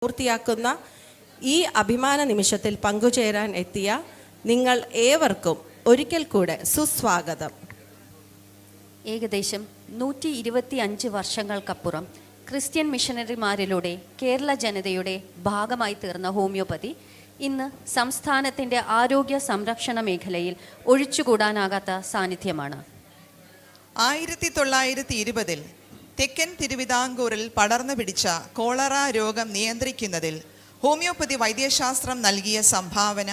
പൂർത്തിയാക്കുന്ന ഈ അഭിമാന നിമിഷത്തിൽ പങ്കുചേരാൻ എത്തിയ നിങ്ങൾ ഏവർക്കും ഒരിക്കൽ കൂടെ സുസ്വാഗതം. ഏകദേശം 125 വർഷങ്ങൾക്കപ്പുറം ക്രിസ്ത്യൻ മിഷനറിമാരിലൂടെ കേരള ജനതയുടെ ഭാഗമായി തീർന്ന ഹോമിയോപ്പതി ഇന്ന് സംസ്ഥാനത്തിൻ്റെ ആരോഗ്യ സംരക്ഷണ മേഖലയിൽ ഒഴിച്ചുകൂടാനാകാത്ത സാന്നിധ്യമാണ്. 1920-ൽ തെക്കൻ തിരുവിതാംകൂറിൽ പടർന്നു പിടിച്ച കോളറ രോഗം നിയന്ത്രിക്കുന്നതിൽ ഹോമിയോപ്പതി വൈദ്യശാസ്ത്രം നൽകിയ സംഭാവന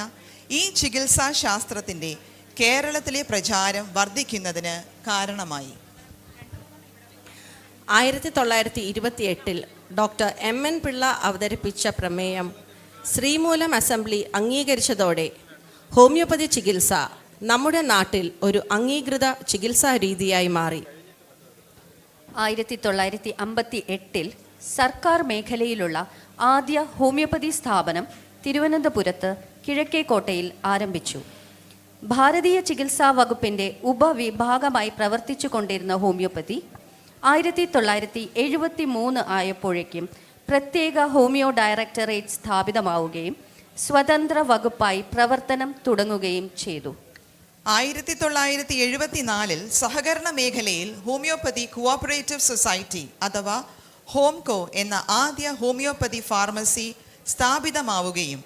ഈ ചികിത്സാ ശാസ്ത്രത്തിൻ്റെ കേരളത്തിലെ പ്രചാരം വർദ്ധിക്കുന്നതിന് കാരണമായി. 1928-ൽ ഡോക്ടർ എം.എൻ. പിള്ള അവതരിപ്പിച്ച പ്രമേയം ശ്രീമൂലം അസംബ്ലി അംഗീകരിച്ചതോടെ ഹോമിയോപ്പതി ചികിത്സ നമ്മുടെ നാട്ടിൽ ഒരു അംഗീകൃത ചികിത്സാ രീതിയായി മാറി. 1958-ൽ സർക്കാർ മേഖലയിലുള്ള ആദ്യ ഹോമിയോപ്പതി സ്ഥാപനം തിരുവനന്തപുരത്ത് കിഴക്കേക്കോട്ടയിൽ ആരംഭിച്ചു. ഭാരതീയ ചികിത്സാ വകുപ്പിൻ്റെ ഉപവിഭാഗമായി പ്രവർത്തിച്ചു കൊണ്ടിരുന്ന ഹോമിയോപ്പതി 1973 ആയപ്പോഴേക്കും പ്രത്യേക ഹോമിയോ ഡയറക്ടറേറ്റ് സ്ഥാപിതമാവുകയും സ്വതന്ത്ര വകുപ്പായി പ്രവർത്തനം തുടങ്ങുകയും ചെയ്തു. 1974-ൽ സഹകരണ മേഖലയിൽ ഹോമിയോപ്പതി കോഓപ്പറേറ്റീവ് സൊസൈറ്റി അഥവാ ഹോംകോ എന്ന ആദ്യ ഹോമിയോപ്പതി ഫാർമസി സ്ഥാപിതമാവുകയും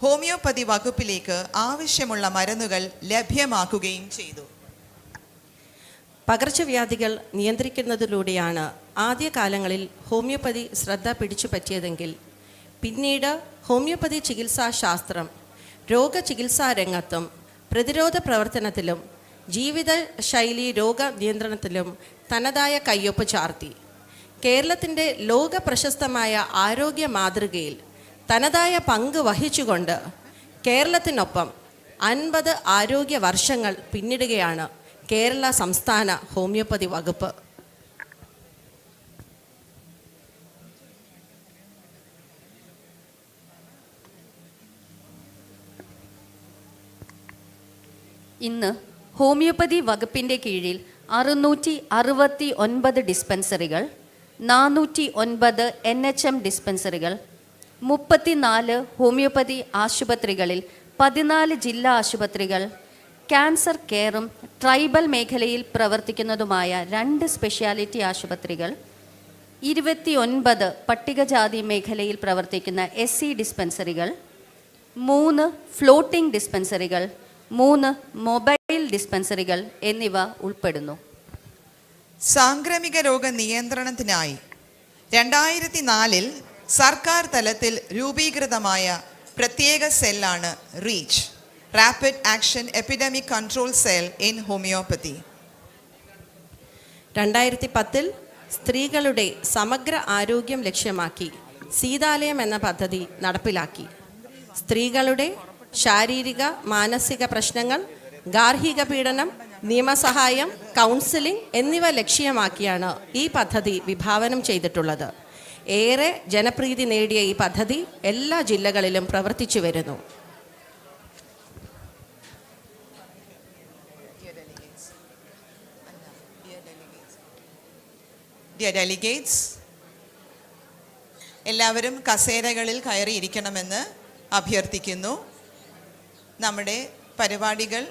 ഹോമിയോപ്പതി വകുപ്പിലേക്ക് ആവശ്യമുള്ള മരുന്നുകൾ ലഭ്യമാക്കുകയും ചെയ്തു. പകർച്ചവ്യാധികൾ നിയന്ത്രിക്കുന്നതിലൂടെയാണ് ആദ്യകാലങ്ങളിൽ ഹോമിയോപ്പതി ശ്രദ്ധ പിടിച്ചു പറ്റിയതെങ്കിൽ പിന്നീട് ഹോമിയോപ്പതി ചികിത്സാ ശാസ്ത്രം രോഗചികിത്സാ രംഗത്തും പ്രതിരോധ പ്രവർത്തനത്തിലും ജീവിതശൈലി രോഗ നിയന്ത്രണത്തിലും തനതായ കയ്യൊപ്പ് ചാർത്തി. കേരളത്തിൻ്റെ ലോക പ്രശസ്തമായ ആരോഗ്യ മാതൃകയിൽ തനതായ പങ്ക് വഹിച്ചുകൊണ്ട് കേരളത്തിനൊപ്പം 50 ആരോഗ്യ വർഷങ്ങൾ പിന്നിടുകയാണ് കേരള സംസ്ഥാന ഹോമിയോപ്പതി വകുപ്പ്. ഇന്ന് ഹോമിയോപ്പതി വകുപ്പിൻ്റെ കീഴിൽ 669 ഡിസ്പെൻസറികൾ, 409 NHM ഡിസ്പെൻസറികൾ, 34 ഹോമിയോപ്പതി ആശുപത്രികളിൽ 14 ജില്ലാ ആശുപത്രികൾ, ക്യാൻസർ കെയറും ട്രൈബൽ മേഖലയിൽ പ്രവർത്തിക്കുന്നതുമായ 2 സ്പെഷ്യാലിറ്റി ആശുപത്രികൾ, 29 പട്ടികജാതി മേഖലയിൽ പ്രവർത്തിക്കുന്ന SC ഡിസ്പെൻസറികൾ, 3 ഫ്ലോട്ടിംഗ് ഡിസ്പെൻസറികൾ, 3 മൊബൈൽ ഡിസ്പെൻസറികൾ എന്നിവ ഉൾപ്പെടുന്നു. സാംക്രമിക രോഗ നിയന്ത്രണത്തിനായി 2004-ൽ സർക്കാർ തലത്തിൽ രൂപീകൃതമായ പ്രത്യേക സെല്ലാണ് reach, rapid action epidemic control cell in homoeopathy. 2010-ൽ സ്ത്രീകളുടെ സമഗ്ര ആരോഗ്യം ലക്ഷ്യമാക്കി സീതാലയം എന്ന പദ്ധതി നടപ്പിലാക്കി. സ്ത്രീകളുടെ ശാരീരിക മാനസിക പ്രശ്നങ്ങൾ, ഗാർഹിക പീഡനം, നിയമസഹായം, കൗൺസിലിംഗ് എന്നിവ ലക്ഷ്യമാക്കിയാണ് ഈ പദ്ധതി വിഭാവനം ചെയ്തിട്ടുള്ളത്. ഏറെ ജനപ്രീതി നേടിയ ഈ പദ്ധതി എല്ലാ ജില്ലകളിലും പ്രവർത്തിച്ചു വരുന്നു. Dear delegates, എല്ലാവരും കസേരകളിൽ കയറിയിരിക്കണമെന്ന് അഭ്യർത്ഥിക്കുന്നു. നമ്മുടെ പരിപാടികൾ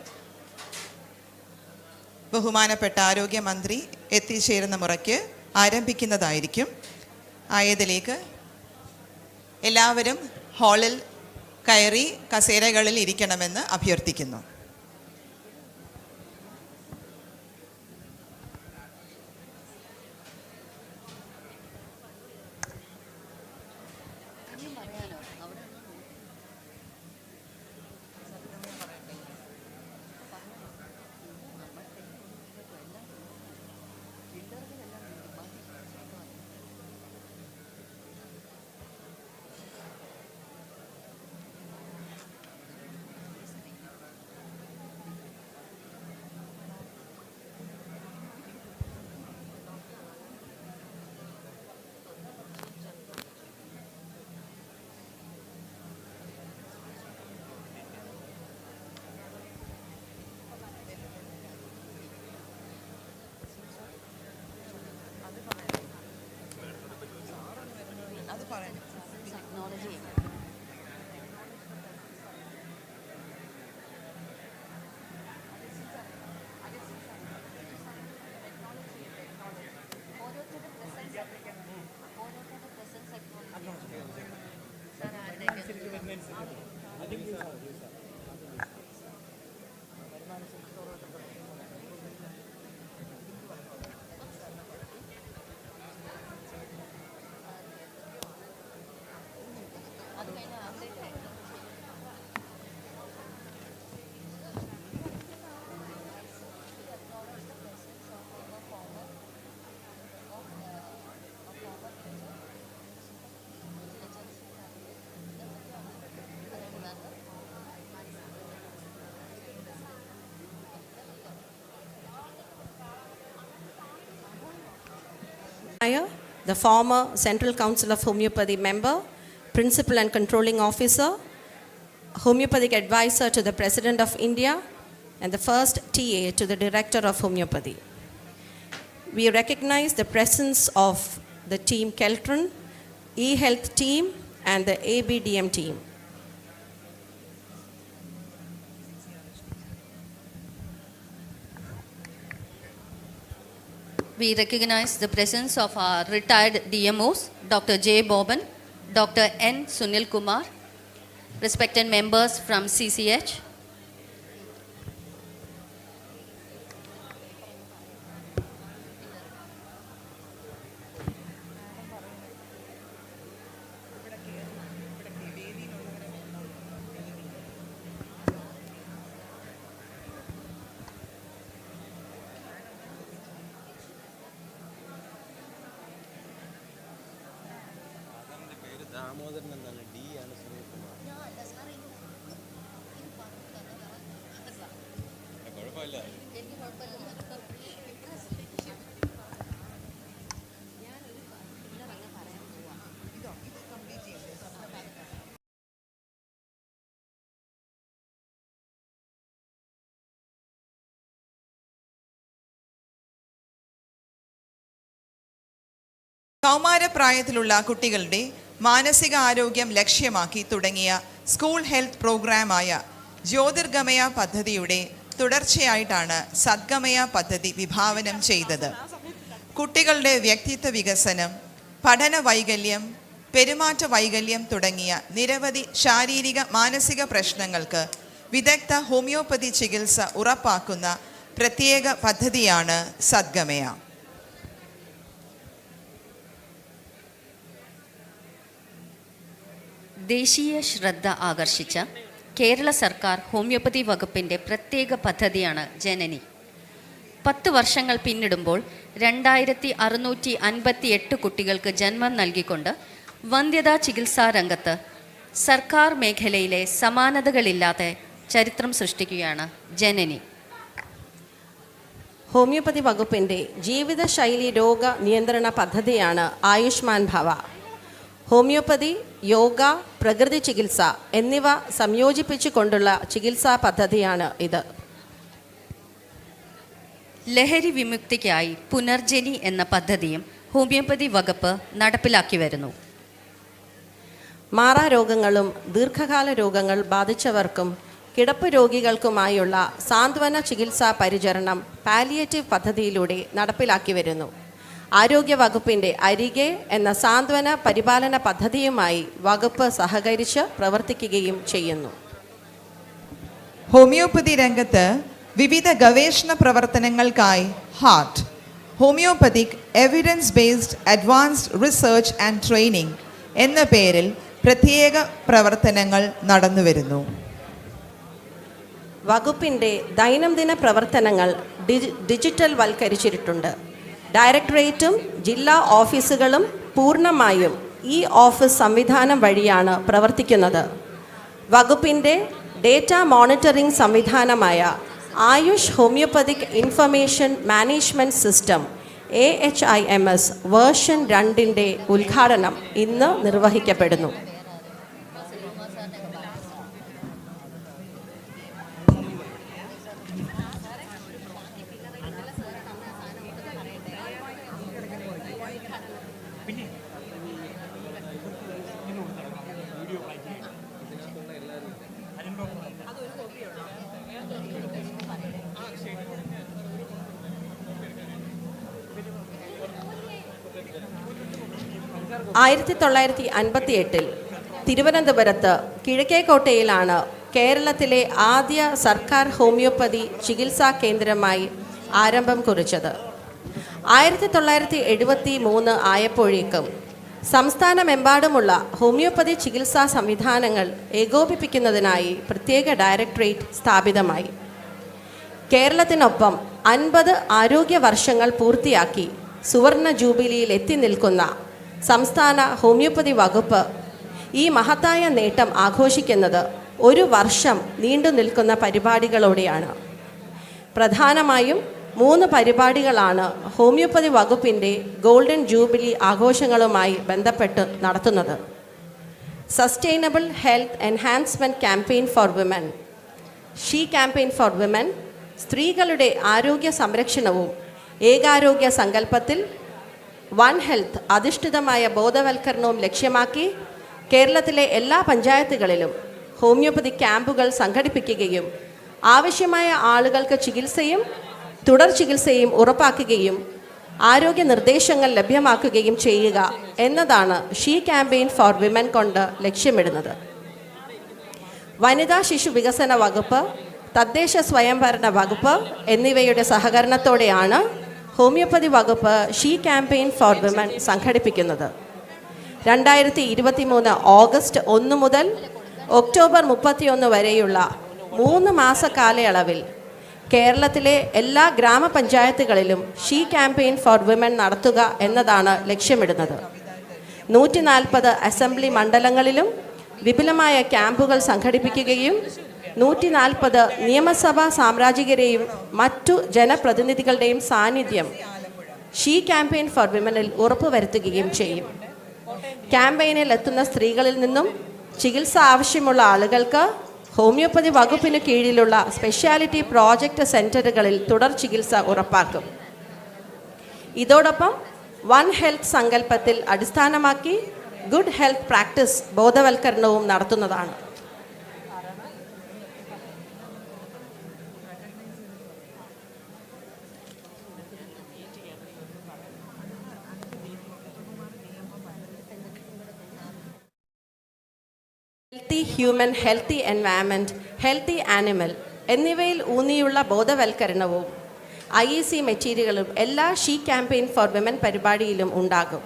ബഹുമാനപ്പെട്ട ആരോഗ്യമന്ത്രി എത്തിച്ചേരുന്ന മുറയ്ക്ക് ആരംഭിക്കുന്നതായിരിക്കും. ആയതിലേക്ക് എല്ലാവരും ഹാളിൽ കയറി കസേരകളിൽ ഇരിക്കണമെന്ന് അഭ്യർത്ഥിക്കുന്നു. the former Central Council of Homeopathy member, Principal and Controlling Officer, Homeopathic Advisor to the President of India, and the first TA to the Director of Homeopathy. We recognize the presence of the team Keltron, eHealth team, and the ABDM team. We recognize the presence of our retired DMOs, Dr. J. Boban, Dr. N. Sunil Kumar, respected members from CCH. കൗമാരപ്രായത്തിലുള്ള കുട്ടികളുടെ മാനസിക ആരോഗ്യം ലക്ഷ്യമാക്കി തുടങ്ങിയ school health പ്രോഗ്രാമായ ജ്യോതിർഗമയ പദ്ധതിയുടെ തുടർച്ചയായിട്ടാണ് സദ്ഗമയ പദ്ധതി വിഭാവനം ചെയ്തത്. കുട്ടികളുടെ വ്യക്തിത്വ വികസനം, പഠന വൈകല്യം, പെരുമാറ്റ വൈകല്യം തുടങ്ങിയ നിരവധി ശാരീരിക മാനസിക പ്രശ്നങ്ങൾക്ക് വിദഗ്ധ ഹോമിയോപ്പതി ചികിത്സ ഉറപ്പാക്കുന്ന പ്രത്യേക പദ്ധതിയാണ് സദ്ഗമയ. ദേശീയ ശ്രദ്ധ ആകർഷിച്ച കേരള സർക്കാർ ഹോമിയോപ്പതി വകുപ്പിൻ്റെ പ്രത്യേക പദ്ധതിയാണ് ജനനി. 10 വർഷങ്ങൾ പിന്നിടുമ്പോൾ 2658 കുട്ടികൾക്ക് ജന്മം നൽകിക്കൊണ്ട് വന്ധ്യതാ ചികിത്സാ രംഗത്ത് സർക്കാർ മേഖലയിലെ സമാനതകളില്ലാതെ ചരിത്രം സൃഷ്ടിക്കുകയാണ് ജനനി. ഹോമിയോപ്പതി വകുപ്പിൻ്റെ ജീവിതശൈലി രോഗ നിയന്ത്രണ പദ്ധതിയാണ് ആയുഷ്മാൻ ഭവ. ഹോമിയോപ്പതി, യോഗ, പ്രകൃതി ചികിത്സ എന്നിവ സംയോജിപ്പിച്ചുകൊണ്ടുള്ള ചികിത്സാ പദ്ധതിയാണ് ഇത്. ലഹരി വിമുക്തിക്കായി പുനർജനി എന്ന പദ്ധതിയും ഹോമിയോപ്പതി വകുപ്പ് നടപ്പിലാക്കി വരുന്നു. മാറാരോഗങ്ങളും ദീർഘകാല രോഗങ്ങൾ ബാധിച്ചവർക്കും കിടപ്പ് രോഗികൾക്കുമായുള്ള സാന്ത്വന ചികിത്സാ പരിചരണം പാലിയേറ്റീവ് പദ്ധതിയിലൂടെ നടപ്പിലാക്കി വരുന്നു. ആരോഗ്യ വകുപ്പിൻ്റെ അരികെ എന്ന സാന്ത്വന പരിപാലന പദ്ധതിയുമായി വകുപ്പ് സഹകരിച്ച് പ്രവർത്തിക്കുകയും ചെയ്യുന്നു. ഹോമിയോപ്പതി രംഗത്ത് വിവിധ ഗവേഷണ പ്രവർത്തനങ്ങൾക്കായി heart, homoeopathic evidence based advanced research and training എന്ന പേരിൽ പ്രത്യേക പ്രവർത്തനങ്ങൾ നടന്നുവരുന്നു. വകുപ്പിൻ്റെ ദൈനംദിന പ്രവർത്തനങ്ങൾ ഡിജിറ്റൽ വൽക്കരിച്ചിട്ടുണ്ട്. ഡയറക്ടറേറ്റും ജില്ലാ ഓഫീസുകളും പൂർണ്ണമായും ഈ ഓഫീസ് സംവിധാനം വഴിയാണ് പ്രവർത്തിക്കുന്നത്. വകുപ്പിൻ്റെ ഡേറ്റ മോണിറ്ററിംഗ് സംവിധാനമായ Ayush homoeopathic information management system AHIMS version 2 ഉദ്ഘാടനം ഇന്ന് നിർവഹിക്കപ്പെടുന്നു. ആയിരത്തി 1958 തിരുവനന്തപുരത്ത് കിഴക്കേക്കോട്ടയിലാണ് കേരളത്തിലെ ആദ്യ സർക്കാർ ഹോമിയോപ്പതി ചികിത്സാ കേന്ദ്രമായി ആരംഭം കുറിച്ചത്. 1973 ആയപ്പോഴേക്കും സംസ്ഥാനമെമ്പാടുമുള്ള ഹോമിയോപ്പതി ചികിത്സാ സംവിധാനങ്ങൾ ഏകോപിപ്പിക്കുന്നതിനായി പ്രത്യേക ഡയറക്ടറേറ്റ് സ്ഥാപിതമായി. കേരളത്തിനൊപ്പം 50 ആരോഗ്യ വർഷങ്ങൾ പൂർത്തിയാക്കി സുവർണ ജൂബിലിയിൽ എത്തി നിൽക്കുന്ന സംസ്ഥാന ഹോമിയോപ്പതി വകുപ്പ് ഈ മഹത്തായ നേട്ടം ആഘോഷിക്കുന്നത് 1 വർഷം നീണ്ടു നിൽക്കുന്ന പരിപാടികളോടെയാണ്. പ്രധാനമായും 3 പരിപാടികളാണ് ഹോമിയോപ്പതി വകുപ്പിൻ്റെ ഗോൾഡൻ ജൂബിലി ആഘോഷങ്ങളുമായി ബന്ധപ്പെട്ട് നടത്തുന്നത്. Sustainable health enhancement campaign for women, she campaign for women, സ്ത്രീകളുടെ ആരോഗ്യ സംരക്ഷണവും ഏകാരോഗ്യ സങ്കല്പത്തിൽ വൺ ഹെൽത്ത് അധിഷ്ഠിതമായ ബോധവൽക്കരണവും ലക്ഷ്യമാക്കി കേരളത്തിലെ എല്ലാ പഞ്ചായത്തുകളിലും ഹോമിയോപ്പതി ക്യാമ്പുകൾ സംഘടിപ്പിക്കുകയും ആവശ്യമായ ആളുകൾക്ക് ചികിത്സയും തുടർ ചികിത്സയും ഉറപ്പാക്കുകയും ആരോഗ്യ നിർദ്ദേശങ്ങൾ ലഭ്യമാക്കുകയും ചെയ്യുക എന്നതാണ് ഷീ ക്യാമ്പയിൻ ഫോർ വിമൻ കൊണ്ട് ലക്ഷ്യമിടുന്നത്. വനിതാ ശിശു വികസന വകുപ്പ്, തദ്ദേശ സ്വയംഭരണ വകുപ്പ് എന്നിവയുടെ സഹകരണത്തോടെയാണ് ഹോമിയോപ്പതി വകുപ്പ് ഷീ ക്യാമ്പയിൻ ഫോർ വിമൻ സംഘടിപ്പിക്കുന്നത്. 2023 ഓഗസ്റ്റ് 1 മുതൽ ഒക്ടോബർ 31 വരെയുള്ള 3 മാസ കാലയളവിൽ കേരളത്തിലെ എല്ലാ ഗ്രാമപഞ്ചായത്തുകളിലും ഷീ ക്യാമ്പയിൻ ഫോർ വിമൻ നടത്തുക എന്നതാണ് ലക്ഷ്യമിടുന്നത്. 140 അസംബ്ലി മണ്ഡലങ്ങളിലും വിപുലമായ ക്യാമ്പുകൾ സംഘടിപ്പിക്കുകയും 140 നിയമസഭാ സാമ്രാജ്യകരെയും മറ്റു ജനപ്രതിനിധികളുടെയും സാന്നിധ്യം ഷീ ക്യാമ്പയിൻ ഫോർ വിമനിൽ ഉറപ്പുവരുത്തുകയും ചെയ്യും. ക്യാമ്പയിനിൽ എത്തുന്ന സ്ത്രീകളിൽ നിന്നും ചികിത്സ ആവശ്യമുള്ള ആളുകൾക്ക് ഹോമിയോപ്പതി വകുപ്പിന് കീഴിലുള്ള സ്പെഷ്യാലിറ്റി പ്രോജക്റ്റ് സെൻ്ററുകളിൽ തുടർ ചികിത്സ ഉറപ്പാക്കും. ഇതോടൊപ്പം വൺ ഹെൽത്ത് സങ്കല്പത്തിൽ അടിസ്ഥാനമാക്കി ഗുഡ് ഹെൽത്ത് പ്രാക്ടീസ് ബോധവൽക്കരണവും നടത്തുന്നതാണ്. Healthy human, healthy environment, healthy animal എന്നിവയിൽ ഊന്നിയുള്ള ബോധവൽക്കരണവും IEC മെറ്റീരിയലുകളും എല്ലാ ഷീ ക്യാമ്പയിൻ ഫോർ വിമൻ പരിപാടിയിലും ഉണ്ടാകും.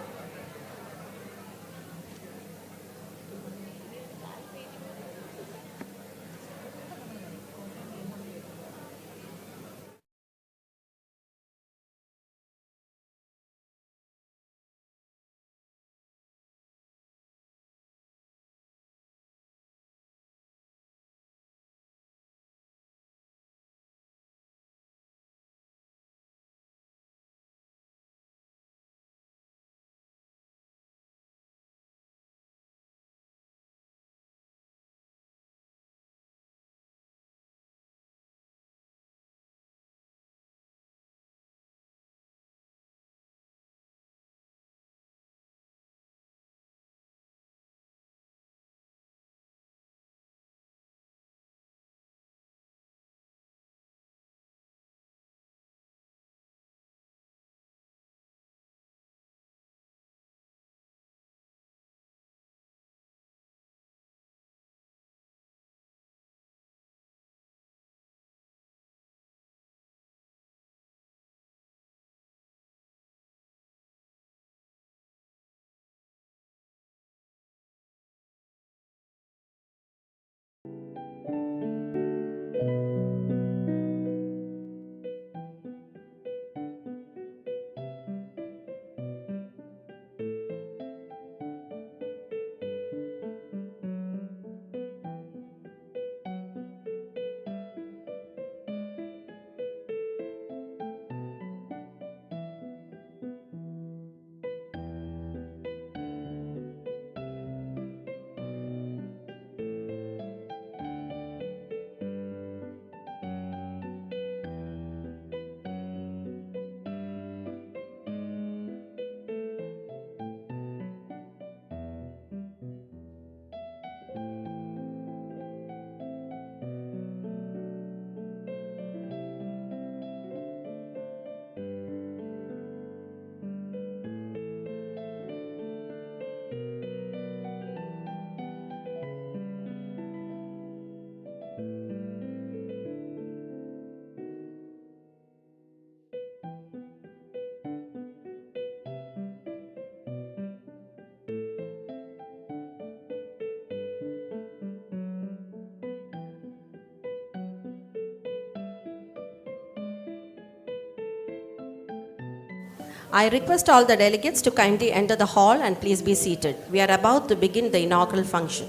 I request all the delegates to kindly enter the hall and please be seated. We are about to begin the inaugural function.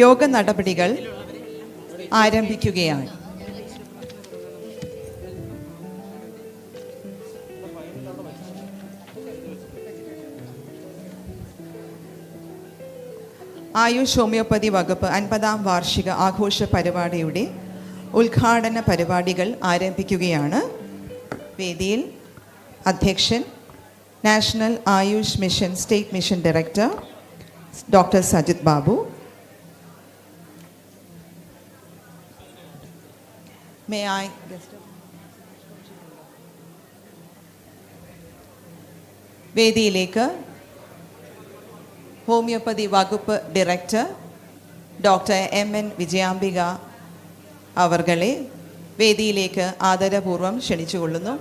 Yoga നടപടികൾ ആരംഭിക്കുകയാണ്. Ayush homeopathy വകുപ്പ് 50-ാം വാർഷിക ആഘോഷ പരിപാടിയുടെ ഉദ്ഘാടന പരിപാടികൾ ആരംഭിക്കുകയാണ്. വേദിയിൽ അധ്യക്ഷൻ national Ayush mission state mission director doctor Sajith Babu. വേദിയിലേക്ക് ഹോമിയോപ്പതി വകുപ്പ് ഡയറക്ടർ ഡോക്ടർ എൻ വിജയാംബിക അവർകളെ വേദിയിലേക്ക് ആദരപൂർവ്വം ക്ഷണിച്ചുകൊള്ളുന്നു.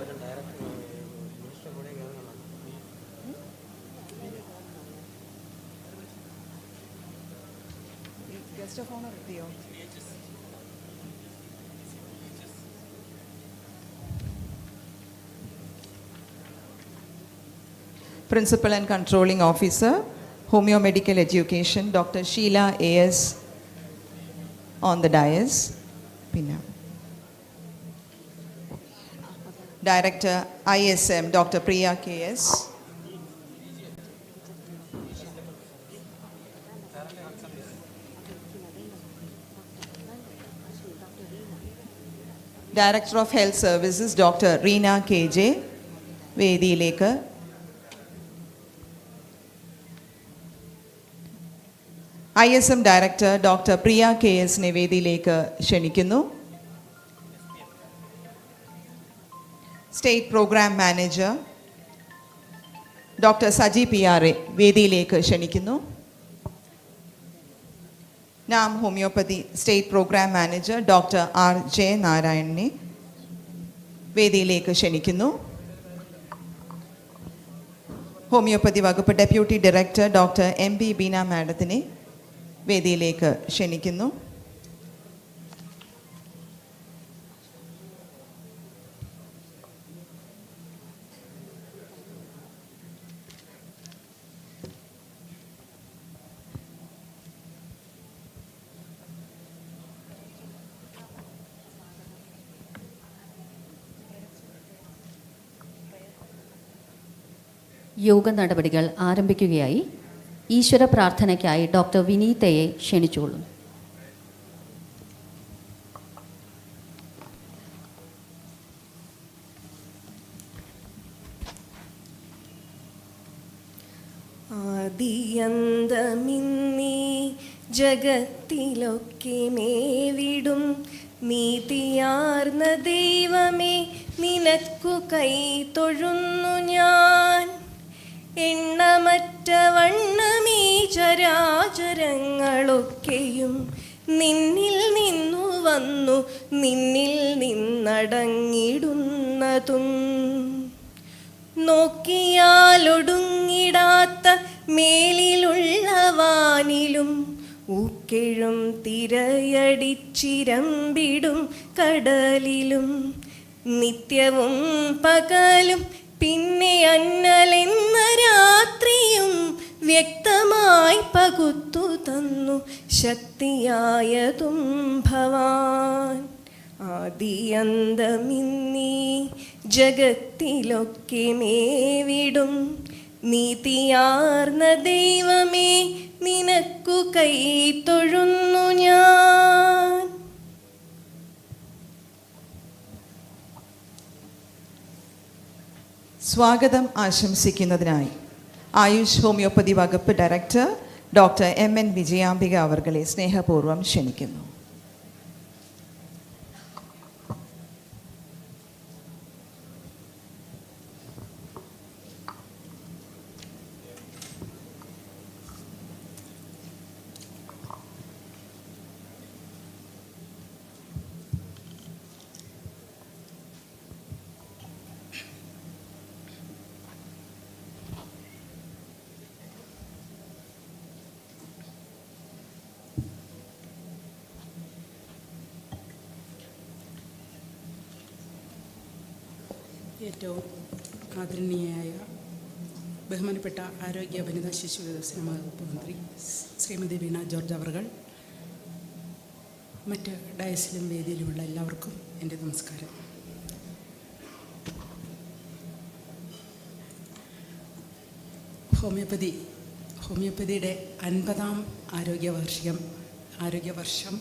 Principal and Controlling Officer, Homeo Medical Education, Dr. Sheila A.S. on the dais. Director ISM, Dr. Priya K.S. Director of Health Services, Dr. Reena K.J. വേദിയിലേക്ക് ISM director doctor Priya KS വേദിയിലേക്ക് ക്ഷണിക്കുന്നു. State programme manager doctor Saji PR വേദിയിലേക്ക് ക്ഷണിക്കുന്നു. നാം homeopathy state programme manager doctor R. ജയനാരായണനെ വേദിയിലേക്ക് ക്ഷണിക്കുന്നു. Homeopathy വകുപ്പ് deputy director doctor MB Beena മാഡത്തിനെ വേദിയിലേക്ക് ക്ഷണിക്കുന്നു. യോഗ നടപടികൾ ആരംഭിക്കുകയായി. ഈശ്വര പ്രാർത്ഥനയ്ക്കായി ഡോക്ടർ വിനീതയെ ക്ഷണിച്ചോളൂ. ആദിയന്തമിന്നീ ജഗത്തിലൊക്കെ മേവിടും നീതിയാർന്ന ദൈവമേ, നിനക്കു കൈ തൊഴുന്നു ഞാൻ. എണ്ണമറ്റ വണ്ണമീ ചരാചരങ്ങളൊക്കെയും നിന്നിൽ നിന്നു വന്നു നിന്നിൽ നിന്നടങ്ങിടുന്നതും. നോക്കിയാലൊടുങ്ങിടാത്ത മേലിലുള്ള വാനിലും ഊക്കെഴും തിരയടിച്ചിരമ്പിടും കടലിലും നിത്യവും പകലും പിന്നെ അന്നലെന്ന രാത്രിയും വ്യക്തമായി പകുത്തു തന്നു ശക്തിയായതും ഭവാൻ. ആദിയന്തമിന്നീ ജഗത്തിലൊക്കെ മേവിടും നീതിയാർന്ന ദൈവമേ, നിനക്കു കൈ തൊഴുന്നു ഞാൻ. സ്വാഗതം ആശംസിക്കുന്നതിനായി ആയുഷ് ഹോമിയോപ്പതി വകുപ്പ് ഡയറക്ടർ ഡോക്ടർ MN വിജയാംബിക അവർകളെ സ്നേഹപൂർവ്വം ക്ഷണിക്കുന്നു. ഏറ്റവും ആദരണീയായ ബഹുമാനപ്പെട്ട ആരോഗ്യ വനിതാ ശിശു വികസന വകുപ്പ് മന്ത്രി ശ്രീമതി വീണ ജോർജ് അവർ, മറ്റ് ഡയസിലും വേദിയിലുമുള്ള എല്ലാവർക്കും എൻ്റെ നമസ്കാരം. ഹോമിയോപ്പതിയുടെ 50ാം ആരോഗ്യവർഷം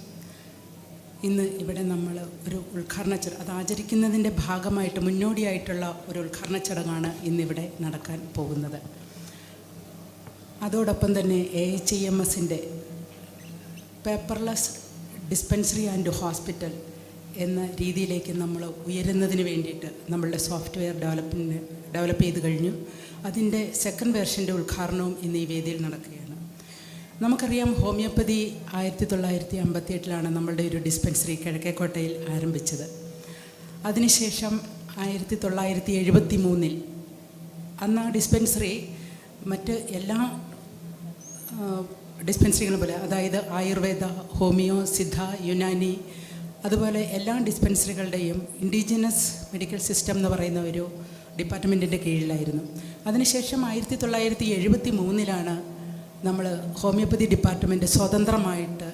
ഇന്ന് ഇവിടെ നമ്മൾ ഒരു ഉദ്ഘാടന അത് ആചരിക്കുന്നതിൻ്റെ ഭാഗമായിട്ട് മുന്നോടിയായിട്ടുള്ള ഒരു ഉദ്ഘാടന ചടങ്ങാണ് ഇന്നിവിടെ നടക്കാൻ പോകുന്നത്. അതോടൊപ്പം തന്നെ AYUSHന്റെ പേപ്പർലെസ് ഡിസ്പെൻസറി ആൻഡ് ഹോസ്പിറ്റൽ എന്ന രീതിയിലേക്ക് നമ്മൾ ഉയരുന്നതിന് വേണ്ടിയിട്ട് നമ്മളുടെ സോഫ്റ്റ്വെയർ ഡെവലപ്പ് ചെയ്ത് കഴിഞ്ഞു. അതിൻ്റെ സെക്കൻഡ് വേർഷൻ്റെ ഉദ്ഘാടനവും ഇന്ന് ഈ വേദിയിൽ നടക്കുകയാണ്. നമുക്കറിയാം, ഹോമിയോപ്പതി 1958 നമ്മളുടെ ഒരു ഡിസ്പെൻസറി കിഴക്കേക്കോട്ടയിൽ ആരംഭിച്ചത്. അതിനുശേഷം 1973 അന്ന് ആ ഡിസ്പെൻസറി മറ്റ് എല്ലാ ഡിസ്പെൻസറികളും പോലെ, അതായത് ആയുർവേദ, ഹോമിയോ, സിദ്ധ, യുനാനി, അതുപോലെ എല്ലാ ഡിസ്പെൻസറികളുടെയും ഇൻഡിജിനസ് മെഡിക്കൽ സിസ്റ്റം എന്ന് പറയുന്ന ഒരു ഡിപ്പാർട്ട്മെൻറ്റിൻ്റെ കീഴിലായിരുന്നു. അതിനുശേഷം 1973 നമ്മൾ ഹോമിയോപ്പതി ഡിപ്പാർട്ട്മെൻറ്റ് സ്വതന്ത്രമായിട്ട്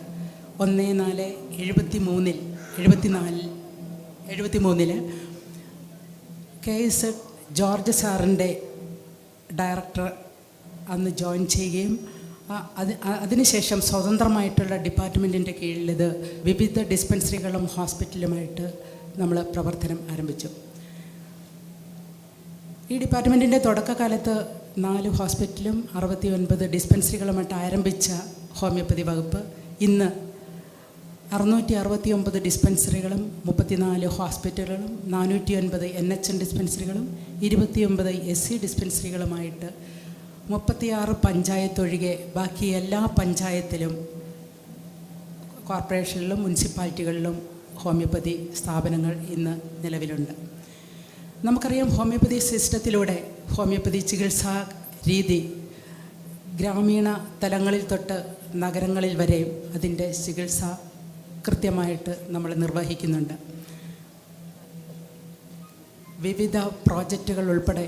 1/4/73 KS ജോർജ് സാറിൻ്റെ ഡയറക്ടർ അന്ന് ജോയിൻ ചെയ്യുകയും അതിനുശേഷം സ്വതന്ത്രമായിട്ടുള്ള ഡിപ്പാർട്ട്മെൻറ്റിൻ്റെ കീഴിൽ ഇത് വിവിധ ഡിസ്പെൻസറികളും ഹോസ്പിറ്റലുമായിട്ട് നമ്മൾ പ്രവർത്തനം ആരംഭിച്ചു. ഈ ഡിപ്പാർട്ട്മെൻറ്റിൻ്റെ തുടക്കകാലത്ത് 4 ഹോസ്പിറ്റലും 69 ഡിസ്പെൻസറികളുമായിട്ട് ആരംഭിച്ച ഹോമിയോപ്പതി വകുപ്പ് ഇന്ന് 669 ഡിസ്പെൻസറികളും 34 ഹോസ്പിറ്റലുകളും 409 NHN ഡിസ്പെൻസറികളും 29 SC ഡിസ്പെൻസറികളുമായിട്ട് 36 പഞ്ചായത്തൊഴികെ ബാക്കി എല്ലാ പഞ്ചായത്തിലും, കോർപ്പറേഷനിലും മുനിസിപ്പാലിറ്റികളിലും ഹോമിയോപ്പതി സ്ഥാപനങ്ങൾ ഇന്ന് നിലവിലുണ്ട്. നമുക്കറിയാം, ഹോമിയോപ്പതി സിസ്റ്റത്തിലൂടെ ഹോമിയോപ്പതി ചികിത്സാ രീതി ഗ്രാമീണ തലങ്ങളിൽ തൊട്ട് നഗരങ്ങളിൽ വരെ അതിൻ്റെ ചികിത്സ കൃത്യമായിട്ട് നമ്മൾ നിർവഹിക്കുന്നുണ്ട്. വിവിധ പ്രോജക്റ്റുകൾ ഉൾപ്പെടെ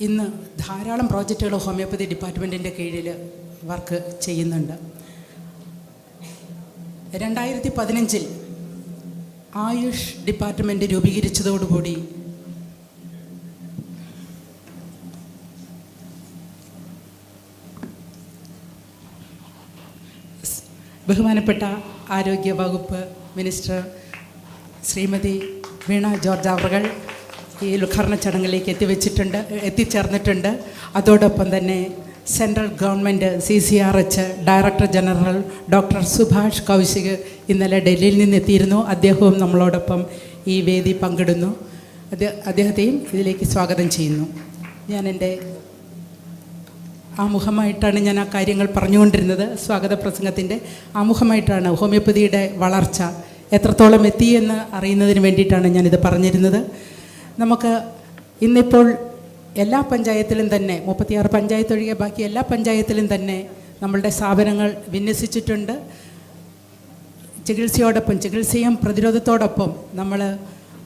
ഇന്ന് ധാരാളം പ്രോജക്റ്റുകൾ ഹോമിയോപ്പതി ഡിപ്പാർട്ട്മെൻറ്റിൻ്റെ കീഴിൽ വർക്ക് ചെയ്യുന്നുണ്ട്. 2015 ആയുഷ് ഡിപ്പാർട്ട്മെൻറ്റ് രൂപീകരിച്ചതോടുകൂടി ബഹുമാനപ്പെട്ട ആരോഗ്യ വകുപ്പ് മിനിസ്റ്റർ ശ്രീമതി വീണ ജോർജ് അവർ ഈ ഉദ്ഘാടന ചടങ്ങിലേക്ക് എത്തിച്ചേർന്നിട്ടുണ്ട്. അതോടൊപ്പം തന്നെ central government CCRH director general doctor Subhash Kaushik ഇന്നലെ ഡൽഹിയിൽ നിന്ന് എത്തിയിരുന്നു. അദ്ദേഹവും നമ്മളോടൊപ്പം ഈ വേദി പങ്കിടുന്നു. അദ്ദേഹത്തെയും ഇതിലേക്ക് സ്വാഗതം ചെയ്യുന്നു. ഞാൻ എൻ്റെ ആമുഖമായിട്ടാണ് ഞാൻ ആ കാര്യങ്ങൾ പറഞ്ഞുകൊണ്ടിരുന്നത്. സ്വാഗത പ്രസംഗത്തിൻ്റെ ആമുഖമായിട്ടാണ് ഹോമിയോപ്പതിയുടെ വളർച്ച എത്രത്തോളം എത്തിയെന്ന് അറിയുന്നതിന് വേണ്ടിയിട്ടാണ് ഞാനിത് പറഞ്ഞിരുന്നത്. നമുക്ക് ഇന്നിപ്പോൾ എല്ലാ പഞ്ചായത്തിലും തന്നെ 36 പഞ്ചായത്ത് ഒഴികെ ബാക്കി എല്ലാ പഞ്ചായത്തിലും തന്നെ നമ്മളുടെ സ്ഥാപനങ്ങൾ വിന്യസിച്ചിട്ടുണ്ട്. ചികിത്സയും പ്രതിരോധത്തോടൊപ്പം നമ്മൾ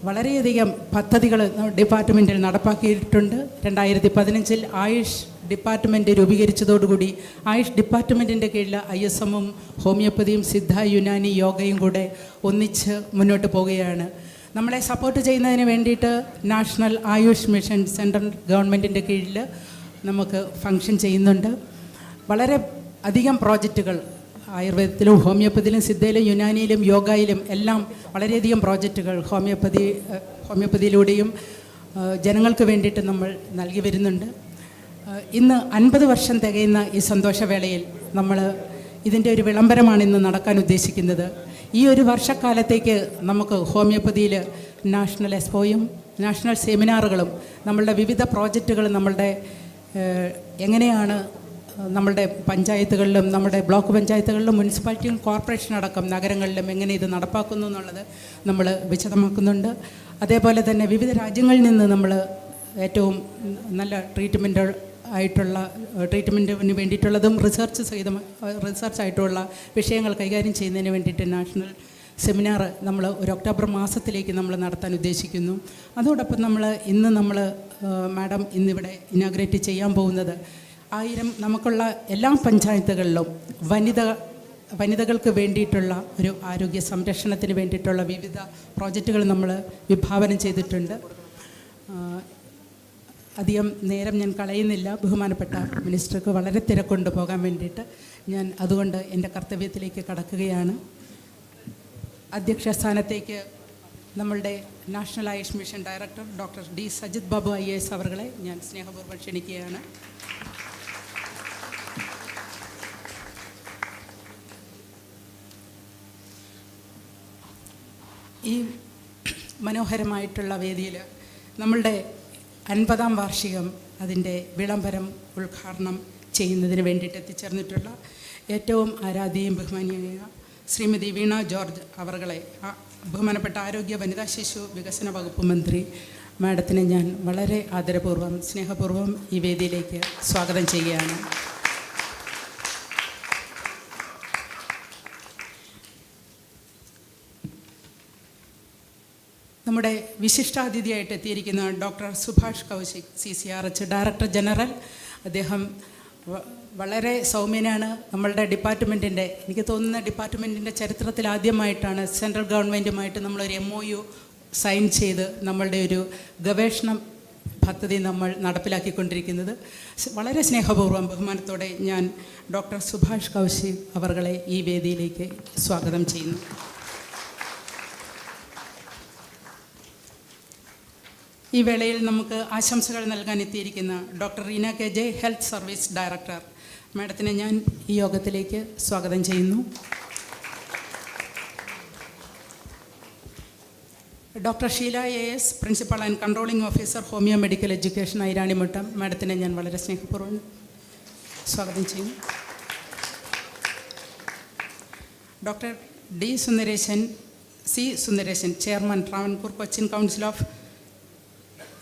വളരെയധികം പദ്ധതികൾ ഡിപ്പാർട്ട്മെൻറ്റിൽ നടപ്പാക്കിയിട്ടുണ്ട്. 2015 ആയുഷ് ഡിപ്പാർട്ട്മെൻറ്റ് രൂപീകരിച്ചതോടുകൂടി ആയുഷ് ഡിപ്പാർട്ട്മെൻറ്റിൻ്റെ കീഴിൽ ISM-ഉം ഹോമിയോപ്പതിയും സിദ്ധ, യുനാനി, യോഗയും കൂടെ ഒന്നിച്ച് മുന്നോട്ട് പോവുകയാണ്. നമ്മളെ സപ്പോർട്ട് ചെയ്യുന്നതിന് വേണ്ടിയിട്ട് നാഷണൽ ആയുഷ് മിഷൻ സെൻട്രൽ ഗവൺമെൻറ്റിൻ്റെ കീഴിൽ നമുക്ക് ഫങ്ഷൻ ചെയ്യുന്നുണ്ട്. വളരെ അധികം പ്രോജക്റ്റുകൾ ആയുർവേദത്തിലും ഹോമിയോപ്പതിയിലും സിദ്ധയിലും യുനാനിയിലും യോഗയിലും എല്ലാം വളരെയധികം പ്രോജക്റ്റുകൾ ഹോമിയോപ്പതിയിലൂടെയും ജനങ്ങൾക്ക് വേണ്ടിയിട്ട് നമ്മൾ നൽകി വരുന്നുണ്ട്. ഇന്ന് 50 വർഷം തികയുന്ന ഈ സന്തോഷവേളയിൽ നമ്മൾ ഇതിൻ്റെ ഒരു വിളംബരമാണ് ഇന്ന് നടക്കാൻ ഉദ്ദേശിക്കുന്നത്. ഈ ഒരു വർഷക്കാലത്തേക്ക് നമുക്ക് ഹോമിയോപ്പതിയിൽ നാഷണൽ എക്സ്പോയും നാഷണൽ സെമിനാറുകളും നമ്മളുടെ വിവിധ പ്രോജക്റ്റുകൾ നമ്മളുടെ എങ്ങനെയാണ് നമ്മളുടെ പഞ്ചായത്തുകളിലും നമ്മുടെ ബ്ലോക്ക് പഞ്ചായത്തുകളിലും മുനിസിപ്പാലിറ്റിയും കോർപ്പറേഷൻ അടക്കം നഗരങ്ങളിലും എങ്ങനെ ഇത് നടപ്പാക്കുന്നു എന്നുള്ളത് നമ്മൾ വിശദമാക്കുന്നുണ്ട്. അതേപോലെ തന്നെ വിവിധ രാജ്യങ്ങളിൽ നിന്ന് നമ്മൾ ഏറ്റവും നല്ല ട്രീറ്റ്മെൻറ്റിന് വേണ്ടിയിട്ടുള്ളതും റിസർച്ചായിട്ടുള്ള വിഷയങ്ങൾ കൈകാര്യം ചെയ്യുന്നതിന് വേണ്ടിയിട്ട് നാഷണൽ സെമിനാർ നമ്മൾ ഒരു ഒക്ടോബർ മാസത്തിലേക്ക് നമ്മൾ നടത്താൻ ഉദ്ദേശിക്കുന്നു. അതോടൊപ്പം ഇന്ന് നമ്മൾ മാഡം ഇന്നിവിടെ ഇനാഗ്രേറ്റ് ചെയ്യാൻ പോകുന്നത്. 1000 നമുക്കുള്ള എല്ലാ പഞ്ചായത്തുകളിലും വനിതകൾക്ക് വേണ്ടിയിട്ടുള്ള ഒരു ആരോഗ്യ സംരക്ഷണത്തിന് വേണ്ടിയിട്ടുള്ള വിവിധ പ്രോജക്റ്റുകൾ നമ്മൾ വിഭാവനം ചെയ്തിട്ടുണ്ട്. അധികം നേരം ഞാൻ കളയുന്നില്ല. ബഹുമാനപ്പെട്ട മിനിസ്റ്റർക്ക് വളരെ തിരക്കൊണ്ട് പോകാൻ വേണ്ടിയിട്ട് ഞാൻ അതുകൊണ്ട് എൻ്റെ കർത്തവ്യത്തിലേക്ക് കടക്കുകയാണ്. അധ്യക്ഷ സ്ഥാനത്തേക്ക് നമ്മളുടെ national Ayush mission director doctor D Sajith Babu IAS അവരെ ഞാൻ സ്നേഹപൂർവ്വം ക്ഷണിക്കുകയാണ്. ഈ മനോഹരമായിട്ടുള്ള വേദിയിൽ നമ്മളുടെ 50ാം വാർഷികം അതിൻ്റെ വിളംബരം ഉദ്ഘാടനം ചെയ്യുന്നതിന് വേണ്ടിയിട്ട് എത്തിച്ചേർന്നിട്ടുള്ള ഏറ്റവും ആരാധ്യയും ബഹുമാനിയായ ശ്രീമതി വീണ ജോർജ് അവരെ, ബഹുമാനപ്പെട്ട ആരോഗ്യ വനിതാ ശിശു വികസന വകുപ്പ് മന്ത്രി മാഡത്തിനെ ഞാൻ വളരെ ആദരപൂർവ്വം സ്നേഹപൂർവ്വം ഈ വേദിയിലേക്ക് സ്വാഗതം ചെയ്യുകയാണ്. നമ്മുടെ വിശിഷ്ടാതിഥിയായിട്ട് എത്തിയിരിക്കുന്ന doctor Subhash Kaushik CCRH director general. അദ്ദേഹം വളരെ സൗമ്യനാണ്. നമ്മളുടെ ഡിപ്പാർട്ട്മെൻറ്റിൻ്റെ, എനിക്ക് തോന്നുന്ന ഡിപ്പാർട്ട്മെൻറ്റിൻ്റെ ചരിത്രത്തിൽ ആദ്യമായിട്ടാണ് സെൻട്രൽ ഗവൺമെൻറ്റുമായിട്ട് നമ്മളൊരു MOU സൈൻ ചെയ്ത് നമ്മളുടെ ഒരു ഗവേഷണ പദ്ധതി നമ്മൾ നടപ്പിലാക്കിക്കൊണ്ടിരിക്കുന്നത്. വളരെ സ്നേഹപൂർവ്വം ബഹുമാനത്തോടെ ഞാൻ ഡോക്ടർ സുഭാഷ് കൗശിക് അവരെ ഈ വേദിയിലേക്ക് സ്വാഗതം ചെയ്യുന്നു. ഈ വേളയിൽ നമുക്ക് ആശംസകൾ നൽകാൻ എത്തിയിരിക്കുന്ന doctor Reena KJ health service director മാഡത്തിനെ ഞാൻ ഈ യോഗത്തിലേക്ക് സ്വാഗതം ചെയ്യുന്നു. Doctor Sheela AS principal and controlling officer homoeo medical education Iranimuttam മാഡത്തിനെ ഞാൻ വളരെ സ്നേഹപൂർവ്വം സ്വാഗതം ചെയ്യുന്നു. Doctor D Sundaresan C Sundaresan chairman Travancore Cochin council of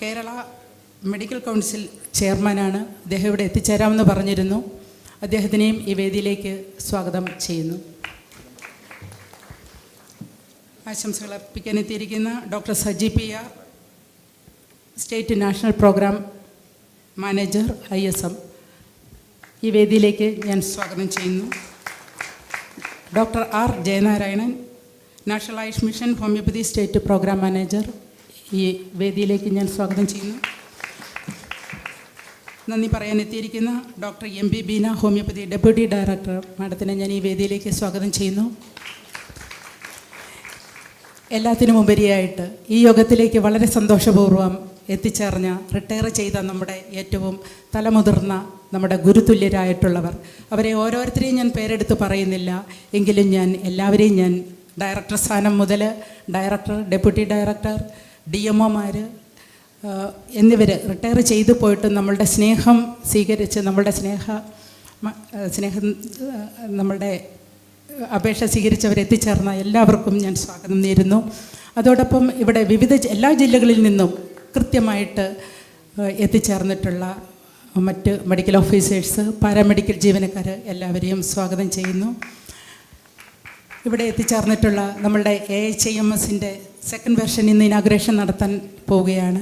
Kerala medical council ചെയർമാനാണ്. അദ്ദേഹം ഇവിടെ എത്തിച്ചേരാമെന്ന് പറഞ്ഞിരുന്നു. അദ്ദേഹത്തിനെയും ഈ വേദിയിലേക്ക് സ്വാഗതം ചെയ്യുന്നു. ആശംസകൾ അർപ്പിക്കാൻ എത്തിയിരിക്കുന്ന doctor Saji PR state national programme manager ISM ഈ വേദിയിലേക്ക് ഞാൻ സ്വാഗതം ചെയ്യുന്നു. Doctor R Jayanarayanan national Ayush mission homoeopathy state programme manager ഈ വേദിയിലേക്ക് ഞാൻ സ്വാഗതം ചെയ്യുന്നു. നന്ദി പറയാൻ എത്തിയിരിക്കുന്ന doctor MB Beena homoeopathy deputy director മാഡത്തിനെ ഞാൻ ഈ വേദിയിലേക്ക് സ്വാഗതം ചെയ്യുന്നു. എല്ലാത്തിനും ഉപരിയായിട്ട് ഈ യോഗത്തിലേക്ക് വളരെ സന്തോഷപൂർവ്വം എത്തിച്ചേർന്ന റിട്ടയർ ചെയ്ത നമ്മുടെ ഏറ്റവും തലമുതിർന്ന നമ്മുടെ ഗുരുതുല്യരായിട്ടുള്ളവർ, അവരെ ഓരോരുത്തരെയും ഞാൻ പേരെടുത്ത് പറയുന്നില്ല, എങ്കിലും ഞാൻ എല്ലാവരെയും ഞാൻ ഡയറക്ടർ സ്ഥാനം മുതൽ ഡയറക്ടർ, ഡെപ്യൂട്ടി ഡയറക്ടർ, DMOമാർ എന്നിവർ റിട്ടയർ ചെയ്തു പോയിട്ട് നമ്മളുടെ സ്നേഹം സ്വീകരിച്ച് നമ്മളുടെ അപേക്ഷ സ്വീകരിച്ചവരെത്തിച്ചേർന്ന എല്ലാവർക്കും ഞാൻ സ്വാഗതം നേരുന്നു. അതോടൊപ്പം ഇവിടെ എല്ലാ ജില്ലകളിൽ നിന്നും കൃത്യമായിട്ട് എത്തിച്ചേർന്നിട്ടുള്ള മറ്റ് മെഡിക്കൽ ഓഫീസേഴ്സ്, പാരാമെഡിക്കൽ ജീവനക്കാർ എല്ലാവരെയും സ്വാഗതം ചെയ്യുന്നു. ഇവിടെ എത്തിച്ചേർന്നിട്ടുള്ള നമ്മളുടെ AHIMSൻ്റെ സെക്കൻഡ് വെർഷൻ ഇന്ന് ഇനാഗ്രേഷൻ നടത്താൻ പോവുകയാണ്.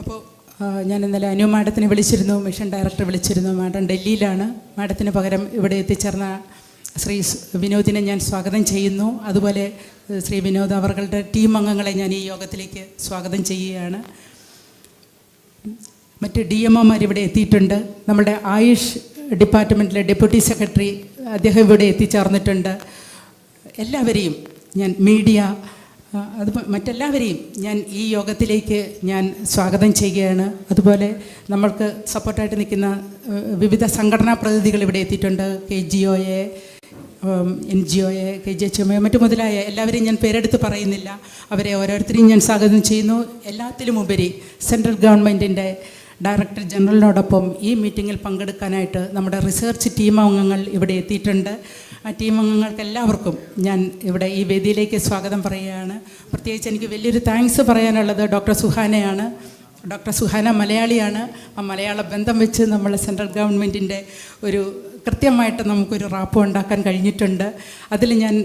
അപ്പോൾ ഞാൻ ഇന്നലെ അനു മാഡത്തിനെ വിളിച്ചിരുന്നു, മിഷൻ ഡയറക്ടർ വിളിച്ചിരുന്നു. മാഡം ഡൽഹിയിലാണ്. മാഡത്തിന് പകരം ഇവിടെ എത്തിച്ചേർന്ന ശ്രീ വിനോദിനെ ഞാൻ സ്വാഗതം ചെയ്യുന്നു. അതുപോലെ ശ്രീ വിനോദ് അവരുടെ ടീം അംഗങ്ങളെ ഞാൻ ഈ യോഗത്തിലേക്ക് സ്വാഗതം ചെയ്യുകയാണ്. മറ്റ് DMOമാർ ഇവിടെ എത്തിയിട്ടുണ്ട്. നമ്മുടെ ആയുഷ് ഡിപ്പാർട്ട്മെൻറ്റിലെ ഡെപ്യൂട്ടി സെക്രട്ടറി അദ്ദേഹം ഇവിടെ എത്തിച്ചേർന്നിട്ടുണ്ട്. എല്ലാവരെയും ഞാൻ മീഡിയ മറ്റെല്ലാവരെയും ഞാൻ ഈ യോഗത്തിലേക്ക് ഞാൻ സ്വാഗതം ചെയ്യുകയാണ്. അതുപോലെ നമ്മൾക്ക് സപ്പോർട്ടായിട്ട് നിൽക്കുന്ന വിവിധ സംഘടനാ പ്രതിനിധികൾ ഇവിടെ എത്തിയിട്ടുണ്ട്. KGOA, NGOA, KGHMA മറ്റു മുതലായ എല്ലാവരെയും ഞാൻ പേരെടുത്ത് പറയുന്നില്ല. അവരെ ഓരോരുത്തരെയും ഞാൻ സ്വാഗതം ചെയ്യുന്നു. എല്ലാത്തിലുമുപരി സെൻട്രൽ ഗവൺമെൻറ്റിൻ്റെ ഡയറക്ടർ ജനറലിനോടൊപ്പം ഈ മീറ്റിങ്ങിൽ പങ്കെടുക്കാനായിട്ട് നമ്മുടെ റിസർച്ച് ടീം അംഗങ്ങൾ ഇവിടെ എത്തിയിട്ടുണ്ട്. ആ ടീം അംഗങ്ങൾക്ക് എല്ലാവർക്കും ഞാൻ ഇവിടെ ഈ വേദിയിലേക്ക് സ്വാഗതം പറയുകയാണ്. പ്രത്യേകിച്ച് എനിക്ക് വലിയൊരു താങ്ക്സ് പറയാനുള്ളത് ഡോക്ടർ സുഹാനയാണ്. ഡോക്ടർ സുഹാന മലയാളിയാണ്. ആ മലയാള ബന്ധം വെച്ച് നമ്മൾ സെൻട്രൽ ഗവൺമെൻറ്റിൻ്റെ ഒരു കൃത്യമായിട്ട് നമുക്കൊരു റാപ്പ് ഉണ്ടാക്കാൻ കഴിഞ്ഞിട്ടുണ്ട്. അതിൽ ഞാൻ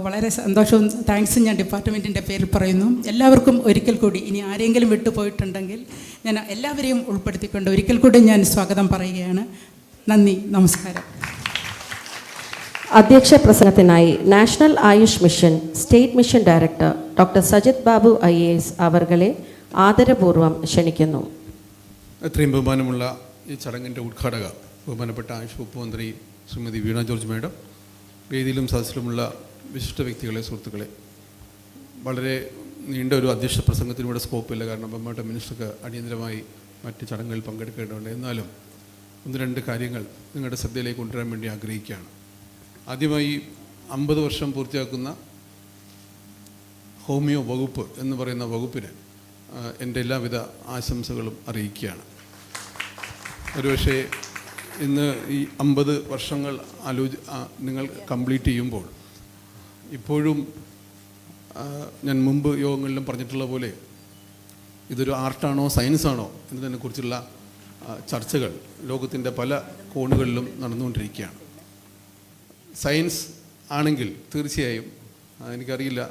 വളരെ സന്തോഷവും താങ്ക്സും ഞാൻ ഡിപ്പാർട്ട്മെൻറ്റിൻ്റെ പേരിൽ പറയുന്നു. എല്ലാവർക്കും ഒരിക്കൽ കൂടി, ഇനി ആരെങ്കിലും വിട്ടുപോയിട്ടുണ്ടെങ്കിൽ ഞാൻ എല്ലാവരെയും ഉൾപ്പെടുത്തിക്കൊണ്ട് ഒരിക്കൽ കൂടി ഞാൻ സ്വാഗതം പറയുകയാണ്. നന്ദി, നമസ്കാരം. അധ്യക്ഷ പ്രസംഗത്തിനായി national Ayush mission state mission director doctor Sajith Babu IAS അവർകളെ ആദരപൂർവ്വം ക്ഷണിക്കുന്നു. എത്രയും ബഹുമാനമുള്ള ഈ ചടങ്ങിൻ്റെ ഉദ്ഘാടക ബഹുമാനപ്പെട്ട ആയുഷ് വകുപ്പ് മന്ത്രി ശ്രീമതി വീണ ജോർജ് മാഡം, വേദിയിലും സദസ്സിലുമുള്ള വിശിഷ്ട വ്യക്തികളെ, സുഹൃത്തുക്കളെ, വളരെ നീണ്ട ഒരു അധ്യക്ഷ പ്രസംഗത്തിലൂടെ സ്കോപ്പില്ല, കാരണം ബഹുമാനപ്പെട്ട മിനിസ്റ്റർക്ക് അടിയന്തരമായി മറ്റ് ചടങ്ങുകളിൽ പങ്കെടുക്കേണ്ടതുണ്ട്. എന്നാലും 1-2 കാര്യങ്ങൾ നിങ്ങളുടെ ശ്രദ്ധയിലേക്ക് കൊണ്ടുവരാൻ വേണ്ടി ആഗ്രഹിക്കുകയാണ്. ആദ്യമായി 50 വർഷം പൂർത്തിയാക്കുന്ന ഹോമിയോ വകുപ്പ് എന്ന് പറയുന്ന വകുപ്പിന് എൻ്റെ എല്ലാവിധ ആശംസകളും അറിയിക്കുകയാണ്. ഒരുപക്ഷെ ഇന്ന് ഈ 50 വർഷങ്ങൾ നിങ്ങൾ കംപ്ലീറ്റ് ചെയ്യുമ്പോൾ ഇപ്പോഴും ഞാൻ മുമ്പ് യോഗങ്ങളിലും പറഞ്ഞിട്ടുള്ള പോലെ ഇതൊരു ആർട്ടാണോ സയൻസാണോ എന്നതിനെക്കുറിച്ചുള്ള ചർച്ചകൾ ലോകത്തിൻ്റെ പല കോണുകളിലും നടന്നുകൊണ്ടിരിക്കുകയാണ്. സയൻസ് ആണെങ്കിൽ തീർച്ചയായും എനിക്കറിയില്ല,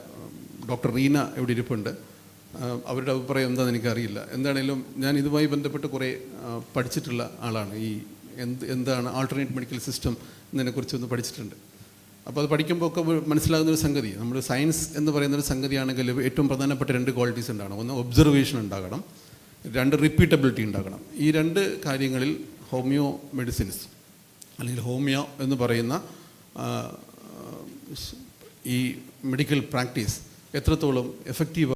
ഡോക്ടർ റീന ഇവിടെ ഇരിപ്പുണ്ട്, അവരുടെ അഭിപ്രായം എന്താണെന്ന് എനിക്കറിയില്ല. എന്താണെങ്കിലും ഞാൻ ഇതുമായി ബന്ധപ്പെട്ട് കുറേ പഠിച്ചിട്ടുള്ള ആളാണ്. ഈ എന്താണ് ആൾട്ടർനേറ്റ് മെഡിക്കൽ സിസ്റ്റം എന്നതിനെക്കുറിച്ചൊന്ന് പഠിച്ചിട്ടുണ്ട്. അപ്പോൾ അത് പഠിക്കുമ്പോൾ ഒക്കെ മനസ്സിലാകുന്നൊരു സംഗതി, നമ്മൾ സയൻസ് എന്ന് പറയുന്നൊരു സംഗതിയാണെങ്കിൽ ഏറ്റവും പ്രധാനപ്പെട്ട 2 ക്വാളിറ്റീസ് ഉണ്ടാകണം. ഒന്ന് ഒബ്സർവേഷൻ ഉണ്ടാകണം, 2 റിപ്പീറ്റബിലിറ്റി ഉണ്ടാകണം. ഈ 2 കാര്യങ്ങളിൽ ഹോമിയോ മെഡിസിൻസ് അല്ലെങ്കിൽ ഹോമിയോ എന്ന് പറയുന്ന ഈ മെഡിക്കൽ പ്രാക്ടീസ് എത്രത്തോളം എഫക്റ്റീവ്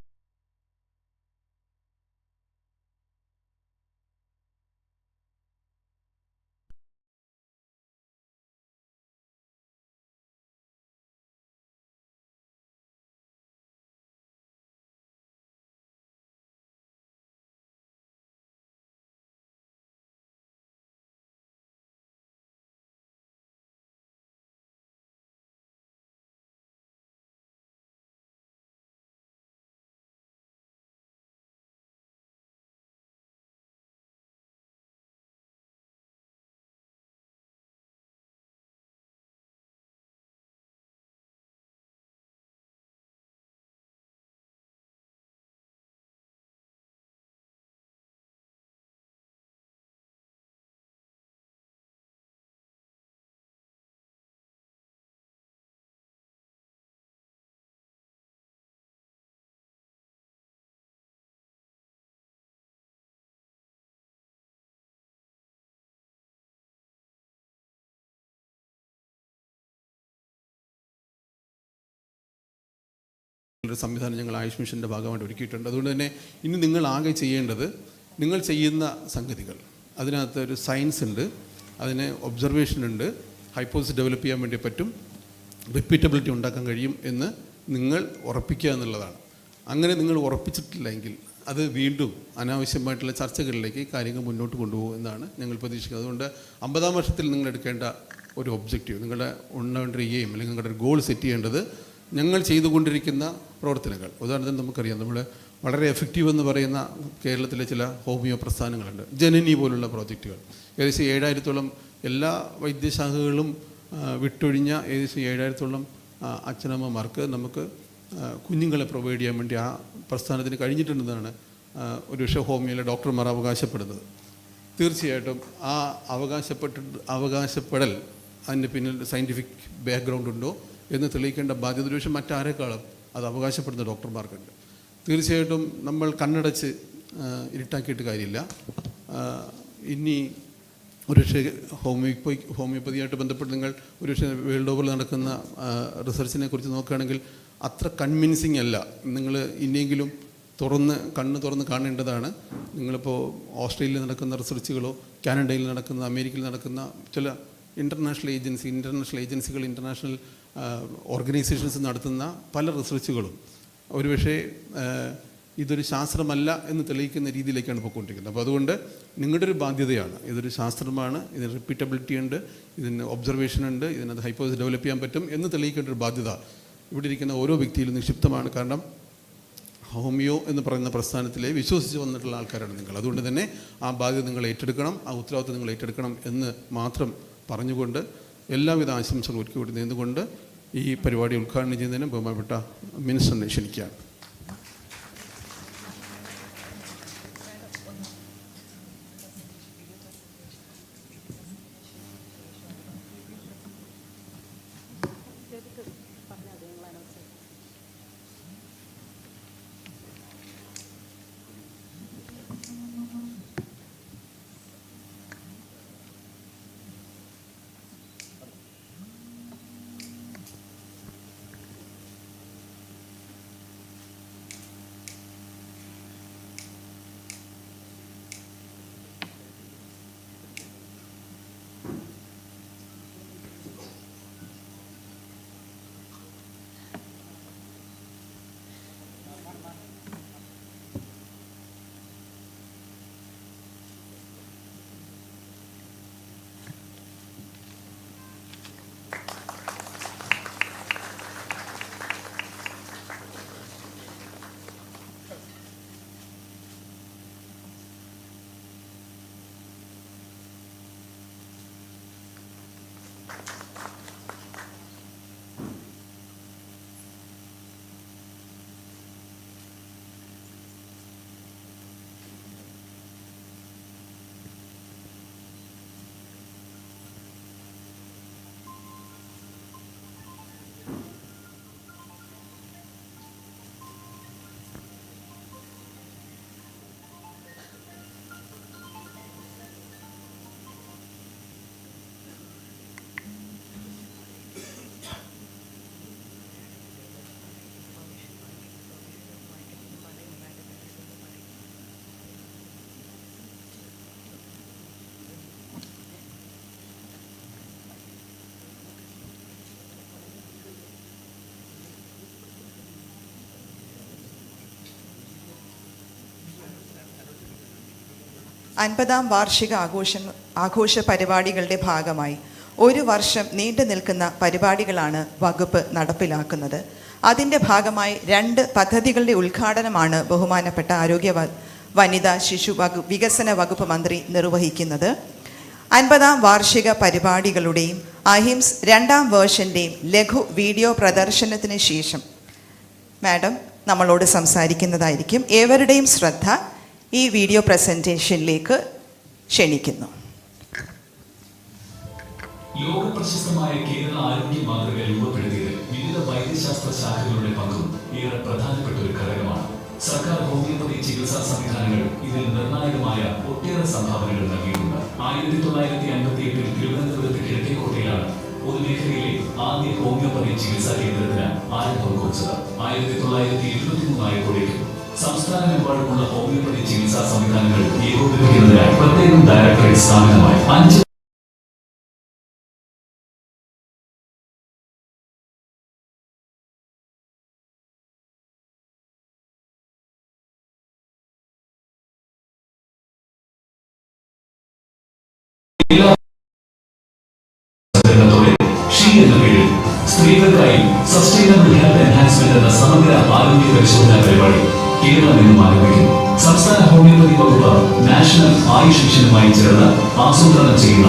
ഒരു സംവിധാനം ഞങ്ങൾ ആയുഷ് മിഷൻ്റെ ഭാഗമായിട്ട് ഒരുക്കിയിട്ടുണ്ട്. അതുകൊണ്ട് തന്നെ ഇനി നിങ്ങൾ ആകെ ചെയ്യേണ്ടത്, നിങ്ങൾ ചെയ്യുന്ന സംഗതികൾ അതിനകത്ത് ഒരു സയൻസ് ഉണ്ട്, അതിന് ഒബ്സർവേഷൻ ഉണ്ട്, ഹൈപ്പോസിസ് ഡെവലപ്പ് ചെയ്യാൻ വേണ്ടി പറ്റും, റിപ്പീറ്റബിലിറ്റി ഉണ്ടാക്കാൻ കഴിയും എന്ന് നിങ്ങൾ ഉറപ്പിക്കുക എന്നുള്ളതാണ്. അങ്ങനെ നിങ്ങൾ ഉറപ്പിച്ചിട്ടില്ലെങ്കിൽ അത് വീണ്ടും അനാവശ്യമായിട്ടുള്ള ചർച്ചകളിലേക്ക് കാര്യങ്ങൾ മുന്നോട്ട് കൊണ്ടുപോകും എന്നാണ് ഞങ്ങൾ പ്രതീക്ഷിക്കുന്നത്. അതുകൊണ്ട് 50-ാം വർഷത്തിൽ നിങ്ങൾ എടുക്കേണ്ട ഒരു ഒബ്ജക്റ്റീവ്, നിങ്ങളുടെ ഉണ്ടേണ്ട എയിം അല്ലെങ്കിൽ നിങ്ങളുടെ ഒരു ഗോൾ സെറ്റ് ചെയ്യേണ്ടത് ഞങ്ങൾ ചെയ്തുകൊണ്ടിരിക്കുന്ന പ്രവർത്തനങ്ങൾ. ഉദാഹരണത്തിന് നമുക്കറിയാം, നമ്മൾ വളരെ എഫക്റ്റീവ് എന്ന് പറയുന്ന കേരളത്തിലെ ചില ഹോമിയോ പ്രസ്ഥാനങ്ങളുണ്ട്. ജനനി പോലുള്ള പ്രോജക്റ്റുകൾ, ഏകദേശം 7000-ഓളം എല്ലാ വൈദ്യശാഖകളും വിട്ടൊഴിഞ്ഞ ഏകദേശം 7000-ഓളം അച്ഛനമ്മമാർക്ക് നമുക്ക് കുഞ്ഞുങ്ങളെ പ്രൊവൈഡ് ചെയ്യാൻ വേണ്ടി ആ പ്രസ്ഥാനത്തിന് കഴിഞ്ഞിട്ടുണ്ടെന്നാണ് ഒരുപക്ഷെ ഹോമിയോയിലെ ഡോക്ടർമാർ അവകാശപ്പെടുന്നത്. തീർച്ചയായിട്ടും ആ അവകാശപ്പെടൽ അതിന് പിന്നിൽ സയൻറ്റിഫിക് ബാക്ക്ഗ്രൗണ്ട് ഉണ്ടോ എന്ന് തെളിയിക്കേണ്ട ബാധ്യത ഒരുപക്ഷെ മറ്റാരെക്കാളും അത് അവകാശപ്പെടുന്ന ഡോക്ടർമാർക്കുണ്ട്. തീർച്ചയായിട്ടും നമ്മൾ കണ്ണടച്ച് ഇരുട്ടാക്കിയിട്ട് കാര്യമില്ല. ഇനി ഒരുപക്ഷെ ഹോമിയോപ്പതിയായിട്ട് ബന്ധപ്പെട്ട് നിങ്ങൾ ഒരുപക്ഷെ വേൾഡ് ഓവറിൽ നടക്കുന്ന റിസർച്ചിനെ കുറിച്ച് നോക്കുകയാണെങ്കിൽ അത്ര കൺവിൻസിങ് അല്ല. നിങ്ങൾ ഇനിയെങ്കിലും കണ്ണ് തുറന്ന് കാണേണ്ടതാണ്. നിങ്ങളിപ്പോൾ ഓസ്ട്രേലിയയിൽ നടക്കുന്ന റിസർച്ചുകളോ കാനഡയിൽ നടക്കുന്ന അമേരിക്കയിൽ നടക്കുന്ന ചില ഇൻ്റർനാഷണൽ ഏജൻസികൾ ഇൻ്റർനാഷണൽ ഓർഗനൈസേഷൻസ് നടത്തുന്ന പല റിസർച്ചുകളും ഒരുപക്ഷെ ഇതൊരു ശാസ്ത്രമല്ല എന്ന് തെളിയിക്കുന്ന രീതിയിലേക്കാണ് പോയിക്കൊണ്ടിരിക്കുന്നത്. അപ്പോൾ അതുകൊണ്ട് നിങ്ങളുടെ ഒരു ബാധ്യതയാണ്, ഇതൊരു ശാസ്ത്രമാണ്, ഇതിന് റിപ്പീറ്റബിലിറ്റി ഉണ്ട്, ഇതിന് ഒബ്സർവേഷൻ ഉണ്ട്, ഇതിനകത്ത് ഹൈപ്പോസിസ് ഡെവലപ്പ് ചെയ്യാൻ പറ്റും എന്ന് തെളിയിക്കേണ്ട ഒരു ബാധ്യത ഇവിടെ ഇരിക്കുന്ന ഓരോ വ്യക്തിയിലും നിക്ഷിപ്തമാണ്. കാരണം ഹോമിയോ എന്ന് പറയുന്ന പ്രസ്ഥാനത്തിലെ വിശ്വസിച്ച് വന്നിട്ടുള്ള ആൾക്കാരാണ് നിങ്ങൾ. അതുകൊണ്ട് തന്നെ ആ ബാധ്യത നിങ്ങൾ ഏറ്റെടുക്കണം, ആ ഉത്തരവാദിത്വം നിങ്ങൾ ഏറ്റെടുക്കണം എന്ന് മാത്രം പറഞ്ഞുകൊണ്ട് എല്ലാവിധ ആശംസകളും ഒരുക്കി നിന്നുകൊണ്ട് ഈ പരിപാടി ഉദ്ഘാടനം ചെയ്യുന്നതിന് ബഹുമാനപ്പെട്ട മിനിസ്റ്ററിനെ ക്ഷണിക്കുകയാണ്. അൻപതാം വാർഷിക ആഘോഷ പരിപാടികളുടെ ഭാഗമായി ഒരു വർഷം നീണ്ടു നിൽക്കുന്ന പരിപാടികളാണ് വകുപ്പ് നടപ്പിലാക്കുന്നത്. അതിൻ്റെ ഭാഗമായി 2 പദ്ധതികളുടെ ഉദ്ഘാടനമാണ് ബഹുമാനപ്പെട്ട ആരോഗ്യ വനിതാ ശിശു വികസന വകുപ്പ് മന്ത്രി നിർവഹിക്കുന്നത്. 50-ാം വാർഷിക പരിപാടികളുടെയും അഹിംസ് 2ാം വേർഷൻ്റെയും ലഘു വീഡിയോ പ്രദർശനത്തിന് ശേഷം മാഡം നമ്മളോട് സംസാരിക്കുന്നതായിരിക്കും. ഏവരുടെയും ശ്രദ്ധ ഈ വീഡിയോ പ്രസൻറ്റേഷനിലേക്ക് ക്ഷണിക്കുന്നു. ലോകപ്രശസ്തമായ കേരള ആരോഗ്യ മാതൃക രൂപപ്പെടുത്തിയതിൽ വിവിധ വൈദ്യശാസ്ത്ര ശാഖകളുടെ പങ്കും ഏറെ പ്രധാനപ്പെട്ട ഒരു ഘടകമാണ്. സർക്കാർ ഹോമിയോപ്പതി ചികിത്സാ സംവിധാനങ്ങൾ ഇതിൽ നിർണായകമായ ഒട്ടേറെ സംഭാവനകൾ നൽകിയിട്ടുണ്ട്. 1958 തിരുവനന്തപുരത്ത് കിഴക്കേക്കോട്ടയിലാണ് പൊതുമേഖലയിലെ ആദ്യ ഹോമിയോപ്പതി ചികിത്സാ കേന്ദ്രത്തിന് ആരംഭം കുറിച്ചത്. 1973 ആയപ്പോഴേക്കും സംസ്ഥാനമെമ്പാടുമുള്ള ഹോമിയോപ്പതി ചികിത്സാ സംവിധാനങ്ങൾ ഏകോപിപ്പിക്കുന്നതിനായി പ്രത്യേകം ഡയറക്ടറേറ്റ് സ്ഥാപിതമായി 5 സ്ത്രീകൾക്കായി സസ്റ്റൈനബിൾ ഹെൽത്ത് എൻഹാൻസ്മെന്റ് എന്ന സമഗ്ര ആരോഗ്യ പരിശോധനാ പരിപാടി കേരളം നിന്നും ആരംഭിക്കുന്നു. സംസ്ഥാന ഹോമിയോപ്പതി വകുപ്പ് നാഷണൽ ആയുഷ് മിഷനുമായി ചേർന്ന് ആസൂത്രണം ചെയ്യുന്ന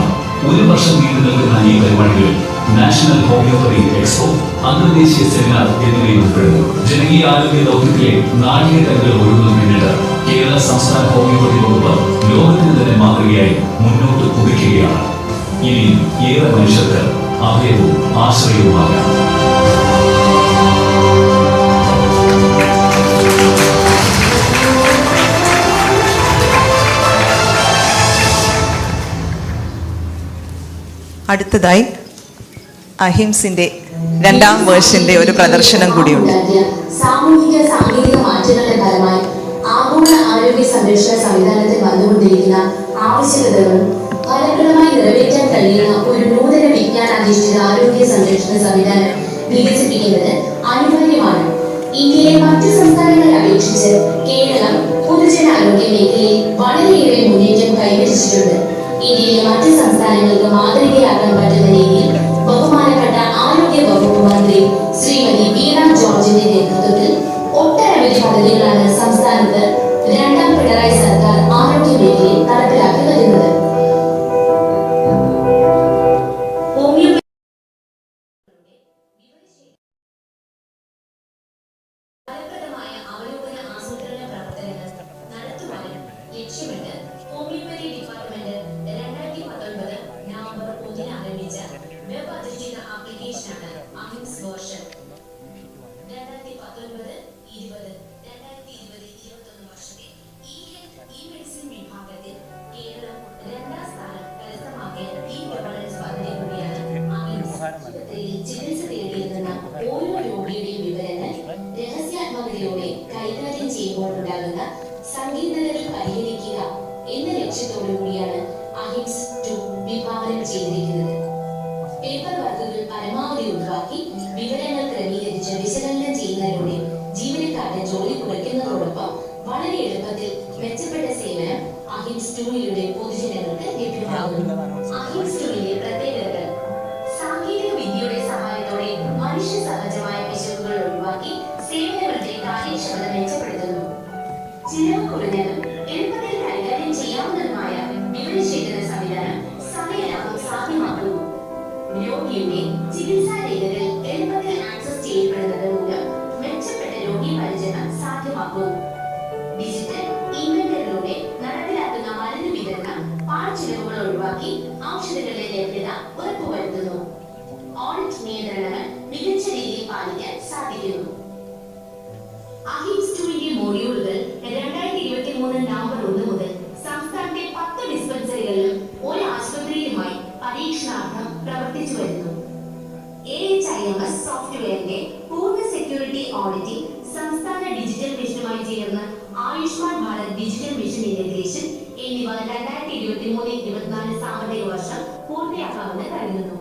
1 വർഷം നീണ്ടു നിൽക്കുന്ന ഈ പരിപാടികളിൽ നാഷണൽ ഹോമിയോപ്പതി എക്സ്പോ, അന്തർദേശീയ സെമിനാർ എന്നിവയും ഉൾപ്പെടുന്നു. ജനകീയ ആരോഗ്യ ദൗത്യത്തിലെ നാഴികക്കല്ലുകൾ ഒഴുകുന്നു പിന്നിട്ട് കേരള സംസ്ഥാന ഹോമിയോപ്പതി വകുപ്പ് ലോകത്തിന് തന്നെ മാതൃകയായി മുന്നോട്ട് കുതിക്കുകയാണ്. ഇനി ഏറെ മനുഷ്യർക്ക് അഭയവും ആശ്രയവുമാകാം. അടുത്തതായി അഹിംസിന്റെ 2ാം വേർഷന്റെ ഒരു പ്രദർശനം കൂടിയുണ്ട്. സാമൂഹിക സാങ്കേതിക മാറ്റങ്ങളുടെ ഫലമായി ആഗോള ആരോഗ്യ സംരക്ഷണ സംവിധാനത്തിൽ വന്നുകൊണ്ടിരിക്കുന്ന ആവശ്യകതകളും ഫലപ്രദമായി നിറവേറ്റാൻ കഴിയുന്ന ഒരു നൂതന വിജ്ഞാനാധിഷ്ഠിത ആരോഗ്യ സംരക്ഷണ സംവിധാനം വികസിപ്പിക്കുന്നത് അനിവാര്യമാണ്. ഇന്ത്യയിലെ മറ്റു സംസ്ഥാനങ്ങളെ അപേക്ഷിച്ച് കേരളം പൊതുജനാരോഗ്യ മേഖലയിൽ വളരെയേറെ മുന്നേറ്റം കൈവരിച്ചിട്ടുണ്ട്. ഇന്ത്യയിലെ മറ്റ് സംസ്ഥാനങ്ങൾക്ക് മാതൃകയാക്കാൻ പറ്റുന്ന രീതിയിൽ ബഹുമാനപ്പെട്ട ആരോഗ്യ വകുപ്പ് മന്ത്രി ശ്രീമതി വീണ ജോർജിന്റെ നേതൃത്വത്തിൽ ഒട്ടനവധി പദ്ധതികളാണ് സംസ്ഥാനത്ത് 2ാം പിണറായി സർക്കാർ ആരോഗ്യ മേഖലയിൽ നടപ്പിലാക്കി വരുന്നത്. ലക്ഷ്യമിട്ട് ഹോമിയോപ്പതി ഡിപ്പാർട്ട്മെന്റ് 2019 നവംബർ 1 ആരംഭിച്ച വെബ് അധിഷ്ഠിത ആപ്ലിക്കേഷനാണ് അഹിംസ് വേർഷൻ. 2019-20 വർഷത്തെ ഇ-മെഡിസിൻ വിഭാഗത്തിൽ കേരളം 2ാം സ്ഥാനം കരസ്ഥമാക്കിയ ഗവേണൻസ് പദ്ധതി കൂടിയാണ് അഹിംസ്. ചികിത്സ തേടിയെത്തുന്ന ഓരോ രോഗിയുടെയും വിവരങ്ങൾ രഹസ്യാത്മകതയോടെ കൈകാര്യം ചെയ്യുമ്പോൾ ഉണ്ടാകുന്ന സങ്കീർണതകൾ പരിഹരിക്കുക എന്ന ലക്ഷ്യത്തോടു കൂടിയാണ് അഹിംസ് 2 വിഭാവനം ചെയ്തിരിക്കുന്നത്. പേപ്പർ വർക്കുകൾ പരമാവധി ഒഴിവാക്കി വിവരങ്ങൾ ക്രമീകരിച്ച് വിശകലനം ചെയ്യുന്നതിലൂടെ ജീവനക്കാരുടെ ജോലി കുറയ്ക്കുന്നതോടൊപ്പം വളരെ എളുപ്പത്തിൽ മെച്ചപ്പെട്ട സേവനം അഹിംസ് 2 പൊതുജനങ്ങൾക്ക് ലഭ്യമാകുന്നു. അഹിംസ് 2 പ്രത്യേകതകൾ: സാങ്കേതിക വിദ്യയുടെ സഹായത്തോടെ മനുഷ്യ സഹജമായ പിശകുകൾ ഒഴിവാക്കി സേവനങ്ങളുടെ കാര്യക്ഷമത മെച്ചപ്പെടുത്തുന്നു. ചിലവ് കുറഞ്ഞതും എളുപ്പത്തിൽ കൈകാര്യം ചെയ്യാവുന്നതുമായ വിവരശേഖരണ സംവിധാനം സമയലാഭം സാധ്യമാക്കുന്നു. രോഗിയുടെ ചികിത്സാ രേഖകൾ എളുപ്പത്തിൽ ആക്സസ് ചെയ്യപ്പെടുന്നത് മൂലം മെച്ചപ്പെട്ട രോഗി പരിചരണം സാധ്യമാക്കുന്നു. ഡിജിറ്റൽ ഇൻവെന്ററിലൂടെ നടപ്പിലാക്കുന്ന മരുന്ന് വിതരണം പാഴ്ചെലവുകൾ ഒഴിവാക്കി ഔഷധങ്ങളുടെ ലഭ്യത ഉറപ്പുവരുത്തുന്നു. ഓഡിറ്റ് നിയന്ത്രണങ്ങൾ മികച്ച രീതിയിൽ പാലിക്കാൻ സാധിക്കുന്നു. അഹിംസ് 2 മോഡ്യൂളുകൾ 2023 നവംബർ 1 മുതൽ സംസ്ഥാനത്തെ 10 ഡിസ്പെൻസറികളിലും ഒരു ആശുപത്രിയിലുമായി പരീക്ഷണാർത്ഥം പ്രവർത്തിച്ചു വരുന്നു. AYUSH സോഫ്റ്റ്വെയറിന്റെ പൂർണ്ണ സെക്യൂരിറ്റി ഓഡിറ്റിംഗ്, സംസ്ഥാന ഡിജിറ്റൽ മിഷനുമായി ചേർന്ന് Ayushman Bharat digital mission integration എന്നിവ 2023-24 സാമ്പത്തിക വർഷം പൂർത്തിയാക്കാമെന്ന് കരുതുന്നു.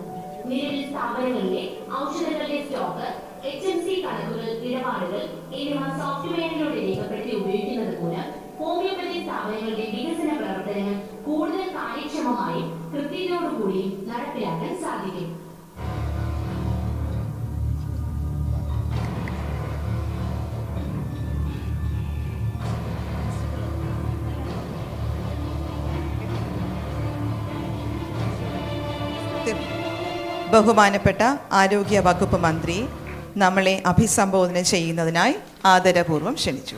നിലവിൽ സ്ഥാപനങ്ങളിലെ ഔഷധങ്ങളുടെ സ്റ്റോക്ക്, HMC കണക്കുകൾ, ഇടപാടുകൾ എന്നിവ സോഫ്റ്റ്വെയറിലൂടെ രേഖപ്പെടുത്തി ഉപയോഗിക്കുന്നത് മൂലം ഹോമിയോപ്പതി സ്ഥാപനങ്ങളുടെ വികസന പ്രവർത്തനങ്ങൾ കൂടുതൽ കാര്യക്ഷമമായും കൃത്യതയോടുകൂടിയും നടപ്പിലാക്കാൻ സാധിക്കും. ബഹുമാനപ്പെട്ട ആരോഗ്യ വകുപ്പ് മന്ത്രി നമ്മളെ അഭിസംബോധന ചെയ്യുന്നതിനായി ആദരപൂർവ്വം ക്ഷണിച്ചു.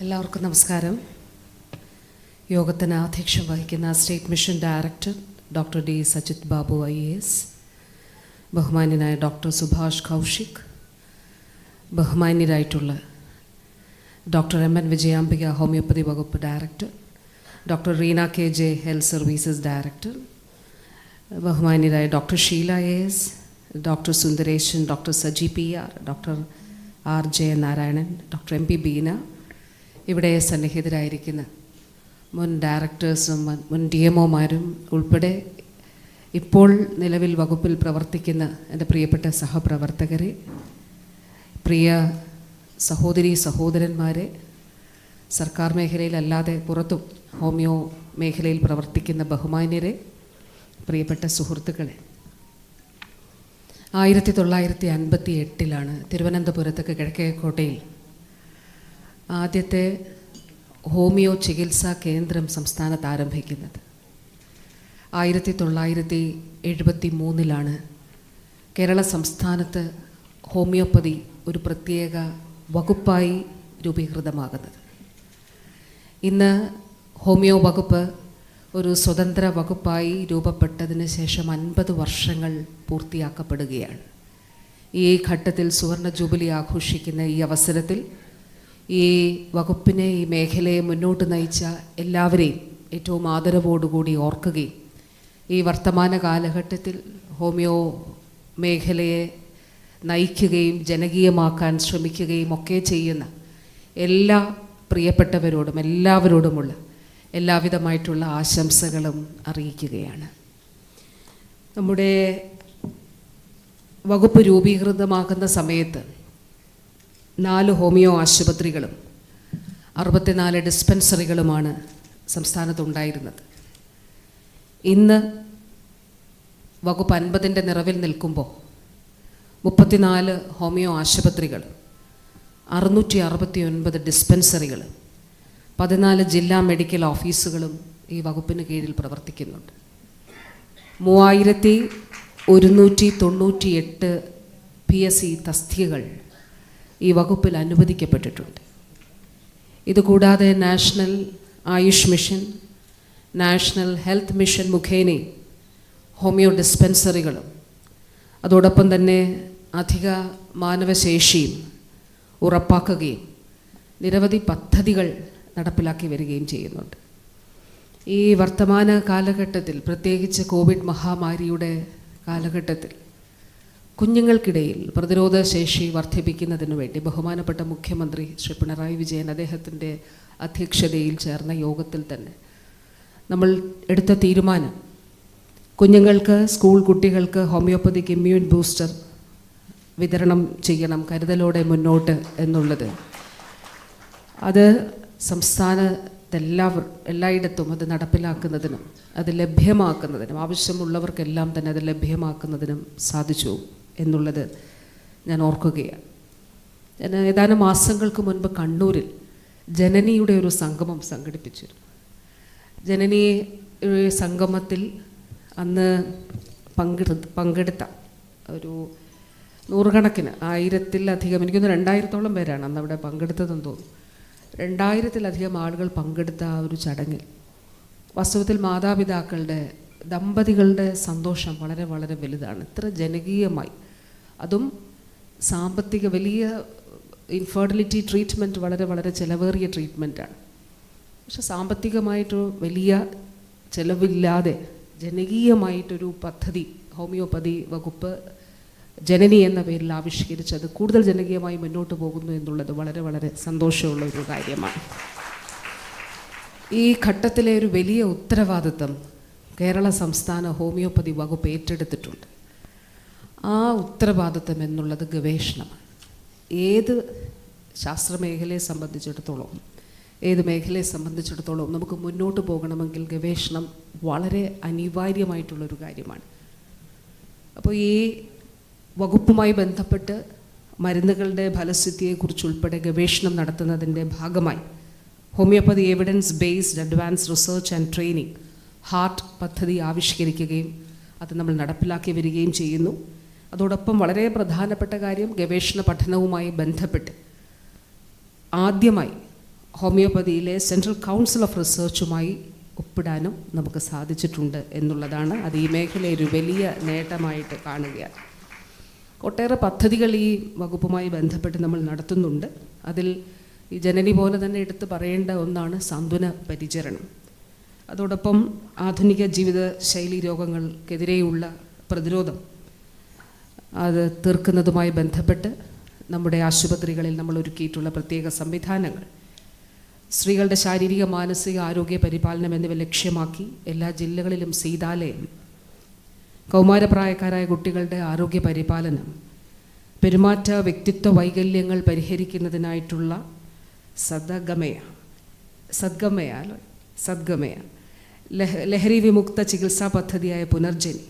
എല്ലാവർക്കും നമസ്കാരം. യോഗത്തിന് ആധ്യക്ഷം വഹിക്കുന്ന state mission director doctor D. Sajith Babu IAS, ബഹുമാന്യനായ ഡോക്ടർ സുഭാഷ് കൗശിക്, ബഹുമാന്യരായിട്ടുള്ള ഡോക്ടർ MN വിജയാംബിക ഹോമിയോപ്പതി വകുപ്പ് director, doctor Reena KJ health services director, ബഹുമാന്യരായ doctor Sheela AS, doctor Sundaresan, doctor Saji PR, doctor RJ Narayanan, doctor MP Beena, ഇവിടെ സന്നിഹിതരായിരിക്കുന്ന മുൻ ഡയറക്ടേഴ്സും മുൻ DMOമാരും ഉൾപ്പെടെ ഇപ്പോൾ നിലവിൽ വകുപ്പിൽ പ്രവർത്തിക്കുന്ന എൻ്റെ പ്രിയപ്പെട്ട സഹപ്രവർത്തകരെ, പ്രിയ സഹോദരി സഹോദരന്മാരെ, സർക്കാർ മേഖലയിലല്ലാതെ പുറത്തും ഹോമിയോ മേഖലയിൽ പ്രവർത്തിക്കുന്ന ബഹുമാന്യരെ, പ്രിയപ്പെട്ട സുഹൃത്തുക്കളെ, 1958 തിരുവനന്തപുരത്ത് കിഴക്കേക്കോട്ടയിൽ ആദ്യത്തെ ഹോമിയോ ചികിത്സാ കേന്ദ്രം സംസ്ഥാനത്ത് ആരംഭിക്കുന്നത്. 1973 കേരള സംസ്ഥാനത്ത് ഹോമിയോപ്പതി ഒരു പ്രത്യേക വകുപ്പായി രൂപീകൃതമാകുന്നത്. ഇന്ന് ഹോമിയോ വകുപ്പ് ഒരു സ്വതന്ത്ര വകുപ്പായി രൂപപ്പെട്ടതിന് ശേഷം 50 വർഷങ്ങൾ പൂർത്തിയാക്കപ്പെടുകയാണ്. ഈ ഘട്ടത്തിൽ സുവർണ ജൂബിലി ആഘോഷിക്കുന്ന ഈ അവസരത്തിൽ ഈ വകുപ്പിനെ, ഈ മേഖലയെ മുന്നോട്ട് നയിച്ച എല്ലാവരെയും ഏറ്റവും ആദരവോടുകൂടി ഓർക്കുകയും ഈ വർത്തമാന കാലഘട്ടത്തിൽ ഹോമിയോ മേഖലയെ നയിക്കുകയും ജനകീയമാക്കാൻ ശ്രമിക്കുകയും ഒക്കെ ചെയ്യുന്ന എല്ലാ പ്രിയപ്പെട്ടവരോടും എല്ലാവരോടുമുള്ള എല്ലാവിധമായിട്ടുള്ള ആശംസകളും അറിയിക്കുകയാണ്. നമ്മുടെ വകുപ്പ് രൂപീകൃതമാക്കുന്ന സമയത്ത് 4 ഹോമിയോ ആശുപത്രികളും 64 ഡിസ്പെൻസറികളുമാണ് സംസ്ഥാനത്തുണ്ടായിരുന്നത്. ഇന്ന് വകുപ്പ് 50ൻ്റെ നിറവിൽ നിൽക്കുമ്പോൾ 34 ഹോമിയോ ആശുപത്രികൾ, 669 ഡിസ്പെൻസറികൾ, 14 ജില്ലാ മെഡിക്കൽ ഓഫീസുകളും ഈ വകുപ്പിന് കീഴിൽ പ്രവർത്തിക്കുന്നുണ്ട്. 3198 PSC തസ്തികകൾ ഈ വകുപ്പിൽ അനുവദിക്കപ്പെട്ടിട്ടുണ്ട്. ഇതുകൂടാതെ national Ayush mission, national health mission മുഖേന ഹോമിയോ ഡിസ്പെൻസറികളും അതോടൊപ്പം തന്നെ അധിക മാനവശേഷിയും ഉറപ്പാക്കുകയും നിരവധി പദ്ധതികൾ നടപ്പിലാക്കി വരികയും ചെയ്യുന്നുണ്ട്. ഈ വർത്തമാന കാലഘട്ടത്തിൽ, പ്രത്യേകിച്ച് കോവിഡ് മഹാമാരിയുടെ കാലഘട്ടത്തിൽ കുഞ്ഞുങ്ങൾക്കിടയിൽ പ്രതിരോധ ശേഷി വർദ്ധിപ്പിക്കുന്നതിനു വേണ്ടി ബഹുമാനപ്പെട്ട മുഖ്യമന്ത്രി ശ്രീ പിണറായി വിജയൻ അദ്ദേഹത്തിൻ്റെ അധ്യക്ഷതയിൽ ചേർന്ന യോഗത്തിൽ തന്നെ നമ്മൾ എടുത്ത തീരുമാനം കുഞ്ഞുങ്ങൾക്ക്, സ്കൂൾ കുട്ടികൾക്ക് ഹോമിയോപ്പതിക് ഇമ്മ്യൂൺ ബൂസ്റ്റർ വിതരണം ചെയ്യണം കരുതലോടെ മുന്നോട്ട് എന്നുള്ളത്. അത് എല്ലായിടത്തും അത് നടപ്പിലാക്കുന്നതിനും അത് ലഭ്യമാക്കുന്നതിനും ആവശ്യമുള്ളവർക്കെല്ലാം തന്നെ അത് ലഭ്യമാക്കുന്നതിനും സാധിച്ചു എന്നുള്ളത് ഞാൻ ഓർക്കുകയാണ്. ഞാൻ ഏതാനും മാസങ്ങൾക്ക് മുൻപ് കണ്ണൂരിൽ ജനനിയുടെ ഒരു സംഗമം സംഘടിപ്പിച്ചിരുന്നു. ജനനി സംഗമത്തിൽ അന്ന് പങ്കെടുത്ത ഒരു നൂറുകണക്കിന്, 1000-ലധികം, എനിക്കൊന്ന് 2000-ഓളം പേരാണ് അന്ന് അവിടെ പങ്കെടുത്തതെന്ന് തോന്നുന്നു. 2000-ലധികം ആളുകൾ പങ്കെടുത്ത ആ ഒരു ചടങ്ങിൽ വാസ്തവത്തിൽ മാതാപിതാക്കളുടെ, ദമ്പതികളുടെ സന്തോഷം വളരെ വളരെ വലുതാണ്. ഇത്ര ജനകീയമായി, അതും സാമ്പത്തിക വലിയ ഇൻഫെർട്ടിലിറ്റി ട്രീറ്റ്മെൻറ്റ് വളരെ വളരെ ചിലവേറിയ ട്രീറ്റ്മെൻറ്റാണ്. പക്ഷെ സാമ്പത്തികമായിട്ട് വലിയ ചിലവില്ലാതെ ജനകീയമായിട്ടൊരു പദ്ധതി ഹോമിയോപ്പതി വകുപ്പ് ജനനി എന്ന പേരിൽ ആവിഷ്കരിച്ചത് കൂടുതൽ ജനകീയമായി മുന്നോട്ട് പോകുന്നു എന്നുള്ളത് വളരെ വളരെ സന്തോഷമുള്ള ഒരു കാര്യമാണ്. ഈ ഘട്ടത്തിലെ ഒരു വലിയ ഉത്തരവാദിത്വം കേരള സംസ്ഥാന ഹോമിയോപ്പതി വകുപ്പ് ഏറ്റെടുത്തിട്ടുണ്ട്. ആ ഉത്തരവാദിത്വം എന്നുള്ളത് ഗവേഷണമാണ്. ഏത് ശാസ്ത്രമേഖലയെ സംബന്ധിച്ചിടത്തോളം, ഏത് മേഖലയെ സംബന്ധിച്ചിടത്തോളം നമുക്ക് മുന്നോട്ട് പോകണമെങ്കിൽ ഗവേഷണം വളരെ അനിവാര്യമായിട്ടുള്ളൊരു കാര്യമാണ്. അപ്പോൾ ഈ വകുപ്പുമായി ബന്ധപ്പെട്ട് മരുന്നുകളുടെ ഫലസിദ്ധിയെക്കുറിച്ചുൾപ്പെടെ ഗവേഷണം നടത്തുന്നതിൻ്റെ ഭാഗമായി homeopathy evidence based advance research and training heart പദ്ധതി ആവിഷ്കരിക്കുകയും അത് നമ്മൾ നടപ്പിലാക്കി വരികയും ചെയ്യുന്നു. അതോടൊപ്പം വളരെ പ്രധാനപ്പെട്ട കാര്യം, ഗവേഷണ പഠനവുമായി ബന്ധപ്പെട്ട് ആദ്യമായി ഹോമിയോപ്പതിയിലെ സെൻട്രൽ കൗൺസിൽ ഓഫ് റിസർച്ചുമായി ഒപ്പിടാനും നമുക്ക് സാധിച്ചിട്ടുണ്ട് എന്നുള്ളതാണ്. അത് ഈ മേഖലയിൽ ഒരു വലിയ നേട്ടമായിട്ട് കാണുകയാണ്. ഒട്ടേറെ പദ്ധതികൾ ഈ വകുപ്പുമായി ബന്ധപ്പെട്ട് നമ്മൾ നടത്തുന്നുണ്ട്. അതിൽ ഈ ജനനി പോലെ തന്നെ എടുത്ത് പറയേണ്ട ഒന്നാണ് സാന്ത്വന പരിചരണം. അതോടൊപ്പം ആധുനിക ജീവിത ശൈലി രോഗങ്ങൾക്കെതിരെയുള്ള പ്രതിരോധം അത് തീർക്കുന്നതുമായി ബന്ധപ്പെട്ട് നമ്മുടെ ആശുപത്രികളിൽ നമ്മൾ ഒരുക്കിയിട്ടുള്ള പ്രത്യേക സംവിധാനങ്ങൾ, സ്ത്രീകളുടെ ശാരീരിക മാനസിക ആരോഗ്യ പരിപാലനം എന്നിവ ലക്ഷ്യമാക്കി എല്ലാ ജില്ലകളിലും സീതാലയം, കൗമാരപ്രായക്കാരായ കുട്ടികളുടെ ആരോഗ്യ പരിപാലനം, പെരുമാറ്റ വ്യക്തിത്വ വൈകല്യങ്ങൾ പരിഹരിക്കുന്നതിനായിട്ടുള്ള സദ്ഗമയ, ലഹരി വിമുക്ത ചികിത്സാ പദ്ധതിയായ പുനർജനി,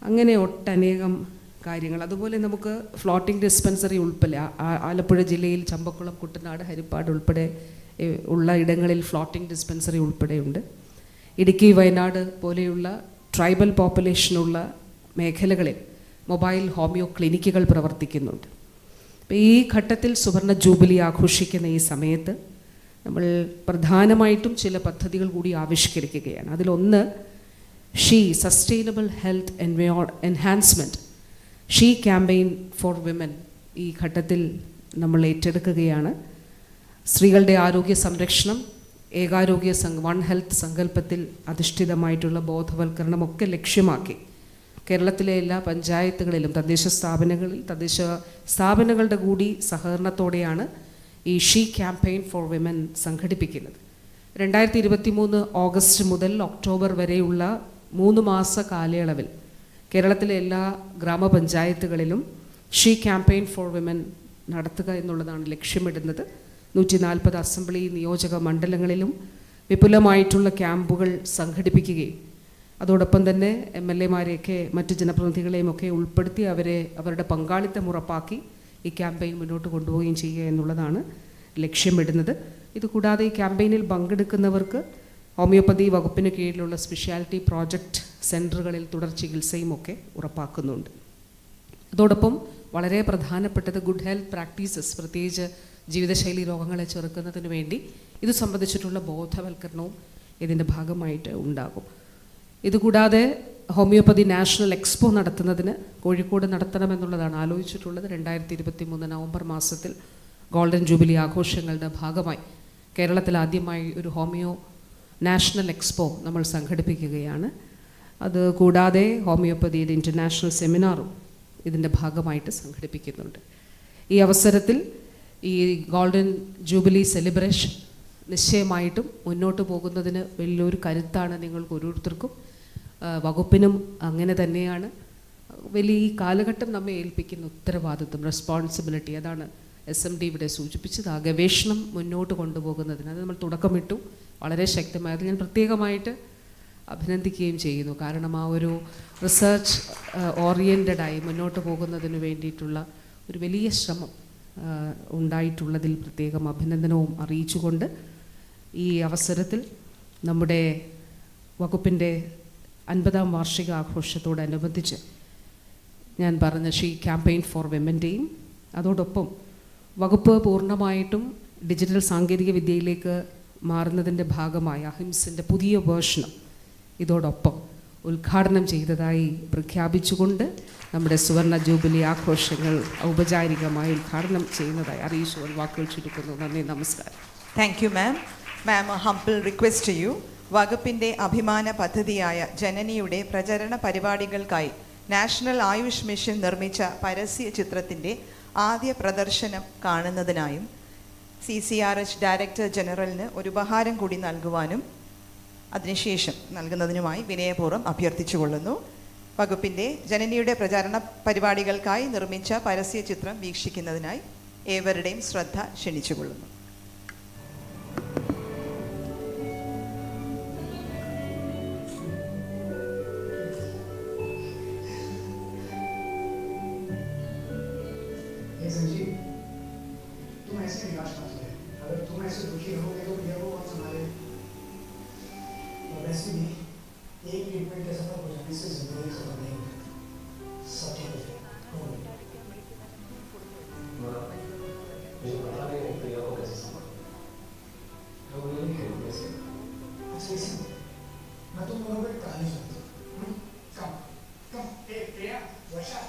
അങ്ങനെ ഒട്ടനേകം കാര്യങ്ങൾ. അതുപോലെ നമുക്ക് ഫ്ലോട്ടിംഗ് ഡിസ്പെൻസറി ഉൾപ്പെടെ ആലപ്പുഴ ജില്ലയിൽ ചമ്പക്കുളം, കുട്ടനാട്, ഹരിപ്പാട് ഉൾപ്പെടെ ഉള്ള ഇടങ്ങളിൽ ഫ്ലോട്ടിംഗ് ഡിസ്പെൻസറി ഉൾപ്പെടെയുണ്ട്. ഇടുക്കി, വയനാട് പോലെയുള്ള ട്രൈബൽ പോപ്പുലേഷനുള്ള മേഖലകളിൽ മൊബൈൽ ഹോമിയോ ക്ലിനിക്കുകൾ പ്രവർത്തിക്കുന്നുണ്ട്. അപ്പോൾ ഈ ഘട്ടത്തിൽ സുവർണ ജൂബിലി ആഘോഷിക്കുന്ന ഈ സമയത്ത് നമ്മൾ പ്രധാനമായിട്ടും ചില പദ്ധതികൾ കൂടി ആവിഷ്കരിക്കുകയാണ്. അതിലൊന്ന് sustainable health enhancement campaign for women ഈ ഘട്ടത്തിൽ നമ്മൾ ഏറ്റെടുക്കുകയാണ്. സ്ത്രീകളുടെ ആരോഗ്യ സംരക്ഷണം, ഏകാരോഗ്യ വൺ ഹെൽത്ത് സങ്കല്പത്തിൽ അധിഷ്ഠിതമായിട്ടുള്ള ബോധവൽക്കരണമൊക്കെ ലക്ഷ്യമാക്കി കേരളത്തിലെ എല്ലാ പഞ്ചായത്തുകളിലും തദ്ദേശ സ്ഥാപനങ്ങളുടെ കൂടി സഹകരണത്തോടെയാണ് ഈ ക്യാമ്പയിൻ ഫോർ വിമൻ സംഘടിപ്പിക്കുന്നത്. 2023 ഓഗസ്റ്റ് മുതൽ ഒക്ടോബർ വരെയുള്ള 3 മാസ കാലയളവിൽ കേരളത്തിലെ എല്ലാ ഗ്രാമപഞ്ചായത്തുകളിലും ക്യാമ്പയിൻ ഫോർ വിമൻ നടത്തുക എന്നുള്ളതാണ് ലക്ഷ്യമിടുന്നത്. 140 അസംബ്ലി നിയോജക മണ്ഡലങ്ങളിലും വിപുലമായിട്ടുള്ള ക്യാമ്പുകൾ സംഘടിപ്പിക്കുകയും അതോടൊപ്പം തന്നെ MLA-മാരെയൊക്കെ മറ്റ് ജനപ്രതിനിധികളെയും ഒക്കെ ഉൾപ്പെടുത്തി അവരുടെ പങ്കാളിത്തം ഉറപ്പാക്കി ഈ ക്യാമ്പയിൻ മുന്നോട്ട് കൊണ്ടുപോവുകയും ചെയ്യുക എന്നുള്ളതാണ് ലക്ഷ്യമിടുന്നത്. ഇതുകൂടാതെ ഈ ക്യാമ്പയിനിൽ പങ്കെടുക്കുന്നവർക്ക് ഹോമിയോപ്പതി വകുപ്പിന് കീഴിലുള്ള സ്പെഷ്യാലിറ്റി പ്രോജക്റ്റ് സെൻറ്ററുകളിൽ തുടർ ചികിത്സയും ഒക്കെ ഉറപ്പാക്കുന്നുണ്ട്. അതോടൊപ്പം വളരെ പ്രധാനപ്പെട്ടത് ഗുഡ് ഹെൽത്ത് പ്രാക്ടീസസ്, പ്രത്യേകിച്ച് ജീവിതശൈലി രോഗങ്ങളെ ചെറുക്കുന്നതിന് വേണ്ടി ഇത് സംബന്ധിച്ചിട്ടുള്ള ബോധവൽക്കരണവും ഇതിൻ്റെ ഭാഗമായിട്ട് ഉണ്ടാകും. ഇതുകൂടാതെ ഹോമിയോപ്പതി നാഷണൽ എക്സ്പോ നടത്തുന്നതിന് കോഴിക്കോട് നടത്തണമെന്നുള്ളതാണ് ആലോചിച്ചിട്ടുള്ളത്. 2023 നവംബർ മാസത്തിൽ ഗോൾഡൻ ജൂബിലി ആഘോഷങ്ങളുടെ ഭാഗമായി കേരളത്തിൽ ആദ്യമായി ഒരു ഹോമിയോ നാഷണൽ എക്സ്പോ നമ്മൾ സംഘടിപ്പിക്കുകയാണ്. അത് കൂടാതെ ഹോമിയോപ്പതിയുടെ ഇൻ്റർനാഷണൽ സെമിനാറും ഇതിൻ്റെ ഭാഗമായിട്ട് സംഘടിപ്പിക്കുന്നുണ്ട്. ഈ അവസരത്തിൽ ഈ ഗോൾഡൻ ജൂബിലി സെലിബ്രേഷൻ നിശ്ചയമായിട്ടും മുന്നോട്ട് പോകുന്നതിന് വലിയൊരു കരുത്താണ് നിങ്ങൾക്ക് ഓരോരുത്തർക്കും, വകുപ്പിനും അങ്ങനെ തന്നെയാണ്. വലിയ ഈ കാലഘട്ടം നമ്മെ ഏൽപ്പിക്കുന്ന ഉത്തരവാദിത്വം, റെസ്പോൺസിബിലിറ്റി, അതാണ് SMD ഇവിടെ സൂചിപ്പിച്ചത്. ആ ഗവേഷണം മുന്നോട്ട് കൊണ്ടുപോകുന്നതിന് അത് നമ്മൾ തുടക്കമിട്ടു വളരെ ശക്തമായത് ഞാൻ പ്രത്യേകമായിട്ട് അഭിനന്ദിക്കുകയും ചെയ്യുന്നു. കാരണം ആ ഒരു റിസർച്ച് ഓറിയൻറ്റഡായി മുന്നോട്ട് പോകുന്നതിന് വേണ്ടിയിട്ടുള്ള ഒരു വലിയ ശ്രമം ഉണ്ടായിട്ടുള്ളതിൽ പ്രത്യേകം അഭിനന്ദനവും അറിയിച്ചുകൊണ്ട് ഈ അവസരത്തിൽ നമ്മുടെ വകുപ്പിൻ്റെ 50ാം വാർഷിക ആഘോഷത്തോടനുബന്ധിച്ച് ഞാൻ പറഞ്ഞ ക്യാമ്പയിൻ ഫോർ വിമൻ്റെയും അതോടൊപ്പം വകുപ്പ് പൂർണ്ണമായിട്ടും ഡിജിറ്റൽ സാങ്കേതിക വിദ്യയിലേക്ക് മാറുന്നതിൻ്റെ ഭാഗമായ അഹിംസിൻ്റെ പുതിയ വേർഷനും ഇതോടൊപ്പം ഉദ്ഘാടനം ചെയ്തതായി പ്രഖ്യാപിച്ചുകൊണ്ട് നമ്മുടെ സുവർണ ജൂബിലി ആഘോഷങ്ങൾ ഔപചാരികമായി ഉദ്ഘാടനം ചെയ്യുന്നതായി അറിയിച്ചുകൊണ്ട് വാക്കുകൾ ചുരുക്കുന്നു. നന്ദി, നമസ്കാരം. Thank you ma'am. Ma'am, humble request to you. വകുപ്പിൻ്റെ അഭിമാന പദ്ധതിയായ ജനനിയുടെ പ്രചരണ പരിപാടികൾക്കായി നാഷണൽ ആയുഷ് മിഷൻ നിർമ്മിച്ച പരസ്യ ചിത്രത്തിൻ്റെ ആദ്യ പ്രദർശനം കാണുന്നതിനായും CCRH ഡയറക്ടർ ജനറലിന് ഒരു ഉപഹാരം കൂടി നൽകുവാനും അതിനുശേഷം നൽകുന്നതിനുമായി വിനയപൂർവ്വം അഭ്യർത്ഥിച്ചുകൊള്ളുന്നു. വകുപ്പിൻ്റെ ജനനിയുടെ പ്രചാരണ പരിപാടികൾക്കായി നിർമ്മിച്ച പരസ്യ ചിത്രം വീക്ഷിക്കുന്നതിനായി ഏവരുടെയും ശ്രദ്ധ ക്ഷണിച്ചുകൊള്ളുന്നു. तुम ऐसे निराश मत हो, अगर तुम ऐसे दुखी रहोगे तो भैया को कौन संभाले। और वैसे भी एक ट्रीटमेंट के सफल हो जाने से जिंदगी खत्म नहीं होती, सब ठीक हो जाएगा। मुझे पता नहीं है प्रिया को कैसे संभालूं, ऐसे मैं तुम दोनों को कहानी सुनता हूँ। कम कम प्रिया वर्षा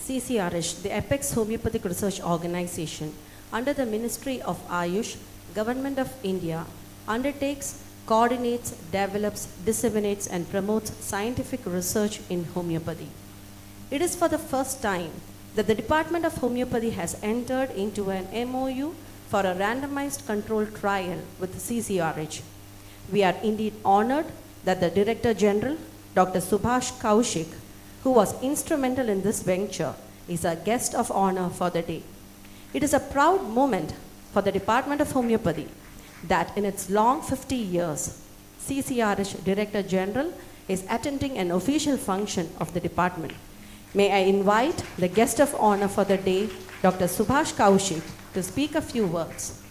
CCRH, the Apex Homeopathic Research Organization, under the Ministry of AYUSH, Government of India, undertakes, coordinates, develops, disseminates, and promotes scientific research in homeopathy. It is for the first time that the Department of Homeopathy has entered into an MOU for a randomized controlled trial with CCRH. We are indeed honored that the Director General, Dr. Subhash Kaushik, who was instrumental in this venture, is a guest of honor for the day. It is a proud moment for the Department of Homeopathy that in its long 50 years, CCRH Director General is attending an official function of the department. May I invite the guest of honor for the day, Dr. Subhash Kaushik, to speak a few words.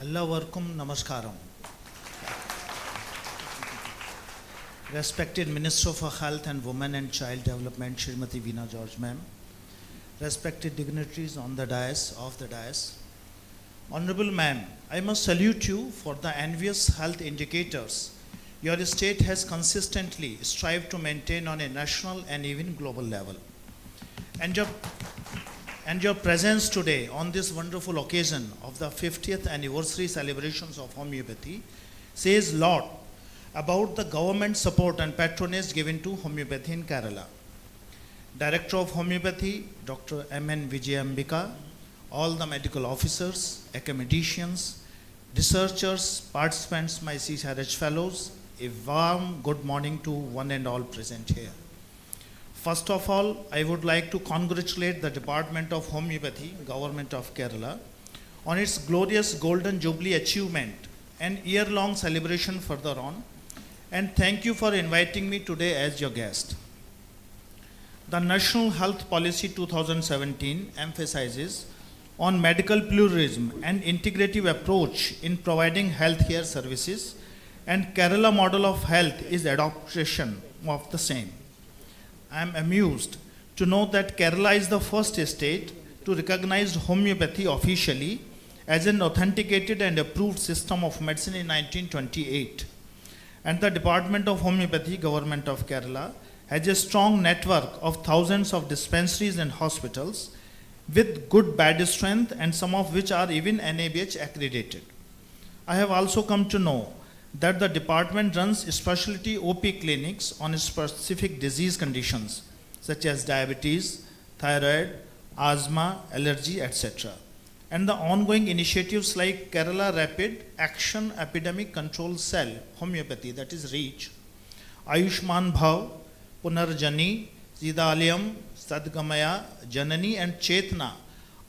Allavarkum namaskaram. Respected Minister for Health and Women and Child Development, Srimati Veena George ma'am. Respected dignitaries on the dais, Honorable ma'am, I must salute you for the envious health indicators your state has consistently strived to maintain on a national and even global level. And your presence today on this wonderful occasion of the 50th anniversary celebrations of homeopathy says a lot about the government support and patronage given to homeopathy in Kerala. Director of Homeopathy, Dr. M.N. Vijayambika, all the medical officers, academicians, researchers, participants, my CCRH fellows, a warm good morning to one and all present here. First of all, I would like to congratulate the Department of Homeopathy, Government of Kerala, on its glorious Golden Jubilee achievement and year-long celebration further on, and thank you for inviting me today as your guest. The National Health Policy 2017 emphasizes on medical pluralism and integrative approach in providing healthcare services, and Kerala model of health is adaptation of the same. I am amused to know that Kerala is the first state to recognize homeopathy officially as an authenticated and approved system of medicine in 1928. And the Department of Homeopathy, Government of Kerala, has a strong network of thousands of dispensaries and hospitals with good bad strength, and some of which are even NABH accredited. I have also come to know that the department runs specialty OP clinics on specific disease conditions such as diabetes, thyroid, asthma, allergy, etc. And the ongoing initiatives like Kerala Rapid Action Epidemic Control Cell, Homeopathy, that is REACH, Ayushman Bhav, Punarjani, Sidalyam, Sadgamaya, Janani and Chetna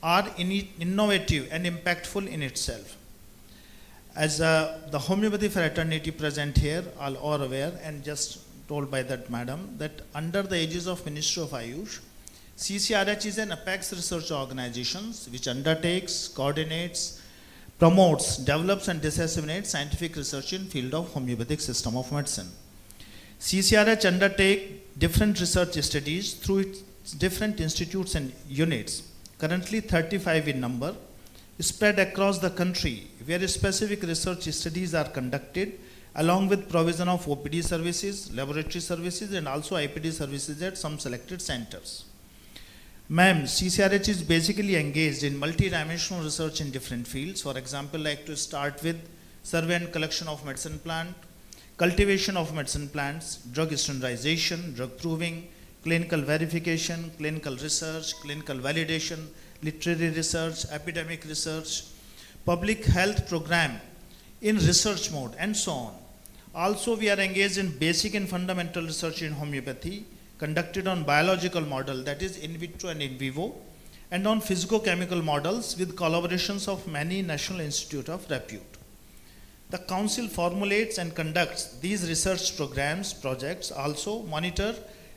are innovative and impactful in itself. As the homeopathy fraternity present here are all aware, and just told by that madam, that under the aegis of Ministry of AYUSH, CCRH is an apex research organization which undertakes, coordinates, promotes, develops and disseminates scientific research in field of homeopathic system of medicine. CCRH undertake different research studies through its different institutes and units, currently 35 in number, spread across the country, where specific research studies are conducted along with provision of OPD services, laboratory services and also IPD services at some selected centers. Ma'am, CCRH is basically engaged in multi-dimensional research in different fields. For example, like to start with survey and collection of medicine plant, cultivation of medicine plants, drug standardization, drug proving, clinical verification, clinical research, clinical validation, literary research, epidemic research, public health program in research mode, and so on. Also, we are engaged in basic and fundamental research in homeopathy, conducted on biological model, that is in vitro and in vivo, and on physicochemical models with collaborations of many national institutes of repute. The council formulates and conducts these research programs, projects, also monitor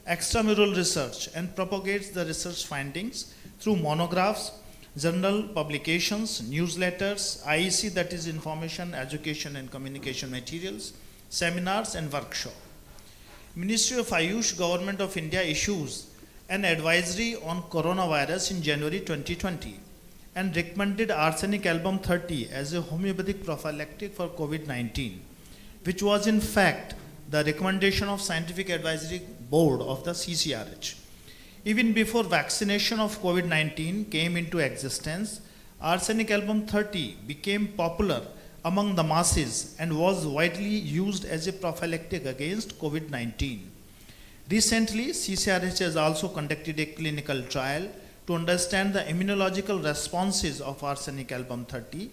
extramural research and propagates the research findings through monographs, journal publications, newsletters, IEC, that is information, education and communication materials, seminars and workshops. Ministry of AYUSH, Government of India issues an advisory on coronavirus in January 2020 and recommended arsenic album 30 as a homeopathic prophylactic for COVID-19, which was in fact the recommendation of Scientific Advisory Board of the CCRH. Even before vaccination of COVID-19 came into existence, arsenic album 30 became popular among the masses and was widely used as a prophylactic against COVID-19. Recently, CCRH has also conducted a clinical trial to understand the immunological responses of arsenic album 30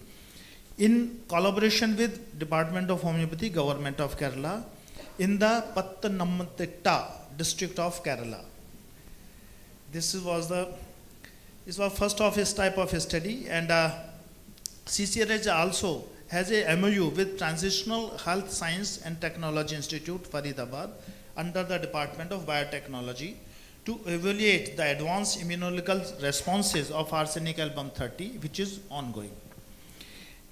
in collaboration with Department of Homeopathy, Government of Kerala, in the Pattanamthitta district of Kerala. This was first of its type of a study, and CCRH also has a MOU with Transitional Health Science and Technology Institute, Faridabad, under the Department of Biotechnology, to evaluate the advanced immunological responses of arsenic album 30, which is ongoing.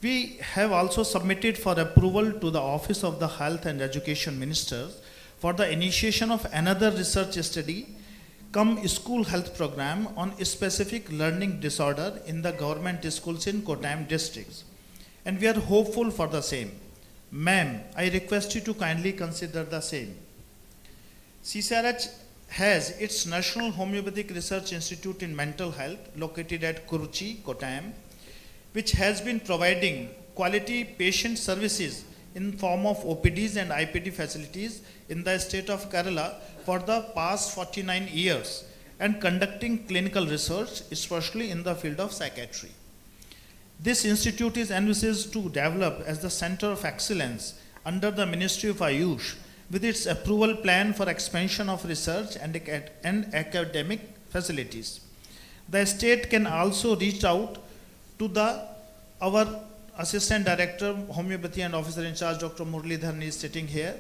We have also submitted for approval to the Office of the Health and Education Ministers for the initiation of another research study come school health program on a specific learning disorder in the government schools in Kottayam districts. And we are hopeful for the same. Ma'am, I request you to kindly consider the same. CCRH has its National Homeopathic Research Institute in Mental Health located at Kuruchi, Kottayam, which has been providing quality patient services in form of OPDs and IPD facilities in the state of Kerala for the past 49 years and conducting clinical research, especially in the field of psychiatry. This institute is envisaged to develop as the center of excellence under the Ministry of AYUSH with its approval plan for expansion of research and academic facilities. The state can also reach out to our Assistant Director, Homeopathy and Officer in Charge, Dr. Muralidharan is sitting here,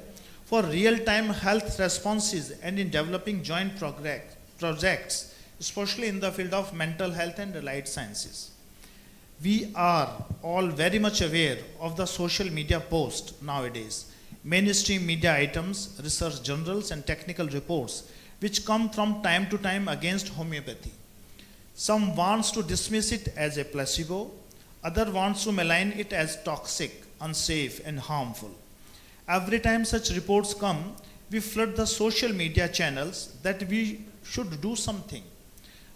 for real-time health responses and in developing joint projects, especially in the field of mental health and allied sciences. We are all very much aware of the social media posts nowadays, mainstream media items, research journals and technical reports which come from time to time against homeopathy. Some wants to dismiss it as a placebo, other wants to malign it as toxic, unsafe and harmful. Every time such reports come, we flood the social media channels that we should do something.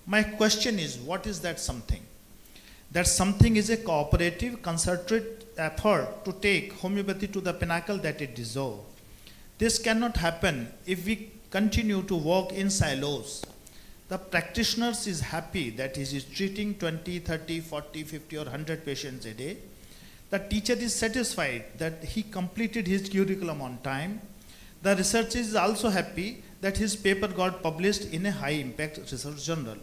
My question is, what is that something? That something is a cooperative, concerted effort to take homeopathy to the pinnacle that it deserves. This cannot happen if we continue to work in silos. The practitioner is happy that he is treating 20, 30, 40, 50 or 100 patients a day. The teacher is satisfied that he completed his curriculum on time. The researcher is also happy that his paper got published in a high impact research journal.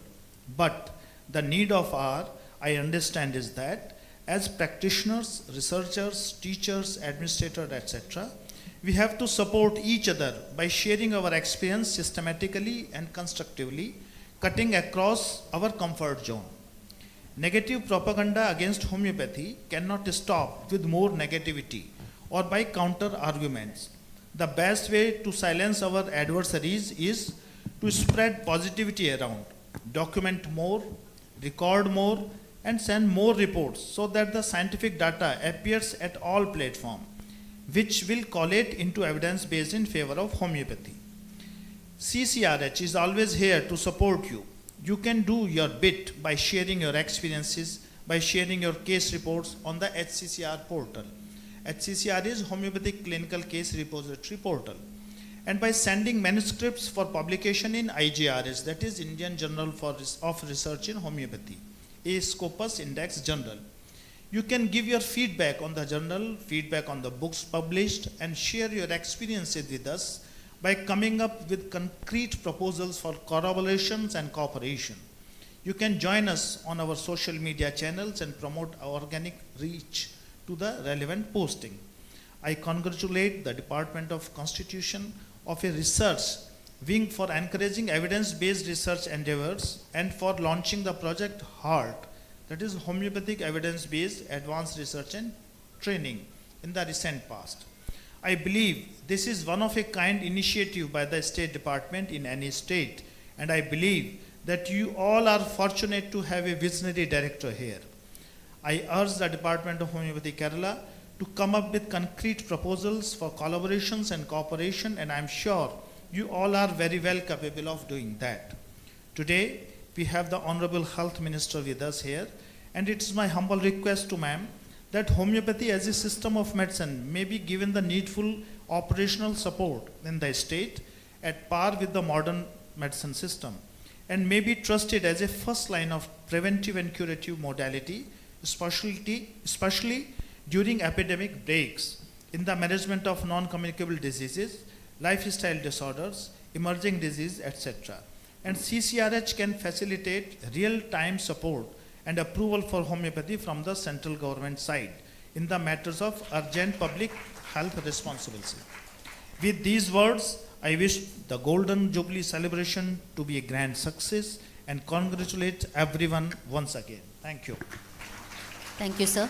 But the need of our, I understand, is that as practitioners, researchers, teachers, administrators, etc., we have to support each other by sharing our experience systematically and constructively, cutting across our comfort zone. Negative propaganda against homeopathy cannot stop with more negativity or by counter arguments. The best way to silence our adversaries is to spread positivity around, document more, record more, and send more reports so that the scientific data appears at all platforms, which will collate into evidence based in favor of homeopathy. CCRH is always here to support you. You can do your bit by sharing your experiences, by sharing your case reports on the HCCR portal. HCCR is Homeopathic Clinical Case Repository portal. And by sending manuscripts for publication in IJRS, that is Indian Journal of Research in Homeopathy, a Scopus Index journal. You can give your feedback on the journal, feedback on the books published, and share your experiences with us by coming up with concrete proposals for collaborations and cooperation. You can join us on our social media channels and promote our organic reach to the relevant posting. I congratulate the Department of Constitution of a research wing for encouraging evidence-based research endeavors and for launching the project HEART, that is Homeopathic Evidence-Based Advanced Research and Training, in the recent past. I believe this is one of a kind initiative by the State Department in any state, and I believe that you all are fortunate to have a visionary director here. I urge the Department of Homeopathy Kerala to come up with concrete proposals for collaborations and cooperation, and I am sure you all are very well capable of doing that. Today, we have the Honorable Health Minister with us here, and it is my humble request to ma'am that homeopathy as a system of medicine may be given the needful operational support in the state at par with the modern medicine system, and may be trusted as a first line of preventive and curative modality, especially during epidemic breaks in the management of non-communicable diseases, lifestyle disorders, emerging disease, etc. And CCRH can facilitate real-time support and approval for homeopathy from the central government side in the matters of urgent public health responsibility. With these words, I wish the Golden Jubilee celebration to be a grand success and congratulate everyone once again. Thank you. Thank you, sir.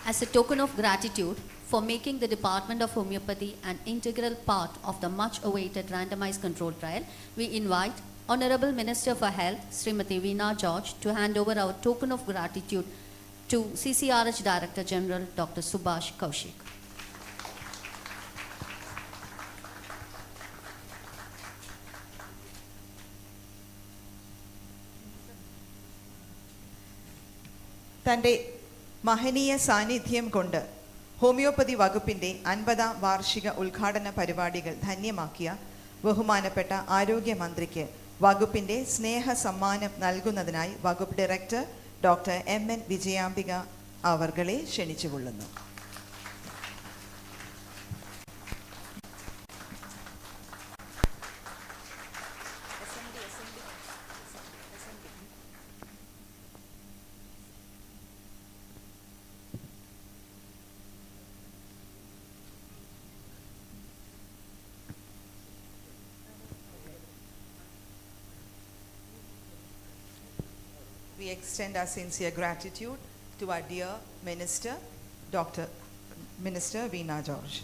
As a token of gratitude for making the Department of Homeopathy an integral part of the much-awaited randomized control trial, we invite Honorable Minister for Health, Srimati Veena George, to hand over our token of gratitude to CCRH Director General Dr. Subhash Kaushik. തൻ്റെ മഹനീയ സാന്നിധ്യം കൊണ്ട് homeopathy വകുപ്പിൻ്റെ 50ാം വാർഷിക ഉദ്ഘാടന പരിപാടികൾ ധന്യമാക്കിയ ബഹുമാനപ്പെട്ട ആരോഗ്യമന്ത്രിക്ക് വകുപ്പിൻ്റെ സ്നേഹ സമ്മാനം നൽകുന്നതിനായി വകുപ്പ് ഡയറക്ടർ ഡോക്ടർ MN വിജയാംബിക അവർകളെ ക്ഷണിച്ചുകൊള്ളുന്നു. We extend our sincere gratitude to our dear Minister, Dr. Minister Veena George.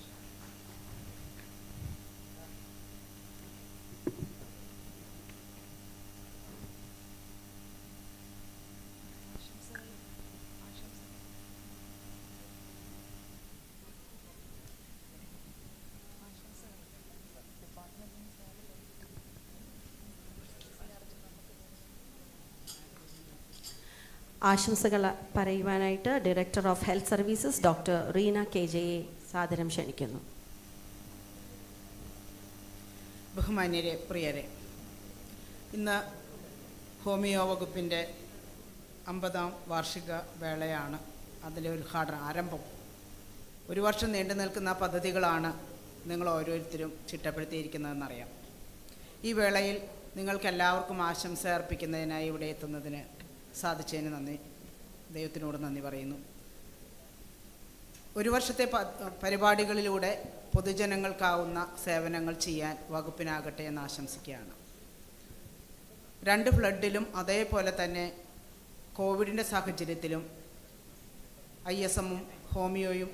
ആശംസകൾ പറയുവാനായിട്ട് director of health services doctor Reena KJ സാദരം ക്ഷണിക്കുന്നു. ബഹുമാന്യരെ, പ്രിയരെ, ഇന്ന് ഹോമിയോ വകുപ്പിൻ്റെ 50ാം വാർഷിക വേളയാണ്. അതിലെ ഉദ്ഘാടനം ആരംഭം. ഒരു വർഷം നീണ്ടു നിൽക്കുന്ന പദ്ധതികളാണ് നിങ്ങൾ ഓരോരുത്തരും ചിട്ടപ്പെടുത്തിയിരിക്കുന്നതെന്നറിയാം. ഈ വേളയിൽ നിങ്ങൾക്കെല്ലാവർക്കും ആശംസ അർപ്പിക്കുന്നതിനായി ഇവിടെ എത്തുന്നതിന് സാധിച്ചതിന് നന്ദി, ദൈവത്തിനോട് നന്ദി പറയുന്നു. ഒരു വർഷത്തെ പരിപാടികളിലൂടെ പൊതുജനങ്ങൾക്കാവുന്ന സേവനങ്ങൾ ചെയ്യാൻ വകുപ്പിനാകട്ടെ എന്ന് ആശംസിക്കുകയാണ്. 2 ഫ്ലഡിലും അതേപോലെ തന്നെ കോവിഡിൻ്റെ സാഹചര്യത്തിലും ISM-ഉം ഹോമിയോയും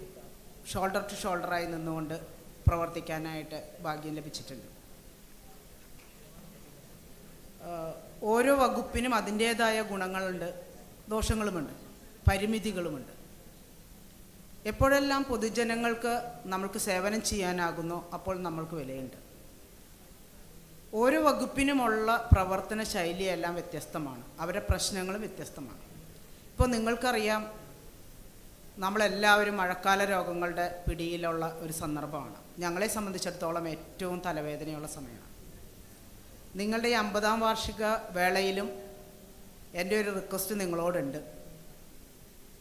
ഷോൾഡർ ടു ഷോൾഡറായി നിന്നുകൊണ്ട് പ്രവർത്തിക്കാനായിട്ട് ഭാഗ്യം ലഭിച്ചിട്ടുണ്ട്. ഓരോ വകുപ്പിനും അതിൻ്റേതായ ഗുണങ്ങളുണ്ട്, ദോഷങ്ങളുമുണ്ട്, പരിമിതികളുമുണ്ട്. എപ്പോഴെല്ലാം പൊതുജനങ്ങൾക്ക് നമ്മൾക്ക് സേവനം ചെയ്യാനാകുന്നോ അപ്പോൾ നമ്മൾക്ക് വിലയുണ്ട്. ഓരോ വകുപ്പിനുമുള്ള പ്രവർത്തന ശൈലിയെല്ലാം വ്യത്യസ്തമാണ്, അവരുടെ പ്രശ്നങ്ങളും വ്യത്യസ്തമാണ്. ഇപ്പോൾ നിങ്ങൾക്കറിയാം, നമ്മളെല്ലാവരും മഴക്കാല രോഗങ്ങളുടെ പിടിയിലുള്ള ഒരു സന്ദർഭമാണ്. ഞങ്ങളെ സംബന്ധിച്ചിടത്തോളം ഏറ്റവും തലവേദനയുള്ള സമയമാണ്. നിങ്ങളുടെ ഈ 50ാം വാർഷിക വേളയിലും എൻ്റെ ഒരു റിക്വസ്റ്റ് നിങ്ങളോടുണ്ട്.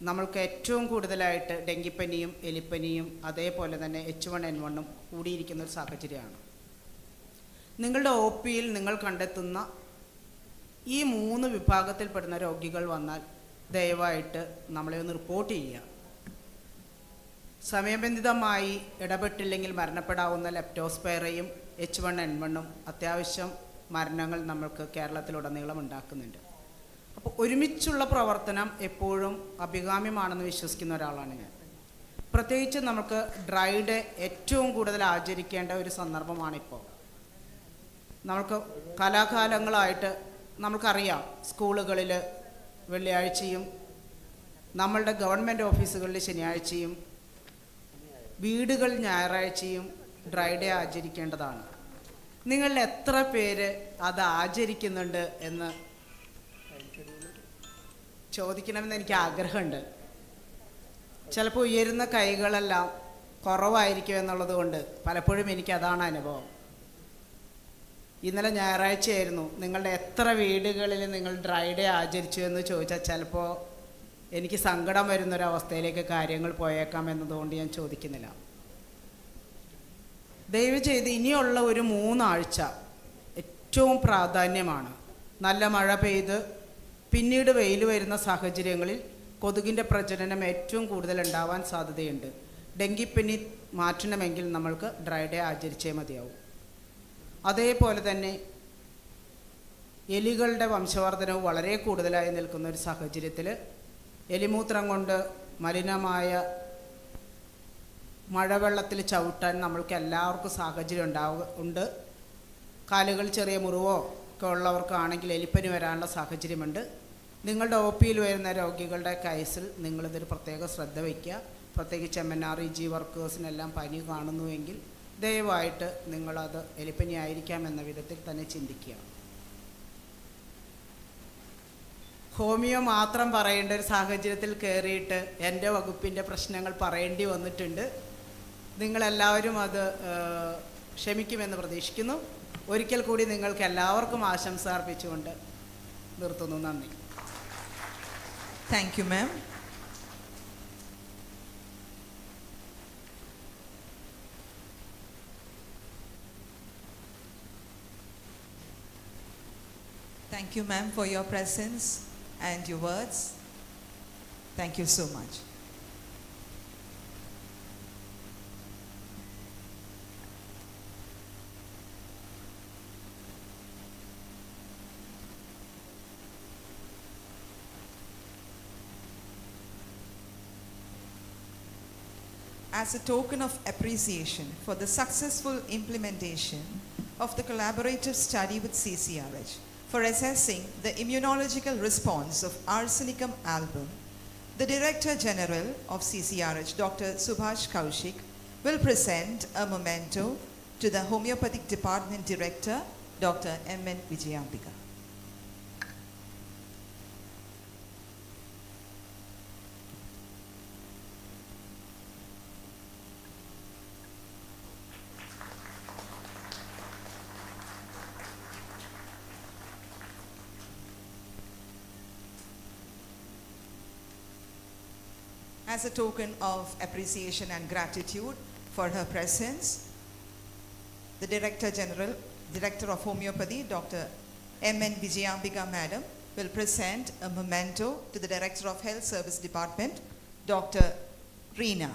നമ്മൾക്ക് ഏറ്റവും കൂടുതലായിട്ട് ഡെങ്കിപ്പനിയും എലിപ്പനിയും അതേപോലെ തന്നെ H1N1 കൂടിയിരിക്കുന്ന ഒരു സാഹചര്യമാണ്. നിങ്ങളുടെ OPയിൽ നിങ്ങൾ കണ്ടെത്തുന്ന ഈ 3 വിഭാഗത്തിൽപ്പെടുന്ന രോഗികൾ വന്നാൽ ദയവായിട്ട് നമ്മളെ ഒന്ന് റിപ്പോർട്ട് ചെയ്യുക. സമയബന്ധിതമായി ഇടപെട്ടില്ലെങ്കിൽ മരണപ്പെടാവുന്ന ലെപ്റ്റോസ്പൈറയും H1N1 അത്യാവശ്യം മരണങ്ങൾ നമ്മൾക്ക് കേരളത്തിലുടനീളം ഉണ്ടാക്കുന്നുണ്ട്. അപ്പോൾ ഒരുമിച്ചുള്ള പ്രവർത്തനം എപ്പോഴും അഭികാമ്യമാണെന്ന് വിശ്വസിക്കുന്ന ഒരാളാണ് ഞാൻ. പ്രത്യേകിച്ച് നമുക്ക് ഡ്രൈ ഡേ ഏറ്റവും കൂടുതൽ ആചരിക്കേണ്ട ഒരു സന്ദർഭമാണിപ്പോൾ. നമുക്ക് കലാകാലങ്ങളായിട്ട് നമുക്കറിയാം, സ്കൂളുകളിൽ വെള്ളിയാഴ്ചയും നമ്മളുടെ ഗവൺമെൻറ് ഓഫീസുകളിൽ ശനിയാഴ്ചയും വീടുകൾ ഞായറാഴ്ചയും ഡ്രൈ ഡേ ആചരിക്കേണ്ടതാണ്. നിങ്ങളിൽ എത്ര പേര് അത് ആചരിക്കുന്നുണ്ട് എന്ന് ചോദിക്കണമെന്ന് എനിക്ക് ആഗ്രഹമുണ്ട്. ചിലപ്പോൾ ഉയരുന്ന കൈകളെല്ലാം കുറവായിരിക്കും എന്നുള്ളത് കൊണ്ട് പലപ്പോഴും എനിക്കതാണ് അനുഭവം. ഇന്നലെ ഞായറാഴ്ചയായിരുന്നു. നിങ്ങളുടെ എത്ര വീടുകളിൽ നിങ്ങൾ ഡ്രൈ ഡേ ആചരിച്ചു എന്ന് ചോദിച്ചാൽ ചിലപ്പോൾ എനിക്ക് സങ്കടം വരുന്നൊരവസ്ഥയിലേക്ക് കാര്യങ്ങൾ പോയേക്കാം എന്നതുകൊണ്ട് ഞാൻ ചോദിക്കുന്നില്ല. ദയവ് ചെയ്ത് ഇനിയുള്ള ഒരു 3 ആഴ്ച ഏറ്റവും പ്രാധാന്യമാണ്. നല്ല മഴ പെയ്ത് പിന്നീട് വെയിൽ വരുന്ന സാഹചര്യങ്ങളിൽ കൊതുകിൻ്റെ പ്രജനനം ഏറ്റവും കൂടുതൽ ഉണ്ടാവാൻ സാധ്യതയുണ്ട്. ഡെങ്കിപ്പനി മാറ്റണമെങ്കിൽ നമ്മൾക്ക് ഡ്രൈ ഡേ ആചരിച്ചേ മതിയാവും. അതേപോലെ തന്നെ എലികളുടെ വംശവർദ്ധനവ് വളരെ കൂടുതലായി നിൽക്കുന്ന ഒരു സാഹചര്യത്തിൽ എലിമൂത്രം കൊണ്ട് മലിനമായ മഴവെള്ളത്തിൽ ചവിട്ടാൻ നമ്മൾക്ക് എല്ലാവർക്കും സാഹചര്യം ഉണ്ട്. കാലുകൾ ചെറിയ മുറിവോ ഒക്കെ ഉള്ളവർക്കാണെങ്കിൽ എലിപ്പനി വരാനുള്ള സാഹചര്യമുണ്ട്. നിങ്ങളുടെ ഒ പിയിൽ വരുന്ന രോഗികളുടെ കേസിൽ നിങ്ങളിതൊരു പ്രത്യേക ശ്രദ്ധ വയ്ക്കുക. പ്രത്യേകിച്ച് MNREG വർക്കേഴ്സിനെല്ലാം പനി കാണുന്നുവെങ്കിൽ ദയവായിട്ട് നിങ്ങളത് എലിപ്പനി ആയിരിക്കാം എന്ന വിധത്തിൽ തന്നെ ചിന്തിക്കുക. ഹോമിയോ മാത്രം പറയേണ്ട ഒരു സാഹചര്യത്തിൽ കയറിയിട്ട് എൻ്റെ വകുപ്പിൻ്റെ പ്രശ്നങ്ങൾ പറയേണ്ടി വന്നിട്ടുണ്ട്. നിങ്ങളെല്ലാവരും അത് ക്ഷമിക്കുമെന്ന് പ്രതീക്ഷിക്കുന്നു. ഒരിക്കൽ കൂടി നിങ്ങൾക്ക് എല്ലാവർക്കും ആശംസ അർപ്പിച്ചുകൊണ്ട് നിർത്തുന്നു. നന്ദി. Thank you ma'am. Thank you, ma'am, for your presence and your words. Thank you so much. As a token of appreciation for the successful implementation of the collaborative study with CCRH, for assessing the immunological response of arsenicum album, the Director General of CCRH, Dr. Subhash Kaushik, will present a memento to the Homeopathic Department Director, Dr. M.N. Vijayambika. As a token of appreciation and gratitude for her presence, the Director of Homeopathy, Dr. M.N. Vijayambika Madam, will present a memento to the Director of Health Service Department, Dr. Reena.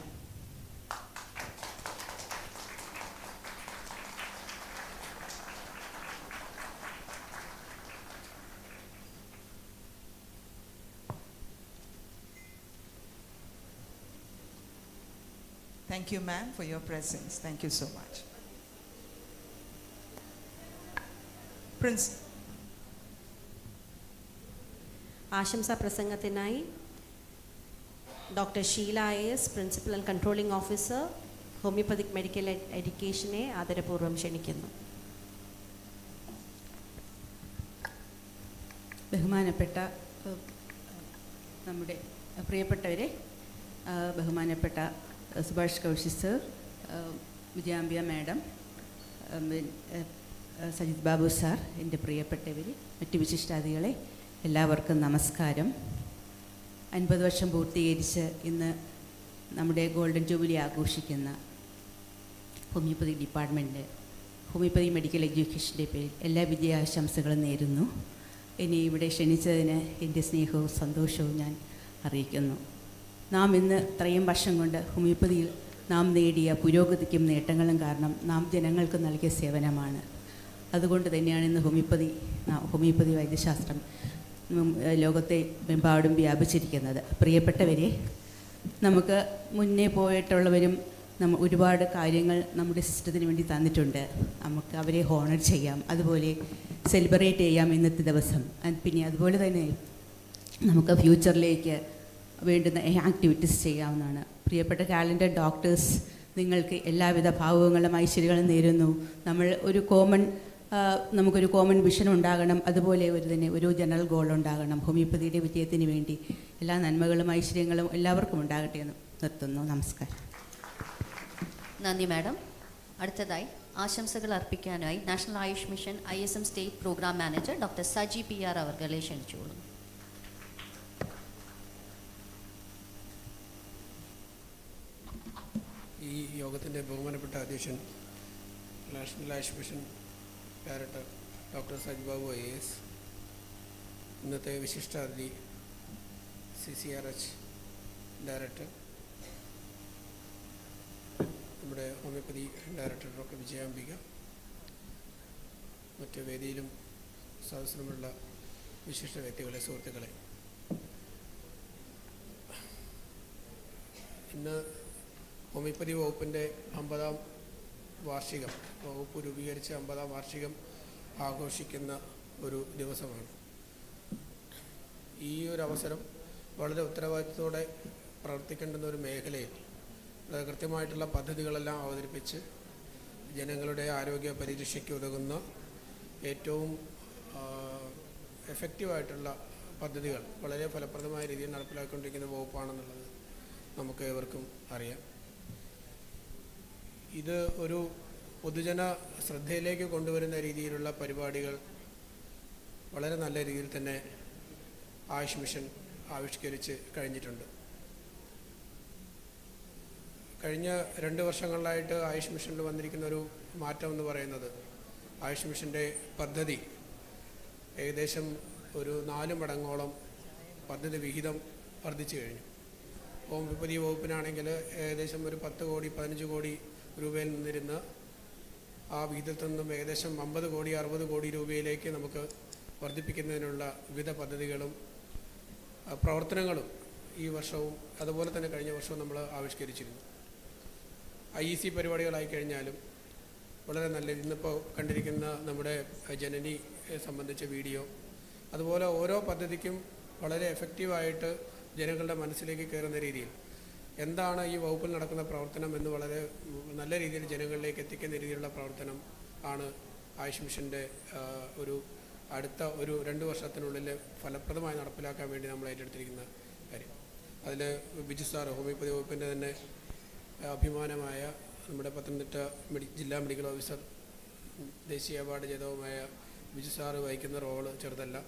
Thank you, ma'am, for your presence. Thank you so much. Prince. ആശംസാ പ്രസംഗത്തിനായി doctor Sheela AS, principal and controlling officer, homoeopathic medical എഡ്യൂക്കേഷനെ ആദരപൂർവ്വം ക്ഷണിക്കുന്നു. ബഹുമാനപ്പെട്ട നമ്മുടെ പ്രിയപ്പെട്ടവരെ, ബഹുമാനപ്പെട്ട Subhash Kaushik sir, Vijayambika madam, Sajith Babu sir, എൻ്റെ പ്രിയപ്പെട്ടവർ, മറ്റ് വിശിഷ്ടാതികളെ, എല്ലാവർക്കും നമസ്കാരം. 50 വർഷം പൂർത്തീകരിച്ച് ഇന്ന് നമ്മുടെ ഗോൾഡൻ ജൂബിലി ആഘോഷിക്കുന്ന ഹോമിയോപ്പതി ഡിപ്പാർട്ട്മെൻറ്റ്, ഹോമിയോപ്പതി മെഡിക്കൽ എഡ്യൂക്കേഷൻ്റെ പേരിൽ എല്ലാ വിജയാശംസകളും നേരുന്നു. എന്നെ ഇവിടെ ക്ഷണിച്ചതിന് എൻ്റെ സ്നേഹവും സന്തോഷവും ഞാൻ അറിയിക്കുന്നു. നാം ഇന്ന് ഇത്രയും വർഷം കൊണ്ട് ഹോമിയോപ്പതിയിൽ നാം നേടിയ പുരോഗതിക്കും നേട്ടങ്ങളും കാരണം നാം ജനങ്ങൾക്ക് നൽകിയ സേവനമാണ്. അതുകൊണ്ട് തന്നെയാണ് ഇന്ന് ഹോമിയോപ്പതി വൈദ്യശാസ്ത്രം ലോകത്തെ മെമ്പാടും വ്യാപിച്ചിരിക്കുന്നത്. പ്രിയപ്പെട്ടവരെ, നമുക്ക് മുന്നേ പോയിട്ടുള്ളവരും ഒരുപാട് കാര്യങ്ങൾ നമ്മുടെ സിസ്റ്റത്തിന് വേണ്ടി തന്നിട്ടുണ്ട്. നമുക്ക് അവരെ ഹോണർ ചെയ്യാം, അതുപോലെ സെലിബ്രേറ്റ് ചെയ്യാം ഇന്നത്തെ ദിവസം. പിന്നെ അതുപോലെ തന്നെ നമുക്ക് ഫ്യൂച്ചറിലേക്ക് വേണ്ടുന്ന ആക്ടിവിറ്റീസ് ചെയ്യാവുന്നതാണ്. പ്രിയപ്പെട്ട ടാലൻറ്റഡ് ഡോക്ടേഴ്സ് നിങ്ങൾക്ക് എല്ലാവിധ ഭാവുകങ്ങളും ഐശ്വര്യങ്ങളും നേരുന്നു. നമ്മൾ നമുക്കൊരു കോമൺ വിഷൻ ഉണ്ടാകണം, അതുപോലെ ഒരു ജനറൽ ഗോൾ ഉണ്ടാകണം. ഹോമിയോപ്പതിയുടെ വിജയത്തിന് വേണ്ടി എല്ലാ നന്മകളും ഐശ്വര്യങ്ങളും എല്ലാവർക്കും ഉണ്ടാകട്ടെ എന്ന് നിർത്തുന്നു. നമസ്കാരം. നന്ദി മാഡം. അടുത്തതായി ആശംസകൾ അർപ്പിക്കാനായി national Ayush mission ISM state programme manager doctor Saji PR അവർകളെ ക്ഷണിച്ചോളൂ. ഈ യോഗത്തിൻ്റെ ബഹുമാനപ്പെട്ട അധ്യക്ഷൻ national Ayush mission director doctor Saji Babu IAS, ഇന്നത്തെ വിശിഷ്ടാതിഥി CCRH ഡയറക്ടർ, നമ്മുടെ ഹോമിയോപ്പതി ഡയറക്ടർ ഡോക്ടർ വിജയാംബിക, മറ്റ് വേദിയിലും സദസ്സിലുമുള്ള വിശിഷ്ട വ്യക്തികളെ, സുഹൃത്തുക്കളെ, ഇന്ന് ഹോമിയോപ്പതി വകുപ്പിൻ്റെ 50ാം വാർഷികം, വകുപ്പ് രൂപീകരിച്ച 50ാം വാർഷികം ആഘോഷിക്കുന്ന ഒരു ദിവസമാണ്. ഈ ഒരു അവസരം വളരെ ഉത്തരവാദിത്തത്തോടെ പ്രവർത്തിക്കേണ്ടുന്ന ഒരു മേഖലയിൽ കൃത്യമായിട്ടുള്ള പദ്ധതികളെല്ലാം അവതരിപ്പിച്ച് ജനങ്ങളുടെ ആരോഗ്യ പരിരക്ഷയ്ക്ക് ഉതകുന്ന ഏറ്റവും എഫക്റ്റീവായിട്ടുള്ള പദ്ധതികൾ വളരെ ഫലപ്രദമായ രീതിയിൽ നടപ്പിലാക്കിക്കൊണ്ടിരിക്കുന്ന വകുപ്പാണെന്നുള്ളത് നമുക്ക് ഏവർക്കും അറിയാം. ഇത് ഒരു പൊതുജന ശ്രദ്ധയിലേക്ക് കൊണ്ടുവരുന്ന രീതിയിലുള്ള പരിപാടികൾ വളരെ നല്ല രീതിയിൽ തന്നെ ആയുഷ് മിഷൻ ആവിഷ്കരിച്ച് കഴിഞ്ഞിട്ടുണ്ട്. കഴിഞ്ഞ 2 വർഷങ്ങളിലായിട്ട് ആയുഷ് മിഷനിൽ വന്നിരിക്കുന്ന ഒരു മാറ്റം എന്ന് പറയുന്നത്, ആയുഷ് മിഷൻ്റെ പദ്ധതി ഏകദേശം ഒരു 4 മടങ്ങോളം പദ്ധതി വിഹിതം വർദ്ധിച്ചു കഴിഞ്ഞു. ഹോമിയോപ്പതി വകുപ്പിനാണെങ്കിൽ ഏകദേശം ഒരു 10 കോടി 15 കോടി രൂപയിൽ നിന്നിരുന്ന ആ വിഹിതത്തിൽ നിന്നും ഏകദേശം 50 കോടി 60 കോടി രൂപയിലേക്ക് നമുക്ക് വർദ്ധിപ്പിക്കുന്നതിനുള്ള വിവിധ പദ്ധതികളും പ്രവർത്തനങ്ങളും ഈ വർഷവും അതുപോലെ തന്നെ കഴിഞ്ഞ വർഷവും നമ്മൾ ആവിഷ്കരിച്ചിരുന്നു. IEC പരിപാടികളായി കഴിഞ്ഞാലും വളരെ നല്ല, ഇന്നിപ്പോൾ കണ്ടിരിക്കുന്ന നമ്മുടെ ജനനി സംബന്ധിച്ച വീഡിയോ, അതുപോലെ ഓരോ പദ്ധതിക്കും വളരെ എഫക്റ്റീവായിട്ട് ജനങ്ങളുടെ മനസ്സിലേക്ക് കയറുന്ന രീതിയിൽ എന്താണ് ഈ വകുപ്പിൽ നടക്കുന്ന പ്രവർത്തനം എന്ന് വളരെ നല്ല രീതിയിൽ ജനങ്ങളിലേക്ക് എത്തിക്കുന്ന രീതിയിലുള്ള പ്രവർത്തനം ആണ് ആയുഷ് മിഷൻ്റെ അടുത്ത 2 വർഷത്തിനുള്ളിൽ ഫലപ്രദമായി നടപ്പിലാക്കാൻ വേണ്ടി നമ്മൾ ഏറ്റെടുത്തിരിക്കുന്ന കാര്യം. അതിൽ ബിജു സാർ, ഹോമിയോപ്പതി വകുപ്പിൻ്റെ തന്നെ അഭിമാനമായ നമ്മുടെ പത്തനംതിട്ട ജില്ലാ മെഡിക്കൽ ഓഫീസർ, ദേശീയ അവാർഡ് ജേതാവുമായ ബിജു സാറ് വഹിക്കുന്ന റോള് ചെറുതല്ല.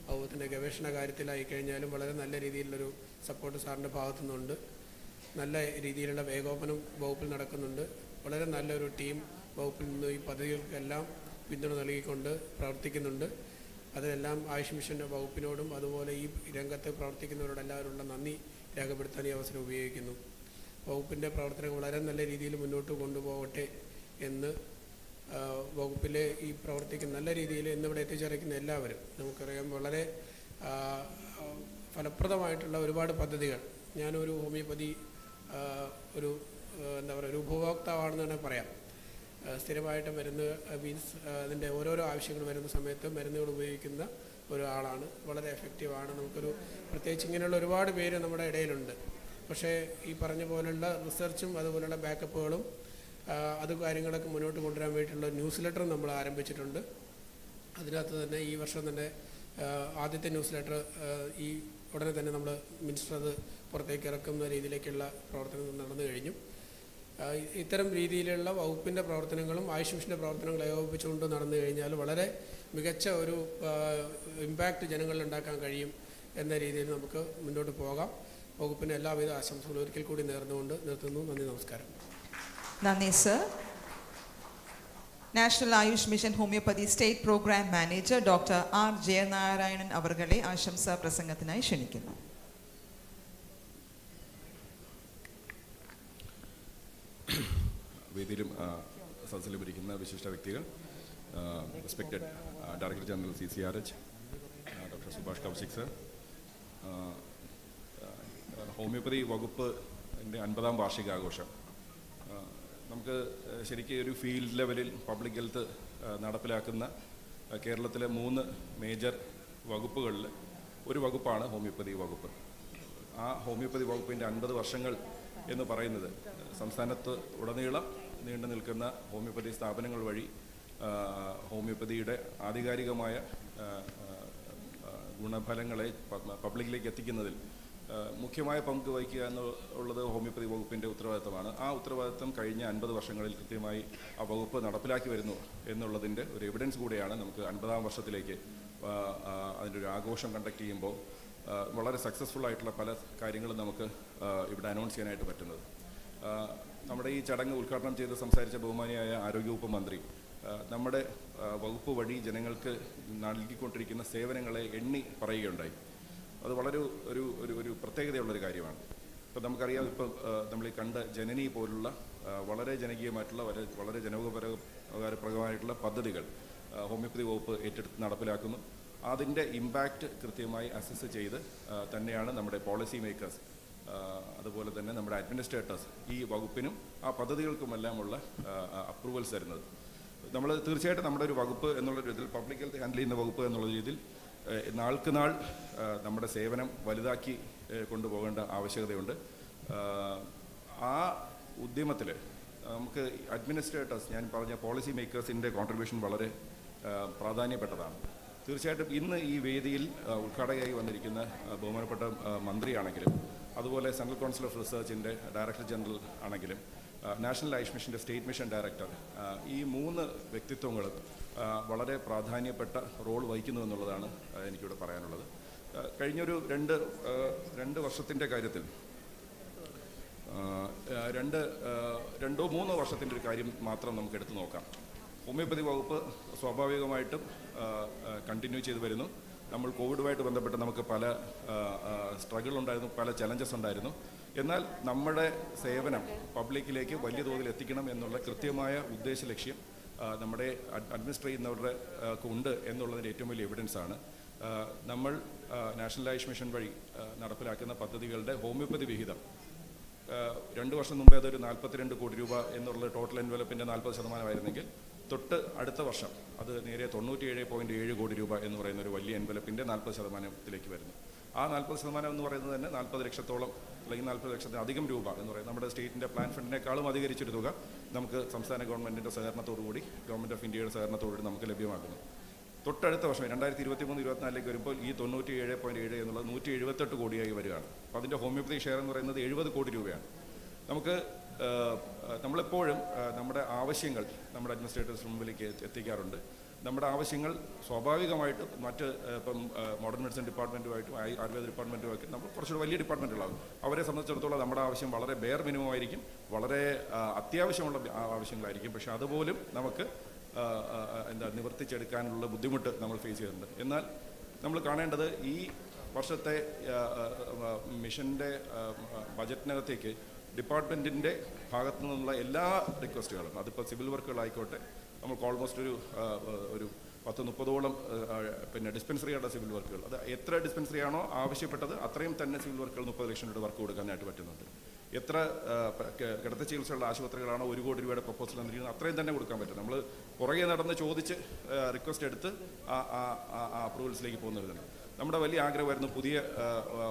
വകുപ്പിൻ്റെ ഗവേഷണ കാര്യത്തിലായി കഴിഞ്ഞാലും വളരെ നല്ല രീതിയിലുള്ളൊരു സപ്പോർട്ട് സാറിൻ്റെ ഭാഗത്തു നിന്നുണ്ട്. നല്ല രീതിയിലുള്ള ഏകോപനം വകുപ്പിൽ നടക്കുന്നുണ്ട്. വളരെ നല്ലൊരു ടീം വകുപ്പിൽ നിന്ന് ഈ പദ്ധതികൾക്കെല്ലാം പിന്തുണ നൽകിക്കൊണ്ട് പ്രവർത്തിക്കുന്നുണ്ട്. അതിനെല്ലാം ആയുഷ് മിഷൻ്റെ വകുപ്പിനോടും അതുപോലെ ഈ രംഗത്ത് പ്രവർത്തിക്കുന്നവരോടെല്ലാവരുള്ള നന്ദി രേഖപ്പെടുത്താൻ ഈ അവസരം ഉപയോഗിക്കുന്നു. വകുപ്പിൻ്റെ പ്രവർത്തനങ്ങൾ വളരെ നല്ല രീതിയിൽ മുന്നോട്ട് കൊണ്ടുപോകട്ടെ എന്ന് വകുപ്പിലെ ഈ പ്രവർത്തിക്കുന്ന നല്ല രീതിയിൽ ഇന്നിവിടെ എത്തിച്ചേർക്കുന്ന എല്ലാവരും, നമുക്കറിയാം വളരെ ഫലപ്രദമായിട്ടുള്ള ഒരുപാട് പദ്ധതികൾ. ഞാനൊരു ഹോമിയോപ്പതി ഒരു ഉപഭോക്താവാണെന്ന് തന്നെ പറയാം. സ്ഥിരമായിട്ട് മരുന്ന് അതിൻ്റെ ഓരോരോ ആവശ്യങ്ങൾ വരുന്ന സമയത്ത് മരുന്നുകൾ ഉപയോഗിക്കുന്ന ഒരാളാണ്. വളരെ എഫക്റ്റീവാണ്. നമുക്കൊരു പ്രത്യേകിച്ച് ഇങ്ങനെയുള്ള ഒരുപാട് പേര് നമ്മുടെ ഇടയിലുണ്ട്. പക്ഷേ ഈ പറഞ്ഞ പോലുള്ള റിസർച്ചും അതുപോലുള്ള ബാക്കപ്പുകളും അത് കാര്യങ്ങളൊക്കെ മുന്നോട്ട് കൊണ്ടുവരാൻ വേണ്ടിയിട്ടുള്ള ന്യൂസ് ലെറ്ററും നമ്മൾ ആരംഭിച്ചിട്ടുണ്ട്. അതിനകത്ത് തന്നെ ഈ വർഷം തന്നെ ആദ്യത്തെ ന്യൂസ് ലെറ്റർ ഈ ഉടനെ തന്നെ നമ്മൾ മിനിസ്റ്റർ അത് പുറത്തേക്ക് ഇറക്കുന്ന രീതിയിലേക്കുള്ള പ്രവർത്തനം നടന്നു കഴിഞ്ഞു. ഇത്തരം രീതിയിലുള്ള വകുപ്പിൻ്റെ പ്രവർത്തനങ്ങളും ആയുഷ് മിഷൻ്റെ പ്രവർത്തനങ്ങളും ഏകോപിപ്പിച്ചുകൊണ്ട് നടന്നു കഴിഞ്ഞാൽ വളരെ മികച്ച ഒരു ഇമ്പാക്റ്റ് ജനങ്ങളിൽ ഉണ്ടാക്കാൻ കഴിയും എന്ന രീതിയിൽ നമുക്ക് മുന്നോട്ട് പോകാം. വകുപ്പിന് എല്ലാവിധ ആശംസകളും ഒരിക്കൽ കൂടി നേർന്നുകൊണ്ട് നിർത്തുന്നു. നന്ദി, നമസ്കാരം. നന്ദി sir. National Ayush mission homoeopathy state programme manager doctor R. Jayanarayanan അവർകളെ ആശംസാ പ്രസംഗത്തിനായി ക്ഷണിക്കുന്നു. വേദിയിലും സദസ്സിലും ഇരിക്കുന്ന വിശിഷ്ട വ്യക്തികൾ, respected director general CCRH doctor Subhash Kaushik sir, homoeopathy വകുപ്പിൻ്റെ 50ാം വാർഷികാഘോഷം നമുക്ക് ശരിക്കും ഒരു ഫീൽഡ് ലെവലിൽ പബ്ലിക് ഹെൽത്ത് നടപ്പിലാക്കുന്ന കേരളത്തിലെ 3 മേജർ വകുപ്പുകളിൽ ഒരു വകുപ്പാണ് ഹോമിയോപ്പതി വകുപ്പ്. ആ ഹോമിയോപ്പതി വകുപ്പിൻ്റെ 50 വർഷങ്ങൾ എന്ന് പറയുന്നത് സംസ്ഥാനത്ത് ഉടനീളം നീണ്ടു നിൽക്കുന്ന ഹോമിയോപ്പതി സ്ഥാപനങ്ങൾ വഴി ഹോമിയോപ്പതിയുടെ ആധികാരികമായ ഗുണഫലങ്ങളെ പബ്ലിക്കിലേക്ക് എത്തിക്കുന്നതിൽ മുഖ്യമായ പങ്ക് വഹിക്കുക എന്നുള്ളത് ഹോമിയോപ്പതി വകുപ്പിൻ്റെ ഉത്തരവാദിത്തമാണ്. ആ ഉത്തരവാദിത്തം കഴിഞ്ഞ 50 വർഷങ്ങളിൽ കൃത്യമായി ആ വകുപ്പ് നടപ്പിലാക്കി വരുന്നു എന്നുള്ളതിൻ്റെ ഒരു എവിഡൻസ് കൂടെയാണ് നമുക്ക് 50ാം വർഷത്തിലേക്ക് അതിൻ്റെ ഒരു ആഘോഷം കണ്ടക്ട് ചെയ്യുമ്പോൾ വളരെ സക്സസ്ഫുൾ ആയിട്ടുള്ള പല കാര്യങ്ങളും നമുക്ക് ഇവിടെ അനൗൺസ് ചെയ്യാനായിട്ട് പറ്റുന്നത്. നമ്മുടെ ഈ ചടങ്ങ് ഉദ്ഘാടനം ചെയ്ത് സംസാരിച്ച ബഹുമാനിയായ ആരോഗ്യവകുപ്പ് മന്ത്രി നമ്മുടെ വകുപ്പ് വഴി ജനങ്ങൾക്ക് നൽകിക്കൊണ്ടിരിക്കുന്ന സേവനങ്ങളെ എണ്ണി പറയുകയുണ്ടായി. അത് വളരെ ഒരു പ്രത്യേകതയുള്ളൊരു കാര്യമാണ്. ഇപ്പോൾ നമുക്കറിയാം, ഇപ്പോൾ നമ്മൾ ഈ കണ്ട ജനനി പോലുള്ള വളരെ ജനകീയമായിട്ടുള്ള വളരെ ജനോപകാരപ്രദമായിട്ടുള്ള പദ്ധതികൾ ഹോമിയോപ്പതി വകുപ്പ് ഏറ്റെടുത്ത് നടപ്പിലാക്കുന്നു. അതിൻ്റെ ഇമ്പാക്റ്റ് കൃത്യമായി അസസ് ചെയ്ത് തന്നെയാണ് നമ്മുടെ പോളിസി മേക്കേഴ്സ് അതുപോലെ തന്നെ നമ്മുടെ അഡ്മിനിസ്ട്രേറ്റേഴ്സ് ഈ വകുപ്പിനും ആ പദ്ധതികൾക്കുമെല്ലാമുള്ള അപ്രൂവൽസ് തരുന്നത്. നമ്മൾ തീർച്ചയായിട്ടും നമ്മുടെ ഒരു വകുപ്പ് എന്നുള്ള രീതിയിൽ പബ്ലിക് ഹെൽത്ത് ഹാൻഡിൽ ചെയ്യുന്ന വകുപ്പ് എന്നുള്ള രീതിയിൽ നാൾക്ക് നാൾ നമ്മുടെ സേവനം വലുതാക്കി കൊണ്ടുപോകേണ്ട ആവശ്യകതയുണ്ട്. ആ ഉദ്യമത്തിൽ നമുക്ക് അഡ്മിനിസ്ട്രേറ്റേഴ്സ്, ഞാൻ പറഞ്ഞ പോളിസി മേക്കേഴ്സിൻ്റെ കോൺട്രിബ്യൂഷൻ വളരെ പ്രാധാന്യപ്പെട്ടതാണ്. തീർച്ചയായിട്ടും ഇന്ന് ഈ വേദിയിൽ ഉദ്ഘാടകയായി വന്നിരിക്കുന്ന ബഹുമാനപ്പെട്ട മന്ത്രിയാണെങ്കിലും അതുപോലെ സെൻട്രൽ കൗൺസിൽ ഓഫ് റിസർച്ചിൻ്റെ ഡയറക്ടർ ജനറൽ ആണെങ്കിലും നാഷണൽ ആയുഷ് മിഷൻ്റെ സ്റ്റേറ്റ് മിഷൻ ഡയറക്ടർ, ഈ 3 വ്യക്തിത്വങ്ങളും വളരെ പ്രാധാന്യപ്പെട്ട റോൾ വഹിക്കുന്നു എന്നുള്ളതാണ് എനിക്കിവിടെ പറയാനുള്ളത്. കഴിഞ്ഞൊരു രണ്ട് വർഷത്തിൻ്റെ കാര്യത്തിൽ 2-3 വർഷത്തിൻ്റെ ഒരു കാര്യം മാത്രം നമുക്ക് എടുത്തു നോക്കാം. ഹോമിയോപ്പതി വകുപ്പ് സ്വാഭാവികമായിട്ടും കണ്ടിന്യൂ ചെയ്തു വരുന്നു. നമ്മൾ കോവിഡുമായിട്ട് ബന്ധപ്പെട്ട് നമുക്ക് പല സ്ട്രഗിൾ ഉണ്ടായിരുന്നു, പല ചലഞ്ചസ് ഉണ്ടായിരുന്നു. എന്നാൽ നമ്മുടെ സേവനം പബ്ലിക്കിലേക്ക് വലിയ തോതിൽ എത്തിക്കണം എന്നുള്ള കൃത്യമായ ഉദ്ദേശ ലക്ഷ്യം നമ്മുടെ അഡ്മിനിസ്ട്രേറ്റ് ചെയ്യുന്നവരുടെ ഉണ്ട് എന്നുള്ളതിൻ്റെ ഏറ്റവും വലിയ എവിഡൻസാണ്. നമ്മൾ നാഷണൽ ആയുഷ് മിഷൻ വഴി നടപ്പിലാക്കുന്ന പദ്ധതികളുടെ ഹോമിയോപ്പതി വിഹിതം 2 വർഷം മുമ്പേ അതൊരു 42 കോടി രൂപ എന്നുള്ള ടോട്ടൽ എൻവലപ്പിൻ്റെ 40% തൊട്ട് അടുത്ത വർഷം അത് നേരെ 97.7 കോടി രൂപ എന്ന് പറയുന്ന ഒരു വലിയ എൻവലപ്പിൻ്റെ 40% വരുന്നു. ആ 40% എന്ന് പറയുന്നത് തന്നെ 40 ലക്ഷത്തോളം അല്ലെങ്കിൽ 40 ലക്ഷത്തിലധികം രൂപ എന്ന് പറയുന്നത് നമ്മുടെ സ്റ്റേറ്റിൻ്റെ പ്ലാൻ ഫണ്ടിനേക്കാളും അധികരിച്ചൊരു തുക നമുക്ക് സംസ്ഥാന ഗവൺമെൻറ്റിൻ്റെ സഹകരണത്തോടുകൂടി, ഗവൺമെൻറ് ഓഫ് ഇന്ത്യയുടെ സഹകരണത്തോടുകൂടി നമുക്ക് ലഭ്യമാക്കുന്നു. തൊട്ടടുത്ത വർഷം 2023-24 വരുമ്പോൾ ഈ 97.7 എന്നുള്ളത് 178 കോടിയായി വരികയാണ്. അപ്പോൾ അതിൻ്റെ ഹോമിയോപ്പതി ഷെയർ എന്ന് പറയുന്നത് 70 കോടി രൂപയാണ്. നമുക്ക് നമ്മളെപ്പോഴും നമ്മുടെ ആവശ്യങ്ങൾ നമ്മുടെ അഡ്മിനിസ്ട്രേറ്റേഴ്സ് മുമ്പിലേക്ക് എത്തിക്കാറുണ്ട്. നമ്മുടെ ആവശ്യങ്ങൾ സ്വാഭാവികമായിട്ടും മറ്റ് ഇപ്പം മോഡേൺ മെഡിസിൻ ഡിപ്പാർട്ട്മെൻറ്റുമായിട്ടും ആയുർവേദ ഡിപ്പാർട്ട്മെൻറ്റുമായിട്ട് നമ്മൾ കുറച്ചുകൂടി വലിയ ഡിപ്പാർട്ട്മെൻറ്റുകളാകും. അവരെ സംബന്ധിച്ചിടത്തോളം നമ്മുടെ ആവശ്യം വളരെ ബെയർ മിനിമം ആയിരിക്കും, വളരെ അത്യാവശ്യമുള്ള ആവശ്യങ്ങളായിരിക്കും. പക്ഷേ അതുപോലും നമുക്ക് നിവർത്തിച്ചെടുക്കാനുള്ള ബുദ്ധിമുട്ട് നമ്മൾ ഫേസ് ചെയ്യുന്നുണ്ട്. എന്നാൽ നമ്മൾ കാണേണ്ടത് ഈ വർഷത്തെ മിഷൻ്റെ ബജറ്റിനകത്തേക്ക് ഡിപ്പാർട്ട്മെൻറ്റിൻ്റെ ഭാഗത്തു നിന്നുള്ള എല്ലാ റിക്വസ്റ്റുകളും, അതിപ്പോൾ സിവിൽ വർക്കുകളായിക്കോട്ടെ, നമുക്ക് ഓൾമോസ്റ്റ് ഒരു 10-30ഓളം ഡിസ്പെൻസറിയുടെ സിവിൽ വർക്കുകൾ, അത് എത്ര ഡിസ്പെൻസറി ആണോ ആവശ്യപ്പെട്ടത് അത്രയും തന്നെ സിവിൽ വർക്കുകൾ 30 ലക്ഷം രൂപ വർക്ക് കൊടുക്കാനായിട്ട് പറ്റുന്നുണ്ട്. എത്ര കിടത്ത ചികിത്സയുള്ള ആശുപത്രികളാണോ 1 കോടി രൂപയുടെ പ്രപ്പോസൽ തന്നിരിക്കുന്നത് അത്രയും തന്നെ കൊടുക്കാൻ പറ്റും. നമ്മൾ പുറകെ നടന്ന് ചോദിച്ച് റിക്വസ്റ്റ് എടുത്ത് ആ അപ്രൂവൽസിലേക്ക് പോകുന്നവരുണ്ട്. നമ്മുടെ വലിയ ആഗ്രഹമായിരുന്നു പുതിയ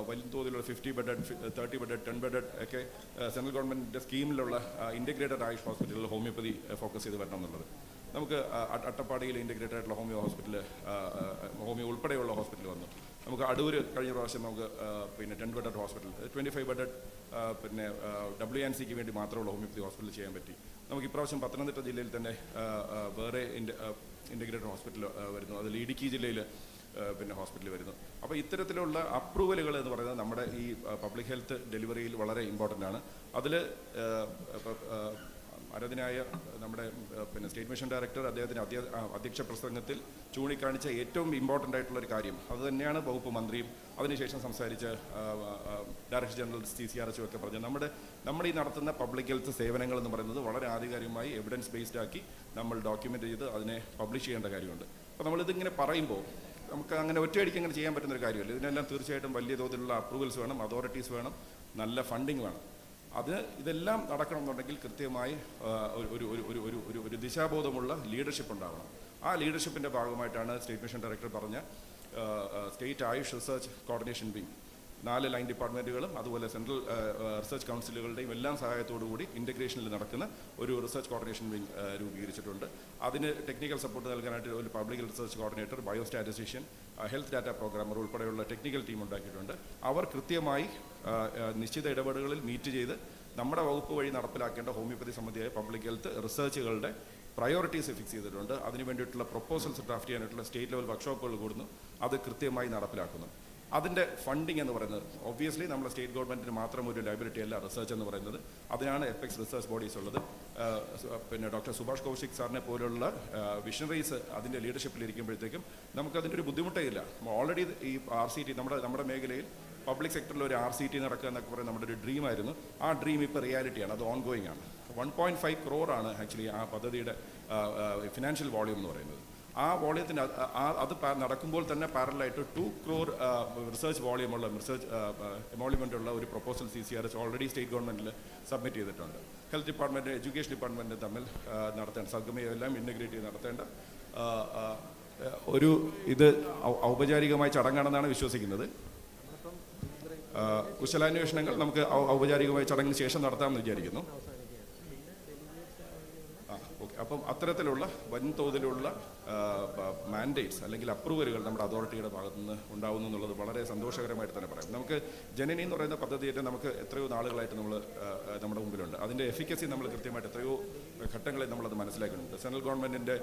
വലിയ തോതിലുള്ള 50 ബെഡഡ് 30 ബെഡഡ് 10 ബെഡഡ് ഒക്കെ സെൻട്രൽ ഗവൺമെൻറ്റിൻ്റെ സ്കീമിലുള്ള ഇൻറ്റഗ്രേറ്റഡ് ആയുഷ് ഹോസ്പിറ്റലുകൾ ഹോമിയോപ്പതി ഫോക്കസ് ചെയ്ത് വരണം എന്നുള്ളത്. നമുക്ക് അട്ടപ്പാടിയിൽ ഇൻറ്റഗ്രേറ്റഡ് ആയിട്ടുള്ള ഹോമിയോ ഹോസ്പിറ്റൽ, ഹോമിയോ ഉൾപ്പെടെയുള്ള ഹോസ്പിറ്റൽ വന്നു. നമുക്ക് അടൂർ കഴിഞ്ഞ പ്രാവശ്യം നമുക്ക് 10 ബെഡഡ് ഹോസ്പിറ്റൽ, 25 ബെഡഡ് WNCക്ക് വേണ്ടി മാത്രമുള്ള ഹോമിയോപ്പതി ഹോസ്പിറ്റൽ ചെയ്യാൻ പറ്റി. നമുക്ക് ഇപ്രാവശ്യം പത്തനംതിട്ട ജില്ലയിൽ തന്നെ വേറെ ഇൻറ്റഗ്രേറ്റഡ് ഹോസ്പിറ്റൽ വരുന്നു. അതിൽ ഇടുക്കി ജില്ലയിൽ ഹോസ്പിറ്റൽ വരുന്നു. അപ്പോൾ ഇത്തരത്തിലുള്ള അപ്രൂവലുകൾ എന്ന് പറയുന്നത് നമ്മുടെ ഈ പബ്ലിക് ഹെൽത്ത് ഡെലിവറിയിൽ വളരെ ഇമ്പോർട്ടൻ്റ് ആണ്. അതിൽ ആരാധനായ നമ്മുടെ സ്റ്റേറ്റ് മിഷൻ ഡയറക്ടർ അദ്ദേഹത്തിൻ്റെ അധ്യക്ഷ പ്രസംഗത്തിൽ ചൂണ്ടിക്കാണിച്ച ഏറ്റവും ഇമ്പോർട്ടൻ്റ് ആയിട്ടുള്ളൊരു കാര്യം അത് തന്നെയാണ് വകുപ്പ് മന്ത്രിയും അതിനുശേഷം സംസാരിച്ച ഡയറക്ടർ ജനറൽ CCRH ഒക്കെ പറഞ്ഞത്. നമ്മുടെ ഈ നടത്തുന്ന പബ്ലിക് ഹെൽത്ത് സേവനങ്ങൾ എന്ന് പറയുന്നത് വളരെ ആധികാരികമായി എവിഡൻസ് ബേസ്ഡ് ആക്കി നമ്മൾ ഡോക്യുമെൻ്റ് ചെയ്ത് അതിനെ പബ്ലിഷ് ചെയ്യേണ്ട കാര്യമുണ്ട്. അപ്പോൾ നമ്മളിതിങ്ങനെ പറയുമ്പോൾ നമുക്ക് അങ്ങനെ ഒറ്റയടിക്ക് അങ്ങനെ ചെയ്യാൻ പറ്റുന്നൊരു കാര്യമല്ല. ഇതിനെല്ലാം തീർച്ചയായിട്ടും വലിയ തോതിലുള്ള അപ്രൂവൽസ് വേണം, അതോറിറ്റീസ് വേണം, നല്ല ഫണ്ടിങ് വേണം. ഇതെല്ലാം നടക്കണമെന്നുണ്ടെങ്കിൽ കൃത്യമായി ഒരു ദിശാബോധമുള്ള ലീഡർഷിപ്പ് ഉണ്ടാവണം. ആ ലീഡർഷിപ്പിൻ്റെ ഭാഗമായിട്ടാണ് സ്റ്റേറ്റ് മിഷൻ ഡയറക്ടർ പറഞ്ഞ state Ayush research coordination wing. 4 line ഡിപ്പാർട്ട്മെൻറ്റുകളും അതുപോലെ സെൻട്രൽ റിസർച്ച് കൗൺസിലുകളുടെയും എല്ലാം സഹായത്തോടു കൂടി ഇൻ്റഗ്രേഷനിൽ നടക്കുന്ന ഒരു റിസർച്ച് കോർഡിനേഷൻ വിങ് രൂപീകരിച്ചിട്ടുണ്ട്. അതിന് ടെക്നിക്കൽ സപ്പോർട്ട് നൽകാനായിട്ട് ഒരു public research coordinator, biostatistician, health data programmer ഉൾപ്പെടെയുള്ള ടെക്നിക്കൽ ടീം ഉണ്ടാക്കിയിട്ടുണ്ട്. അവർ കൃത്യമായി നിശ്ചിത ഇടപെടലുകളിൽ മീറ്റ് ചെയ്ത് നമ്മുടെ വകുപ്പ് വഴി നടപ്പിലാക്കേണ്ട ഹോമിയോപ്പതി സംബന്ധിയായ പബ്ലിക് ഹെൽത്ത് റിസർച്ചുകളുടെ പ്രയോറിറ്റീസ് ഫിക്സ് ചെയ്തിട്ടുണ്ട്. അതിന് വേണ്ടിയിട്ടുള്ള പ്രൊപ്പോസൽസ് ഡ്രാഫ്റ്റ് ചെയ്യാനായിട്ടുള്ള സ്റ്റേറ്റ് ലെവൽ വർക്ക്ഷോപ്പുകൾ കൂടുന്നു. അത് കൃത്യമായി നടപ്പിലാക്കുന്നു. അതിൻ്റെ ഫണ്ടിങ് എന്ന് പറയുന്നത് ഒബ്വിയസ്ലി നമ്മുടെ സ്റ്റേറ്റ് ഗവൺമെൻറ്റിന് മാത്രം ഒരു ലൈബിലിറ്റി അല്ല റിസർച്ച് എന്ന് പറയുന്നത്. അതിനാണ് എപ്പെക്സ് റിസർച്ച് ബോഡീസ് ഉള്ളത്. പിന്നെ ഡോക്ടർ സുഭാഷ് കൗശിക് സാറിനെ പോലുള്ള വിഷണറീസ് അതിൻ്റെ ലീഡർഷിപ്പിലിരിക്കുമ്പോഴത്തേക്കും നമുക്കതിൻ്റെ ഒരു ബുദ്ധിമുട്ടേ ഇല്ല. ഓൾറെഡി ഈ RCT നമ്മുടെ മേഖലയിൽ പബ്ലിക് സെക്ടറിൽ ഒരു RCT നടക്കുക എന്നൊക്കെ പറയുന്നത് നമ്മുടെ ഒരു ഡ്രീമായിരുന്നു. ആ ഡ്രീം ഇപ്പോൾ റിയാലിറ്റിയാണ്. അത് ഓൺ ഗോയിങ് ആണ്. 1.5 crore ആണ് ആക്ച്വലി ആ പദ്ധതിയുടെ ഫിനാൻഷ്യൽ വോളിയം എന്ന് പറയുന്നത്. ആ വോളിയത്തിന് അത് നടക്കുമ്പോൾ തന്നെ പാരലായിട്ട് 2 crore റിസർച്ച് വോളിയമുള്ള റിസർച്ച് എമോളിമെൻ്റുള്ള ഒരു പ്രൊപ്പോസൽ CCRH ഓൾറെഡി സ്റ്റേറ്റ് ഗവൺമെൻറ്റിൽ സബ്മിറ്റ് ചെയ്തിട്ടുണ്ട്. ഹെൽത്ത് ഡിപ്പാർട്ട്മെൻറ്റ്, എഡ്യൂക്കേഷൻ ഡിപ്പാർട്ട്മെൻറ്റ് തമ്മിൽ നടത്തേണ്ട സംഗമയെല്ലാം ഇൻ്റഗ്രേറ്റ് ചെയ്ത് നടത്തേണ്ട ഒരു ഇത് ഔപചാരികമായ ചടങ്ങാണെന്നാണ് വിശ്വസിക്കുന്നത്. കുശലാന്വേഷണങ്ങൾ നമുക്ക് ഔപചാരികമായ ചടങ്ങിന് ശേഷം നടത്താമെന്ന് വിചാരിക്കുന്നു. ഓക്കെ. അപ്പം അത്തരത്തിലുള്ള വൻതോതിലുള്ള മാൻഡേറ്റ്സ് അല്ലെങ്കിൽ അപ്രൂവലുകൾ നമ്മുടെ അതോറിറ്റിയുടെ ഭാഗത്തു നിന്ന് ഉണ്ടാകുന്നു എന്നുള്ളത് വളരെ സന്തോഷകരമായിട്ട് തന്നെ പറയാം. നമുക്ക് ജനനി എന്ന് പറയുന്ന പദ്ധതിയായിട്ട് നമുക്ക് എത്രയോ നാളുകളായിട്ട് നമ്മുടെ മുമ്പിലുണ്ട്. അതിൻ്റെ എഫിക്കസി നമ്മൾ കൃത്യമായിട്ട് എത്രയോ ഘട്ടങ്ങളിൽ നമ്മളത് മനസ്സിലാക്കുന്നുണ്ട്. സെൻട്രൽ ഗവൺമെൻറ്റിൻ്റെ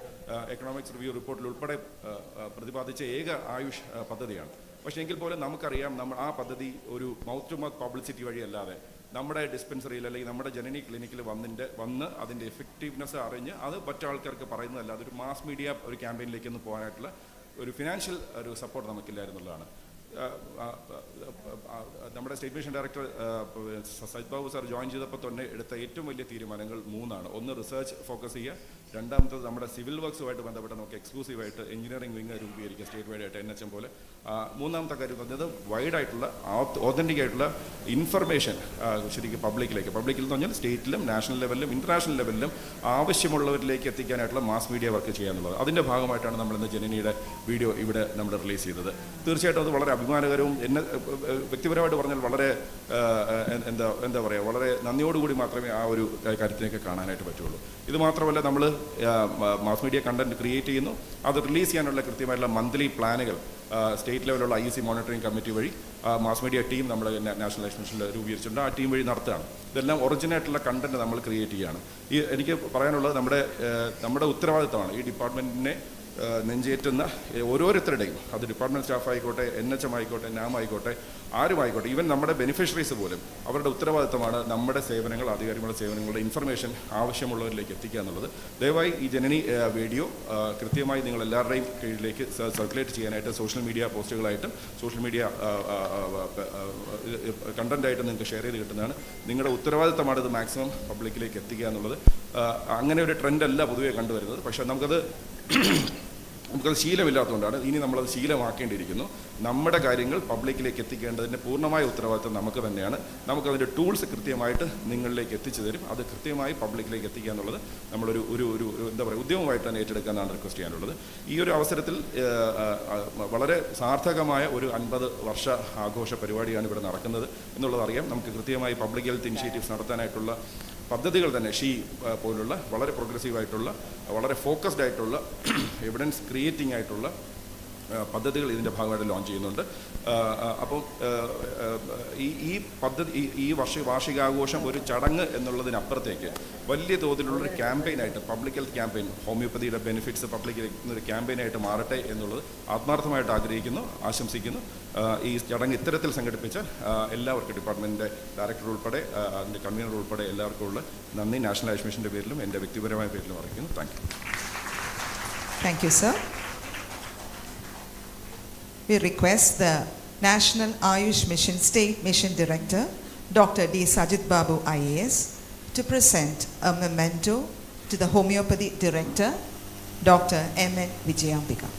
എക്കണോമിക്സ് റിവ്യൂ റിപ്പോർട്ടിൽ ഉൾപ്പെടെ പ്രതിപാദിച്ച ഏക ആയുഷ് പദ്ധതിയാണ്. പക്ഷേ എങ്കിൽ പോലും നമുക്കറിയാം ആ പദ്ധതി ഒരു മൗത്ത് ടു മൗത്ത് പബ്ലിസിറ്റി വഴിയല്ലാതെ നമ്മുടെ ഡിസ്പെൻസറിയിൽ അല്ലെങ്കിൽ നമ്മുടെ ജനനി ക്ലിനിക്കിൽ വന്ന് അതിൻ്റെ എഫക്റ്റീവ്നെസ് അറിഞ്ഞ് അത് മറ്റാൾക്കാർക്ക് പറയുന്നതല്ല. അതൊരു മാസ് മീഡിയ ഒരു ക്യാമ്പയിനിലേക്കൊന്ന് പോകാനായിട്ടുള്ള ഒരു ഫിനാൻഷ്യൽ ഒരു സപ്പോർട്ട് നമുക്കില്ലായിരുന്നുള്ളതാണ്. നമ്മുടെ state mission director Sajith Babu sir join ചെയ്തപ്പോൾ തന്നെ എടുത്ത ഏറ്റവും വലിയ തീരുമാനങ്ങൾ 3 ആണ്. ഒന്ന്, റിസർച്ച് ഫോക്കസ് ചെയ്യുക. രണ്ടാമത്തത് നമ്മുടെ സിവിൽ വർക്ക്സുമായിട്ട് ബന്ധപ്പെട്ട് നമുക്ക് എക്സ്ക്ലൂസീവായിട്ട് എഞ്ചിനീയറിംഗ് വിങ് രൂപീകരിക്കുക സ്റ്റേറ്റ് വൈഡ് ആയിട്ട് NHM പോലെ. മൂന്നാമത്തെ കാര്യം പറഞ്ഞത് വൈഡായിട്ടുള്ള ഓതൻറ്റിക് ആയിട്ടുള്ള ഇൻഫർമേഷൻ ശരിക്കും പബ്ലിക്കിൽ എന്ന് പറഞ്ഞാൽ സ്റ്റേറ്റിലും നാഷണൽ ലെവലിലും ഇൻ്റർനാഷണൽ ലെവലിലും ആവശ്യമുള്ളവരിലേക്ക് എത്തിക്കാനായിട്ടുള്ള മാസ് മീഡിയ വർക്ക് ചെയ്യാന്നുള്ളത്. അതിൻ്റെ ഭാഗമായിട്ടാണ് നമ്മളിന്ന് ജനനിയുടെ വീഡിയോ ഇവിടെ നമ്മൾ റിലീസ് ചെയ്തത്. തീർച്ചയായിട്ടും അത് വളരെ അഭിമാനകരവും എന്നെ വ്യക്തിപരമായിട്ട് പറഞ്ഞാൽ വളരെ എന്താ പറയുക, വളരെ നന്ദിയോടുകൂടി മാത്രമേ ആ ഒരു കാര്യത്തിനൊക്കെ കാണാനായിട്ട് പറ്റുള്ളൂ. ഇത് മാത്രമല്ല, നമ്മൾ മാസ് മീഡിയ കണ്ടന്റ് ക്രിയേറ്റ് ചെയ്യുന്നു. അത് റിലീസ് ചെയ്യാനുള്ള കൃത്യമായിട്ടുള്ള മന്ത്ലി പ്ലാനുകൾ സ്റ്റേറ്റ് ലെവലുള്ള IEC മോണിറ്ററിംഗ് കമ്മിറ്റി വഴി മാസ് മീഡിയ ടീം നമ്മുടെ നാഷണൽ ലൈഫ് മിഷനിൽ രൂപീകരിച്ചിട്ടുണ്ട്. ആ ടീം വഴി നടത്തുകയാണ്. ഇതെല്ലാം ഒറിജിനായിട്ടുള്ള കണ്ടന്റ് നമ്മൾ ക്രിയേറ്റ് ചെയ്യുകയാണ്. എനിക്ക് പറയാനുള്ളത് നമ്മുടെ ഉത്തരവാദിത്തമാണ് ഈ ഡിപ്പാർട്ട്മെൻറ്റിനെ നെഞ്ചേറ്റുന്ന ഓരോരുത്തരുടെയും, അത് ഡിപ്പാർട്ട്മെൻറ്റ് സ്റ്റാഫ് ആയിക്കോട്ടെ, NHM ആയിക്കോട്ടെ, NAM ആയിക്കോട്ടെ, ആരുമായിക്കോട്ടെ, ഈവൻ നമ്മുടെ ബെനിഫിഷ്യറീസ് പോലും അവരുടെ ഉത്തരവാദിത്തമാണ് നമ്മുടെ സേവനങ്ങൾ, ആധികാരികളുടെ സേവനങ്ങളുടെ ഇൻഫർമേഷൻ ആവശ്യമുള്ളവരിലേക്ക് എത്തിക്കുക എന്നുള്ളത്. ദയവായി ഈ ജനനി വീഡിയോ കൃത്യമായി നിങ്ങൾ എല്ലാവരുടെയും കീഴിലേക്ക് സർക്കുലേറ്റ് ചെയ്യാനായിട്ട് സോഷ്യൽ മീഡിയ പോസ്റ്റുകളായിട്ടും സോഷ്യൽ മീഡിയ കണ്ടൻറ്റായിട്ടും നിങ്ങൾക്ക് ഷെയർ ചെയ്ത് കിട്ടുന്നതാണ്. നിങ്ങളുടെ ഉത്തരവാദിത്തമാണ് ഇത് മാക്സിമം പബ്ലിക്കിലേക്ക് എത്തിക്കുക എന്നുള്ളത്. അങ്ങനെ ഒരു ട്രെൻഡല്ല പൊതുവെ കണ്ടുവരുന്നത്. പക്ഷേ നമുക്കത് ശീലമില്ലാത്തതുകൊണ്ടാണ്. ഇനി നമ്മളത് ശീലമാക്കേണ്ടിയിരിക്കുന്നു. നമ്മുടെ കാര്യങ്ങൾ പബ്ലിക്കിലേക്ക് എത്തിക്കേണ്ടതിൻ്റെ പൂർണ്ണമായ ഉത്തരവാദിത്വം നമുക്ക് തന്നെയാണ്. നമുക്കതിൻ്റെ ടൂൾസ് കൃത്യമായിട്ട് നിങ്ങളിലേക്ക് എത്തിച്ചു തരും. അത് കൃത്യമായി പബ്ലിക്കിലേക്ക് എത്തിക്കുക എന്നുള്ളത് നമ്മളൊരു എന്താ പറയുക, ഉദ്യമമായിട്ട് തന്നെ ഏറ്റെടുക്കാനാണ് റിക്വസ്റ്റ് ചെയ്യാനുള്ളത്. ഈ ഒരു അവസരത്തിൽ വളരെ സാർത്ഥകമായ ഒരു 50 വർഷ ആഘോഷ പരിപാടിയാണ് ഇവിടെ നടക്കുന്നത് എന്നുള്ളതറിയാം. നമുക്ക് കൃത്യമായി പബ്ലിക് ഹെൽത്ത് ഇനിഷ്യേറ്റീവ്സ് നടത്താനായിട്ടുള്ള പദ്ധതികൾ തന്നെ പോലുള്ള വളരെ പ്രോഗ്രസീവായിട്ടുള്ള, വളരെ ഫോക്കസ്ഡ് ആയിട്ടുള്ള, എവിഡൻസ് ക്രിയേറ്റിംഗ് ആയിട്ടുള്ള പദ്ധതികൾ ഇതിൻ്റെ ഭാഗമായിട്ട് ലോഞ്ച് ചെയ്യുന്നുണ്ട്. അപ്പം ഈ പദ്ധതി, ഈ വാർഷികാഘോഷം ഒരു ചടങ്ങ് എന്നുള്ളതിനപ്പുറത്തേക്ക് വലിയ തോതിലുള്ളൊരു ക്യാമ്പയിനായിട്ട്, പബ്ലിക് ഹെൽത്ത് ക്യാമ്പയിൻ, ഹോമിയോപ്പതിയുടെ ബെനിഫിറ്റ്സ് പബ്ലിക്കിലേക്ക് ഒരു ക്യാമ്പയിനായിട്ട് മാറട്ടെ എന്നുള്ളത് ആത്മാർത്ഥമായിട്ട് ആഗ്രഹിക്കുന്നു, ആശംസിക്കുന്നു. ഈ ചടങ്ങ് ഇത്തരത്തിൽ സംഘടിപ്പിച്ച എല്ലാവർക്കും, ഡിപ്പാർട്ട്മെൻറ്റിൻ്റെ ഡയറക്ടർ ഉൾപ്പെടെ അതിൻ്റെ കൺവീനർ ഉൾപ്പെടെ എല്ലാവർക്കും ഉള്ള നന്ദി നാഷണൽ ആയുഷ് മിഷൻ്റെ പേരിലും എൻ്റെ വ്യക്തിപരമായ പേരിലും അറിയിക്കുന്നു. Thank you, sir. We request the National AYUSH Mission State Mission Director, Dr. D. Sajit Babu, IAS, to present a memento to the Homeopathy Director, Dr. M.N. Vijayambika.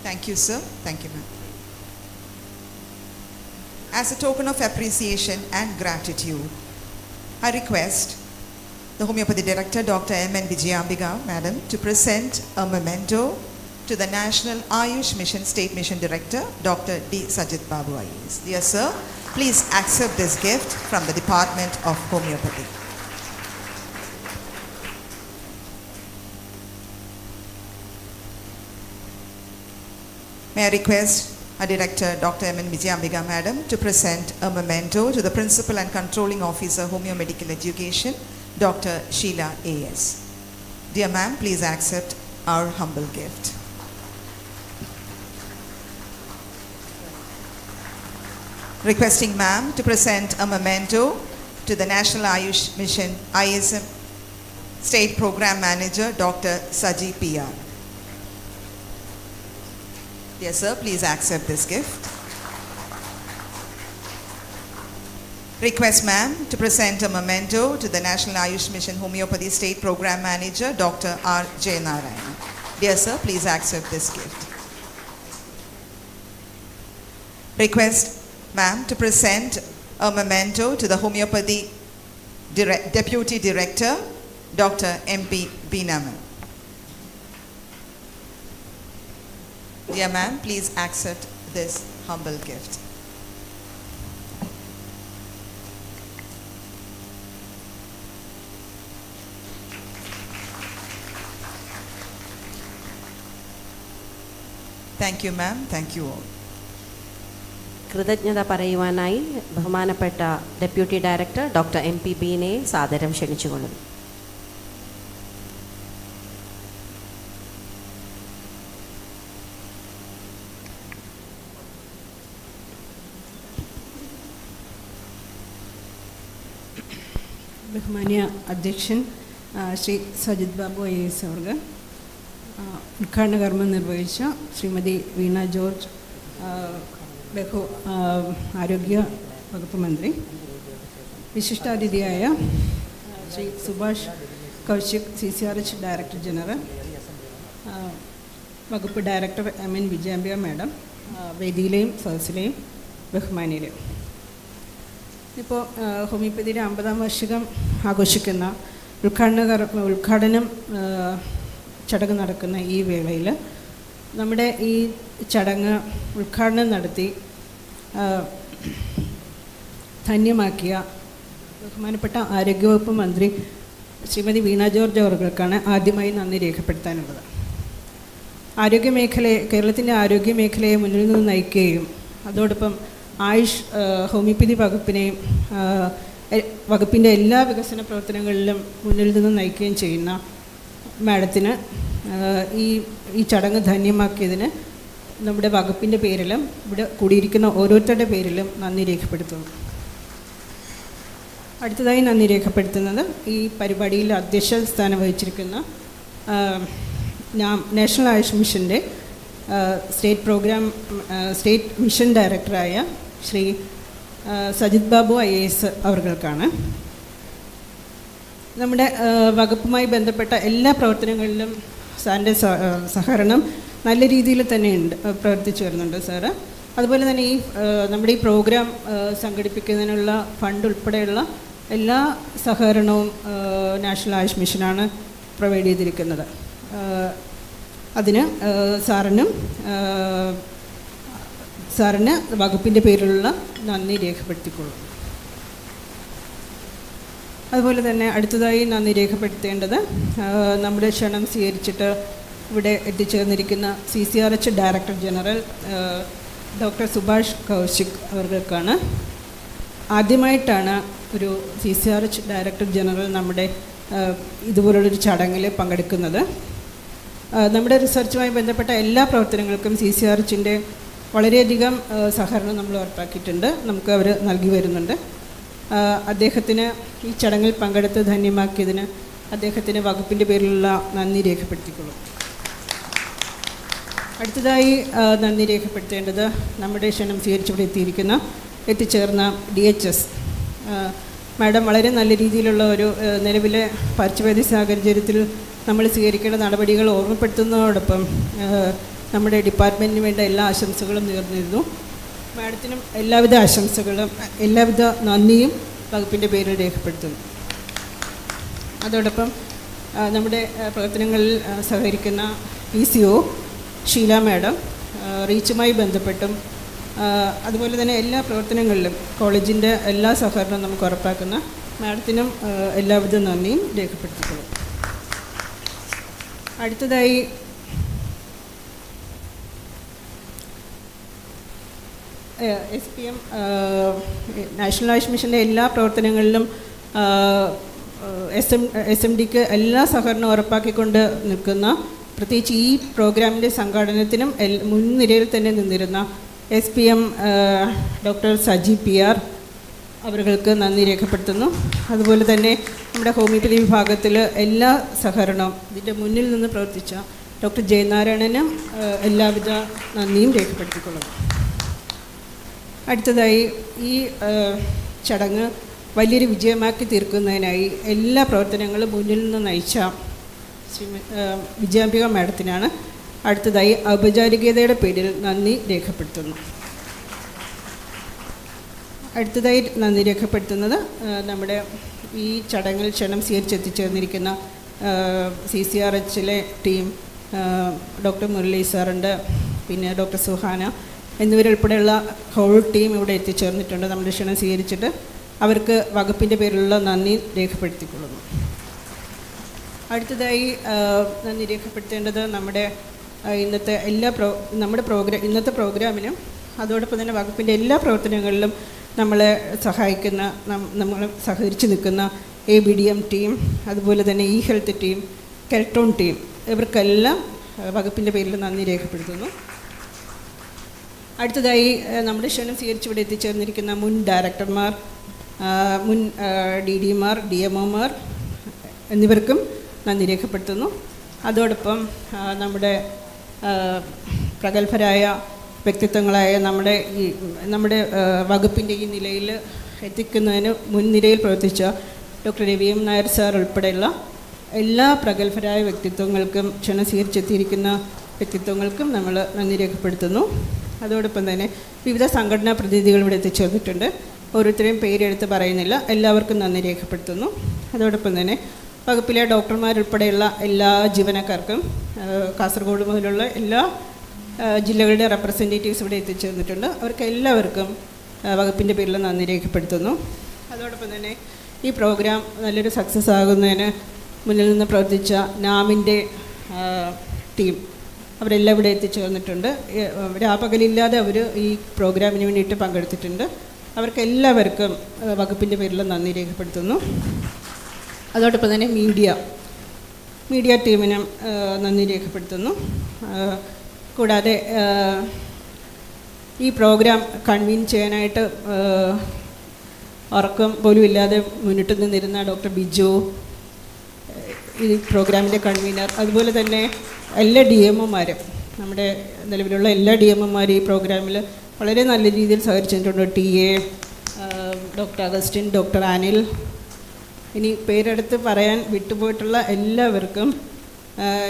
Thank you, sir. Thank you, ma'am. As a token of appreciation and gratitude, I request the Homeopathy Director, Dr. M.N. Vijayambika, Madam, to present a memento to the National AYUSH Mission State Mission Director, Dr. D. Sajid Babu IAS. Dear sir, please accept this gift from the Department of Homeopathy. May I request our Director, Dr. M.N. Vijayambika, Madam, to present a memento to the Principal and Controlling Officer, Homeomedical Education, Dr. Sheila A.S. Dear ma'am, please accept our humble gift. Requesting ma'am to present a memento to the National AYUSH Mission ISM State Program Manager, Dr. Saji P.R. Dear sir, please accept this gift. Request ma'am to present a memento to the National AYUSH Mission Homeopathy State Program Manager, Dr. R. J. Narayan. Dear sir, please accept this gift. Request ma'am to present a memento to the Homeopathy Deputy Director, Dr. M.P. Binaman. Dear ma'am, please accept this humble gift. Thank you, ma'am. Thank you all. കൃതജ്ഞത പറയുവാനായി ബഹുമാനപ്പെട്ട deputy director doctor M P ബീനെ സാദരം ക്ഷണിച്ചുകൊള്ളുന്നു. ബഹുമാന്യ അധ്യക്ഷൻ Shri Sajith Babu IAS അവർക്ക്, ഉദ്ഘാടന കർമ്മം നിർവഹിച്ച ശ്രീമതി വീണ ജോർജ് ആരോഗ്യ വകുപ്പ് മന്ത്രി, വിശിഷ്ടാതിഥിയായ Shri Subhash Kaushik CCRH director general, വകുപ്പ് ഡയറക്ടർ M.N. വിജയാംബിക മാഡം, വേദിയിലെയും സദസ്സിലെയും ബഹുമാനിയിലെയും, ഇപ്പോൾ ഹോമിയോപ്പതിയുടെ 50-ാം വാർഷികം ആഘോഷിക്കുന്ന ഉദ്ഘാടനം ചടങ്ങ് നടക്കുന്ന ഈ വേളയിൽ നമ്മുടെ ഈ ചടങ്ങ് ഉദ്ഘാടനം നടത്തി ധന്യമാക്കിയ ബഹുമാനപ്പെട്ട ആരോഗ്യവകുപ്പ് മന്ത്രി ശ്രീമതി വീണ ജോർജ് അവർക്കാണ് ആദ്യമായി നന്ദി രേഖപ്പെടുത്താനുള്ളത്. കേരളത്തിൻ്റെ ആരോഗ്യ മേഖലയെ മുന്നിൽ നിന്ന് നയിക്കുകയും അതോടൊപ്പം ആയുഷ് ഹോമിയോപ്പതി വകുപ്പിനെയും വകുപ്പിൻ്റെ എല്ലാ വികസന പ്രവർത്തനങ്ങളിലും മുന്നിൽ നിന്ന് നയിക്കുകയും ചെയ്യുന്ന മാഡത്തിന് ഈ ചടങ്ങ് ധന്യമാക്കിയതിന് നമ്മുടെ വകുപ്പിൻ്റെ പേരിലും ഇവിടെ കൂടിയിരിക്കുന്ന ഓരോരുത്തരുടെ പേരിലും നന്ദി രേഖപ്പെടുത്തുന്നു. അടുത്തതായി നന്ദി രേഖപ്പെടുത്തുന്നത് ഈ പരിപാടിയിൽ അധ്യക്ഷ സ്ഥാനം വഹിച്ചിരിക്കുന്ന നാഷണൽ ആയുഷ് മിഷൻ്റെ സ്റ്റേറ്റ് മിഷൻ ഡയറക്ടറായ ശ്രീ സജിത് ബാബു IAS അവർക്കാണ്. നമ്മുടെ വകുപ്പുമായി ബന്ധപ്പെട്ട എല്ലാ പ്രവർത്തനങ്ങളിലും സാറിൻ്റെ സഹകരണം നല്ല രീതിയിൽ തന്നെ പ്രവർത്തിച്ചു വരുന്നുണ്ട് സാറ്. അതുപോലെ തന്നെ നമ്മുടെ ഈ പ്രോഗ്രാം സംഘടിപ്പിക്കുന്നതിനുള്ള ഫണ്ട് ഉൾപ്പെടെയുള്ള എല്ലാ സഹകരണവും നാഷണൽ ആയുഷ് മിഷനാണ് പ്രൊവൈഡ് ചെയ്തിരിക്കുന്നത്. അതിന് സാറിന് വകുപ്പിൻ്റെ പേരിലുള്ള നന്ദി രേഖപ്പെടുത്തിക്കൊള്ളും. അതുപോലെ തന്നെ അടുത്തതായി നന്ദി രേഖപ്പെടുത്തേണ്ടത് നമ്മുടെ ക്ഷണം സ്വീകരിച്ചിട്ട് ഇവിടെ എത്തിച്ചേർന്നിരിക്കുന്ന CCRH director general doctor Subhash Kaushik അവർക്കാണ്. ആദ്യമായിട്ടാണ് ഒരു CCRH ഡയറക്ടർ ജനറൽ നമ്മുടെ ഇതുപോലുള്ളൊരു ചടങ്ങിൽ പങ്കെടുക്കുന്നത്. നമ്മുടെ റിസർച്ചുമായി ബന്ധപ്പെട്ട എല്ലാ പ്രവർത്തനങ്ങൾക്കും CCRHൻ്റെ വളരെയധികം സഹകരണം നമ്മൾ ഉറപ്പാക്കിയിട്ടുണ്ട്, നമുക്ക് അവർ നൽകി വരുന്നുണ്ട്. അദ്ദേഹത്തിന് ഈ ചടങ്ങിൽ പങ്കെടുത്ത് ധന്യമാക്കിയതിന് അദ്ദേഹത്തിന് വകുപ്പിൻ്റെ പേരിലുള്ള നന്ദി രേഖപ്പെടുത്തിക്കൊള്ളും. അടുത്തതായി നന്ദി രേഖപ്പെടുത്തേണ്ടത് നമ്മുടെ ക്ഷണം സ്വീകരിച്ചിവിടെ എത്തിച്ചേർന്ന DHS മാഡം വളരെ നല്ല രീതിയിലുള്ള ഒരു നിലവിലെ പകർച്ചവ്യാധി സാഹചര്യത്തിൽ നമ്മൾ സ്വീകരിക്കേണ്ട നടപടികൾ ഓർമ്മപ്പെടുത്തുന്നതോടൊപ്പം നമ്മുടെ ഡിപ്പാർട്ട്മെൻറ്റിന് വേണ്ട എല്ലാ ആശംസകളും നേർന്നിരുന്നു. മാഡത്തിനും എല്ലാവിധ ആശംസകളും എല്ലാവിധ നന്ദിയും വകുപ്പിൻ്റെ പേരിൽ രേഖപ്പെടുത്തുന്നു. അതോടൊപ്പം നമ്മുടെ പ്രവർത്തനങ്ങളിൽ സഹകരിക്കുന്ന PCO ഷീല മാഡം, റീച്ചുമായി ബന്ധപ്പെട്ടും അതുപോലെ തന്നെ എല്ലാ പ്രവർത്തനങ്ങളിലും കോളേജിൻ്റെ എല്ലാ സഹകരണവും നമുക്ക് ഉറപ്പാക്കുന്ന മാഡത്തിനും എല്ലാവിധ നന്ദിയും രേഖപ്പെടുത്തിക്കൊള്ളും. അടുത്തതായി SPM നാഷണൽ ആയുഷ് മിഷൻ്റെ എല്ലാ പ്രവർത്തനങ്ങളിലും SMDക്ക് എല്ലാ സഹകരണവും ഉറപ്പാക്കിക്കൊണ്ട് നിൽക്കുന്ന, പ്രത്യേകിച്ച് ഈ പ്രോഗ്രാമിൻ്റെ സംഘാടനത്തിനും മുൻനിരയിൽ തന്നെ നിന്നിരുന്ന SPM ഡോക്ടർ സജി PR അവർക്ക് നന്ദി രേഖപ്പെടുത്തുന്നു. അതുപോലെ തന്നെ നമ്മുടെ ഹോമിയോപ്പതി വിഭാഗത്തിൽ എല്ലാ സഹകരണവും ഇതിൻ്റെ മുന്നിൽ നിന്ന് പ്രവർത്തിച്ച ഡോക്ടർ ജയനാരായണനും എല്ലാവിധ നന്ദിയും രേഖപ്പെടുത്തിക്കൊള്ളുന്നു. അടുത്തതായി ഈ ചടങ്ങ് വലിയൊരു വിജയമാക്കി തീർക്കുന്നതിനായി എല്ലാ പ്രവർത്തനങ്ങളും മുന്നിൽ നിന്ന് നയിച്ച വിജയാംബിക മാഡത്തിനാണ് അടുത്തതായി ഔപചാരികതയുടെ പേരിൽ നന്ദി രേഖപ്പെടുത്തുന്നു. അടുത്തതായി നന്ദി രേഖപ്പെടുത്തുന്നത് നമ്മുടെ ഈ ചടങ്ങിൽ ക്ഷണം സ്വീകരിച്ചെത്തിച്ചേർന്നിരിക്കുന്ന CCRHലെ ടീം, ഡോക്ടർ മുരളി സാറുണ്ട്, പിന്നെ ഡോക്ടർ സുഹാന എന്നിവരുൾപ്പെടെയുള്ള ഹോൾ ടീം ഇവിടെ എത്തിച്ചേർന്നിട്ടുണ്ട്. നമ്മുടെ ക്ഷണം സ്വീകരിച്ചിട്ട് അവർക്ക് വകുപ്പിൻ്റെ പേരിലുള്ള നന്ദി രേഖപ്പെടുത്തിക്കൊള്ളുന്നു. അടുത്തതായി നന്ദി രേഖപ്പെടുത്തേണ്ടത് നമ്മുടെ ഇന്നത്തെ ഇന്നത്തെ പ്രോഗ്രാമിനും അതോടൊപ്പം തന്നെ വകുപ്പിൻ്റെ എല്ലാ പ്രവർത്തനങ്ങളിലും നമ്മളെ സഹായിക്കുന്ന, നമ്മൾ സഹകരിച്ച് നിൽക്കുന്ന ABDM ടീം, അതുപോലെ തന്നെ ഹെൽത്ത് ടീം, കെൽട്രോൺ ടീം, ഇവർക്കെല്ലാം വകുപ്പിൻ്റെ പേരിൽ നന്ദി രേഖപ്പെടുത്തുന്നു. അടുത്തതായി നമ്മുടെ ക്ഷണം സ്വീകരിച്ച് ഇവിടെ എത്തിച്ചേർന്നിരിക്കുന്ന മുൻ ഡയറക്ടർമാർ, മുൻ DDമാർ, DMOമാർ എന്നിവർക്കും നന്ദി രേഖപ്പെടുത്തുന്നു. അതോടൊപ്പം നമ്മുടെ പ്രഗത്ഭരായ വ്യക്തിത്വങ്ങളായ നമ്മുടെ വകുപ്പിൻ്റെ ഈ നിലയിൽ എത്തിക്കുന്നതിന് മുൻനിരയിൽ പ്രവർത്തിച്ച ഡോക്ടർ രവിഎം നായർ സാർ ഉൾപ്പെടെയുള്ള എല്ലാ പ്രഗത്ഭരായ വ്യക്തിത്വങ്ങൾക്കും, ക്ഷണം സ്വീകരിച്ചെത്തിയിരിക്കുന്ന വ്യക്തിത്വങ്ങൾക്കും നമ്മൾ നന്ദി രേഖപ്പെടുത്തുന്നു. അതോടൊപ്പം തന്നെ വിവിധ സംഘടനാ പ്രതിനിധികൾ ഇവിടെ എത്തിച്ചേർന്നിട്ടുണ്ട്. ഓരോരുത്തരെയും പേരെടുത്ത് പറയുന്നില്ല, എല്ലാവർക്കും നന്ദി രേഖപ്പെടുത്തുന്നു. അതോടൊപ്പം തന്നെ വകുപ്പിലെ ഡോക്ടർമാരുൾപ്പെടെയുള്ള എല്ലാ ജീവനക്കാർക്കും, കാസർഗോഡ് മുതലുള്ള എല്ലാ ജില്ലകളുടെ റെപ്രസെൻറ്റേറ്റീവ്സ് ഇവിടെ എത്തിച്ചേർന്നിട്ടുണ്ട്. അവർക്ക് എല്ലാവർക്കും വകുപ്പിൻ്റെ പേരിൽ നന്ദി രേഖപ്പെടുത്തുന്നു. അതോടൊപ്പം തന്നെ ഈ പ്രോഗ്രാം നല്ലൊരു സക്സസ് ആകുന്നതിന് മുന്നിൽ നിന്ന് പ്രവർത്തിച്ച നാമിൻ്റെ ടീം, അവരെല്ലാം ഇവിടെ എത്തിച്ചേർന്നിട്ടുണ്ട്. രാപകലില്ലാതെ അവർ ഈ പ്രോഗ്രാമിന് വേണ്ടിയിട്ട് പങ്കെടുത്തിട്ടുണ്ട്. അവർക്ക് എല്ലാവർക്കും വകുപ്പിൻ്റെ പേരിൽ നന്ദി രേഖപ്പെടുത്തുന്നു. അതോടൊപ്പം തന്നെ മീഡിയ ടീമിനും നന്ദി രേഖപ്പെടുത്തുന്നു. കൂടാതെ ഈ പ്രോഗ്രാം കൺവീൻ ചെയ്യാനായിട്ട് ഉറക്കം പോലും ഇല്ലാതെ മുന്നിട്ട് നിന്നിരുന്ന ഡോക്ടർ ബിജു, ഈ പ്രോഗ്രാമിൻ്റെ കൺവീനർ, അതുപോലെ തന്നെ എല്ലാ DMOമാരും, നമ്മുടെ നിലവിലുള്ള എല്ലാ DMOമാരും ഈ പ്രോഗ്രാമിൽ വളരെ നല്ല രീതിയിൽ സഹകരിച്ചിട്ടുണ്ട്. TA, doctor Augustine, doctor Anil, ഇനി പേരെടുത്ത് പറയാൻ വിട്ടുപോയിട്ടുള്ള എല്ലാവർക്കും,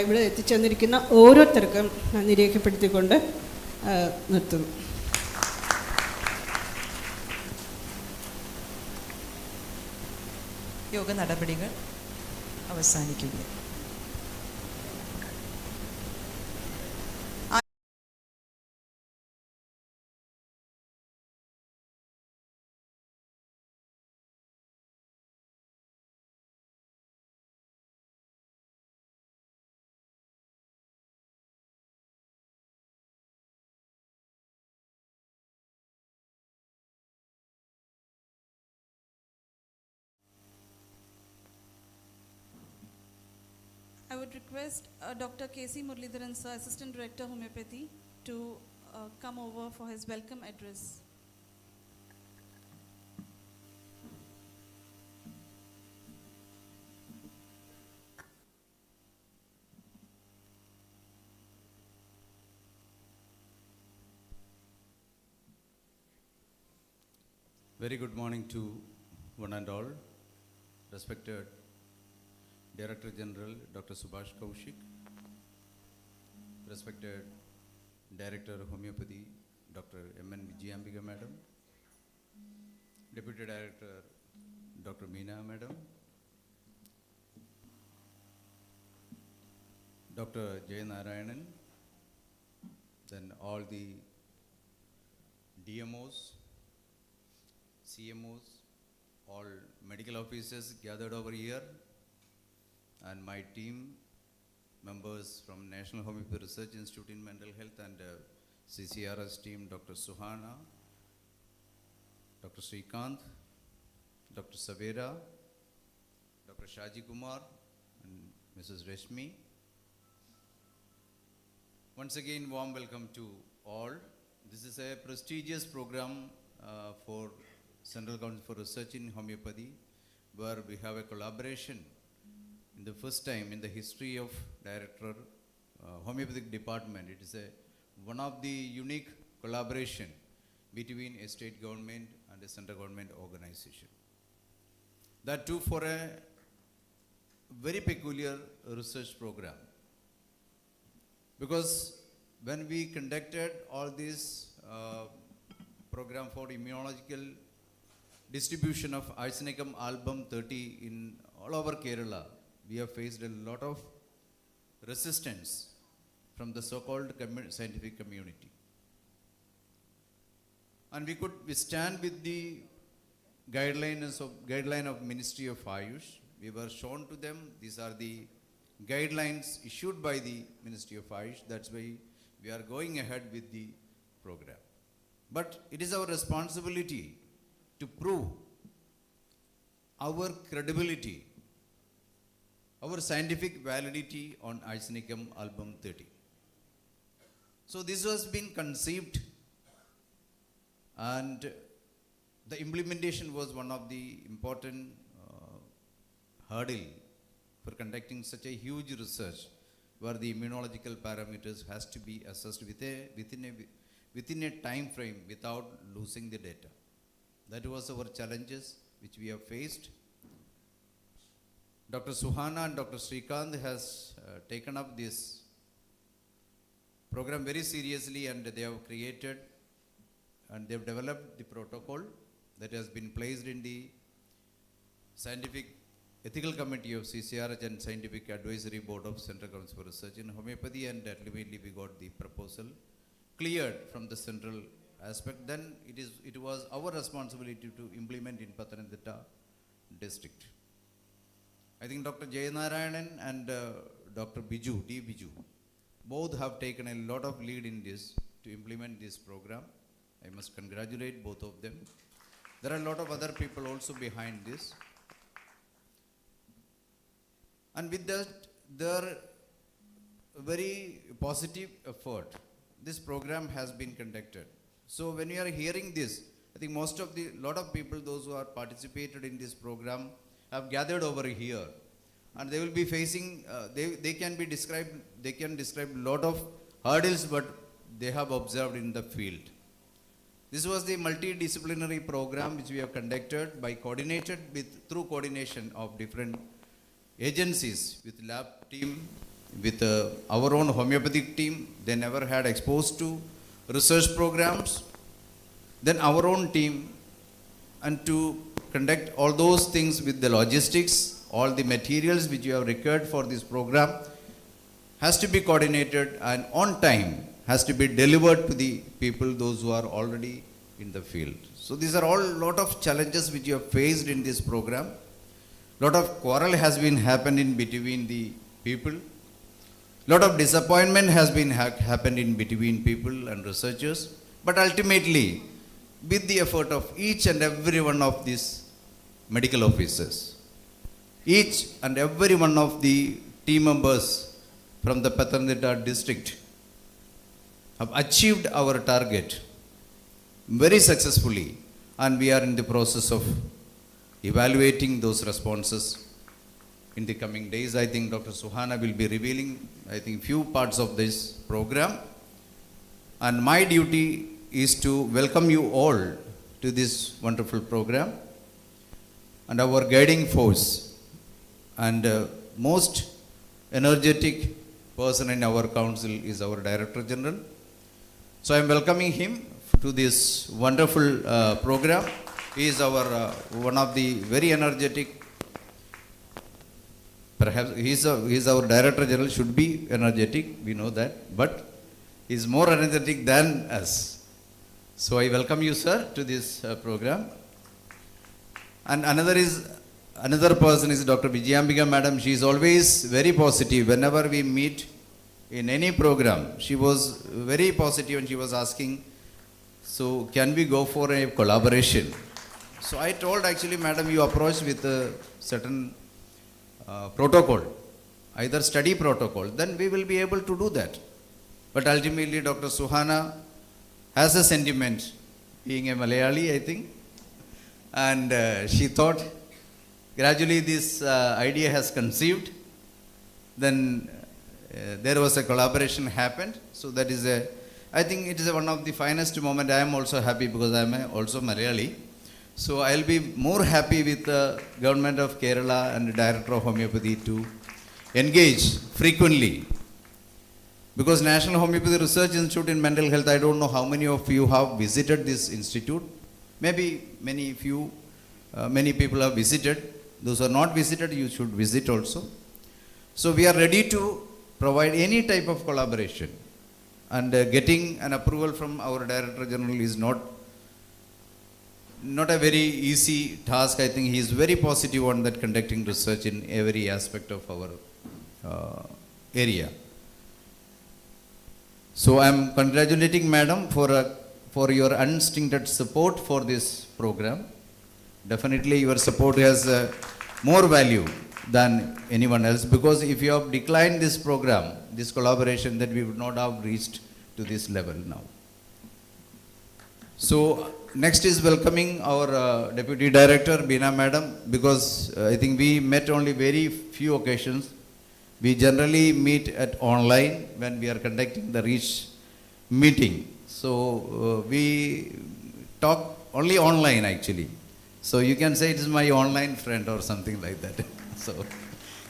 ഇവിടെ എത്തിച്ചേർന്നിരിക്കുന്ന ഓരോരുത്തർക്കും നന്ദി രേഖപ്പെടുത്തിക്കൊണ്ട് നിർത്തുന്നു. യോഗ നടപടികൾ അവസാനിക്കുന്നു. I would request Dr. K.C. Muralidharan sir, Assistant Director Homeopathy, to come over for his welcome address. Very good morning to one and all. Respected Director General Dr. Subhash Kaushik, respected Director Homeopathy, Dr. M.N. Vijayambika Madam, Deputy Director Dr. Meena Madam, Dr. J. Narayanan, then all the DMOs, CMOs, all medical officers gathered over here, and my team members from National Homeopathy Research Institute in Mental Health and CCRS team, Dr. Suhana, Dr. Srikanth, Dr. Savera, Dr. Shaji Kumar, and Mrs. Reshmi. Once again, warm welcome to all. This is a prestigious program for Central Council for Research in Homeopathy, where we have a collaboration in the first time in the history of Director Homeopathic Department. It is one of the unique collaboration between a state government and a central government organization. That too for a very peculiar research program. Because when we conducted all this program for immunological distribution of Arsenicum album 30 in all over Kerala, we have faced a lot of resistance from the so-called scientific community. And we could withstand with the guideline of Ministry of AYUSH. We were shown to them, these are the guidelines issued by the Ministry of AYUSH. That's why we are going ahead with the program. But it is our responsibility to prove our credibility, our scientific validity on Arsenicum album 30. So this has been conceived, and the implementation was one of the important hurdle for conducting such a huge research, where the immunological parameters has to be assessed within a time frame without losing the data. That was our challenges which we have faced. Dr. Suhana and Dr. Srikanth has taken up this program very seriously, and they have created and they have developed the protocol that has been placed in the Scientific Ethical Committee of CCRH and Scientific Advisory Board of Central Council for Research in Homeopathy, and ultimately we got the proposal cleared from the central aspect. Then it was our responsibility to implement in Pathanamthitta district. I think Dr. Jayanarayanan and Dr. Biju, D. Biju, both have taken a lot of lead in this to implement this program. I must congratulate both of them. There are a lot of other people also behind this. And with that, their very positive effort, this program has been conducted. So when you are hearing this, I think lot of people, those who are participated in this program, have gathered over here, and they will be facing, they can describe a lot of hurdles, but they have observed in the field. This was the multidisciplinary program which we have conducted through coordination of different agencies, with lab team, with our own homeopathic team. They never had exposed to research programs. Then our own team, and to conduct all those things with the logistics, all the materials which you have required for this program has to be coordinated and on time has to be delivered to the people, those who are already in the field. So these are all lot of challenges which you have faced in this program. Lot of quarrel has been happening between the people. Lot of disappointment has been happened in between people and researchers. But ultimately, with the effort of each and every one of these medical officers, each and every one of the team members from the Pathanamthitta district have achieved our target very successfully, and we are in the process of evaluating those responses in the coming days. I think Dr. Suhana will be revealing, I think, few parts of this program, and my duty is to welcome you all to this wonderful program. And our guiding force and most energetic person in our council is our Director General, So I am welcoming him to this wonderful program. He is our one of the very energetic. Perhaps he is our Director General. Should be energetic. We know that, but he is more energetic than us. So I welcome you, sir, to this program. And another person is Dr. Vijayambika Madam. She is always very positive. Whenever we meet in any program, she was very positive and she was asking, so can we go for a collaboration? So I told actually, Madam, you approach with a certain protocol, either study protocol, then we will be able to do that. But ultimately, Dr. Suhana has a sentiment, being a Malayali, I think, and she thought gradually this idea has conceived. Then there was a collaboration happened. So that is I think it is one of the finest moment. I am also happy because I am also Malayali. So I will be more happy with the government of Kerala and the Director of Homeopathy to engage frequently. Because National Homeopathy Research Institute in Mental Health, I don't know how many of you have visited this institute. Maybe many people have visited. Those who are not visited, you should visit also. So we are ready to provide any type of collaboration. And getting an approval from our Director General is not a very easy task. I think he is very positive on that, conducting research in every aspect of our area. So I am congratulating Madam for your unstinted support for this program. Definitely your support has more value than anyone else, because if you have declined this program, this collaboration, then we would not have reached to this level now. So next is welcoming our Deputy Director, Beena Madam, because I think we met only very few occasions. We generally meet at online when we are conducting the REACH meeting. So we talk only online actually. So you can say it is my online friend or something like that. So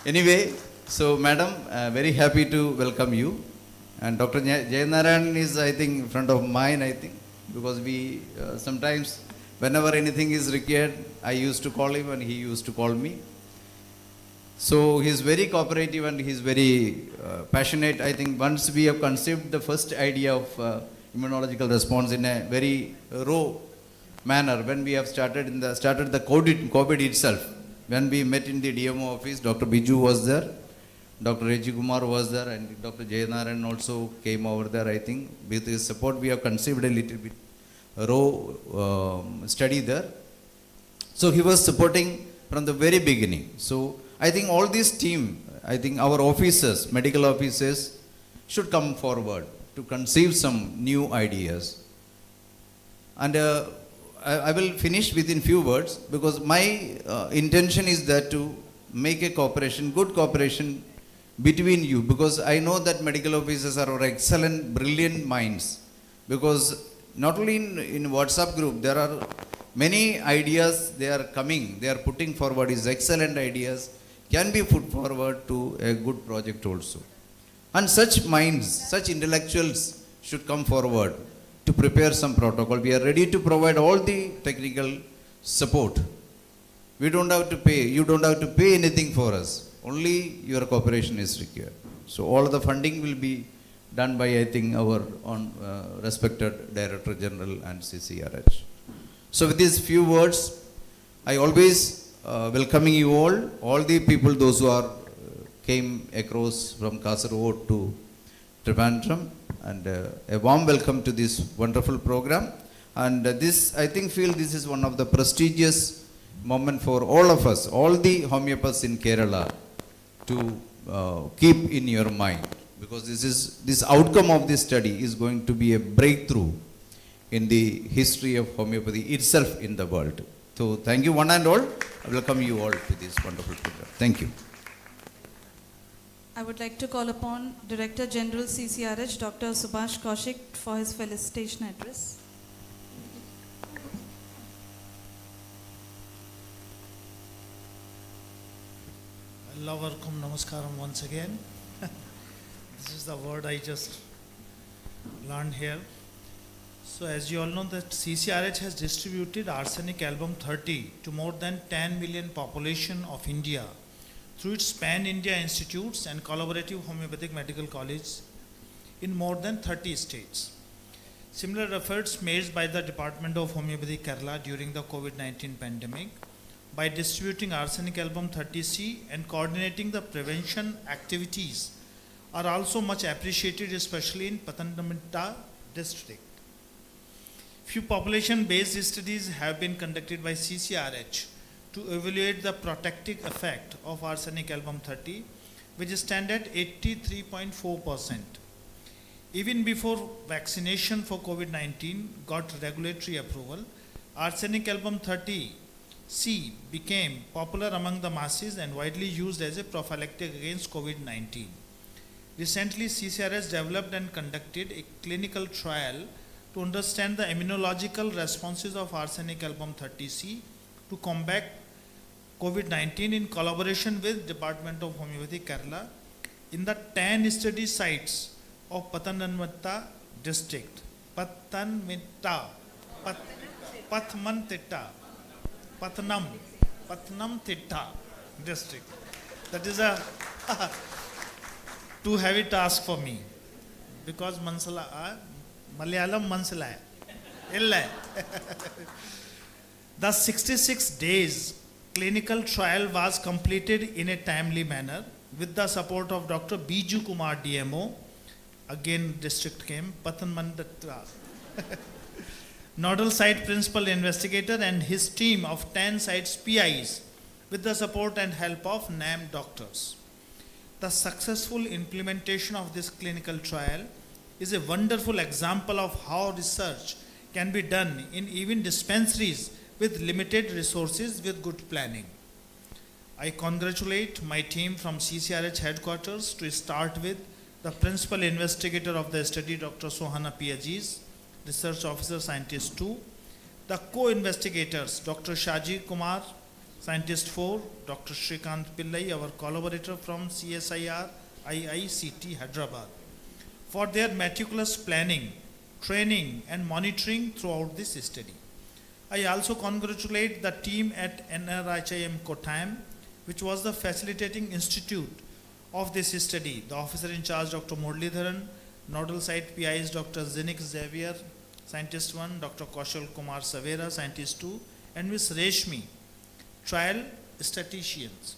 anyway, so Madam, very happy to welcome you. And Dr. Jayanarayan is, I think, friend of mine, I think, because we sometimes, whenever anything is required, I used to call him and he used to call me. So he is very cooperative and he is very passionate. I think once we have conceived the first idea of immunological response in a very raw manner, when we have started the COVID itself, when we met in the DMO office, Dr. Biju was there, Dr. Reji Kumar was there, and Dr. Jayanarayan also came over there. I think with his support, we have conceived a little bit raw study there. So he was supporting from the very beginning. So I think all this team, I think our officers, medical officers, should come forward to conceive some new ideas. And I will finish within few words, because my intention is that to make a cooperation, good cooperation between you, because I know that medical officers are excellent, brilliant minds. Because not only in WhatsApp group, there are many ideas they are coming, they are putting forward is excellent ideas, can be put forward to a good project also. And such minds, such intellectuals should come forward to prepare some protocol. We are ready to provide all the technical support. We don't have to pay, you don't have to pay anything for us. Only your cooperation is required. So all the funding will be done by, I think, our respected Director General and CCRH. So with these few words, I always welcoming you all the people, those who are came across from Kasaragod to Trivandrum, and a warm welcome to this wonderful program. And this, I think, feel this is one of the prestigious moment for all of us, all the homeopaths in Kerala, to keep in your mind, because this outcome of this study is going to be a breakthrough in the history of homeopathy itself in the world. So thank you one and all. I welcome you all to this wonderful program. Thank you. I would like to call upon Director General CCRH, Dr. Subhash Kaushik, for his felicitation address. Allavarkum namaskaram once again. This is the word I just learned here. So as you all know that CCRH has distributed Arsenic Album 30 to more than 10 million population of India through its pan-India institutes and collaborative homeopathic medical college in more than 30 states. Similar efforts made by the Department of Homeopathy Kerala during the COVID-19 pandemic by distributing Arsenic Album 30C and coordinating the prevention activities are also much appreciated, especially in Pathanamthitta district. Few population-based studies have been conducted by CCRH to evaluate the protective effect of Arsenic Album 30, which stand at 83.4%. Even before vaccination for COVID-19 got regulatory approval, Arsenic Album 30C became popular among the masses and widely used as a prophylactic against COVID-19. Recently, CCRS developed and conducted a clinical trial to understand the immunological responses of Arsenic Album 30C to combat COVID-19 in collaboration with Department of Homeopathy Kerala in the 10 study sites of Pathanamthitta district. Pathanamthitta district. That is a too heavy task for me because Malayalam mansala hai. The 66 days clinical trial was completed in a timely manner with the support of Dr. Biju Kumar DMO, again district came, Pathanamthitta, nodal site principal investigator and his team of 10 sites PIs with the support and help of NAM doctors. The successful implementation of this clinical trial is a wonderful example of how research can be done in even dispensaries with limited resources with good planning. I congratulate my team from CCRH headquarters to start with the principal investigator of the study, Dr. Sohana Piajiz, research officer, scientist 2, the co-investigators, Dr. Shaji Kumar, scientist 4, Dr. Shrikant Pillai, our collaborator from CSIR IICT Hyderabad, for their meticulous planning, training and monitoring throughout this study. I also congratulate the team at NRHIM Kottayam, which was the facilitating institute of this study. The officer in charge, Dr. Muralidharan, nodal site PIs, Dr. Zinnik Xavier, scientist 1, Dr. Kaushal Kumar Savera, scientist 2, and Ms. Reshmi, trial statisticians.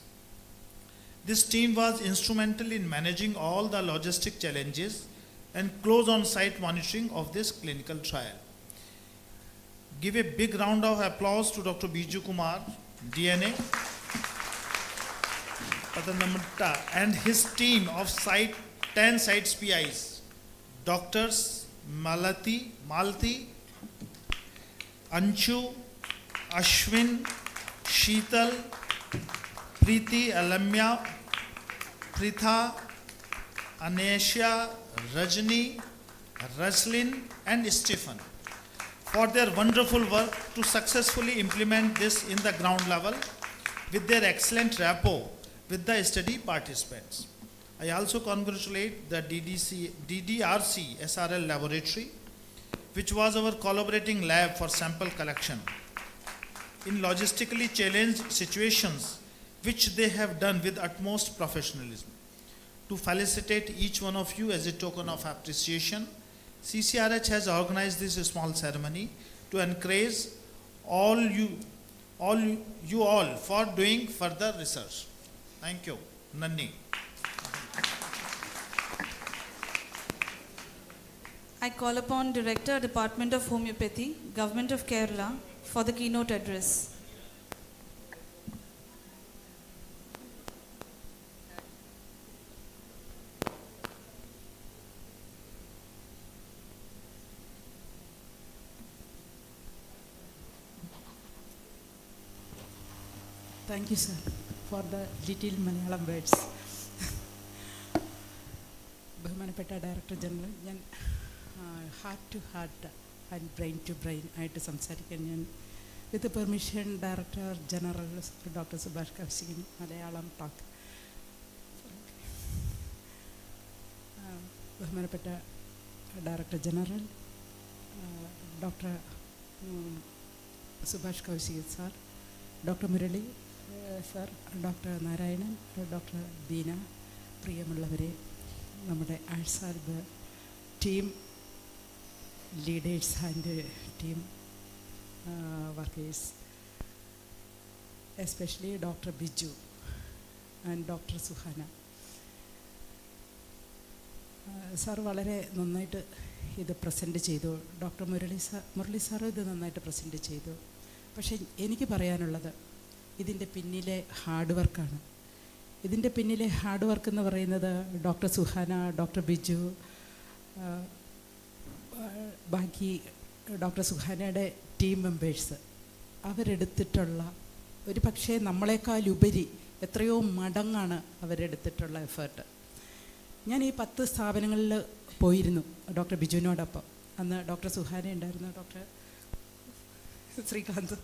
This team was instrumental in managing all the logistic challenges and close on-site monitoring of this clinical trial. Give a big round of applause to Dr. Biju Kumar, DNA, Pathanamthitta, and his team of 10 sites PIs, Doctors Malati, Anshu, Ashwin, Sheetal, Preeti, Alamya, Pritha, Anesha, Rajni, Raslin, and Stephen for their wonderful work to successfully implement this in the ground level with their excellent rapport with the study participants. I also congratulate the DDRC SRL laboratory, which was our collaborating lab for sample collection in logistically challenged situations, which they have done with utmost professionalism. To felicitate each one of you as a token of appreciation, CCRH has organized this small ceremony to encourage you all for doing further research. Thank you. Nanni. I call upon Director, Department of Homeopathy, Government of Kerala, for the keynote address. Thank you, sir, for the detailed Malayalam words. ബഹുമാനപ്പെട്ട director general, ഞാൻ heart to heart and brain to brain ആയിട്ട് സംസാരിക്കാൻ ഞാൻ with permission director general doctor Subhash കൗശികിൻ Malayalam talk. ബഹുമാനപ്പെട്ട director general, doctor Subhash Kaushik sir, doctor Murali sir, doctor Narayanan, doctor Deena, പ്രിയമുള്ളവരെ, നമ്മുടെ ആഴ്സാൽബ് team leaders and team workers, especially doctor Biju and doctor Suhana. Sir വളരെ നന്നായിട്ട് ഇത് പ്രസൻറ്റ് ചെയ്തു. ഡോക്ടർ മുരളി സാർ ഇത് നന്നായിട്ട് പ്രസൻറ്റ് ചെയ്തു. പക്ഷേ എനിക്ക് പറയാനുള്ളത് ഇതിൻ്റെ പിന്നിലെ ഹാർഡ് വർക്കാണ്. ഇതിൻ്റെ പിന്നിലെ ഹാർഡ് വർക്ക് എന്ന് പറയുന്നത് ഡോക്ടർ സുഹാന, ഡോക്ടർ ബിജു, ബാക്കി ഡോക്ടർ സുഹാനയുടെ ടീം മെമ്പേഴ്സ് അവരെടുത്തിട്ടുള്ള ഒരു പക്ഷേ നമ്മളെക്കാളുപരി എത്രയോ മടങ്ങാണ് അവരെടുത്തിട്ടുള്ള എഫേർട്ട്. ഞാൻ ഈ 10 സ്ഥാപനങ്ങളിൽ പോയിരുന്നു ഡോക്ടർ ബിജുവിനോടൊപ്പം. അന്ന് ഡോക്ടർ സുഹാന ഉണ്ടായിരുന്നു, ഡോക്ടർ ശ്രീകാന്ത്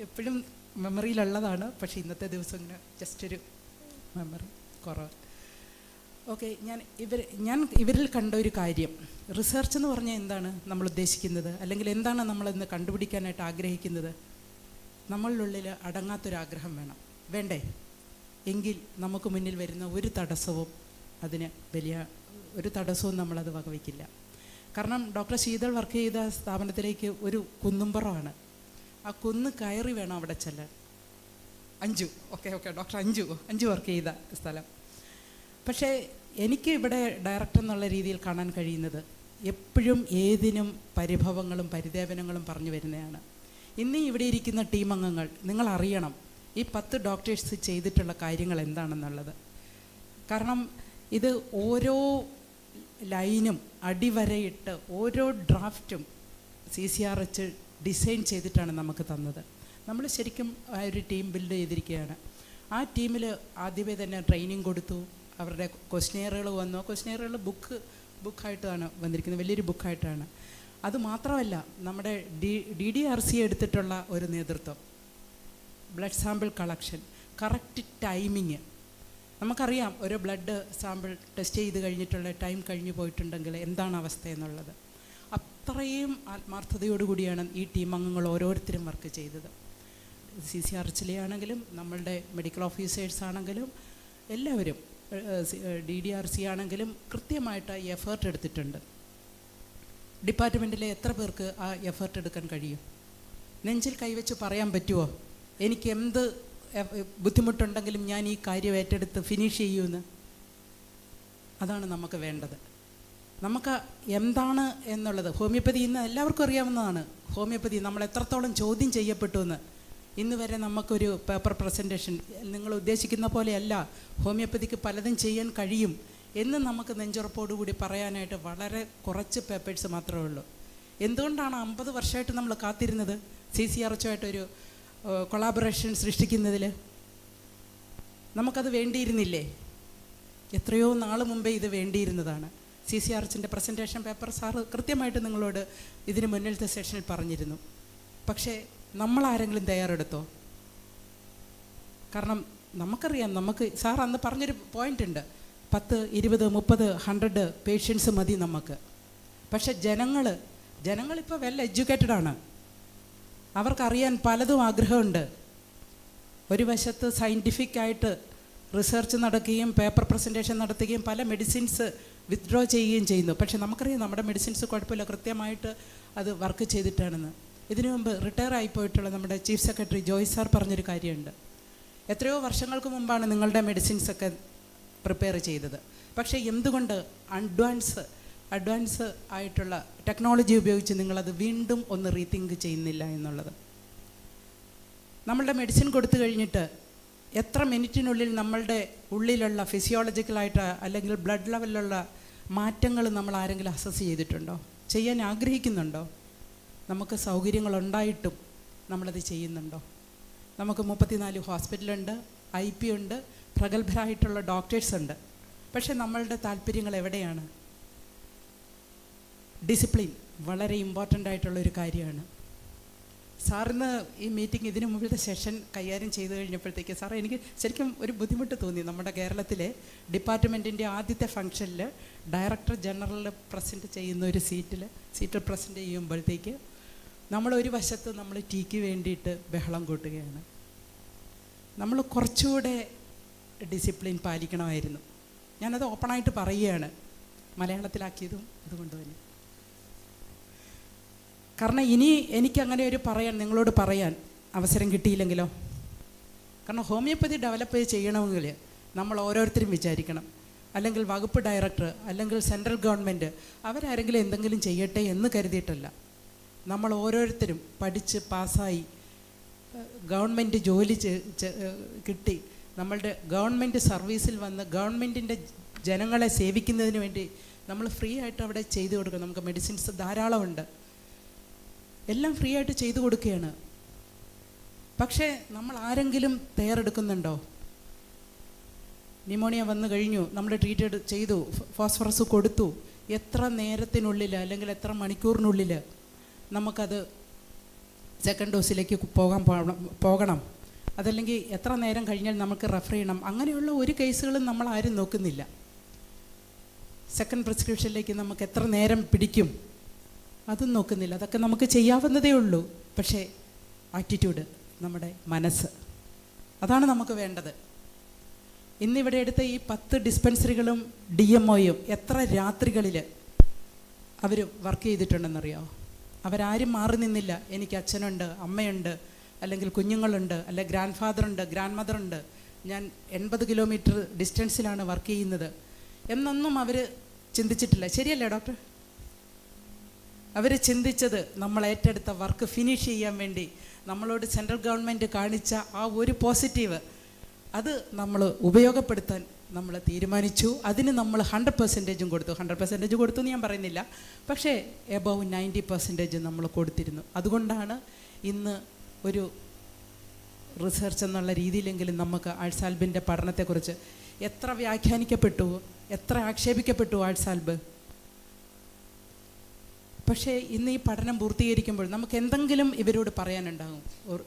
എപ്പോഴും മെമ്മറിയിലുള്ളതാണ്. പക്ഷേ ഇന്നത്തെ ദിവസം ഇങ്ങനെ ജസ്റ്റൊരു മെമ്മറി കുറവ്. ഓക്കെ, ഞാൻ ഇവരിൽ കണ്ട ഒരു കാര്യം, റിസർച്ച് എന്ന് പറഞ്ഞാൽ എന്താണ് നമ്മൾ ഉദ്ദേശിക്കുന്നത്, അല്ലെങ്കിൽ എന്താണ് നമ്മളിന്ന് കണ്ടുപിടിക്കാനായിട്ട് ആഗ്രഹിക്കുന്നത്? നമ്മളുള്ളിൽ അടങ്ങാത്തൊരാഗ്രഹം വേണ്ടേ? എങ്കിൽ നമുക്ക് മുന്നിൽ വരുന്ന ഒരു തടസ്സവും അതിന് വലിയ ഒരു തടസ്സവും നമ്മളത് വകവയ്ക്കില്ല. കാരണം ഡോക്ടർ ശീതൾ വർക്ക് ചെയ്ത സ്ഥാപനത്തിലേക്ക് ഒരു കുന്നുംപുറമാണ്. ആ കുന്ന് കയറി വേണം അവിടെ ചെല്ലാൻ. ഡോക്ടർ അഞ്ചു വർക്ക് ചെയ്ത സ്ഥലം. പക്ഷേ എനിക്ക് ഇവിടെ ഡയറക്ടർ എന്നുള്ള രീതിയിൽ കാണാൻ കഴിയുന്നത് എപ്പോഴും ഏതിനും പരിഭവങ്ങളും പരിദേവനങ്ങളും പറഞ്ഞു വരുന്നതാണ്. ഇന്ന് ഇവിടെ ഇരിക്കുന്ന ടീം അംഗങ്ങൾ നിങ്ങൾ അറിയണം ഈ 10 ഡോക്ടേഴ്സ് ചെയ്തിട്ടുള്ള കാര്യങ്ങൾ എന്താണെന്നുള്ളത്. കാരണം ഇത് ഓരോ ലൈനും അടിവരയിട്ട് ഓരോ ഡ്രാഫ്റ്റും CCRH ഡിസൈൻ ചെയ്തിട്ടാണ് നമുക്ക് തന്നത്. നമ്മൾ ശരിക്കും ആ ഒരു ടീം ബിൽഡ് ചെയ്തിരിക്കുകയാണ്. ആ ടീമിൽ ആദ്യമേ തന്നെ ട്രെയിനിങ് കൊടുത്തു. അവരുടെ ക്വസ്റ്റ്യനെയറുകൾ വന്നു. ക്വസ്റ്റ്യനെയറുകൾ ബുക്കായിട്ടാണ് വന്നിരിക്കുന്നത്, വലിയൊരു ബുക്കായിട്ടാണ്. അതുമാത്രമല്ല, നമ്മുടെ DDRC എടുത്തിട്ടുള്ള ഒരു നേതൃത്വം, blood sample collection, correct timing. നമുക്കറിയാം ഒരു ബ്ലഡ് സാമ്പിൾ ടെസ്റ്റ് ചെയ്ത് കഴിഞ്ഞിട്ടുള്ള ടൈം കഴിഞ്ഞു പോയിട്ടുണ്ടെങ്കിൽ എന്താണ് അവസ്ഥ എന്നുള്ളത്. അത്രയും ആത്മാർത്ഥതയോടുകൂടിയാണ് ഈ ടീം അംഗങ്ങൾ ഓരോരുത്തരും വർക്ക് ചെയ്തത്. CCRHലെ ആണെങ്കിലും നമ്മളുടെ മെഡിക്കൽ ഓഫീസേഴ്സ് ആണെങ്കിലും എല്ലാവരും, DDRC ആണെങ്കിലും കൃത്യമായിട്ട് ഈ എഫേർട്ട് എടുത്തിട്ടുണ്ട്. ഡിപ്പാർട്ട്മെൻറ്റിലെ എത്ര പേർക്ക് ആ എഫേർട്ട് എടുക്കാൻ കഴിയും? നെഞ്ചിൽ കൈവച്ച് പറയാൻ പറ്റുമോ എനിക്ക് എന്ത് ബുദ്ധിമുട്ടുണ്ടെങ്കിലും ഞാൻ ഈ കാര്യം ഏറ്റെടുത്ത് ഫിനിഷ് ചെയ്യുമെന്ന്? അതാണ് നമുക്ക് വേണ്ടത്. നമുക്ക് എന്താണ് എന്നുള്ളത്, ഹോമിയോപ്പതി ഇന്ന് എല്ലാവർക്കും അറിയാവുന്നതാണ്. ഹോമിയോപ്പതി നമ്മൾ എത്രത്തോളം ചോദ്യം ചെയ്യപ്പെട്ടു എന്ന്. ഇന്ന് വരെ നമുക്കൊരു പേപ്പർ പ്രസൻറ്റേഷൻ, നിങ്ങൾ ഉദ്ദേശിക്കുന്ന പോലെയല്ല, ഹോമിയോപ്പതിക്ക് പലതും ചെയ്യാൻ കഴിയും എന്ന് നമുക്ക് നെഞ്ചുറപ്പോടുകൂടി പറയാനായിട്ട് വളരെ കുറച്ച് പേപ്പേഴ്സ് മാത്രമേ ഉള്ളൂ. എന്തുകൊണ്ടാണ് 50 വർഷമായിട്ട് നമ്മൾ കാത്തിരുന്നത് CCRHുമായിട്ടൊരു കൊളാബറേഷൻ സൃഷ്ടിക്കുന്നതിൽ? നമുക്കത് വേണ്ടിയിരുന്നില്ലേ? എത്രയോ നാൾ മുമ്പേ ഇത് വേണ്ടിയിരുന്നതാണ്. CCRHൻ്റെ പ്രസൻറ്റേഷൻ പേപ്പർ സാറ് കൃത്യമായിട്ട് നിങ്ങളോട് ഇതിന് മുന്നിലത്തെ സെഷനിൽ പറഞ്ഞിരുന്നു. പക്ഷേ നമ്മളാരെങ്കിലും തയ്യാറെടുത്തോ? കാരണം നമുക്കറിയാം, നമുക്ക് സാർ അന്ന് പറഞ്ഞൊരു പോയിൻ്റ് ഉണ്ട്, 10, 20, 30, 100 പേഷ്യൻസ് മതി നമുക്ക്. പക്ഷെ ജനങ്ങളിപ്പോൾ വെൽ എഡ്യൂക്കേറ്റഡ് ആണ്. അവർക്കറിയാൻ പലതും ആഗ്രഹമുണ്ട്. ഒരു വശത്ത് സയൻറ്റിഫിക്കായിട്ട് റിസർച്ച് നടക്കുകയും പേപ്പർ പ്രസൻറ്റേഷൻ നടത്തുകയും പല മെഡിസിൻസ് വിത്ഡ്രോ ചെയ്യുകയും ചെയ്യുന്നു. പക്ഷെ നമുക്കറിയാം നമ്മുടെ മെഡിസിൻസ് കുഴപ്പമില്ല, കൃത്യമായിട്ട് അത് വർക്ക് ചെയ്തിട്ടാണെന്ന്. ഇതിനു മുമ്പ് റിട്ടയർ ആയിപ്പോയിട്ടുള്ള നമ്മുടെ ചീഫ് സെക്രട്ടറി ജോയ് സാർ പറഞ്ഞൊരു കാര്യമുണ്ട്, എത്രയോ വർഷങ്ങൾക്ക് മുമ്പാണ് നിങ്ങളുടെ മെഡിസിൻസൊക്കെ പ്രിപ്പയർ ചെയ്തത്, പക്ഷേ എന്തുകൊണ്ട് അഡ്വാൻസ് ആയിട്ടുള്ള ടെക്നോളജി ഉപയോഗിച്ച് നിങ്ങളത് വീണ്ടും ഒന്ന് റീതിങ്ക് ചെയ്യുന്നില്ല എന്നുള്ളത്. നമ്മളുടെ മെഡിസിൻ കൊടുത്തു കഴിഞ്ഞിട്ട് എത്ര മിനിറ്റിനുള്ളിൽ നമ്മളുടെ ഉള്ളിലുള്ള ഫിസിയോളജിക്കലായിട്ട് അല്ലെങ്കിൽ ബ്ലഡ് ലെവലിലുള്ള മാറ്റങ്ങൾ നമ്മൾ ആരെങ്കിലും അസസ് ചെയ്തിട്ടുണ്ടോ? ചെയ്യാൻ ആഗ്രഹിക്കുന്നുണ്ടോ? നമുക്ക് സൗകര്യങ്ങളുണ്ടായിട്ടും നമ്മളത് ചെയ്യുന്നുണ്ടോ? നമുക്ക് 34 ഹോസ്പിറ്റലുണ്ട്, IP ഉണ്ട്, പ്രഗത്ഭരായിട്ടുള്ള ഡോക്ടേഴ്സ് ഉണ്ട്. പക്ഷേ നമ്മളുടെ താല്പര്യങ്ങൾ എവിടെയാണ്? ഡിസിപ്ലിൻ വളരെ ഇമ്പോർട്ടൻ്റ് ആയിട്ടുള്ളൊരു കാര്യമാണ്. സാറിന് ഈ മീറ്റിംഗ് ഇതിനു മുമ്പിലത്തെ സെഷൻ കൈകാര്യം ചെയ്തു കഴിഞ്ഞപ്പോഴത്തേക്ക് സാറേ എനിക്ക് ശരിക്കും ഒരു ബുദ്ധിമുട്ട് തോന്നി. നമ്മുടെ കേരളത്തിലെ ഡിപ്പാർട്ട്മെൻറ്റിൻ്റെ ആദ്യത്തെ ഫംഗ്ഷനിൽ ഡയറക്ടർ ജനറൽ പ്രസൻറ്റ് ചെയ്യുന്ന ഒരു സീറ്റിൽ പ്രസൻറ്റ് ചെയ്യുമ്പോഴത്തേക്ക് നമ്മളൊരു വശത്ത് നമ്മൾ ടീക്ക് വേണ്ടിയിട്ട് ബഹളം കൂട്ടുകയാണ്. നമ്മൾ കുറച്ചുകൂടെ ഡിസിപ്ലിൻ പാലിക്കണമായിരുന്നു. ഞാനത് ഓപ്പണായിട്ട് പറയുകയാണ്, മലയാളത്തിലാക്കിയതും അതുകൊണ്ട് തന്നെ. കാരണം ഇനി എനിക്കങ്ങനെ ഒരു നിങ്ങളോട് പറയാൻ അവസരം കിട്ടിയില്ലെങ്കിലോ? കാരണം ഹോമിയോപ്പതി ഡെവലപ്പ് ചെയ്യണമെങ്കിൽ നമ്മൾ ഓരോരുത്തരും വിചാരിക്കണം, അല്ലെങ്കിൽ വകുപ്പ് ഡയറക്ടർ അല്ലെങ്കിൽ സെൻട്രൽ ഗവൺമെൻറ് അവരാരെങ്കിലും എന്തെങ്കിലും ചെയ്യട്ടെ എന്ന് കരുതിയിട്ടല്ല. നമ്മൾ ഓരോരുത്തരും പഠിച്ച് പാസ്സായി ഗവൺമെൻറ് ജോലി കിട്ടി നമ്മളുടെ ഗവൺമെൻറ് സർവീസിൽ വന്ന് ഗവൺമെൻറ്റിൻ്റെ ജനങ്ങളെ സേവിക്കുന്നതിന് വേണ്ടി നമ്മൾ ഫ്രീ ആയിട്ട് അവിടെ ചെയ്തു കൊടുക്കുക. നമുക്ക് മെഡിസിൻസ് ധാരാളമുണ്ട്, എല്ലാം ഫ്രീ ആയിട്ട് ചെയ്തു കൊടുക്കുകയാണ്. പക്ഷേ നമ്മൾ ആരെങ്കിലും തയ്യാറെടുക്കുന്നുണ്ടോ? ന്യൂമോണിയ വന്നു കഴിഞ്ഞു, നമ്മൾ ട്രീറ്റ് ചെയ്തു, ഫോസ്ഫറസ് കൊടുത്തു, എത്ര നേരത്തിനുള്ളിൽ അല്ലെങ്കിൽ എത്ര മണിക്കൂറിനുള്ളിൽ നമുക്കത് സെക്കൻഡ് ഡോസിലേക്ക് പോകണം, അതല്ലെങ്കിൽ എത്ര നേരം കഴിഞ്ഞാൽ നമുക്ക് റെഫർ ചെയ്യണം, അങ്ങനെയുള്ള ഒരു കേസുകളും നമ്മൾ ആരും നോക്കുന്നില്ല. സെക്കൻഡ് പ്രിസ്ക്രിപ്ഷനിലേക്ക് നമുക്ക് എത്ര നേരം പിടിക്കും അതും നോക്കുന്നില്ല. അതൊക്കെ നമുക്ക് ചെയ്യാവുന്നതേ ഉള്ളൂ. പക്ഷേ ആറ്റിറ്റ്യൂഡ്, നമ്മുടെ മനസ്സ്, അതാണ് നമുക്ക് വേണ്ടത്. ഇന്നിവിടെ എടുത്ത ഈ 10 ഡിസ്പെൻസറികളും DMOയും എത്ര രാത്രികളിൽ അവർ വർക്ക് ചെയ്തിട്ടുണ്ടെന്നറിയാമോ? അവരാരും മാറി നിന്നില്ല. എനിക്ക് അച്ഛനുണ്ട്, അമ്മയുണ്ട്, അല്ലെങ്കിൽ കുഞ്ഞുങ്ങളുണ്ട്, അല്ലെങ്കിൽ ഗ്രാൻഡ് ഫാദറുണ്ട്, ഗ്രാൻഡ് മദറുണ്ട്, ഞാൻ 80 കിലോമീറ്റർ ഡിസ്റ്റൻസിലാണ് വർക്ക് ചെയ്യുന്നത് എന്നൊന്നും അവർ ചിന്തിച്ചിട്ടില്ല. ശരിയല്ലേ ഡോക്ടർ? അവർ ചിന്തിച്ചത് നമ്മൾ ഏറ്റെടുത്ത വർക്ക് ഫിനിഷ് ചെയ്യാൻ വേണ്ടി നമ്മളോട് സെൻട്രൽ ഗവൺമെൻറ് കാണിച്ച ആ ഒരു പോസിറ്റീവ്, അത് നമ്മൾ ഉപയോഗപ്പെടുത്താൻ നമ്മൾ തീരുമാനിച്ചു. അതിന് നമ്മൾ 100% കൊടുത്തു. 100% കൊടുത്തു എന്ന് ഞാൻ പറയുന്നില്ല, പക്ഷേ എബവ് 90% നമ്മൾ കൊടുത്തിരുന്നു. അതുകൊണ്ടാണ് ഇന്ന് ഒരു റിസർച്ച് എന്നുള്ള രീതിയിലെങ്കിലും നമുക്ക് ആഴ്സാൽബിൻ്റെ പഠനത്തെക്കുറിച്ച് എത്ര വ്യാഖ്യാനിക്കപ്പെട്ടു, എത്ര ആക്ഷേപിക്കപ്പെട്ടു ആഴ്സാൽബ്. പക്ഷേ ഇന്ന് ഈ പഠനം പൂർത്തീകരിക്കുമ്പോൾ നമുക്ക് എന്തെങ്കിലും ഇവരോട് പറയാനുണ്ടാകും.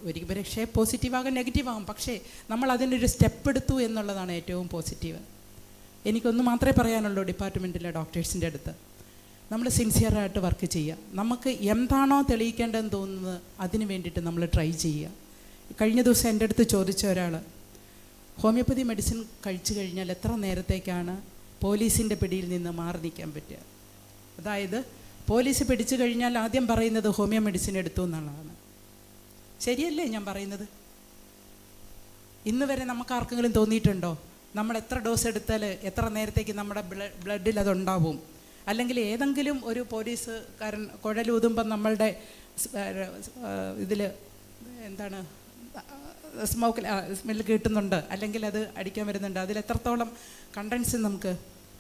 ഒരു പക്ഷേ പോസിറ്റീവാകും നെഗറ്റീവാകും, പക്ഷേ നമ്മൾ അതിനൊരു സ്റ്റെപ്പ് എടുത്തു എന്നുള്ളതാണ് ഏറ്റവും പോസിറ്റീവ്. എനിക്കൊന്ന് മാത്രമേ പറയാനുള്ളൂ ഡിപ്പാർട്ട്മെൻറ്റിലെ ഡോക്ടേഴ്സിൻ്റെ അടുത്ത്, നമ്മൾ സിൻസിയറായിട്ട് വർക്ക് ചെയ്യുക. നമുക്ക് എന്താണോ തെളിയിക്കേണ്ടതെന്ന് തോന്നുന്നത് അതിന് വേണ്ടിയിട്ട് നമ്മൾ ട്രൈ ചെയ്യുക. കഴിഞ്ഞ ദിവസം എൻ്റെ അടുത്ത് ചോദിച്ച ഒരാൾ, ഹോമിയോപ്പതി മെഡിസിൻ കഴിച്ചു കഴിഞ്ഞാൽ എത്ര നേരത്തേക്കാണ് പോലീസിൻ്റെ പിടിയിൽ നിന്ന് മാറി നിൽക്കാൻ പറ്റുക? അതായത് പോലീസ് പിടിച്ചു കഴിഞ്ഞാൽ ആദ്യം പറയുന്നത് ഹോമിയോ മെഡിസിൻ എടുത്തു എന്നുള്ളതാണ്. ശരിയല്ലേ ഞാൻ പറയുന്നത്? ഇന്ന് വരെ നമുക്ക് ആർക്കെങ്കിലും തോന്നിയിട്ടുണ്ടോ നമ്മൾ എത്ര ഡോസ് എടുത്താൽ എത്ര നേരത്തേക്ക് നമ്മുടെ ബ്ലഡിൽ അതുണ്ടാവും? അല്ലെങ്കിൽ ഏതെങ്കിലും ഒരു പോലീസുകാരൻ കുഴലൂതുമ്പം നമ്മളുടെ ഇതിൽ എന്താണ് സ്മെല്ല് കിട്ടുന്നുണ്ട്, അല്ലെങ്കിൽ അത് അടിക്കാൻ വരുന്നുണ്ട്, അതിലെത്രത്തോളം കണ്ടൻസ് നമുക്ക്.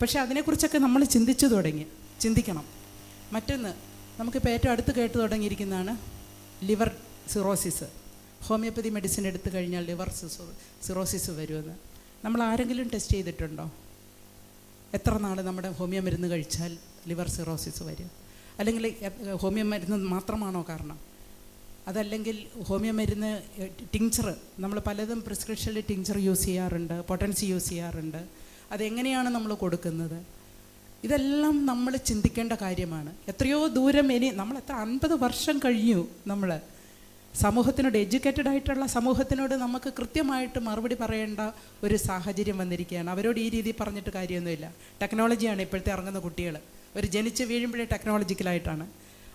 പക്ഷേ അതിനെക്കുറിച്ചൊക്കെ നമ്മൾ ചിന്തിക്കണം. മറ്റൊന്ന്, നമുക്കിപ്പോൾ ഏറ്റവും അടുത്ത് കേട്ട് തുടങ്ങിയിരിക്കുന്നതാണ് ലിവർ സിറോസിസ്. ഹോമിയോപ്പതി മെഡിസിൻ എടുത്തു കഴിഞ്ഞാൽ ലിവർ സിറോസിസ് വരുമെന്ന് നമ്മൾ ആരെങ്കിലും ടെസ്റ്റ് ചെയ്തിട്ടുണ്ടോ? എത്ര നാൾ നമ്മുടെ ഹോമിയോ മരുന്ന് കഴിച്ചാൽ ലിവർ സിറോസിസ് വരും? അല്ലെങ്കിൽ ഹോമിയോ മരുന്ന് മാത്രമാണോ കാരണം? അതല്ലെങ്കിൽ ഹോമിയോ മരുന്ന് ടിങ്ചർ, നമ്മൾ പലതും പ്രിസ്ക്രിപ്ഷനിൽ ടിങ്ചർ യൂസ് ചെയ്യാറുണ്ട്, പൊട്ടൻസി യൂസ് ചെയ്യാറുണ്ട്. അതെങ്ങനെയാണ് നമ്മൾ കൊടുക്കുന്നത്? ഇതെല്ലാം നമ്മൾ ചിന്തിക്കേണ്ട കാര്യമാണ്. എത്രയോ ദൂരം നമ്മൾ എത്ര 50 വർഷം കഴിഞ്ഞു നമ്മൾ സമൂഹത്തിനോട്, എഡ്യൂക്കേറ്റഡ് ആയിട്ടുള്ള സമൂഹത്തിനോട് നമുക്ക് കൃത്യമായിട്ട് മറുപടി പറയേണ്ട ഒരു സാഹചര്യം വന്നിരിക്കുകയാണ്. അവരോട് ഈ രീതി പറഞ്ഞിട്ട് കാര്യമൊന്നുമില്ല. ടെക്നോളജിയാണ് ഇപ്പോഴത്തെ ഇറങ്ങുന്ന കുട്ടികൾ, ഒരു ജനിച്ച് വീഴുമ്പോഴേ ടെക്നോളജിക്കലായിട്ടാണ്.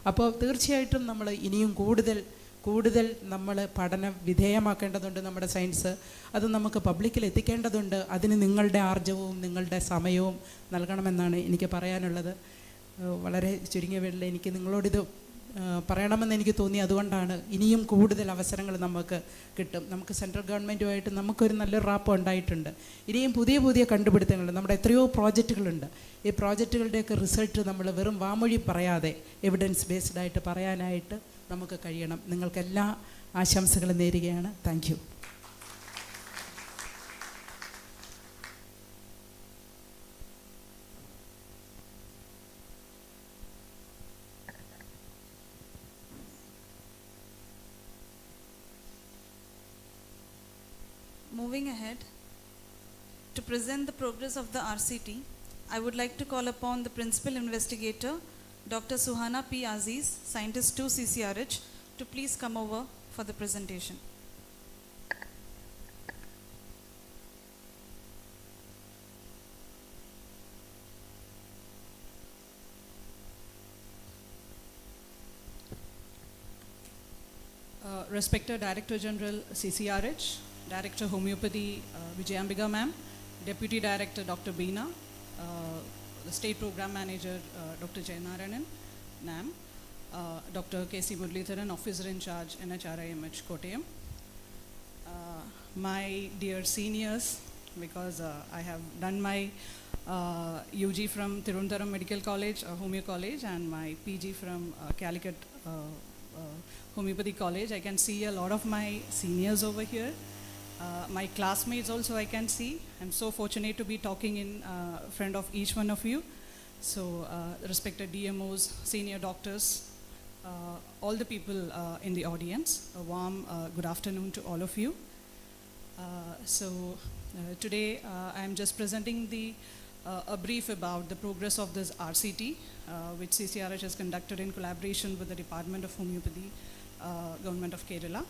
അപ്പോൾ തീർച്ചയായിട്ടും നമ്മൾ ഇനിയും കൂടുതൽ നമ്മൾ പഠന വിധേയമാക്കേണ്ടതുണ്ട്. നമ്മുടെ സയൻസ് അത് നമുക്ക് പബ്ലിക്കിൽ എത്തിക്കേണ്ടതുണ്ട്. അതിന് നിങ്ങളുടെ ആർജവവും നിങ്ങളുടെ സമയവും നൽകണമെന്നാണ് എനിക്ക് പറയാനുള്ളത്. വളരെ ചുരുങ്ങിയ വേളയിൽ എനിക്ക് നിങ്ങളോടിത് പറയണമെന്ന് എനിക്ക് തോന്നി. അതുകൊണ്ടാണ് ഇനിയും കൂടുതൽ അവസരങ്ങൾ നമുക്ക് കിട്ടും. നമുക്ക് സെൻട്രൽ ഗവൺമെൻറ്റുമായിട്ട് നമുക്കൊരു നല്ലൊരു റാപ്പ് ഉണ്ടായിട്ടുണ്ട്. ഇനിയും പുതിയ കണ്ടുപിടുത്തങ്ങൾ, നമ്മുടെ എത്രയോ പ്രോജക്റ്റുകളുണ്ട്. ഈ പ്രോജക്റ്റുകളുടെയൊക്കെ റിസൾട്ട് നമ്മൾ വെറും വാമൊഴി പറയാതെ എവിഡൻസ് ബേസ്ഡ് ആയിട്ട് പറയാനായിട്ട് നമുക്ക് കഴിയണം. നിങ്ങൾക്കെല്ലാ ആശംസകളും നേരുകയാണ്. Thank you. moving ahead, to present the progress of the RCT, I would like to call upon the Principal Investigator, Dr. Suhana P. Aziz, Scientist 2 CCRH, to please come over for the presentation. Respected Director General CCRH, Director Homeopathy Vijayambiga ma'am, Deputy Director Dr. Beena, the State Program Manager Dr. Jayanarayanan ma'am, Dr. K.C. Muralidharan, Officer in Charge NHRIMH Kottayam, my dear seniors, because I have done my UG from Tirunelveli Medical College, Homeo College, and my PG from Calicut Homeopathy College. I can see a lot of my seniors over here. My classmates also I can see. I'm so fortunate to be talking in front of each one of you. So respected DMOs, senior doctors, all the people in the audience, a warm good afternoon to all of you. Today I'm just presenting a brief about the progress of this RCT, which CCRH has conducted in collaboration with the Department of Homeopathy, Government of Kerala.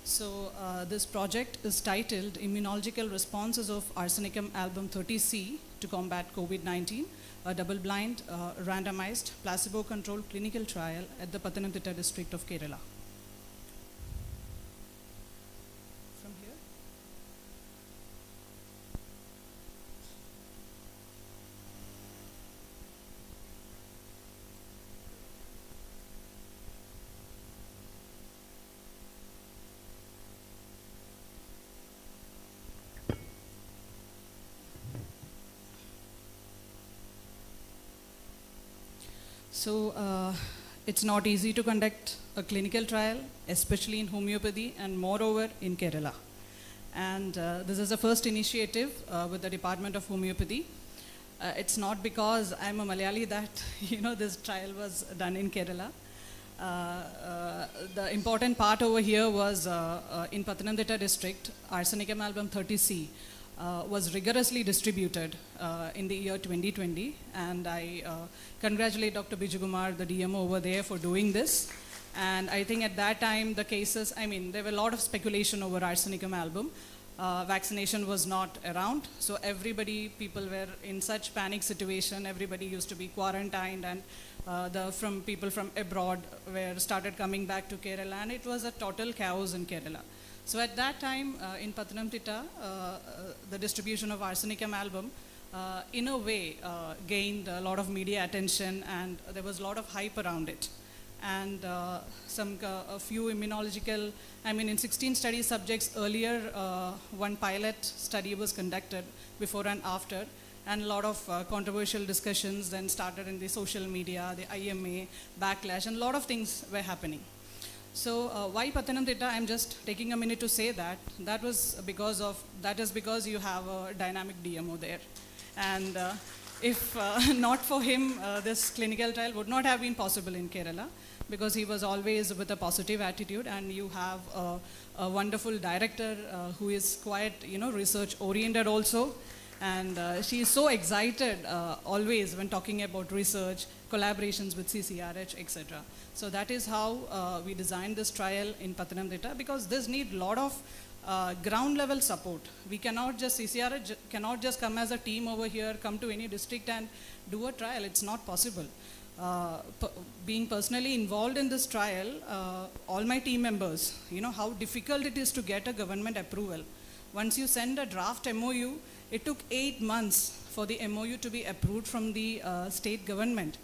So this project is titled Immunological Responses of Arsenicum Album 30C to Combat COVID-19, a double-blind, randomized, placebo-controlled clinical trial at the Pathanamthitta district of Kerala. From here. So it's not easy to conduct a clinical trial, especially in homeopathy and moreover in Kerala. And this is the first initiative with the Department of Homeopathy. It's not because I'm a Malayali that this trial was done in Kerala. The important part over here was in Pathanamthitta district, Arsenicum album 30C was rigorously distributed in the year 2020, and I congratulate Dr. Bijugumar, the DMO over there, for doing this. And I think at that time the cases, there were a lot of speculation over Arsenicum album. Vaccination was not around, so people were in such panic situation. Everybody used to be quarantined, and people from abroad started coming back to Kerala, and it was a total chaos in Kerala. So at that time in Pathanamthitta, the distribution of Arsenicum album in a way gained a lot of media attention, and there was a lot of hype around it. And a few immunological, in 16 study subjects earlier, one pilot study was conducted before and after, and a lot of controversial discussions then started in the social media, the IMA, backlash, and a lot of things were happening. So why Pathanamthitta? I'm just taking a minute to say that. That is because you have a dynamic DMO there. And if not for him, this clinical trial would not have been possible in Kerala, because he was always with a positive attitude, and you have a wonderful director who is quite research oriented also. And she is so excited always when talking about research, collaborations with CCRH, etc. So that is how we designed this trial in Pathanamthitta, because this needs a lot of ground level support. We cannot just, CCRH cannot just come as a team over here, come to any district and do a trial. It's not possible. Being personally involved in this trial, all my team members, how difficult it is to get a government approval. Once you send a draft MOU, it took 8 months for the MOU to be approved from the state government.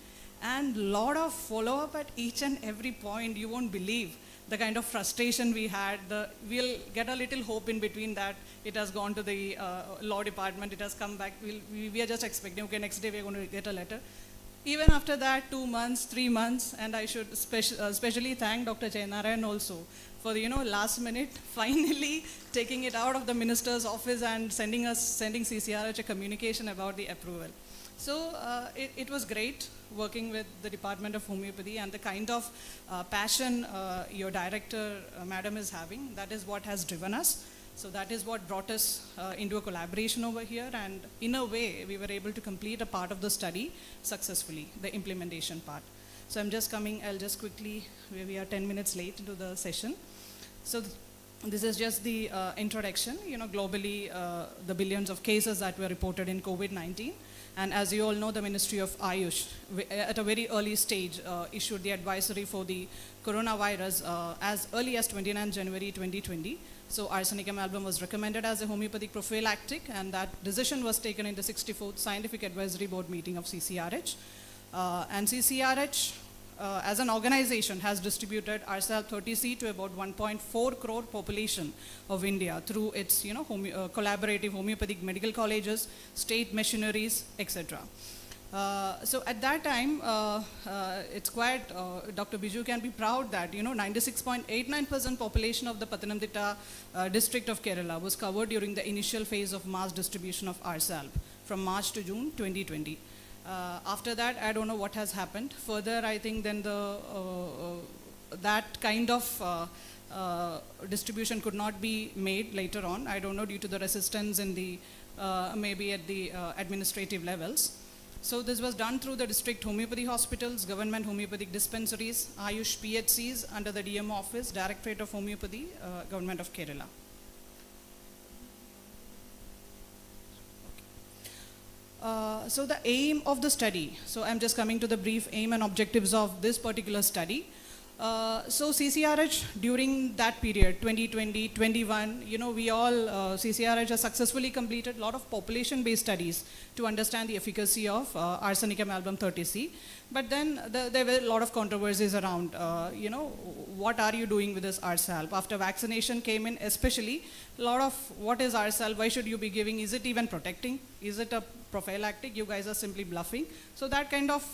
And a lot of follow-up at each and every point. You won't believe the kind of frustration we had. We'll get a little hope in between that it has gone to the law department, it has come back. We are just expecting, okay, next day we're going to get a letter. Even after that, 2 months, 3 months, and I should especially thank Dr. Jayanarayanan also for the last minute finally taking it out of the minister's office and sending CCRH a communication about the approval. So it was great working with the Department of Homeopathy, and the kind of passion your director, madam, is having. That is what has driven us. So that is what brought us into a collaboration over here, and in a way, we were able to complete a part of the study successfully, the implementation part. So I'm just coming, I'll just quickly, we are 10 minutes late into the session. So this is just the introduction. You know, globally, the billions of cases that were reported in COVID-19. And as you all know, the Ministry of AYUSH, at a very early stage, issued the advisory for the coronavirus as early as 29 January 2020. So arsenic amalgam was recommended as a homeopathic prophylactic, and that decision was taken in the 64th Scientific Advisory Board meeting of CCRH. And CCRH, as an organization, has distributed ARSALB 30C to about 1.4 crore population of India through its, you know, collaborative homeopathic medical colleges, state missionaries, etc. So at that time, it's quite, Dr. Biju can be proud that, you know, 96.89% population of the Pathanamthitta district of Kerala was covered during the initial phase of mass distribution of ARSALB from March to June 2020. After that, I don't know what has happened. Further, I think then that kind of distribution could not be made later on. I don't know, due to the resistance in the, maybe at the administrative levels. So this was done through the district homeopathy hospitals, government homeopathic dispensaries, AYUSH PHCs under the DMO office, Directorate of Homeopathy, Government of Kerala. So the aim of the study, so I'm just coming to the brief aim and objectives of this particular study. So CCRH during that period, 2020, 21, you know, we all, CCRH has successfully completed a lot of population-based studies to understand the efficacy of arsenic amalgam 30C. But then there were a lot of controversies around, you know, what are you doing with this ARSALB? After vaccination came in, especially, a lot of what is ARSALB? Why should you be giving? Is it even protecting? Is it a prophylactic? You guys are simply bluffing. So that kind of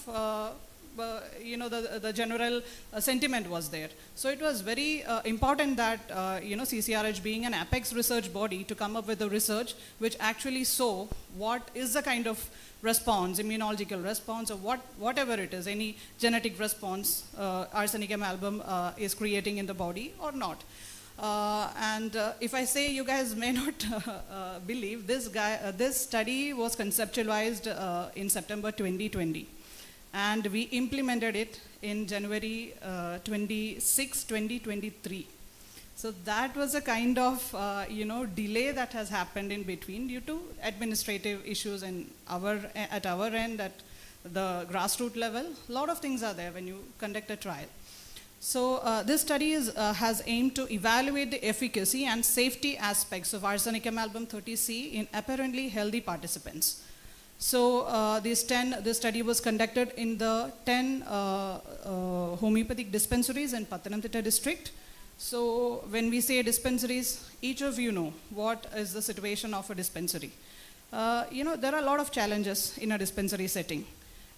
you know, the general sentiment was there. So it was very important that, you know, CCRH being an apex research body to come up with a research which actually saw what is the kind of response, immunological response, or whatever it is, any genetic response arsenic amalgam is creating in the body or not. And if I say, you guys may not believe, this study was conceptualized in September 2020. And we implemented it in January 26, 2023. So that was a kind of, you know, delay that has happened in between due to administrative issues at our end, at the grassroots level. A lot of things are there when you conduct a trial. So this study has aimed to evaluate the efficacy and safety aspects of arsenic amalgam 30C in apparently healthy participants. So this study was conducted in the 10 homeopathic dispensaries in Pathanamthitta district. So when we say dispensaries, each of you know what is the situation of a dispensary. You know, there are a lot of challenges in a dispensary setting.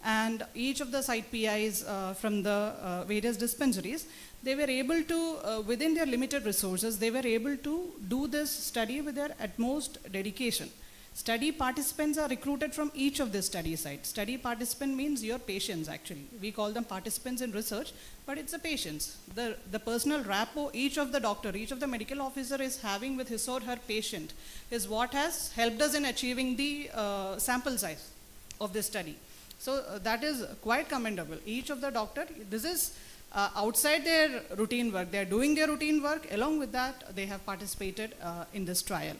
And each of the site PIs from the various dispensaries, they were able to, within their limited resources, they were able to do this study with their utmost dedication. Study participants are recruited from each of the study sites. Study participant means your patients, actually. We call them participants in research, but it's the patients. The personal rapport each of the doctor, each of the medical officer is having with his or her patient is what has helped us in achieving the sample size of this study. So that is quite commendable. Each of the doctor, this is outside their routine work. They're doing their routine work. Along with that, they have participated in this trial.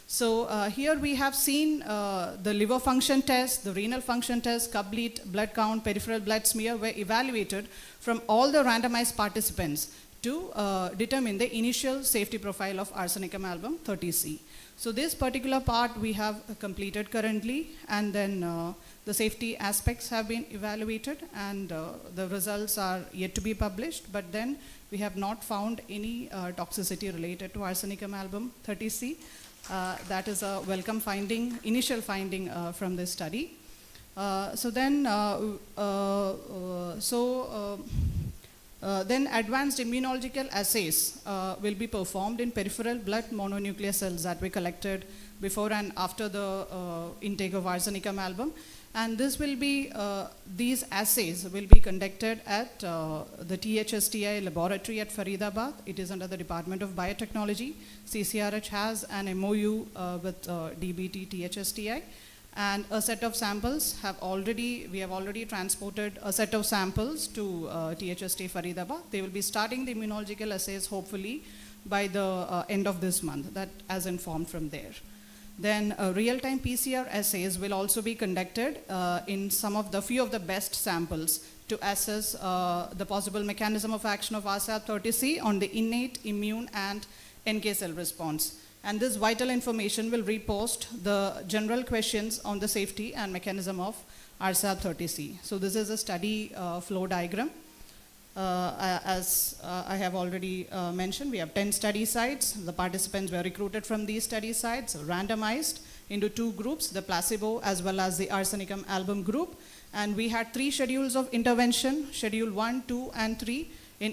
So here we have seen the liver function test, the renal function test, complete blood count, peripheral blood smear were evaluated from all the randomized participants to determine the initial safety profile of arsenic amalgam 30C. So this particular part we have completed currently, and then the safety aspects have been evaluated, and the results are yet to be published, but then we have not found any toxicity related to arsenic amalgam 30C. That is a welcome finding, initial finding from this study. Then advanced immunological assays will be performed in peripheral blood mononuclear cells that we collected before and after the intake of arsenic amalgam. And this will be, these assays will be conducted at the THSTI laboratory at Faridabad. It is under the Department of Biotechnology. CCRH has an MOU with DBT THSTI. And a set of samples we have already transported a set of samples to THST Faridabad. They will be starting the immunological assays hopefully by the end of this month, that as informed from there. Then real-time PCR assays will also be conducted in few of the best samples to assess the possible mechanism of action of RSAB30C on the innate, immune and NK cell response. And this vital information will repost the general questions on the safety and mechanism of RSAB30C. So this is a study flow diagram. As I have already mentioned, we have 10 study sites. The participants were recruited from these study sites, randomized into 2 groups, the placebo as well as the arsenicum album group. And we had 3 schedules of intervention, schedule 1, 2 and 3. In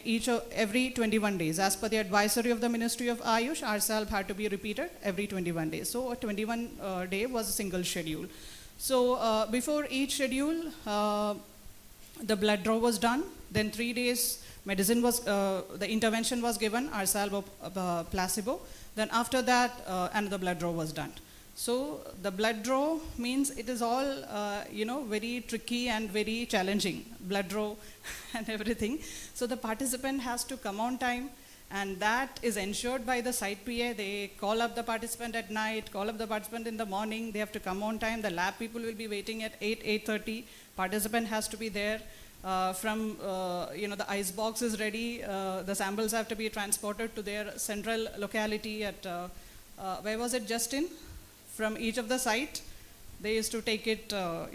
every 21 days. As per the advisory of the Ministry of AYUSH, RSALB had to be repeated every 21 days. So a 21 day was a single schedule. So before each schedule, the blood draw was done. Then 3 days, medicine was, the intervention was given, RSALB placebo. Then after that, another blood draw was done. So the blood draw means it is all, very tricky and very challenging, blood draw and everything. So the participant has to come on time, and that is ensured by the site PA. They call up the participant at night, call up the participant in the morning. They have to come on time. The lab people will be waiting at 8:30. Participant has to be there. The ice box is ready. The samples have to be transported to their central locality at, where was it, Justin? From each of the site, they used to take it, to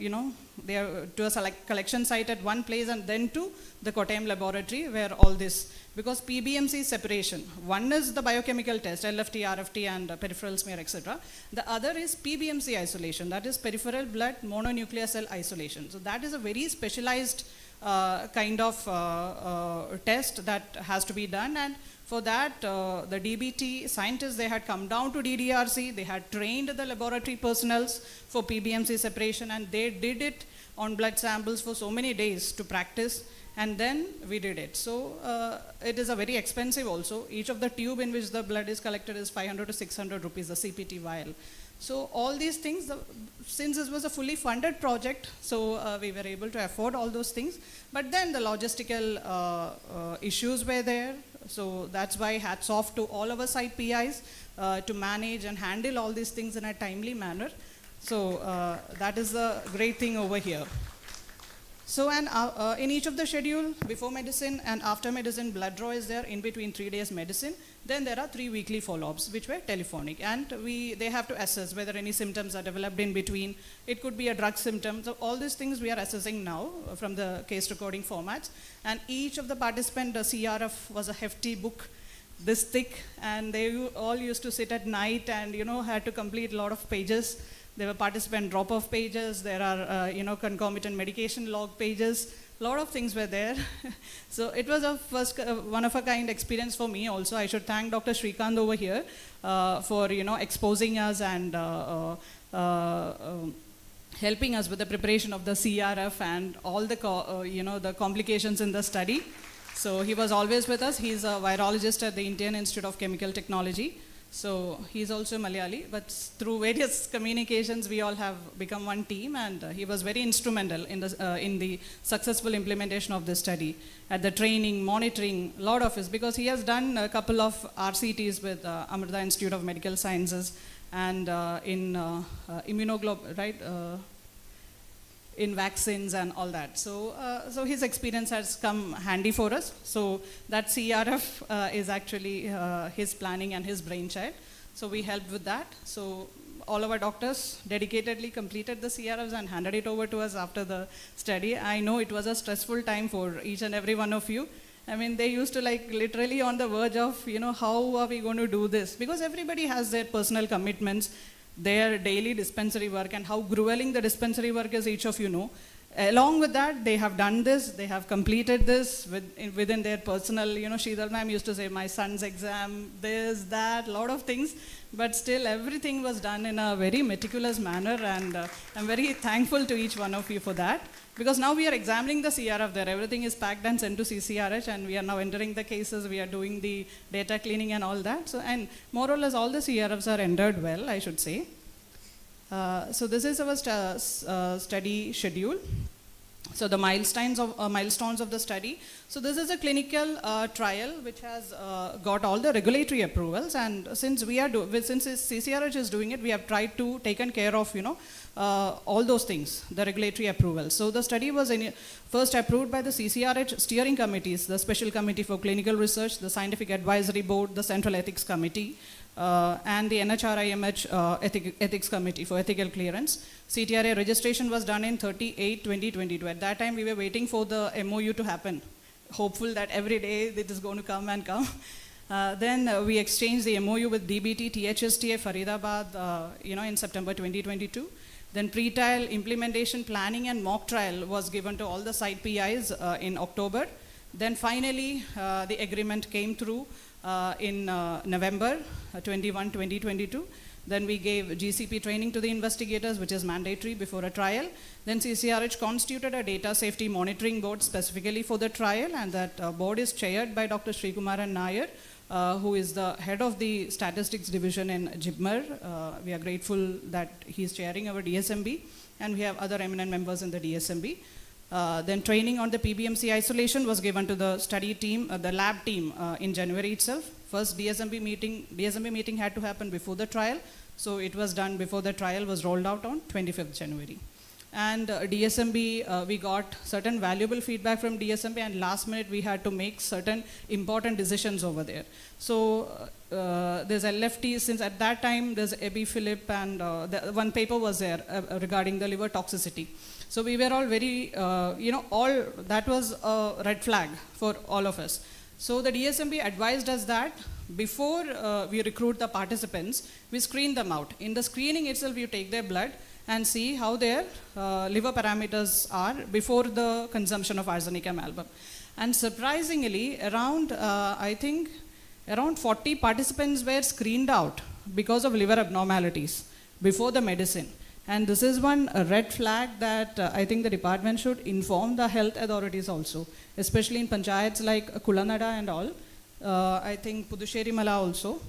a collection site at one place and then to the Kottayam laboratory where all this, because PBMC separation. One is the biochemical test, LFT, RFT and peripheral smear, etc. The other is PBMC isolation, that is peripheral blood mononuclear cell isolation. So that is a very specialized kind of test that has to be done, and for that, the DBT scientists, they had come down to DDRC, they had trained the laboratory personnel for PBMC separation, and they did it on blood samples for so many days to practice, and then we did it. So it is a very expensive also. Each of the tube in which the blood is collected is 500 to 600 rupees, the CPT vial. So all these things, since this was a fully funded project, so we were able to afford all those things. But then the logistical issues were there. So that's why hats off to all our site PIs to manage and handle all these things in a timely manner. So that is the great thing over here. So in each of the schedule, before medicine and after medicine, blood draw is there, in between 3 days medicine. Then there are 3 weekly follow-ups, which were telephonic. And they have to assess whether any symptoms are developed in between. It could be a drug symptom. So all these things we are assessing now from the case recording formats. And each of the participants, the CRF was a hefty book, this thick. And they all used to sit at night and, had to complete a lot of pages. There were participant drop-off pages. There are, concomitant medication log pages. A lot of things were there. So it was a first one-of-a-kind experience for me also. I should thank Dr. Srikanth over here for, exposing us and helping us with the preparation of the CRF and all the, the complications in the study. So he was always with us. He's a virologist at the Indian Institute of Chemical Technology. So he's also Malayali, but through various communications, we all have become one team, and he was very instrumental in the successful implementation of this study. At the training, monitoring, a lot of it, because he has done a couple of RCTs with Amrita Institute of Medical Sciences and in immunoglobulin, right? In vaccines and all that. So, so his experience has come handy for us. So that CRF is actually his planning and his brainchild. So we helped with that. So all our doctors dedicatedly completed the CRFs and handed it over to us after the study. I know it was a stressful time for each and every one of you. I mean, they used to literally on the verge of, how are we going to do this? Because everybody has their personal commitments, their daily dispensary work, and how grueling the dispensary work is, each of you know. along with that, they have done this, they have completed this within their personal, Sheetal ma'am used to say, my son's exam, this, that, lot of things, but still everything was done in a very meticulous manner, and I'm very thankful to each one of you for that. Because now we are examining the CRF there, everything is packed and sent to CCRH, and we are now entering the cases, we are doing the data cleaning and all that. So, and more or less all the CRFs are entered well, I should say. So this is our study schedule. So the milestones of the study. So this is a clinical trial which has got all the regulatory approvals, and since CCRH is doing it, we have tried to taken care of all those things, the regulatory approvals. So the study was first approved by the CCRH steering committees, the Special Committee for Clinical Research, the Scientific Advisory Board, the Central Ethics Committee, and the NHRIMH Ethics Committee for Ethical Clearance. CTRA registration was done in 30/8/2022. At that time, we were waiting for the MOU to happen, hopeful that every day it is going to come and come. Then we exchanged the MOU with DBT, THSTA, Faridabad, in September 2022. Then pre-trial implementation planning and mock trial was given to all the site PIs in October. Then finally, the agreement came through in November 21, 2022. Then we gave GCP training to the investigators, which is mandatory before a trial. Then CCRH constituted a data safety monitoring board specifically for the trial, and that board is chaired by Dr. Srikumaran Nair, who is the head of the statistics division in JIPMER. We are grateful that he is chairing our DSMB, and we have other eminent members in the DSMB. Then training on the PBMC isolation was given to the study team, the lab team in January itself. First DSMB meeting had to happen before the trial, so it was done before the trial was rolled out on 25th January. And DSMB, we got certain valuable feedback from DSMB, and last minute we had to make certain important decisions over there. So there's LFT, since at that time there's Ebi Philip, and one paper was there regarding the liver toxicity. So we were all very, that was a red flag for all of us. So the DSMB advised us that before we recruit the participants, we screen them out. In the screening itself, you take their blood and see how their liver parameters are before the consumption of arsenic amalgam. And surprisingly, around 40 participants were screened out because of liver abnormalities before the medicine. And this is one red flag that I think the department should inform the health authorities also, especially in panchayats like Kulanada and all. I think Puducherry Mala also.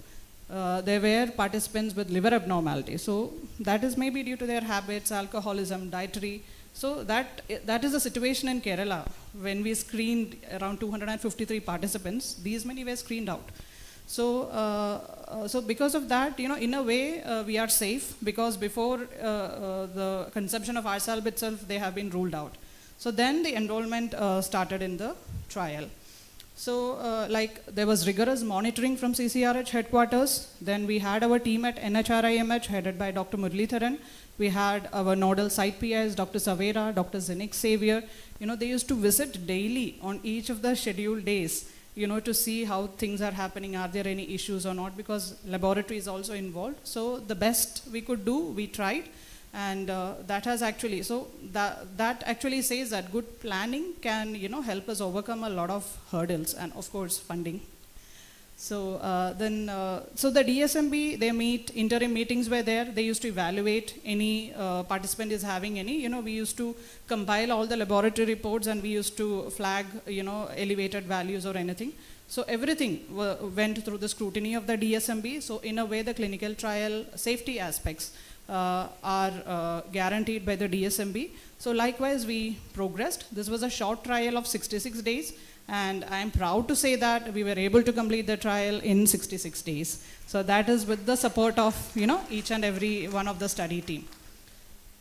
There were participants with liver abnormalities. So that is maybe due to their habits, alcoholism, dietary. So that is the situation in Kerala. When we screened around 253 participants, these many were screened out. So because of that, in a way, we are safe, because before the consumption of Arsalb itself, they have been ruled out. So then the enrollment started in the trial. So there was rigorous monitoring from CCRH headquarters. Then we had our team at NHRIMH headed by Dr. Muralitharan. We had our nodal site PIs, Dr. Savera, Dr. Zinnik Xavier. They used to visit daily on each of the scheduled days, to see how things are happening, are there any issues or not, because laboratory is also involved. So the best we could do, we tried, and that has actually, so that actually says that good planning can, help us overcome a lot of hurdles, and of course funding. So so the DSMB, they meet, interim meetings were there. They used to evaluate any participant is having any, we used to compile all the laboratory reports, and we used to flag, elevated values or anything. So everything went through the scrutiny of the DSMB. So in a way, the clinical trial safety aspects are guaranteed by the DSMB. So likewise, we progressed. This was a short trial of 66 days. And I am proud to say that we were able to complete the trial in 66 days. So that is with the support of, each and every one of the study team.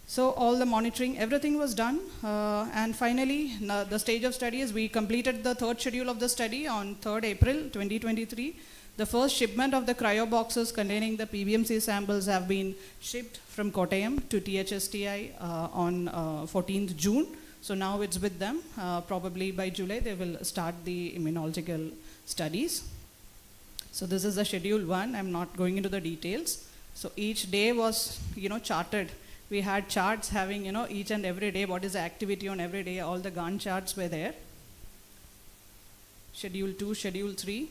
So all the monitoring, everything was done. And finally, the stage of study is we completed the third schedule of the study on 3rd April 2023. The first shipment of the cryo boxes containing the PBMC samples have been shipped from Kottayam to THSTI on 14th June. So now it's with them. Probably by July, they will start the immunological studies. So this is the schedule 1. I'm not going into the details. So each day was, charted We had charts having, you know, each and every day, what is the activity on every day, all the Gantt charts were there. Schedule 2, Schedule 3.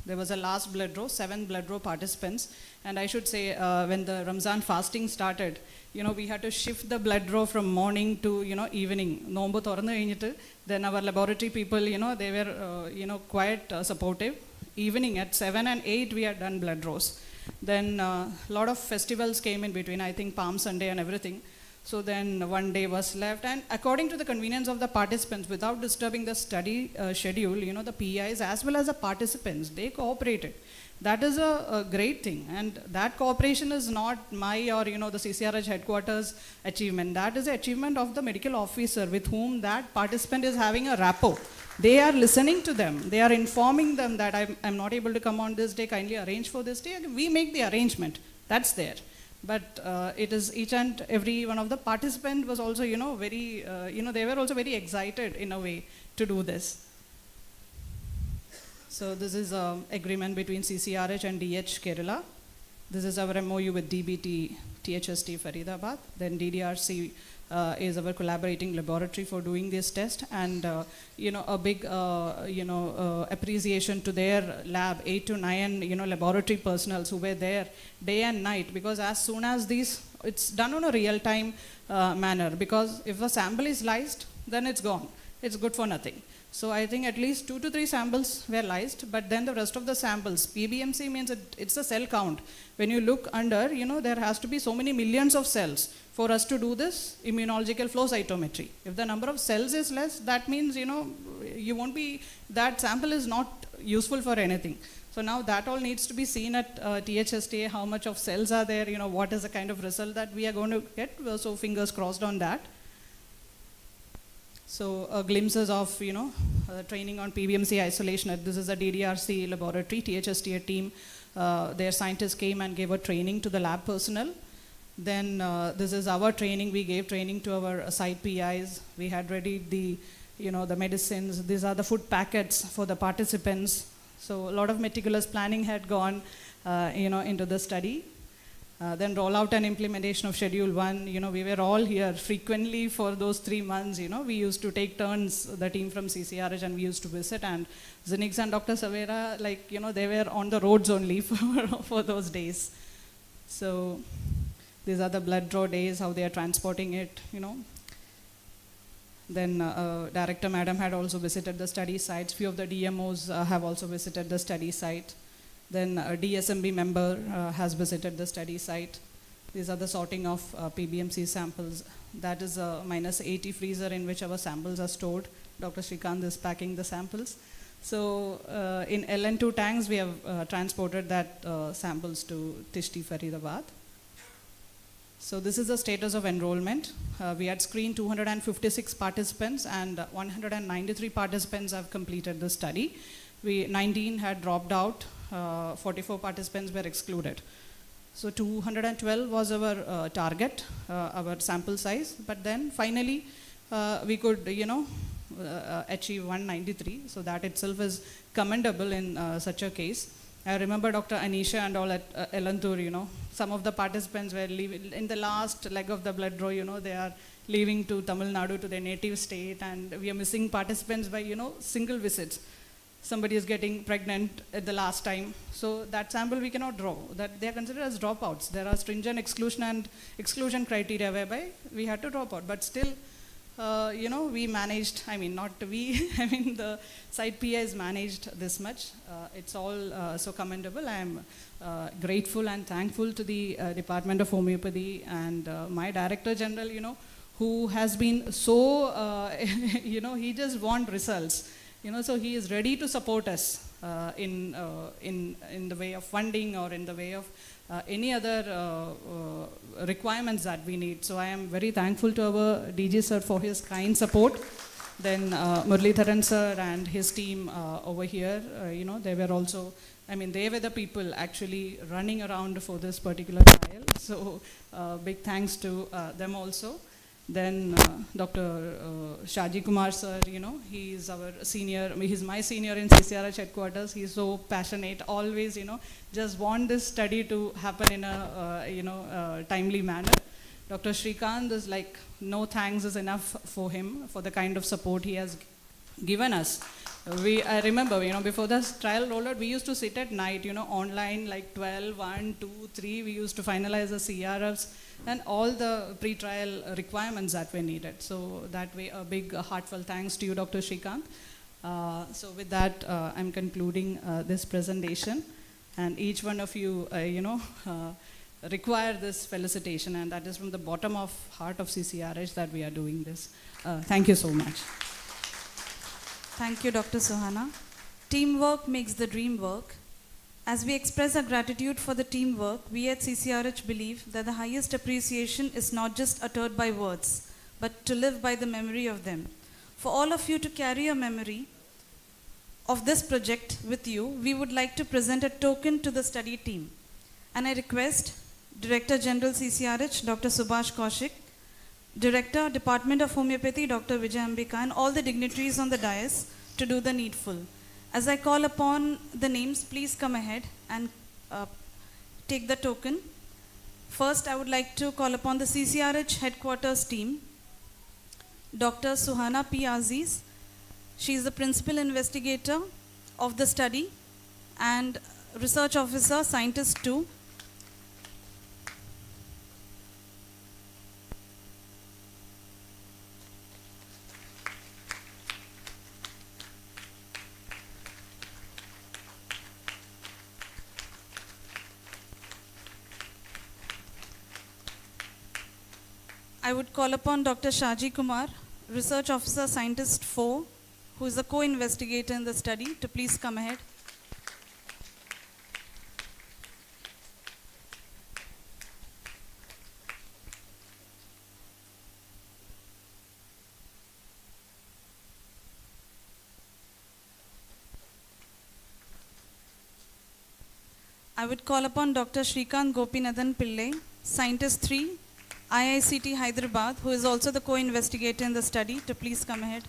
There was a last blood draw, 7 blood draw participants. And I should say, when the Ramzan fasting started, you know, we had to shift the blood draw from morning to, you know, evening. Nombu thorannu kayinittu, then our laboratory people, you know, they were, you know, quite supportive. Evening at 7 and 8, we had done blood draws. Then a lot of festivals came in between, I think Palm Sunday and everything. So then one day was left, and according to the convenience of the participants, without disturbing the study schedule, you know, the PIs as well as the participants, they cooperated. That is a great thing, and that cooperation is not my or, you know, the CCRH headquarters achievement. That is the achievement of the medical officer with whom that participant is having a rapport. They are listening to them. They are informing them that I'm not able to come on this day, kindly arrange for this day. We make the arrangement. That's there. But it is each and every one of the participants was also, you know, very, you know, they were also very excited in a way to do this. So this is an agreement between CCRH and DH Kerala. This is our MOU with DBT THST Faridabad. Then DDRC is our collaborating laboratory for doing this test, and you know, a big appreciation to their lab, 8 to 9 you know, laboratory personnel who were there day and night, because as soon as these, it's done on a real-time manner, because if a sample is lysed, then it's gone. It's good for nothing. So I think at least 2 to 3 samples were lysed, but then the rest of the samples, PBMC means it's a cell count. When you look under, you know, there has to be so many millions of cells for us to do this immunological flow cytometry. If the number of cells is less, that means, you know, you won't be, that sample is not useful for anything. So now that all needs to be seen at THSTA, how much of cells are there, you know, what is the kind of result that we are going to get. So fingers crossed on that. So glimpses of, you know, training on PBMC isolation. This is a DDRC laboratory, THSTA team. Their scientists came and gave a training to the lab personnel. Then this is our training. We gave training to our site PIs. We had ready the, you know, the medicines. These are the food packets for the participants. So a lot of meticulous planning had gone, you know, into the study. Then rollout and implementation of Schedule 1, you know, we were all here frequently for those 3 months, you know. We used to take turns, the team from CCRH, and we used to visit, and Zinix and Dr. Savera, like, you know, they were on the roads only for those days. So these are the blood draw days, how they are transporting it, you know. Then Director Madam had also visited the study sites. Few of the DMOs have also visited the study site. Then a DSMB member has visited the study site. These are the sorting of PBMC samples. That is a -80 freezer in which our samples are stored. Dr. Srikanth is packing the samples. So in LN2 tanks, we have transported that samples to Tishti Faridabad. So this is the status of enrollment. We had screened 256 participants, and 193 participants have completed the study. 19 had dropped out. 44 participants were excluded. So 212 was our target, our sample size, but then finally we could, you know, achieve 193. So that itself is commendable in such a case. I remember Dr. Anisha and all at Elantur, you know, some of the participants were leaving in the last leg of the blood draw, you know, they are leaving to Tamil Nadu, to their native state, and we are missing participants by, you know, single visits. Somebody is getting pregnant at the last time, so that sample we cannot draw. That they are considered as dropouts. There are stringent exclusion criteria whereby we had to drop out. But still, you know, we managed. I mean, not we. I mean, the site PIs managed this much. It's all so commendable. I am grateful and thankful to the Department of Homeopathy and my Director General. You know, who has been so. You know, he just wants results. You know, so he is ready to support us in the way of funding or in the way of any other requirements that we need. So I am very thankful to our DG sir for his kind support. Then Muralidharan sir and his team over here, you know, they were also, I mean, they were the people actually running around for this particular trial. So big thanks to them also. Then Dr. Shaji Kumar sir, you know, he is our senior, he's my senior in CCRH headquarters. He's so passionate, always, you know, just want this study to happen in a, you know, timely manner. Dr. Shrikant is like, no thanks is enough for him for the kind of support he has given us. I remember, before this trial rollout, we used to sit at night, online, like 12, 1, 2, 3. We used to finalize the CRFs and all the pre-trial requirements that were needed. So that way, a big heartfelt thanks to you, Dr. Shrikant. So with that, I'm concluding this presentation. And each one of you, require this felicitation. And that is from the bottom of heart of CCRH that we are doing this. Thank you so much. Thank you, Dr. Suhana. Teamwork makes the dream work. As we express our gratitude for the teamwork, we at CCRH believe that the highest appreciation is not just uttered by words, but to live by the memory of them. For all of you to carry a memory of this project with you, we would like to present a token to the study team. And I request Director General CCRH, Dr. Subhash Kaushik, Director, Department of Homeopathy, Dr. Vijay Ambika, and all the dignitaries on the dais to do the needful. As I call upon the names, please come ahead and take the token. First, I would like to call upon the CCRH headquarters team, Dr. Suhana P. Aziz. She is the principal investigator of the study and research officer, scientist 2. I would call upon Dr. Shaji Kumar, Research Officer, Scientist 4, who is the co-investigator in the study, to please come ahead. I would call upon Dr. Shrikant Gopinathan Pillai, Scientist 3, IICT Hyderabad, who is also the co-investigator in the study, to please come ahead.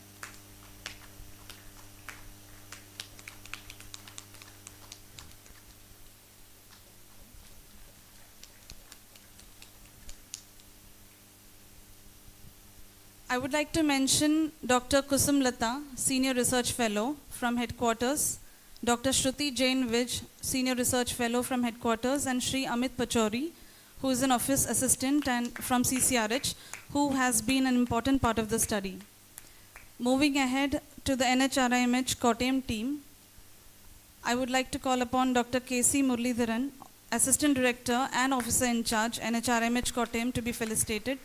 I would like to mention Dr. Kusum Lata, Senior Research Fellow from headquarters, Dr. Shruti Jain Vij, Senior Research Fellow from headquarters, and Shri Amit Pachori, who is an office assistant and from CCRH, who has been an important part of the study. Moving ahead to the NHRIMH Kottayam team, I would like to call upon Dr. K.C. Muralidharan, Assistant Director and Officer in Charge, NHRIMH Kottayam, to be felicitated.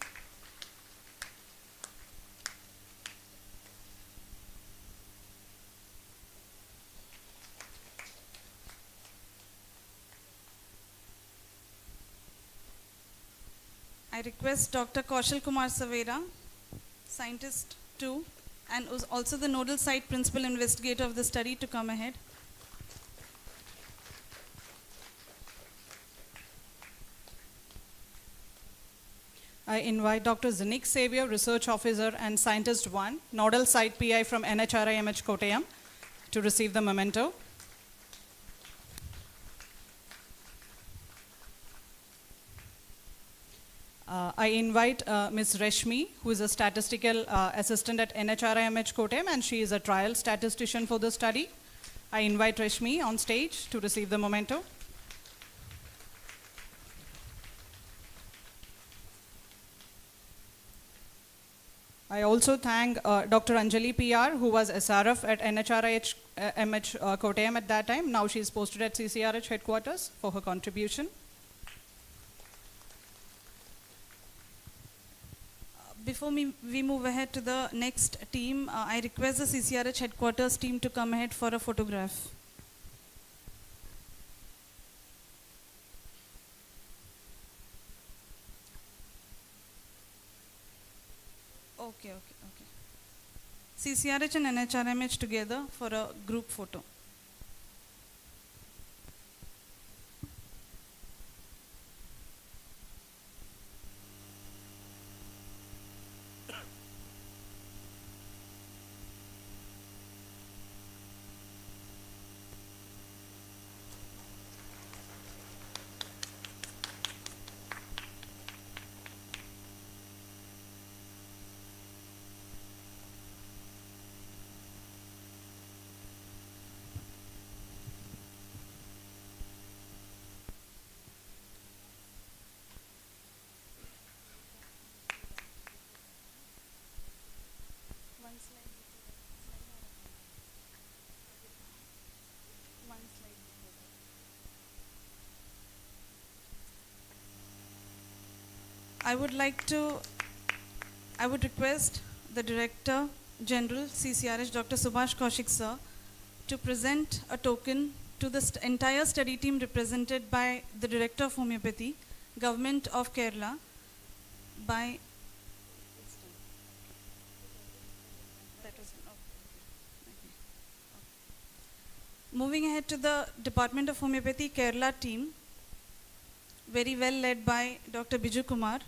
I request Dr. Kaushal Kumar Savera, Scientist 2, and also the Nodal Site Principal Investigator of the study, to come ahead. I invite Dr. Zanik Xavier, Research Officer and Scientist 1, Nodal Site PI from NHRIMH Kottayam, to receive the memento. I invite Ms. Reshmi, who is a statistical assistant at NHRIMH Kottayam, and she is a trial statistician for the study. I invite Reshmi on stage to receive the memento. I also thank Dr. Anjali PR, who was SRF at NHRIMH Kottayam at that time. Now she is posted at CCRH headquarters, for her contribution. Before we move ahead to the next team, I request the CCRH headquarters team to come ahead for a photograph. Okay. CCRH and NHRIMH together for a group photo. I would request the Director General CCRH Dr. Subhash Kaushik sir to present a token to the entire study team represented by the Director of Homeopathy, Government of Kerala, by moving ahead to the Department of Homeopathy Kerala team, very well led by Dr. Biju Kumar,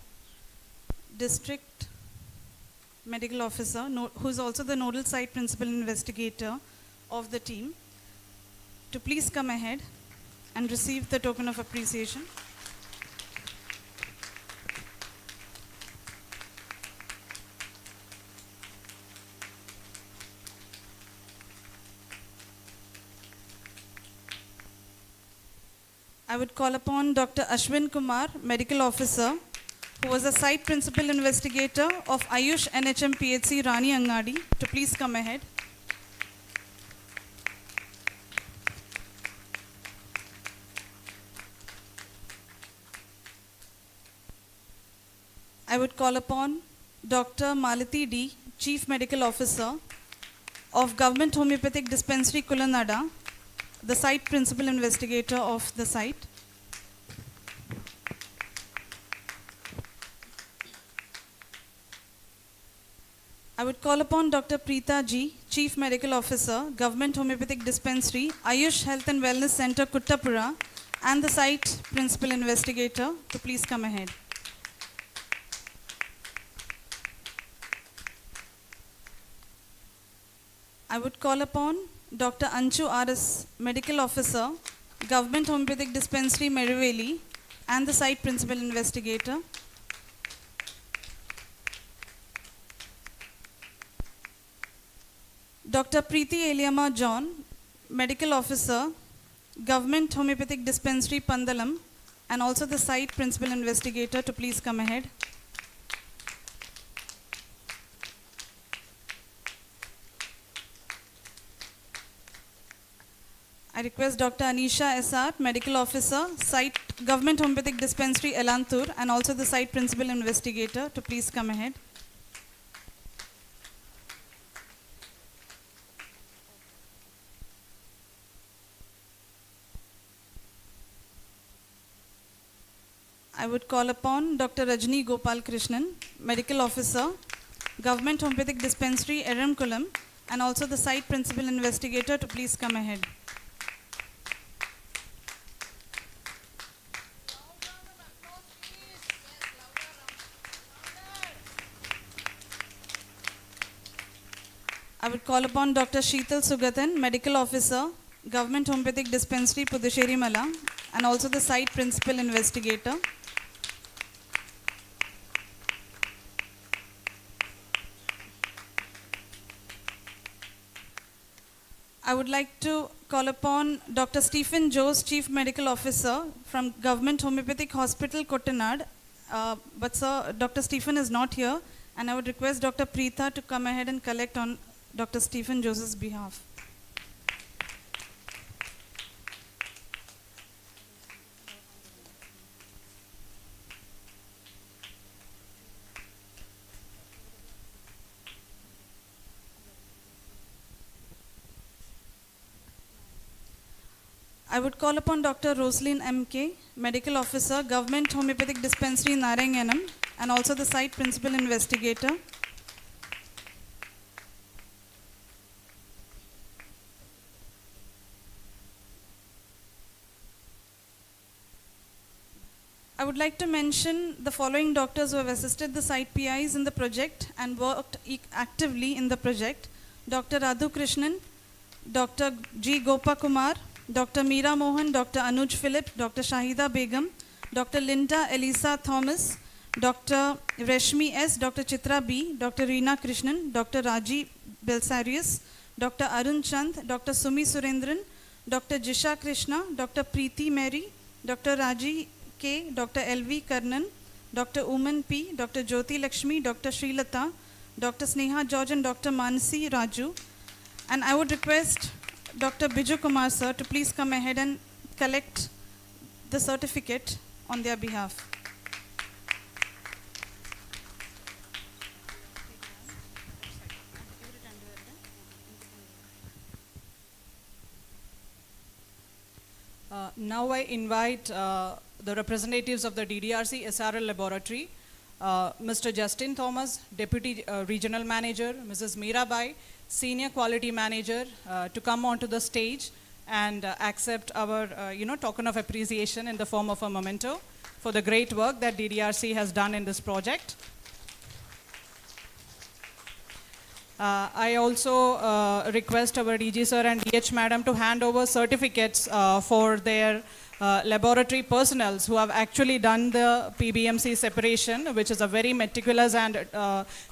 District Medical Officer, who is also the Nodal Site Principal Investigator of the team, to please come ahead and receive the token of appreciation. I would call upon Dr. Ashwin Kumar, Medical Officer, who was a Site Principal Investigator of AYUSH NHM PHC Rani Angadi, to please come ahead. I would call upon Dr. Malati D, Chief Medical Officer of Government Homeopathic Dispensary Kulanada, the Site Principal Investigator of the site. I would call upon Dr. Preeta G, Chief Medical Officer, Government Homeopathic Dispensary, AYUSH Health and Wellness Center, Kuttapura, and the Site Principal Investigator, to please come ahead. I would call upon Dr. Anchu R.S., Medical Officer, Government Homeopathic Dispensary, Meriveli, and the Site Principal Investigator. Dr. Preeti Eliama John, Medical Officer, Government Homeopathic Dispensary, Pandalam, and also the Site Principal Investigator, to please come ahead. I request Dr. Anisha S.R., Medical Officer, Site Government Homeopathic Dispensary, Elantur, and also the Site Principal Investigator, to please come ahead. I would call upon Dr. Rajni Gopal Krishnan, Medical Officer, Government Homeopathic Dispensary, Eramkulam, and also the Site Principal Investigator, to please come ahead. I would call upon Dr. Sheetal Sugatan, Medical Officer, Government Homeopathic Dispensary, Puducherry Mala, and also the Site Principal Investigator. I would like to call upon Dr. Stephen Jose, Chief Medical Officer from Government Homeopathic Hospital, Kottanad. But sir, Dr. Stephen is not here, and I would request Dr. Preeta to come ahead and collect on Dr. Stephen Jose's behalf. I would call upon Dr. Roslyn M.K., Medical Officer, Government Homeopathic Dispensary, Naranganam, and also the Site Principal Investigator. I would like to mention the following doctors who have assisted the site PIs in the project and worked actively in the project: Dr. Radhu Krishnan, Dr. G. Gopakumar, Dr. Meera Mohan, Dr. Anuj Philip, Dr. Shahida Begum, Dr. Linda Elisa Thomas, Dr. Reshmi S., Dr. Chitra B., Dr. Reena Krishnan, Dr. Raji Belsarius, Dr. Arun Chand, Dr. Sumi Surendran, Dr. Jisha Krishna, Dr. Preeti Mary, Dr. Raji K., Dr. L.V. Karnan, Dr. Uman P., Dr. Jyoti Lakshmi, Dr. Srilata, Dr. Sneha George and Dr. Mansi Raju. And I would request Dr. Biju Kumar sir to please come ahead and collect the certificate on their behalf. Now I invite the representatives of the DDRC SRL laboratory, Mr. Justin Thomas, Deputy Regional Manager, Mrs. Mirabai, Senior Quality Manager, to come onto the stage and accept our token of appreciation in the form of a memento for the great work that DDRC has done in this project. I also request our DG sir and DH madam to hand over certificates for their laboratory personnels who have actually done the PBMC separation, which is a very meticulous and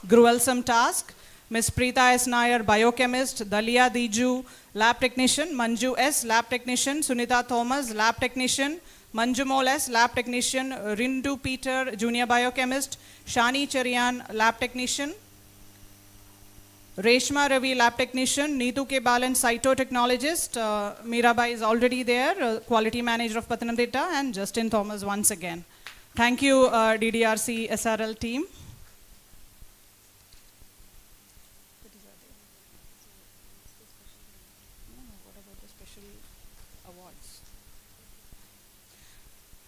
gruesome task. Ms. Preeta S. Nair, biochemist; Dalia Diju, lab technician; Manju S., lab technician; Sunita Thomas, lab technician; Manju Mol S., lab technician; Rindu Peter, junior biochemist; Shani Charian, lab technician; Reshma Ravi, lab technician; Neetu K. Balan, cytotechnologist; Mirabai is already there, quality manager of Pathanamthitta; and Justin Thomas once again. Thank you, DDRC SRL team.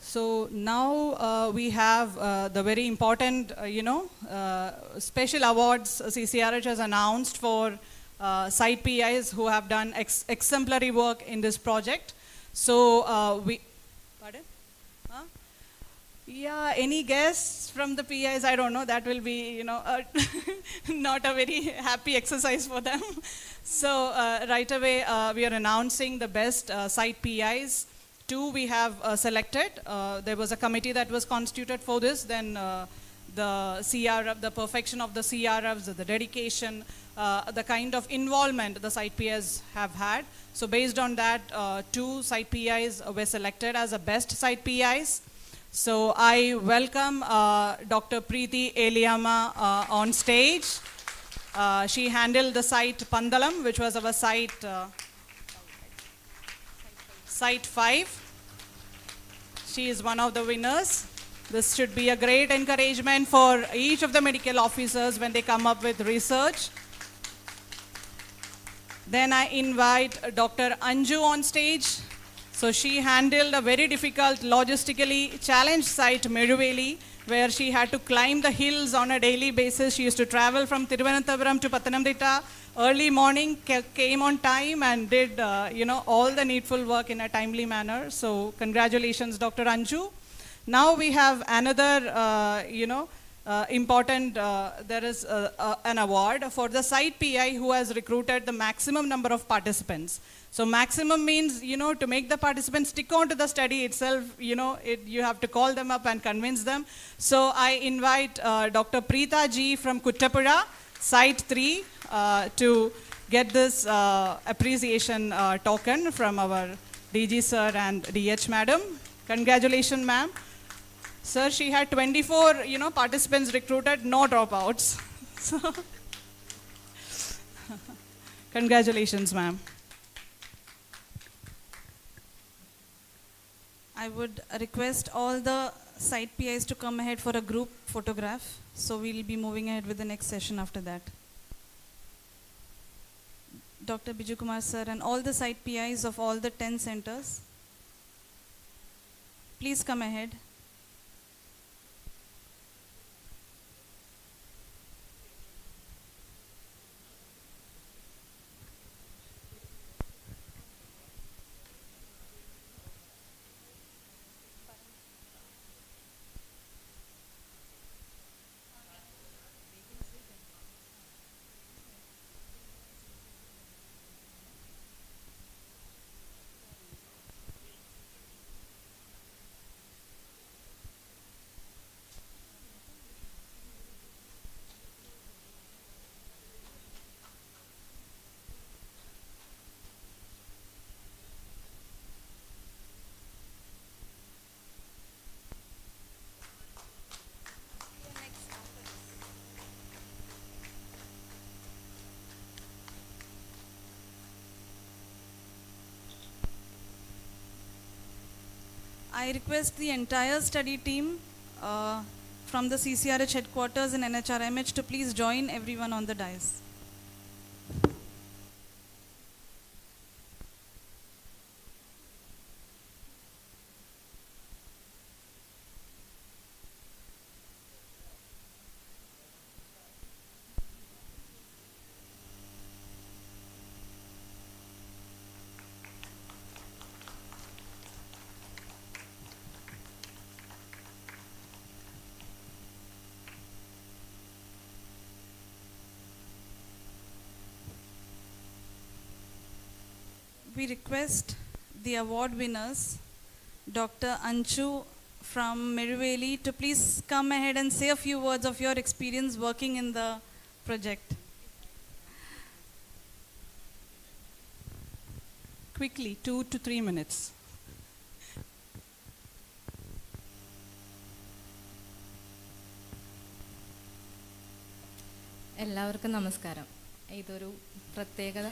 So now we have the very important, special awards CCRH has announced for site PIs who have done exemplary work in this project. So pardon? Huh? Yeah, any guests from the PIs? I don't know. That will be, not a very happy exercise for them. So right away, we are announcing the best site PIs. 2 we have selected. There was a committee that was constituted for this. Then the CRF, the perfection of the CRFs, the dedication, the kind of involvement the site PIs have had. So based on that, 2 site PIs were selected as the best site PIs. So I welcome Dr. Preeti Eliama on stage. She handled the site Pandalam, which was our site Site 5. She is one of the winners. This should be a great encouragement for each of the medical officers when they come up with research. Then I invite Dr. Anju on stage. So she handled a very difficult, logistically challenged site, Meduveli, where she had to climb the hills on a daily basis. She used to travel from Thiruvananthapuram to Pathanamthitta. Early morning, came on time and did, all the needful work in a timely manner. So congratulations, Dr. Anju. Now we have another, important, there is an award for the site PI who has recruited the maximum number of participants. So maximum means, to make the participants stick on to the study itself, you have to call them up and convince them. So I invite Dr. Preeta Ji from Kuttapura, Site 3, to get this appreciation token from our DG sir and DH madam. Congratulations, ma'am. Sir, she had 24, participants recruited, no dropouts. So, congratulations, ma'am. I would request all the site PIs to come ahead for a group photograph. So we'll be moving ahead with the next session after that. Dr. Biju Kumar sir and all the site PIs of all the 10 centers, please come ahead. I request the entire study team from the CCRH headquarters in NHRMH to please join everyone on the dais. We request the award winners, Dr. Anju from Miruveli, to please come ahead and say a few words of your experience working in the project. Quickly, 2 to 3 minutes. എല്ലാവർക്കും നമസ്കാരം. ഇതൊരു പ്രത്യേക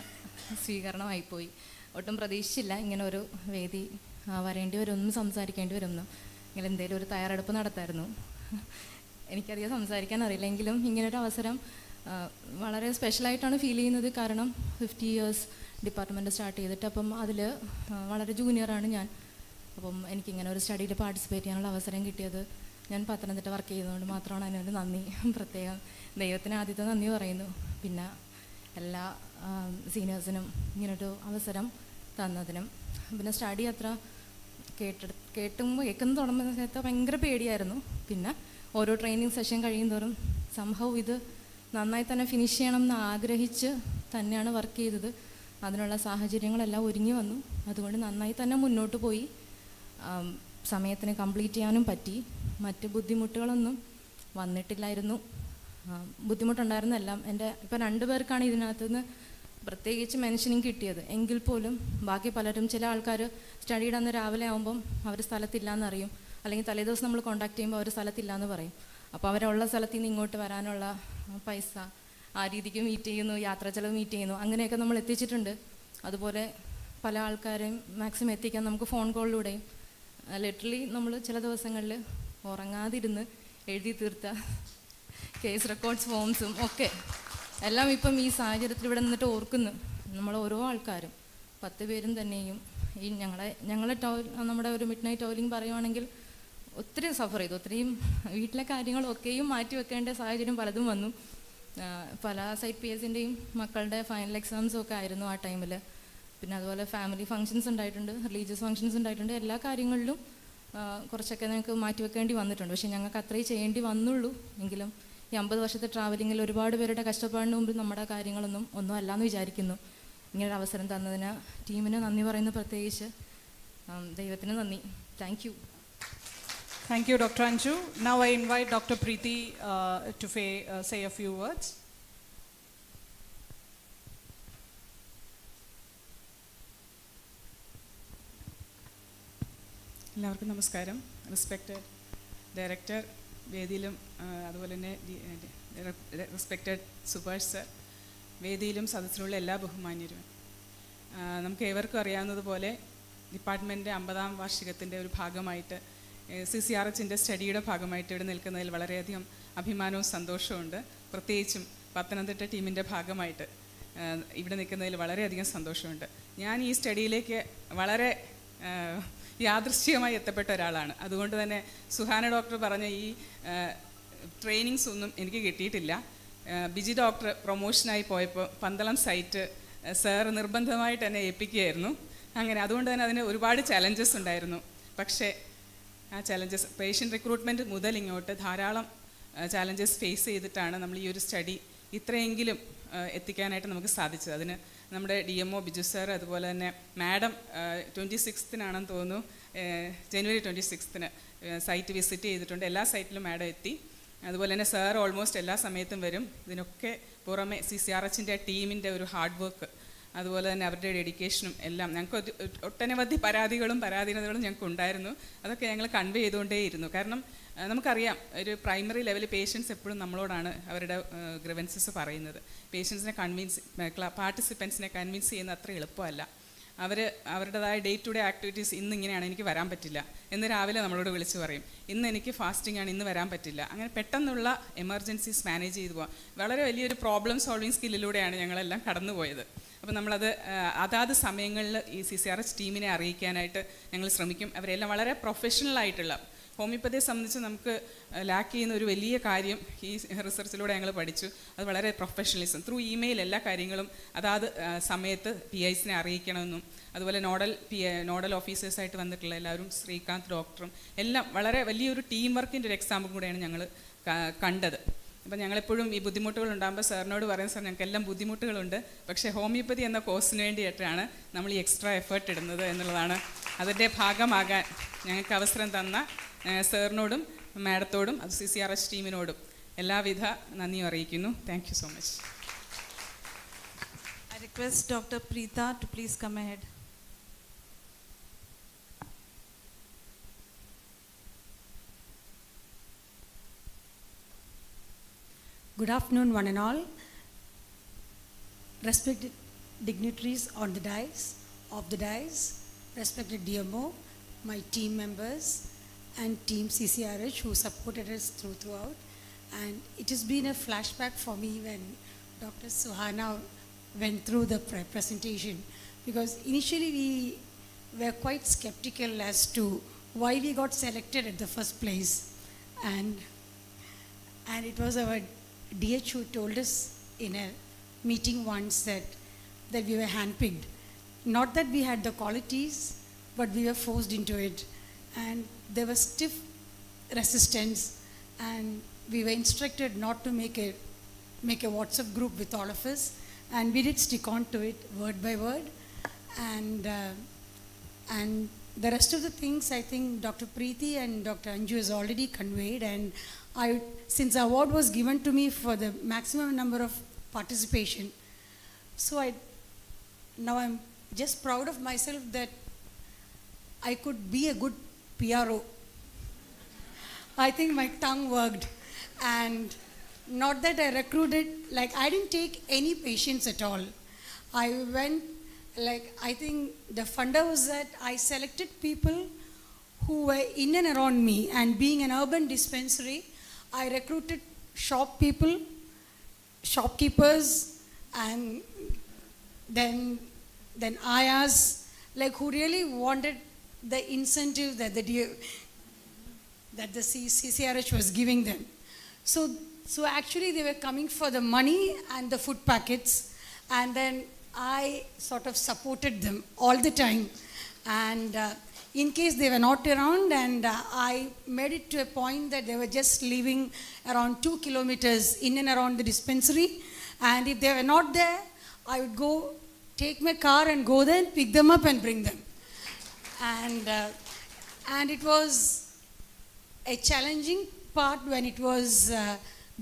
സ്വീകരണമായിപ്പോയി. ഒട്ടും പ്രതീക്ഷിച്ചില്ല ഇങ്ങനെ ഒരു വേദി വരേണ്ടി വരുമെന്നും സംസാരിക്കേണ്ടി വരുമെന്നും. ഇങ്ങനെ എന്തെങ്കിലും ഒരു തയ്യാറെടുപ്പ് നടത്തായിരുന്നു. എനിക്കധികം സംസാരിക്കാൻ അറിയില്ലെങ്കിലും ഇങ്ങനൊരു അവസരം വളരെ സ്പെഷ്യലായിട്ടാണ് ഫീൽ ചെയ്യുന്നത്. കാരണം 50 years ഡിപ്പാർട്ട്മെൻറ്റ് സ്റ്റാർട്ട് ചെയ്തിട്ട്, അപ്പം അതിൽ വളരെ ജൂനിയറാണ് ഞാൻ. അപ്പം എനിക്കിങ്ങനെ ഒരു സ്റ്റഡിയിൽ പാർട്ടിസിപ്പേറ്റ് ചെയ്യാനുള്ള അവസരം കിട്ടിയത് ഞാൻ പത്തനംതിട്ട വർക്ക് ചെയ്യുന്നതുകൊണ്ട് മാത്രമാണ്. അതിനൊരു നന്ദി പ്രത്യേകം ദൈവത്തിന് ആദ്യത്തെ നന്ദി പറയുന്നു. പിന്നെ എല്ലാ സീനിയേഴ്സിനും ഇങ്ങനൊരു അവസരം തന്നതിനും. പിന്നെ സ്റ്റഡി അത്ര കേൾക്കുന്ന തുടങ്ങുന്ന സമയത്ത് ഭയങ്കര പേടിയായിരുന്നു. പിന്നെ ഓരോ ട്രെയിനിങ് സെഷൻ കഴിയുന്തോറും സംഭവം ഇത് നന്നായി തന്നെ ഫിനിഷ് ചെയ്യണം എന്ന് ആഗ്രഹിച്ച് തന്നെയാണ് വർക്ക് ചെയ്തത്. അതിനുള്ള സാഹചര്യങ്ങളെല്ലാം ഒരുങ്ങി വന്നു. അതുകൊണ്ട് നന്നായി തന്നെ മുന്നോട്ട് പോയി. സമയത്തിന് കംപ്ലീറ്റ് ചെയ്യാനും പറ്റി. മറ്റ് ബുദ്ധിമുട്ടുകളൊന്നും വന്നിട്ടില്ലായിരുന്നു. ബുദ്ധിമുട്ടുണ്ടായിരുന്നെല്ലാം എൻ്റെ ഇപ്പം 2 പേർക്കാണ് ഇതിനകത്തുനിന്ന് പ്രത്യേകിച്ച് മെൻഷനിങ് കിട്ടിയത്. എങ്കിൽ പോലും ബാക്കി പലരും, ചില ആൾക്കാർ സ്റ്റഡിയുടെ അന്ന് രാവിലെ ആകുമ്പം അവർ സ്ഥലത്തില്ലാന്നറിയും, അല്ലെങ്കിൽ തലേദിവസം നമ്മൾ കോൺടാക്ട് ചെയ്യുമ്പോൾ അവർ സ്ഥലത്തില്ലാന്ന് പറയും. അപ്പോൾ അവരുള്ള സ്ഥലത്ത് നിന്ന് ഇങ്ങോട്ട് വരാനുള്ള പൈസ ആ രീതിക്ക് മീറ്റ് ചെയ്യുന്നു, യാത്രാ ചെലവ് മീറ്റ് ചെയ്യുന്നു, അങ്ങനെയൊക്കെ നമ്മൾ എത്തിച്ചിട്ടുണ്ട്. അതുപോലെ പല ആൾക്കാരെയും മാക്സിമം എത്തിക്കാൻ നമുക്ക് ഫോൺ കോളിലൂടെയും ലിറ്ററലി നമ്മൾ ചില ദിവസങ്ങളിൽ ഉറങ്ങാതിരുന്ന് എഴുതി തീർത്ത കേസ് റെക്കോർഡ്സ് ഫോംസും ഒക്കെ എല്ലാം ഇപ്പം ഈ സാഹചര്യത്തിൽ ഇവിടെ നിന്നിട്ട് ഓർക്കുന്നു. നമ്മൾ ഓരോ ആൾക്കാരും 10 പേരും തന്നെയും ഈ ഞങ്ങളെ നമ്മുടെ ഒരു മിഡ് നൈറ്റ് ടോയിലിംഗ് പറയുവാണെങ്കിൽ ഒത്തിരി സഫർ ചെയ്തു. ഒത്തിരിയും വീട്ടിലെ കാര്യങ്ങളൊക്കെയും മാറ്റി വെക്കേണ്ട സാഹചര്യം പലതും വന്നു. പല സൈറ്റ് PSൻ്റെയും മക്കളുടെ ഫൈനൽ എക്സാംസും ഒക്കെ ആയിരുന്നു ആ ടൈമിൽ. പിന്നെ അതുപോലെ ഫാമിലി ഫങ്ഷൻസ് ഉണ്ടായിട്ടുണ്ട്, റിലീജിയസ് ഫങ്ഷൻസ് ഉണ്ടായിട്ടുണ്ട്. എല്ലാ കാര്യങ്ങളിലും കുറച്ചൊക്കെ ഞങ്ങൾക്ക് മാറ്റി വെക്കേണ്ടി വന്നിട്ടുണ്ട്. പക്ഷേ ഞങ്ങൾക്ക് അത്രയും ചെയ്യേണ്ടി വന്നുള്ളൂ. എങ്കിലും ഈ 50 വർഷത്തെ ട്രാവലിങ്ങിൽ ഒരുപാട് പേരുടെ കഷ്ടപ്പാടിന് മുമ്പ് നമ്മുടെ കാര്യങ്ങളൊന്നും ഒന്നും അല്ലാന്ന് വിചാരിക്കുന്നു. ഇങ്ങനൊരു അവസരം തന്നതിന് ടീമിന് നന്ദി പറയുന്നു. പ്രത്യേകിച്ച് ദൈവത്തിന് നന്ദി. Thank you. Thank you, Dr. Anju. Now I invite Dr. Preeti to say a few words. എല്ലാവർക്കും നമസ്കാരം. റെസ്പെക്റ്റഡ് ഡയറക്ടർ വേദിയിലും അതുപോലെ തന്നെ റെസ്പെക്റ്റഡ് സുഭാഷ് സർ, വേദിയിലും സദസ്സിലുള്ള എല്ലാ ബഹുമാന്യരും, നമുക്ക് ഏവർക്കും അറിയാവുന്നതുപോലെ ഡിപ്പാർട്ട്മെൻറ്റ് 50ാം വാർഷികത്തിൻ്റെ ഒരു ഭാഗമായിട്ട് CCRHൻ്റെ സ്റ്റഡിയുടെ ഭാഗമായിട്ട് ഇവിടെ നിൽക്കുന്നതിൽ വളരെയധികം അഭിമാനവും സന്തോഷവുമുണ്ട്. പ്രത്യേകിച്ചും പത്തനംതിട്ട ടീമിൻ്റെ ഭാഗമായിട്ട് ഇവിടെ നിൽക്കുന്നതിൽ വളരെയധികം സന്തോഷമുണ്ട്. ഞാൻ ഈ സ്റ്റഡിയിലേക്ക് വളരെ യാദൃശ്ചികമായി എത്തപ്പെട്ട ഒരാളാണ്. അതുകൊണ്ട് തന്നെ സുഹാന ഡോക്ടർ പറഞ്ഞ ഈ ട്രെയിനിങ്സ് ഒന്നും എനിക്ക് കിട്ടിയിട്ടില്ല. ബിജി ഡോക്ടർ പ്രൊമോഷനായി പോയപ്പോൾ പന്തളം സൈറ്റ് സാർ നിർബന്ധമായിട്ട് എന്നെ ഏൽപ്പിക്കുകയായിരുന്നു. അങ്ങനെ അതുകൊണ്ട് തന്നെ അതിന് ഒരുപാട് ചലഞ്ചസ് ഉണ്ടായിരുന്നു. പക്ഷേ ആ ചലഞ്ചസ് പേഷ്യൻ്റ് റിക്രൂട്ട്മെൻറ്റ് മുതൽ ഇങ്ങോട്ട് ധാരാളം ചാലഞ്ചസ് ഫേസ് ചെയ്തിട്ടാണ് നമ്മൾ ഈ ഒരു സ്റ്റഡി ഇത്രയെങ്കിലും എത്തിക്കാനായിട്ട് നമുക്ക് സാധിച്ചത്. അതിന് നമ്മുടെ DMO ബിജു സാർ, അതുപോലെ തന്നെ മാഡം 26-നാണെന്ന് തോന്നുന്നു, ജനുവരി 26-ന് സൈറ്റ് വിസിറ്റ് ചെയ്തിട്ടുണ്ട്. എല്ലാ സൈറ്റിലും മാഡം എത്തി. അതുപോലെ തന്നെ സാർ ഓൾമോസ്റ്റ് എല്ലാ സമയത്തും വരും. ഇതിനൊക്കെ പുറമെ CCRHൻ്റെ ടീമിൻ്റെ ഒരു ഹാർഡ് വർക്ക്, അതുപോലെ തന്നെ അവരുടെ ഡെഡിക്കേഷനും എല്ലാം ഞങ്ങൾക്ക് ഒട്ടനവധി പരാധീനതകളും ഞങ്ങൾക്ക് ഉണ്ടായിരുന്നു. അതൊക്കെ ഞങ്ങൾ കൺവേ ചെയ്തുകൊണ്ടേയിരുന്നു. കാരണം നമുക്കറിയാം, ഒരു പ്രൈമറി ലെവലിൽ പേഷ്യൻസ് എപ്പോഴും നമ്മളോടാണ് അവരുടെ ഗ്രിവൻസസ് പറയുന്നത്. പേഷ്യൻസിനെ പാർട്ടിസിപ്പൻസിനെ കൺവിൻസ് ചെയ്യുന്ന അത്ര എളുപ്പമല്ല. അവരുടേതായ ഡേ ടു ഡേ ആക്ടിവിറ്റീസ് ഇന്ന് ഇങ്ങനെയാണ്, എനിക്ക് വരാൻ പറ്റില്ല എന്ന് രാവിലെ നമ്മളോട് വിളിച്ച് പറയും. ഇന്ന് എനിക്ക് ഫാസ്റ്റിംഗ് ആണ്, ഇന്ന് വരാൻ പറ്റില്ല. അങ്ങനെ പെട്ടെന്നുള്ള എമർജൻസീസ് മാനേജ് ചെയ്തു പോകാം. വളരെ വലിയൊരു പ്രോബ്ലം സോൾവിങ് സ്കില്ലിലൂടെയാണ് ഞങ്ങളെല്ലാം കടന്നുപോയത്. അപ്പോൾ നമ്മളത് അതാത് സമയങ്ങളിൽ ഈ CCRH ടീമിനെ അറിയിക്കാനായിട്ട് ഞങ്ങൾ ശ്രമിക്കും. അവരെല്ലാം വളരെ പ്രൊഫഷണലായിട്ടുള്ള, ഹോമിയോപ്പതിയെ സംബന്ധിച്ച് നമുക്ക് ലാക്ക് ചെയ്യുന്ന ഒരു വലിയ കാര്യം ഈ റിസർച്ചിലൂടെ ഞങ്ങൾ പഠിച്ചു. അത് വളരെ പ്രൊഫഷണലിസം. ത്രൂ ഇമെയിൽ എല്ലാ കാര്യങ്ങളും അതാത് സമയത്ത് PIസിനെ അറിയിക്കണമെന്നും, അതുപോലെ നോഡൽ ഓഫീസേഴ്സായിട്ട് വന്നിട്ടുള്ള എല്ലാവരും, ശ്രീകാന്ത് ഡോക്ടറും എല്ലാം വളരെ വലിയൊരു ടീം വർക്കിൻ്റെ ഒരു എക്സാമ്പിൾ കൂടെയാണ് ഞങ്ങൾ കണ്ടത്. അപ്പം ഞങ്ങളെപ്പോഴും ഈ ബുദ്ധിമുട്ടുകൾ ഉണ്ടാകുമ്പോൾ സാറിനോട് പറയും, സാർ ഞങ്ങൾക്ക് എല്ലാം ബുദ്ധിമുട്ടുകളുണ്ട്, പക്ഷേ ഹോമിയോപ്പതി എന്ന കോഴ്സിന് വേണ്ടിയിട്ടാണ് നമ്മൾ ഈ എക്സ്ട്രാ എഫേർട്ട് ഇടുന്നത് എന്നുള്ളതാണ്. അതിൻ്റെ ഭാഗമാകാൻ ഞങ്ങൾക്ക് അവസരം തന്ന സാറിനോടും മാഡത്തോടും അത് CCRH ടീമിനോടും എല്ലാവിധ നന്ദിയും അറിയിക്കുന്നു. Thank you so much. I request Dr. Preeta to please come ahead. Good afternoon, one and all. Respected dignitaries on the dais, respected DMO, my team members, and team CCRH who supported us throughout. And it has been a flashback for me when Dr. Suhana went through the presentation, because initially we were quite skeptical as to why we got selected at the first place. And it was our DH who told us in a meeting once that we were handpicked. Not that we had the qualities, but we were forced into it. And there was stiff resistance, and we were instructed not to make a WhatsApp group with all of us, and we did stick on to it word by word. And the rest of the things I think Dr. Preeti and Dr. Anju has already conveyed. And since the award was given to me for the maximum number of participation, so now I'm just proud of myself that I could be a good PRO. I think my tongue worked, and not that I recruited, like I didn't take any patients at all. I went, like I think the funder was that I selected people who were in and around me, and being an urban dispensary, I recruited shopkeepers, and then ayas, like who really wanted the incentive that the CCRH was giving them. So actually they were coming for the money and the food packets, and then I sort of supported them all the time. And in case they were not around, and I made it to a point that they were just living around 2 kilometers in and around the dispensary, and if they were not there, I would go take my car and go there and pick them up and bring them. And it was a challenging part when it was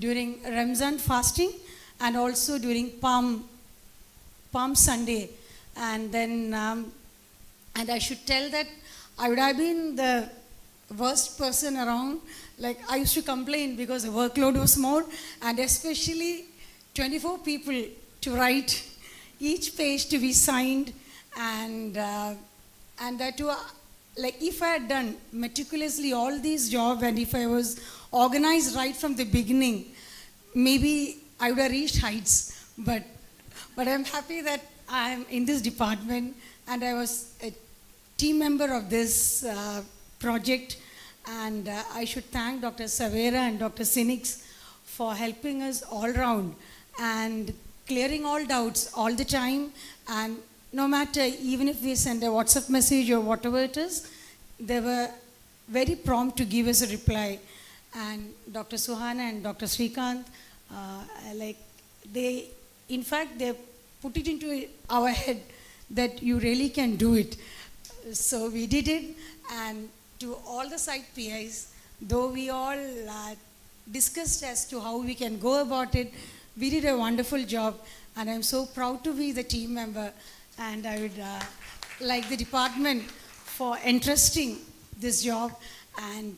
during Ramzan fasting, and also during Palm Sunday. And then and I should tell that I would have been the worst person around. Like I used to complain because the workload was more, and especially 24 people to write, each page to be signed, and that too, like if I had done meticulously all these jobs, and if I was organized right from the beginning, maybe I would have reached heights. But I'm happy that I'm in this department, and I was a team member of this project. And I should thank Dr. Savera and Dr. Sinix for helping us all round and clearing all doubts all the time. And no matter, even if we send a WhatsApp message or whatever it is, they were very prompt to give us a reply. And Dr. Suhana and Dr. Srikanth, like they put it into our head that you really can do it. So we did it, and to all the site PIs, though we all discussed as to how we can go about it, we did a wonderful job, and I'm so proud to be the team member. And I would like the department for entrusting this job, and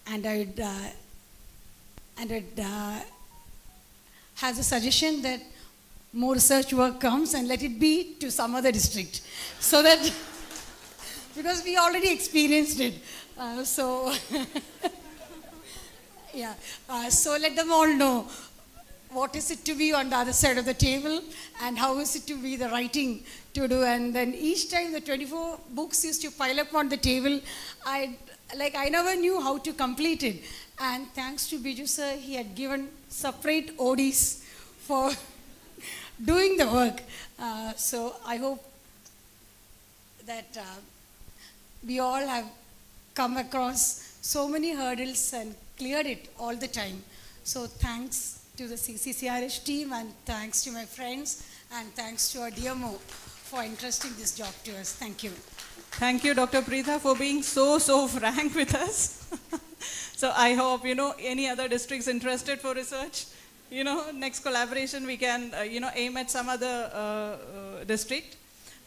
I would have the suggestion that more research work comes, and let it be to some other district. So that, because we already experienced it. Yeah, so let them all know what is it to be on the other side of the table and how is it to be the writing to do. And then each time the 24 books used to pile up on the table, I never knew how to complete it. And thanks to Biju sir, he had given separate ODs for doing the work. So I hope that we all have come across so many hurdles and cleared it all the time. So thanks to the CCCRH team, and thanks to my friends, and thanks to our DMO for entrusting this job to us. Thank you. Thank you, Dr. Preetha, for being so frank with us. So I hope, any other districts interested for research, next collaboration we can, aim at some other district.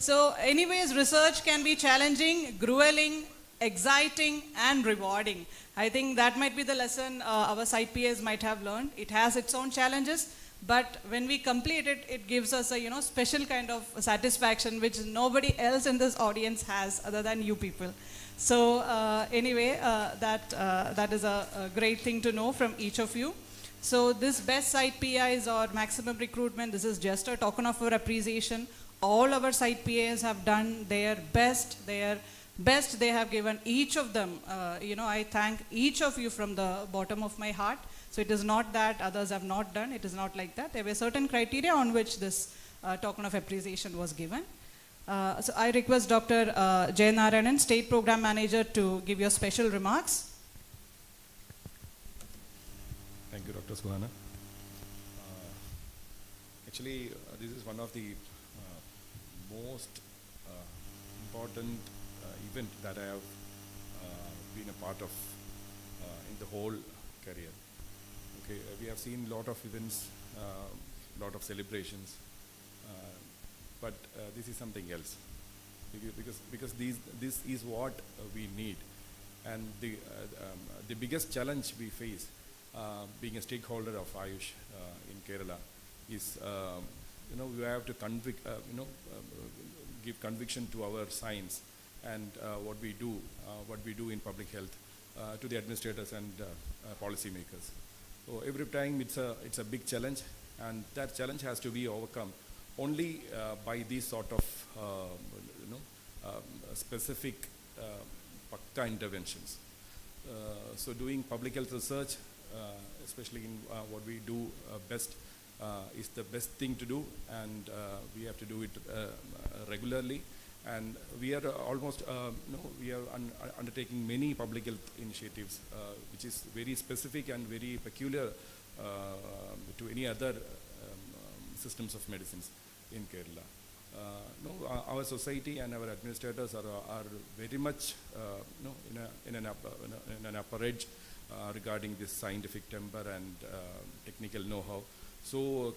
So anyways, research can be challenging, grueling, exciting, and rewarding. I think that might be the lesson our site PAs might have learned. It has its own challenges, but when we complete it, it gives us a special kind of satisfaction which nobody else in this audience has other than you people. So anyway, that is a great thing to know from each of you. So this best site PIs or maximum recruitment, this is just a token of our appreciation. All our site PAs have done their best. They have given each of them. I thank each of you from the bottom of my heart. So it is not that others have not done. It is not like that. There were certain criteria on which this token of appreciation was given. So I request Dr. Jay Narayanan, State Program Manager, to give your special remarks. Thank you, Dr. Suhana. Actually, this is one of the most important event that I have been a part of in the whole career. Okay, we have seen a lot of events, lot of celebrations, but this is something else, because this is what we need, and the biggest challenge we face being a stakeholder of AYUSH in Kerala is we have to give conviction to our science and what we do in public health to the administrators and policymakers. So every time it's a big challenge, and that challenge has to be overcome only by these sort of specific pakka interventions. So doing public health research, especially in what we do best, is the best thing to do, and we have to do it regularly. And we are almost, we are undertaking many public health initiatives, which is very specific and very peculiar to any other systems of medicines in Kerala. Our society and our administrators are very much in an upper edge regarding this scientific temper and technical know-how. So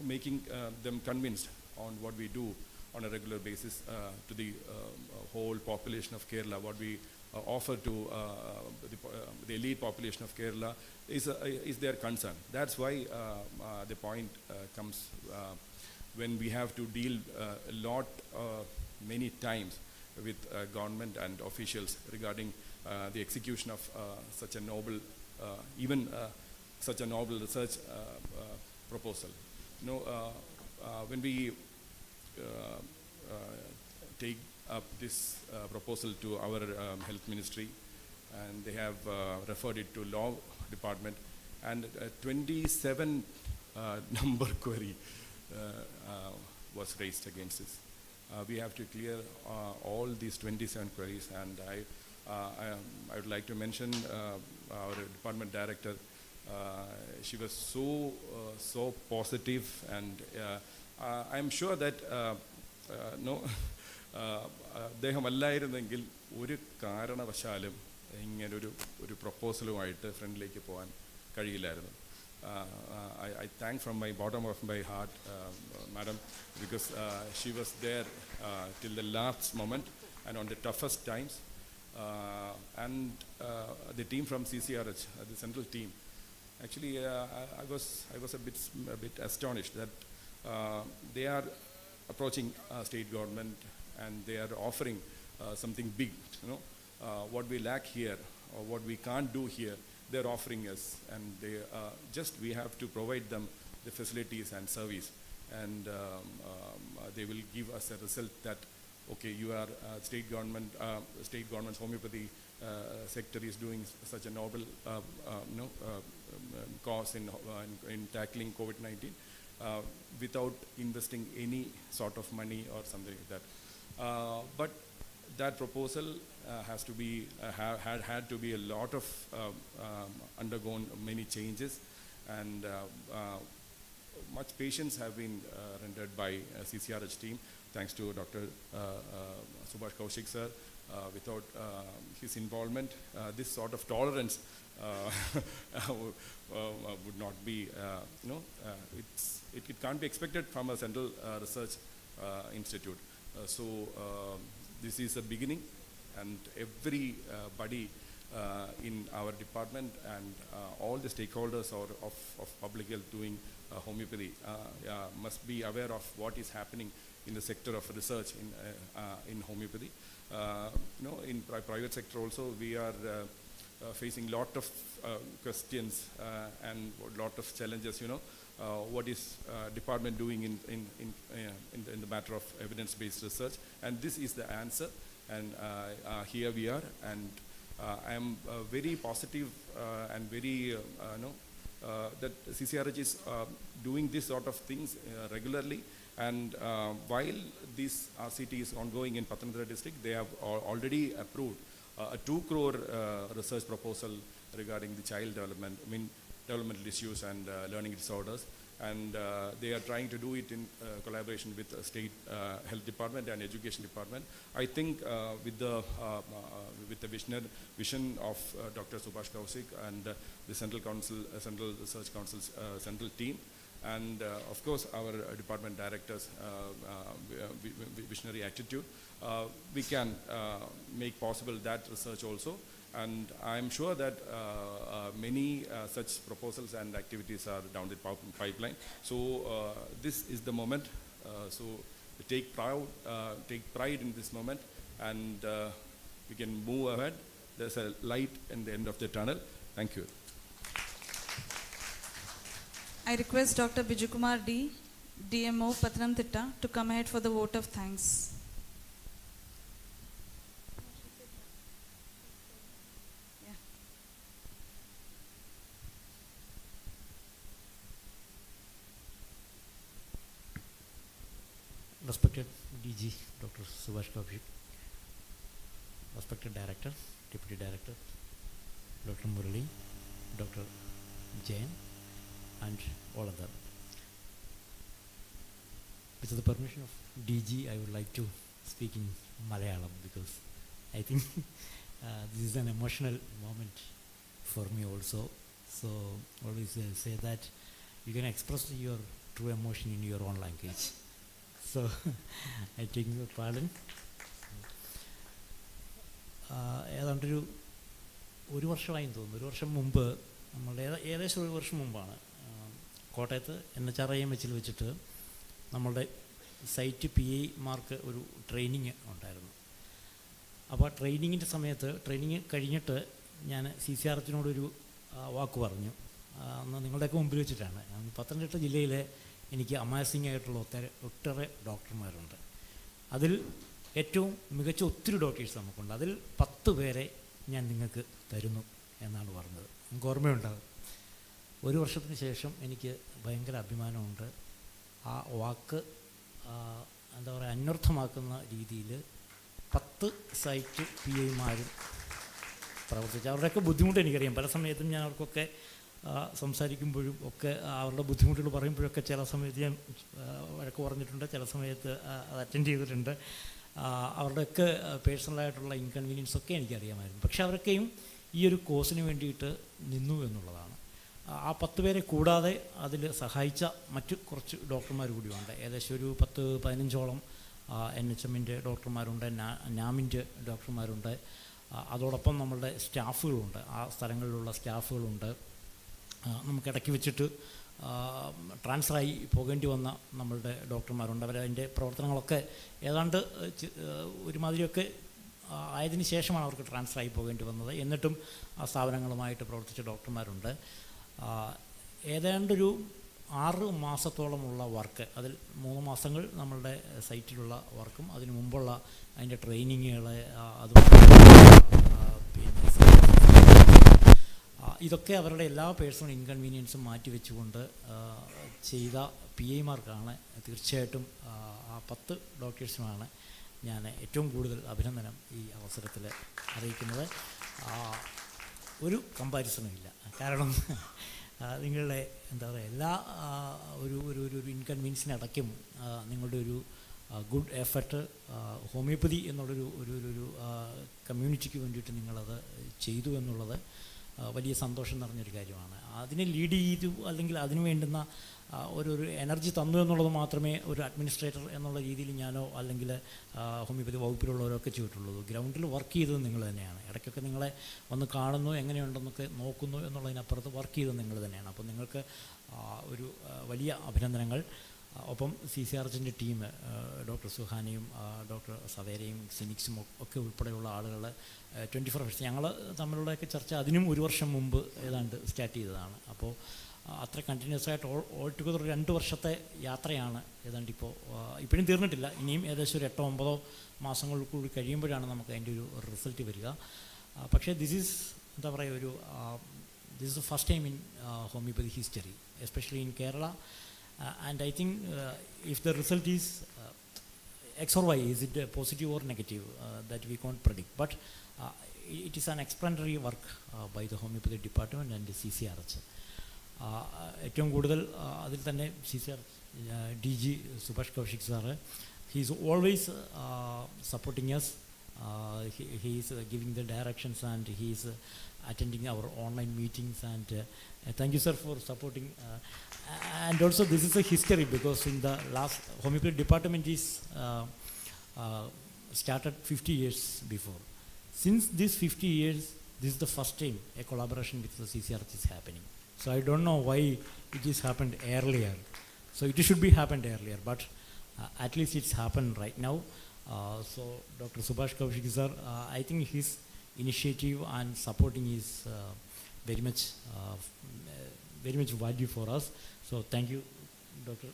making them convinced on what we do on a regular basis to the whole population of Kerala, what we offer to the elite population of Kerala is their concern. That's why the point comes when we have to deal a lot, many times with government and officials regarding the execution of such a noble, such a noble research proposal. When we take up this proposal to our health ministry, and they have referred it to law department, and 27 number query was raised against this. We have to clear all these 27 queries, and I would like to mention our department director. She was so positive, and I'm sure that അദ്ദേഹമല്ലായിരുന്നെങ്കിൽ ഒരു കാരണവശാലും ഇങ്ങനൊരു പ്രപ്പോസലുമായിട്ട് ഫ്രണ്ടിലേക്ക് പോകാൻ കഴിയില്ലായിരുന്നു. I thank from my bottom of my heart, madam, because she was there till the last moment and on the toughest times. And the team from CCRH, the central team, actually I was a bit astonished that they are approaching state government and they are offering something big, you know. What we lack here or what we can't do here, they're offering us, and they we have to provide them the facilities and service, and they will give us a result that, okay, you are state government's homeopathy sector is doing such a noble cause in tackling COVID-19 without investing any sort of money or something like that. But that proposal has to be had to be a lot of undergone many changes, and much patience have been rendered by CCRH team, thanks to Dr. Subhash Kaushik sir. Without his involvement, this sort of tolerance would not be, it can't be expected from a central research institute. So this is a beginning, and everybody in our department and all the stakeholders of public health doing homeopathy must be aware of what is happening in the sector of research in homeopathy. In private sector also we are facing lot of questions and lot of challenges. What is department doing in the matter of evidence-based research, and this is the answer, and here we are, and I am very positive and very that CCRH is doing this sort of things regularly. And while this RCT is ongoing in Pathanamthitta district, they have already approved a 2 crore research proposal regarding the child developmental issues and learning disorders. And they are trying to do it in collaboration with the state health department and education department. I think with the vision of Dr. Subhash Kaushik and the Central Research Council's central team, and of course our department directors' visionary attitude, we can make possible that research also. And I'm sure that many such proposals and activities are down the pipeline. So this is the moment. So take pride in this moment, and we can move ahead. There's a light in the end of the tunnel. Thank you. I request Dr. Bijukumar D, DMO Pathanamthitta, to come ahead for the vote of thanks. Respected DG Dr. Subhash Kaushik, respected Director, Deputy Director, Dr. Murali, Dr. Jain, and all of them. With the permission of DG, I would like to speak in Malayalam, because I think this is an emotional moment for me also. So always say that you can express your true emotion in your own language. So I take your pardon. ഏതാണ്ടൊരു വർഷമായി തോന്നുന്നു. 1 വർഷം മുമ്പ് ഏകദേശം 1 വർഷം മുമ്പാണ് കോട്ടയത്ത് NHRIMH വെച്ചിട്ട് നമ്മളുടെ സൈറ്റ് PI മാർക്ക് ഒരു ട്രെയിനിങ് ഉണ്ടായിരുന്നു. അപ്പോൾ ട്രെയിനിങ്ങിൻ്റെ സമയത്ത് ട്രെയിനിങ് കഴിഞ്ഞിട്ട് ഞാൻ CCRHനോടൊരു വാക്ക് പറഞ്ഞു. അന്ന് നിങ്ങളുടെയൊക്കെ മുമ്പിൽ വെച്ചിട്ടാണ്. പത്തനംതിട്ട ജില്ലയിലെ എനിക്ക് അമേസിംഗ് ആയിട്ടുള്ള ഒട്ടേറെ ഡോക്ടർമാരുണ്ട്. അതിൽ ഏറ്റവും മികച്ച ഒത്തിരി ഡോക്ടേഴ്സ് നമുക്കുണ്ട്. അതിൽ 10 പേരെ ഞാൻ നിങ്ങൾക്ക് തരുന്നു എന്നാണ് പറഞ്ഞത്. നിങ്ങൾക്ക് ഓർമ്മയുണ്ടാകും. 1 വർഷത്തിന് ശേഷം എനിക്ക് ഭയങ്കര അഭിമാനമുണ്ട്. ആ വാക്ക് എന്താ പറയുക, അന്വർത്ഥമാക്കുന്ന രീതിയിൽ 10 സൈറ്റ് PIമാരും പ്രവർത്തിച്ചു. അവരുടെയൊക്കെ ബുദ്ധിമുട്ട് എനിക്കറിയാം. പല സമയത്തും ഞാൻ അവർക്കൊക്കെ സംസാരിക്കുമ്പോഴും ഒക്കെ അവരുടെ ബുദ്ധിമുട്ടുകൾ പറയുമ്പോഴൊക്കെ ചില സമയത്ത് ഞാൻ വഴക്ക് പറഞ്ഞിട്ടുണ്ട്, ചില സമയത്ത് അത് അറ്റൻഡ് ചെയ്തിട്ടുണ്ട്. അവരുടെയൊക്കെ പേഴ്സണലായിട്ടുള്ള ഇൻകൺവീനിയൻസ് ഒക്കെ എനിക്കറിയാമായിരുന്നു. പക്ഷെ അവരൊക്കെയും ഈ ഒരു കോഴ്സിന് വേണ്ടിയിട്ട് നിന്നു എന്നുള്ളതാണ്. ആ 10 പേരെ കൂടാതെ അതിൽ സഹായിച്ച മറ്റ് കുറച്ച് ഡോക്ടർമാർ കൂടിയുണ്ട്. ഏകദേശം ഒരു 10-15ഓളം NHMൻ്റെ ഡോക്ടർമാരുണ്ട്, നാമിൻ്റെ ഡോക്ടർമാരുണ്ട്. അതോടൊപ്പം നമ്മളുടെ സ്റ്റാഫുകളുണ്ട്, ആ സ്ഥലങ്ങളിലുള്ള സ്റ്റാഫുകളുണ്ട്. നമുക്ക് ഇടയ്ക്ക് വെച്ചിട്ട് ട്രാൻസ്ഫറായി പോകേണ്ടി വന്ന നമ്മളുടെ ഡോക്ടർമാരുണ്ട്. അവരതിൻ്റെ പ്രവർത്തനങ്ങളൊക്കെ ഏതാണ്ട് ഒരുമാതിരിയൊക്കെ ആയതിനു ശേഷമാണ് അവർക്ക് ട്രാൻസ്ഫറായി പോകേണ്ടി വന്നത്. എന്നിട്ടും ആ സ്ഥാപനങ്ങളുമായിട്ട് പ്രവർത്തിച്ച ഡോക്ടർമാരുണ്ട്. ഏതാണ്ടൊരു 6 മാസത്തോളമുള്ള വർക്ക്, അതിൽ 3 മാസങ്ങൾ നമ്മളുടെ സൈറ്റിലുള്ള വർക്കും അതിനു മുമ്പുള്ള അതിൻ്റെ ട്രെയിനിങ്ങുകൾ, പിന്നെ ഇതൊക്കെ അവരുടെ എല്ലാ പേഴ്സണൽ ഇൻകൺവീനിയൻസും മാറ്റിവെച്ചുകൊണ്ട് ചെയ്ത PIമാർക്കാണ് തീർച്ചയായിട്ടും ആ 10 ഡോക്ടേഴ്സിനാണ് ഞാൻ ഏറ്റവും കൂടുതൽ അഭിനന്ദനം ഈ അവസരത്തിൽ അറിയിക്കുന്നത്. ഒരു കമ്പാരിസണും ഇല്ല. കാരണം നിങ്ങളുടെ എന്താ പറയുക, എല്ലാ ഒരു ഇൻകൺവീനിയൻസിനടയ്ക്കും നിങ്ങളുടെ ഒരു ഗുഡ് എഫർട്ട് ഹോമിയോപ്പതി എന്നുള്ളൊരു ഒരു കമ്മ്യൂണിറ്റിക്ക് വേണ്ടിയിട്ട് നിങ്ങളത് ചെയ്തു എന്നുള്ളത് വലിയ സന്തോഷം നിറഞ്ഞൊരു കാര്യമാണ്. അതിനെ ലീഡ് ചെയ്തു അല്ലെങ്കിൽ അതിന് വേണ്ടുന്ന ഒരു എനർജി തന്നു എന്നുള്ളത് മാത്രമേ ഒരു അഡ്മിനിസ്ട്രേറ്റർ എന്നുള്ള രീതിയിൽ ഞാനോ അല്ലെങ്കിൽ ഹോമിയോപ്പതി വകുപ്പിലുള്ളവരൊക്കെ ചെയ്തിട്ടുള്ളൂ. ഗ്രൗണ്ടിൽ വർക്ക് ചെയ്തത് നിങ്ങൾ തന്നെയാണ്. ഇടയ്ക്കൊക്കെ നിങ്ങളെ വന്ന് കാണുന്നു, എങ്ങനെയുണ്ടെന്നൊക്കെ നോക്കുന്നു എന്നുള്ളതിനപ്പുറത്ത് വർക്ക് ചെയ്തത് നിങ്ങൾ തന്നെയാണ്. അപ്പോൾ നിങ്ങൾക്ക് ഒരു വലിയ അഭിനന്ദനങ്ങൾ. ഒപ്പം CCRHൻ്റെ ടീം, ഡോക്ടർ സുഹാനയും ഡോക്ടർ സവേരയും സിനിക്സും ഒക്കെ ഉൾപ്പെടെയുള്ള ആളുകൾ 24 hours ഞങ്ങൾ തമ്മിലുള്ളതൊക്കെ ചർച്ച അതിനും 1 വർഷം മുമ്പ് ഏതാണ്ട് സ്റ്റാർട്ട് ചെയ്തതാണ്. അപ്പോൾ അത്ര കണ്ടിന്യൂസ് ആയിട്ട് ഓൾ ടുഗദർ 2 വർഷത്തെ യാത്രയാണ് ഏതാണ്ട് ഇപ്പോഴും തീർന്നിട്ടില്ല. ഇനിയും ഏകദേശം ഒരു 8-9 മാസങ്ങൾ കൂടി കഴിയുമ്പോഴാണ് നമുക്ക് അതിൻ്റെ ഒരു റിസൾട്ട് വരിക. പക്ഷേ this is the first time in homeopathy history, especially in Kerala. And I think if the result is X or Y, is it positive or negative, that we can't predict. But it is an explanatory work by the homeopathy department and the CCRH. ഏറ്റവും കൂടുതൽ അതിൽ തന്നെ CCRH DG Subhash Kaushik sir, he is always supporting us. He is giving the directions and he is attending our online meetings, and thank you sir for supporting. And also this is a history, because in the last homeopathy department is started 50 years before. Since these 50 years, this is the first time a collaboration with the CCRH is happening. So I don't know why it is happened earlier. So it should be happened earlier, but at least it's happened right now. So Dr. Subhash Kaushik sir, I think his initiative and supporting is very much value for us. So thank you Dr.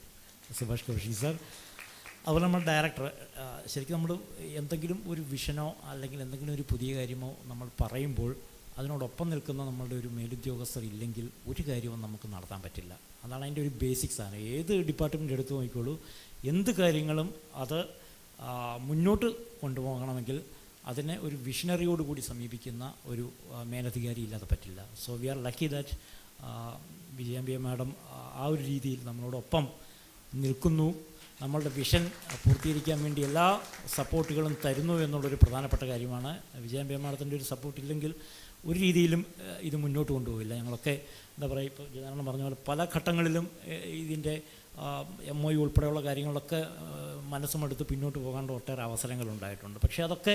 Subhash Kaushik sir. അതുപോലെ നമ്മുടെ director, ശരിക്കും നമ്മൾ എന്തെങ്കിലും ഒരു വിഷനോ അല്ലെങ്കിൽ എന്തെങ്കിലും ഒരു പുതിയ കാര്യമോ നമ്മൾ പറയുമ്പോൾ അതിനോടൊപ്പം നിൽക്കുന്ന നമ്മളുടെ ഒരു മേലുദ്യോഗസ്ഥർ ഇല്ലെങ്കിൽ ഒരു കാര്യവും നമുക്ക് നടത്താൻ പറ്റില്ല. അതാണ് അതിൻ്റെ ഒരു ബേസിക്സ് ആണ്. ഏത് ഡിപ്പാർട്ട്മെൻറ്റ് എടുത്തു നോക്കിക്കോളൂ, എന്ത് കാര്യങ്ങളും അത് മുന്നോട്ട് കൊണ്ടുപോകണമെങ്കിൽ അതിനെ ഒരു വിഷനറിയോടുകൂടി സമീപിക്കുന്ന ഒരു മേലധികാരി ഇല്ലാതെ പറ്റില്ല. So we are lucky that Vijayambika madam ആ ഒരു രീതിയിൽ നമ്മളോടൊപ്പം നിൽക്കുന്നു. നമ്മളുടെ വിഷൻ പൂർത്തീകരിക്കാൻ വേണ്ടി എല്ലാ സപ്പോർട്ടുകളും തരുന്നു എന്നുള്ളൊരു പ്രധാനപ്പെട്ട കാര്യമാണ്. വിജയാംബിക മാഡത്തിൻ്റെ ഒരു സപ്പോർട്ടില്ലെങ്കിൽ ഒരു രീതിയിലും ഇത് മുന്നോട്ട് കൊണ്ടുപോകില്ല. ഞങ്ങളൊക്കെ എന്താ പറയുക, ഇപ്പോൾ ജനാർദ്ദനൻ പറഞ്ഞ പോലെ പല ഘട്ടങ്ങളിലും ഇതിൻ്റെ MOU ഉൾപ്പെടെയുള്ള കാര്യങ്ങളൊക്കെ മനസ്സുമെടുത്ത് പിന്നോട്ട് പോകാണ്ട് ഒട്ടേറെ അവസരങ്ങളുണ്ടായിട്ടുണ്ട്. പക്ഷേ അതൊക്കെ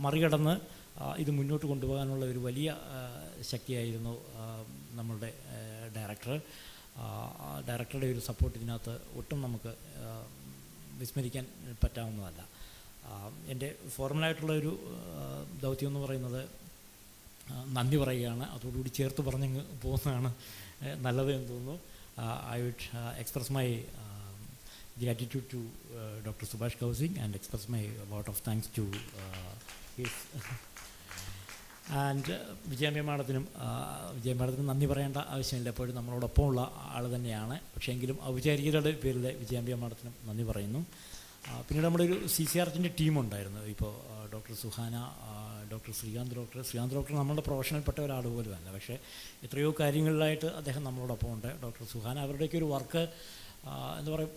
മറികടന്ന് ഇത് മുന്നോട്ട് കൊണ്ടുപോകാനുള്ള ഒരു വലിയ ശക്തിയായിരുന്നു നമ്മളുടെ ഡയറക്ടറുടെ ഒരു സപ്പോർട്ട് ഇതിനകത്ത് ഒട്ടും നമുക്ക് വിസ്മരിക്കാൻ പറ്റാവുന്നതല്ല. എൻ്റെ ഫോർമലായിട്ടുള്ള ഒരു ദൗത്യം എന്ന് പറയുന്നത് നന്ദി പറയുകയാണ്. അതോടുകൂടി ചേർത്ത് പറഞ്ഞങ്ങ് പോകുന്നതാണ് നല്ലത് എന്ന് തോന്നുന്നു. I would express my gratitude to Dr. Subhash Kaushik and express my vote of thanks to his and Vijayambika മാഡത്തിനും നന്ദി പറയേണ്ട ആവശ്യമില്ല, എപ്പോഴും നമ്മളോടൊപ്പമുള്ള ആൾ തന്നെയാണ്. പക്ഷേ എങ്കിലും ഔപചാരികരുടെ പേരിൽ വിജയാംബിക മാഡത്തിനും നന്ദി പറയുന്നു. പിന്നീട് നമ്മുടെ ഒരു CCRHൻ്റെ ടീമുണ്ടായിരുന്നു. ഇപ്പോൾ doctor Suhana, doctor Srikanth doctor നമ്മളുടെ പ്രൊഫഷണൽപ്പെട്ട ഒരാൾ പോലും അല്ല, പക്ഷേ എത്രയോ കാര്യങ്ങളിലായിട്ട് അദ്ദേഹം നമ്മളോടൊപ്പം ഉണ്ട്. ഡോക്ടർ സുഹാന അവരുടെയൊക്കെ ഒരു വർക്ക് എന്താ പറയുക,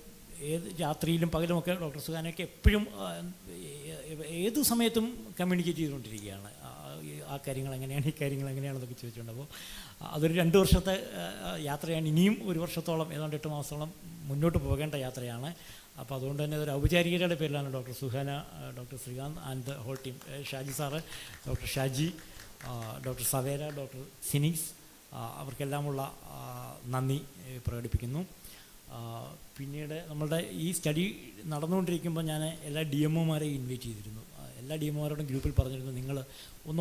ഏത് രാത്രിയിലും പകലുമൊക്കെ ഡോക്ടർ സുഹാനയൊക്കെ എപ്പോഴും ഏത് സമയത്തും കമ്മ്യൂണിക്കേറ്റ് ചെയ്തുകൊണ്ടിരിക്കുകയാണ്. ആ കാര്യങ്ങൾ എങ്ങനെയാണ്, ഈ കാര്യങ്ങൾ എങ്ങനെയാണെന്നൊക്കെ ചോദിച്ചുകൊണ്ട്. അപ്പോൾ അതൊരു 2 വർഷത്തെ യാത്രയാണ്. ഇനിയും 1 വർഷത്തോളം, ഏതാണ്ട് 8 മാസത്തോളം മുന്നോട്ട് പോകേണ്ട യാത്രയാണ്. അപ്പോൾ അതുകൊണ്ട് തന്നെ ഒരു ഔപചാരികരുടെ പേരിലാണ് doctor Suhana, doctor Srikanth and the whole team, Shaji സാറ്, doctor Shaji, doctor Savera, doctor സിനിക്സ്, അവർക്കെല്ലാമുള്ള നന്ദി പ്രകടിപ്പിക്കുന്നു. പിന്നീട് നമ്മളുടെ ഈ സ്റ്റഡി നടന്നുകൊണ്ടിരിക്കുമ്പോൾ ഞാൻ എല്ലാ ഡി എം ഒമാരെയും ഇൻവൈറ്റ് ചെയ്തിരുന്നു. എല്ലാ ഡി എം ഒമാരോടും ഗ്രൂപ്പിൽ പറഞ്ഞിരുന്നു, നിങ്ങൾ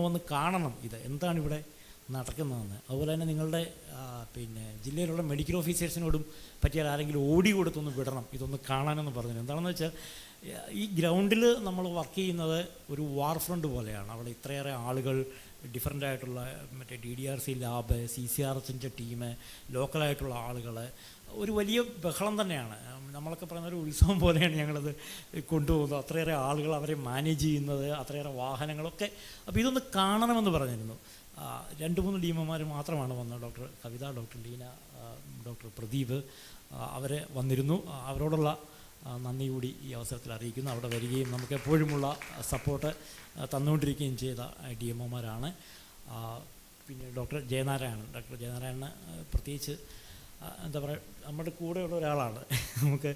വന്ന് കാണണം ഇത് എന്താണ് ഇവിടെ നടക്കുന്നതെന്ന്. അതുപോലെ തന്നെ നിങ്ങളുടെ ജില്ലയിലുള്ള മെഡിക്കൽ ഓഫീസേഴ്സിനോടും പറ്റിയാൽ ആരെങ്കിലും ഓടി കൊടുത്തൊന്ന് വിടണം ഇതൊന്ന് കാണാനെന്ന് പറഞ്ഞു. എന്താണെന്ന് വെച്ചാൽ ഈ ഗ്രൗണ്ടിൽ നമ്മൾ വർക്ക് ചെയ്യുന്നത് ഒരു വാർ ഫ്രണ്ട് പോലെയാണ്. അവിടെ ഇത്രയേറെ ആളുകൾ, ഡിഫറൻ്റ് ആയിട്ടുള്ള മറ്റേ DDRC ലാബ്, CCRHൻ്റെ ടീം, ലോക്കലായിട്ടുള്ള ആളുകൾ, ഒരു വലിയ ബഹളം തന്നെയാണ്. നമ്മളൊക്കെ പറയുന്ന ഒരു ഉത്സവം പോലെയാണ് ഞങ്ങളത് കൊണ്ടുപോകുന്നത്. അത്രയേറെ ആളുകൾ അവരെ മാനേജ് ചെയ്യുന്നത്, അത്രയേറെ വാഹനങ്ങളൊക്കെ. അപ്പോൾ ഇതൊന്ന് കാണണമെന്ന് പറഞ്ഞിരുന്നു. 2-3 ഡീമന്മാർ മാത്രമാണ് വന്നത്. ഡോക്ടർ കവിത, ഡോക്ടർ ലീന, ഡോക്ടർ പ്രദീപ് അവർ വന്നിരുന്നു. അവരോടുള്ള നന്ദി കൂടി ഈ അവസരത്തിൽ അറിയിക്കുന്നു. അവിടെ വരികയും നമുക്ക് എപ്പോഴുമുള്ള സപ്പോർട്ട് തന്നുകൊണ്ടിരിക്കുകയും ചെയ്ത DMOമാരാണ്. പിന്നെ ഡോക്ടർ ജയനാരായണന് പ്രത്യേകിച്ച് എന്താ പറയുക, നമ്മുടെ കൂടെയുള്ള ഒരാളാണ്. നമുക്ക്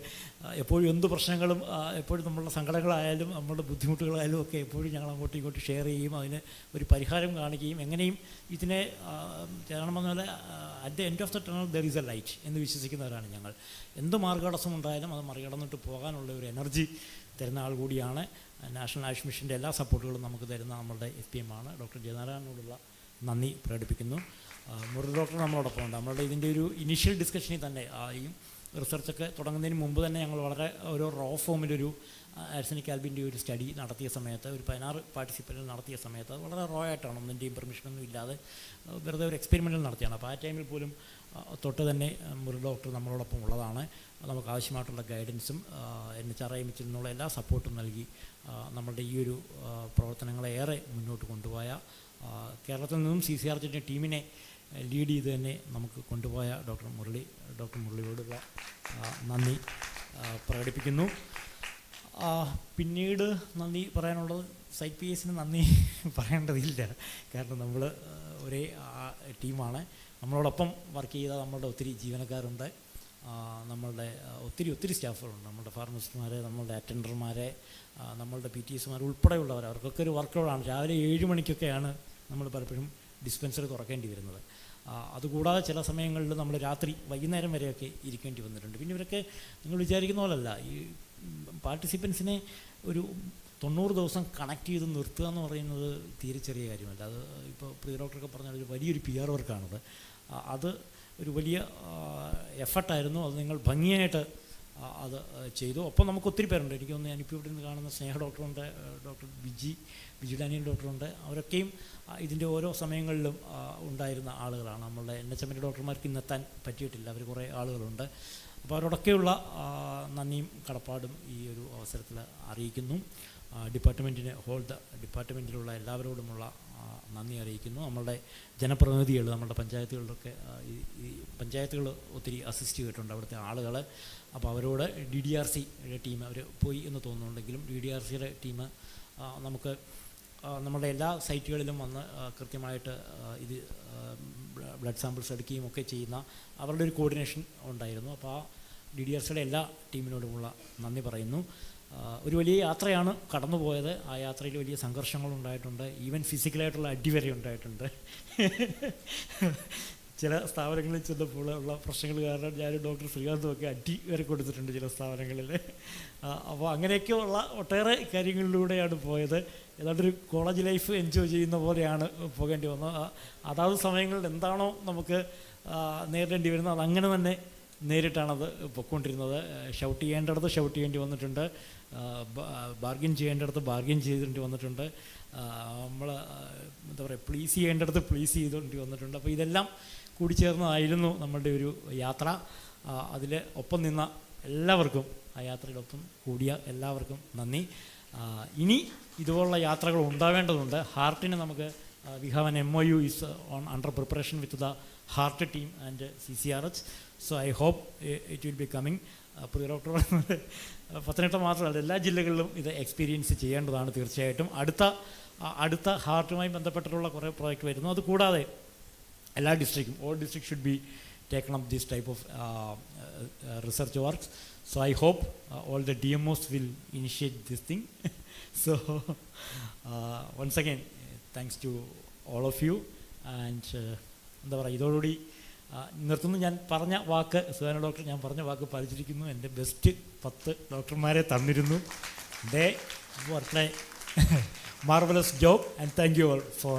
എപ്പോഴും എന്ത് പ്രശ്നങ്ങളും, എപ്പോഴും നമ്മളുടെ സങ്കടങ്ങളായാലും നമ്മളുടെ ബുദ്ധിമുട്ടുകളായാലും ഒക്കെ എപ്പോഴും ഞങ്ങൾ അങ്ങോട്ടും ഇങ്ങോട്ടും ഷെയർ ചെയ്യുകയും അതിന് ഒരു പരിഹാരം കാണിക്കുകയും എങ്ങനെയും ഇതിനെ ചെയ്യണമെന്ന് പോലെ at the end of the tunnel there is A light എന്ന് വിശ്വസിക്കുന്നവരാണ് ഞങ്ങൾ. എന്ത് മാർഗ്ഗതടസ്സം ഉണ്ടായാലും അത് മറികടന്നിട്ട് പോകാനുള്ള ഒരു എനർജി തരുന്ന ആൾ കൂടിയാണ്. നാഷണൽ ആയുഷ് മിഷൻ്റെ എല്ലാ സപ്പോർട്ടുകളും നമുക്ക് തരുന്ന നമ്മളുടെ SPM ആണ്. ഡോക്ടർ ജയനാരായണനോടുള്ള നന്ദി പ്രകടിപ്പിക്കുന്നു. മുരളി ഡോക്ടർ നമ്മളോടൊപ്പം ഉണ്ട്. നമ്മളുടെ ഇതിൻ്റെ ഒരു ഇനീഷ്യൽ ഡിസ്കഷനിൽ തന്നെ ഈ റിസർച്ചൊക്കെ തുടങ്ങുന്നതിന് മുമ്പ് തന്നെ ഞങ്ങൾ വളരെ ഒരു റോ ഫോമിലൊരു ആർസനിക് ആൽബിൻ്റെ ഒരു സ്റ്റഡി നടത്തിയ സമയത്ത്, ഒരു 16 പാർട്ടിസിപ്പൻറ്റ് നടത്തിയ സമയത്ത്, അത് വളരെ റോ ആയിട്ടാണ്, ഒന്നിൻ്റെയും പെർമിഷനൊന്നും ഇല്ലാതെ വെറുതെ ഒരു എക്സ്പെരിമെൻറ്റിൽ നടത്തിയാണ്. അപ്പോൾ ആ ടൈമിൽ പോലും തൊട്ട് തന്നെ മുരളി ഡോക്ടർ നമ്മളോടൊപ്പം ഉള്ളതാണ്. നമുക്ക് ആവശ്യമായിട്ടുള്ള ഗൈഡൻസും NHRIMH നിന്നുള്ള എല്ലാ സപ്പോർട്ടും നൽകി നമ്മളുടെ ഈ ഒരു പ്രവർത്തനങ്ങളെ ഏറെ മുന്നോട്ട് കൊണ്ടുപോയ, കേരളത്തിൽ നിന്നും CCRHൻ്റെ ടീമിനെ ലീഡ് ചെയ്ത് തന്നെ നമുക്ക് കൊണ്ടുപോയ ഡോക്ടർ മുരളിയോടുള്ള നന്ദി പ്രകടിപ്പിക്കുന്നു. പിന്നീട് നന്ദി പറയാനുള്ളത് സൈറ്റ് PSന് നന്ദി പറയേണ്ടതില്ല. കാരണം നമ്മൾ ഒരേ ടീമാണ്. നമ്മളോടൊപ്പം വർക്ക് ചെയ്ത നമ്മളുടെ ഒത്തിരി ജീവനക്കാരുണ്ട്, നമ്മളുടെ ഒത്തിരി സ്റ്റാഫുകളുണ്ട്. നമ്മളുടെ ഫാർമസിസ്റ്റുമാർ, നമ്മളുടെ അറ്റൻഡർമാരെ, നമ്മളുടെ PTSമാർ ഉൾപ്പെടെയുള്ളവർ. അവർക്കൊക്കെ ഒരു വർക്ക് ലോഡാണ്. രാവിലെ 7 മണിക്കൊക്കെയാണ് നമ്മൾ പലപ്പോഴും ഡിസ്പെൻസറി തുറക്കേണ്ടി വരുന്നത്. അതുകൂടാതെ ചില സമയങ്ങളിൽ നമ്മൾ വൈകുന്നേരം വരെയൊക്കെ ഇരിക്കേണ്ടി വന്നിട്ടുണ്ട്. പിന്നെ ഇവരൊക്കെ നിങ്ങൾ വിചാരിക്കുന്ന പോലല്ല. ഈ പാർട്ടിസിപ്പൻസിനെ ഒരു 90 ദിവസം കണക്ട് ചെയ്ത് നിർത്തുക എന്ന് പറയുന്നത് തീരെ ചെറിയ കാര്യമല്ല. അത് ഇപ്പോൾ പ്രിയ ഡോക്ടറൊക്കെ പറഞ്ഞാൽ ഒരു വലിയൊരു PR വർക്കാണത്. അത് ഒരു വലിയ എഫർട്ടായിരുന്നു. അത് നിങ്ങൾ ഭംഗിയായിട്ട് അത് ചെയ്തു. ഒപ്പം നമുക്ക് ഒത്തിരി പേരുണ്ട്. എനിക്കൊന്ന് ഞാനിപ്പോൾ ഇവിടെ നിന്ന് കാണുന്ന സ്നേഹ ഡോക്ടറുണ്ട്, ഡോക്ടർ ബിജി ഡാനിയൽ ഡോക്ടറുണ്ട്. അവരൊക്കെയും ഇതിൻ്റെ ഓരോ സമയങ്ങളിലും ഉണ്ടായിരുന്ന ആളുകളാണ്. നമ്മളുടെ NHMൻ്റെ ഡോക്ടർമാർക്ക് ഇന്നെത്താൻ പറ്റിയിട്ടില്ല, അവർ കുറേ ആളുകളുണ്ട്. അപ്പോൾ അവരോടൊക്കെയുള്ള നന്ദിയും കടപ്പാടും ഈ ഒരു അവസരത്തിൽ അറിയിക്കുന്നു. ഡിപ്പാർട്ട്മെൻറ്റിലുള്ള എല്ലാവരോടുമുള്ള നന്ദി അറിയിക്കുന്നു. നമ്മളുടെ ജനപ്രതിനിധികൾ, നമ്മുടെ പഞ്ചായത്തുകളിലൊക്കെ ഈ പഞ്ചായത്തുകൾ ഒത്തിരി അസിസ്റ്റ് ചെയ്തിട്ടുണ്ട്, അവിടുത്തെ ആളുകൾ. അപ്പോൾ അവരോട് DDRCയുടെ ടീം, അവർ പോയി എന്ന് തോന്നുന്നുണ്ടെങ്കിലും DDRCയുടെ ടീം നമുക്ക് നമ്മുടെ എല്ലാ സൈറ്റുകളിലും വന്ന് കൃത്യമായിട്ട് ഇത് ബ്ലഡ് സാമ്പിൾസ് എടുക്കുകയും ഒക്കെ ചെയ്യുന്ന അവരുടെ ഒരു കോർഡിനേഷൻ ഉണ്ടായിരുന്നു. അപ്പോൾ ആ DDRCയുടെ എല്ലാ ടീമിനോടുമുള്ള നന്ദി പറയുന്നു. ഒരു വലിയ യാത്രയാണ് കടന്നുപോയത്. ആ യാത്രയിൽ വലിയ സംഘർഷങ്ങളുണ്ടായിട്ടുണ്ട്, ഈവൻ ഫിസിക്കലായിട്ടുള്ള അടി വരെ ഉണ്ടായിട്ടുണ്ട്. ചില സ്ഥാപനങ്ങളിൽ ചെന്നപ്പോൾ ഉള്ള പ്രശ്നങ്ങൾ കാരണം ഞാനും ഡോക്ടർ ശ്രീകാന്തും ഒക്കെ അടി വരെ കൊടുത്തിട്ടുണ്ട് ചില സ്ഥാപനങ്ങളിൽ. അപ്പോൾ അങ്ങനെയൊക്കെയുള്ള ഒട്ടേറെ കാര്യങ്ങളിലൂടെയാണ് പോയത്. ഏതാണ്ടൊരു കോളേജ് ലൈഫ് എൻജോയ് ചെയ്യുന്ന പോലെയാണ് പോകേണ്ടി വന്നത്. അതാത് സമയങ്ങളിൽ എന്താണോ നമുക്ക് നേരിടേണ്ടി വരുന്നത് അതങ്ങനെ തന്നെ നേരിട്ടാണത് പൊയ്ക്കൊണ്ടിരുന്നത്. ഷൗട്ട് ചെയ്യേണ്ടടുത്ത് ഷൗട്ട് ചെയ്യേണ്ടി വന്നിട്ടുണ്ട്, ബാർഗിൻ ചെയ്യേണ്ടടുത്ത് ബാർഗിൻ ചെയ്തിട്ട് വന്നിട്ടുണ്ട്, നമ്മൾ എന്താ പറയുക പ്ലീസ് ചെയ്യേണ്ടടുത്ത് പ്ലീസ് ചെയ്തുകൊണ്ട് വന്നിട്ടുണ്ട്. അപ്പോൾ ഇതെല്ലാം കൂടിച്ചേർന്നതായിരുന്നു നമ്മളുടെ ഒരു യാത്ര. അതിൽ ഒപ്പം നിന്ന എല്ലാവർക്കും, ആ യാത്രയിലൊപ്പം കൂടിയ എല്ലാവർക്കും നന്ദി. ഇനി ഇതുപോലുള്ള യാത്രകൾ ഉണ്ടാവേണ്ടതുണ്ട്. ഹാർട്ടിന് നമുക്ക് we have an MOU is under preparation with the heart team and CCRH. So I hope it will be coming. പുതിയ ഡോക്ടർ പത്തനംതിട്ട മാത്രമല്ല എല്ലാ ജില്ലകളിലും ഇത് എക്സ്പീരിയൻസ് ചെയ്യേണ്ടതാണ് തീർച്ചയായിട്ടും. അടുത്ത ഹാർട്ടുമായി ബന്ധപ്പെട്ടിട്ടുള്ള കുറേ പ്രോജക്റ്റ് വരുന്നു. അതുകൂടാതെ എല്ലാ ഡിസ്ട്രിക്റ്റും, all district should be taken up this type of research works. So I hope all the DMOs will initiate this thing. So once again, thanks to all of you, and എന്താ പറയുക, ഇതോടുകൂടി നിർത്തുന്നു. ഞാൻ പറഞ്ഞ വാക്ക്, സുധാന ഡോക്ടർ ഞാൻ പറഞ്ഞ വാക്ക് പാലിച്ചിരിക്കുന്നു. എൻ്റെ best 10 ഡോക്ടർമാരെ തന്നിരുന്നു. They worked marvellous job and thank you all for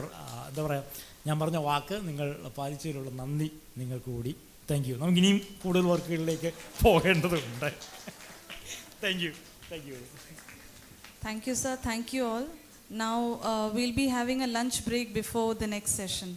എന്താ പറയുക, ഞാൻ പറഞ്ഞ വാക്ക് നിങ്ങൾ പാലിച്ചതിലുള്ള നന്ദി നിങ്ങൾക്ക് കൂടി. Thank you. നമുക്കിനിയും കൂടുതൽ വർക്കുകളിലേക്ക് പോകേണ്ടതുണ്ട്. Thank you. Thank you. Thank you, sir. Thank you all. Now we'll be having a lunch break before the next session.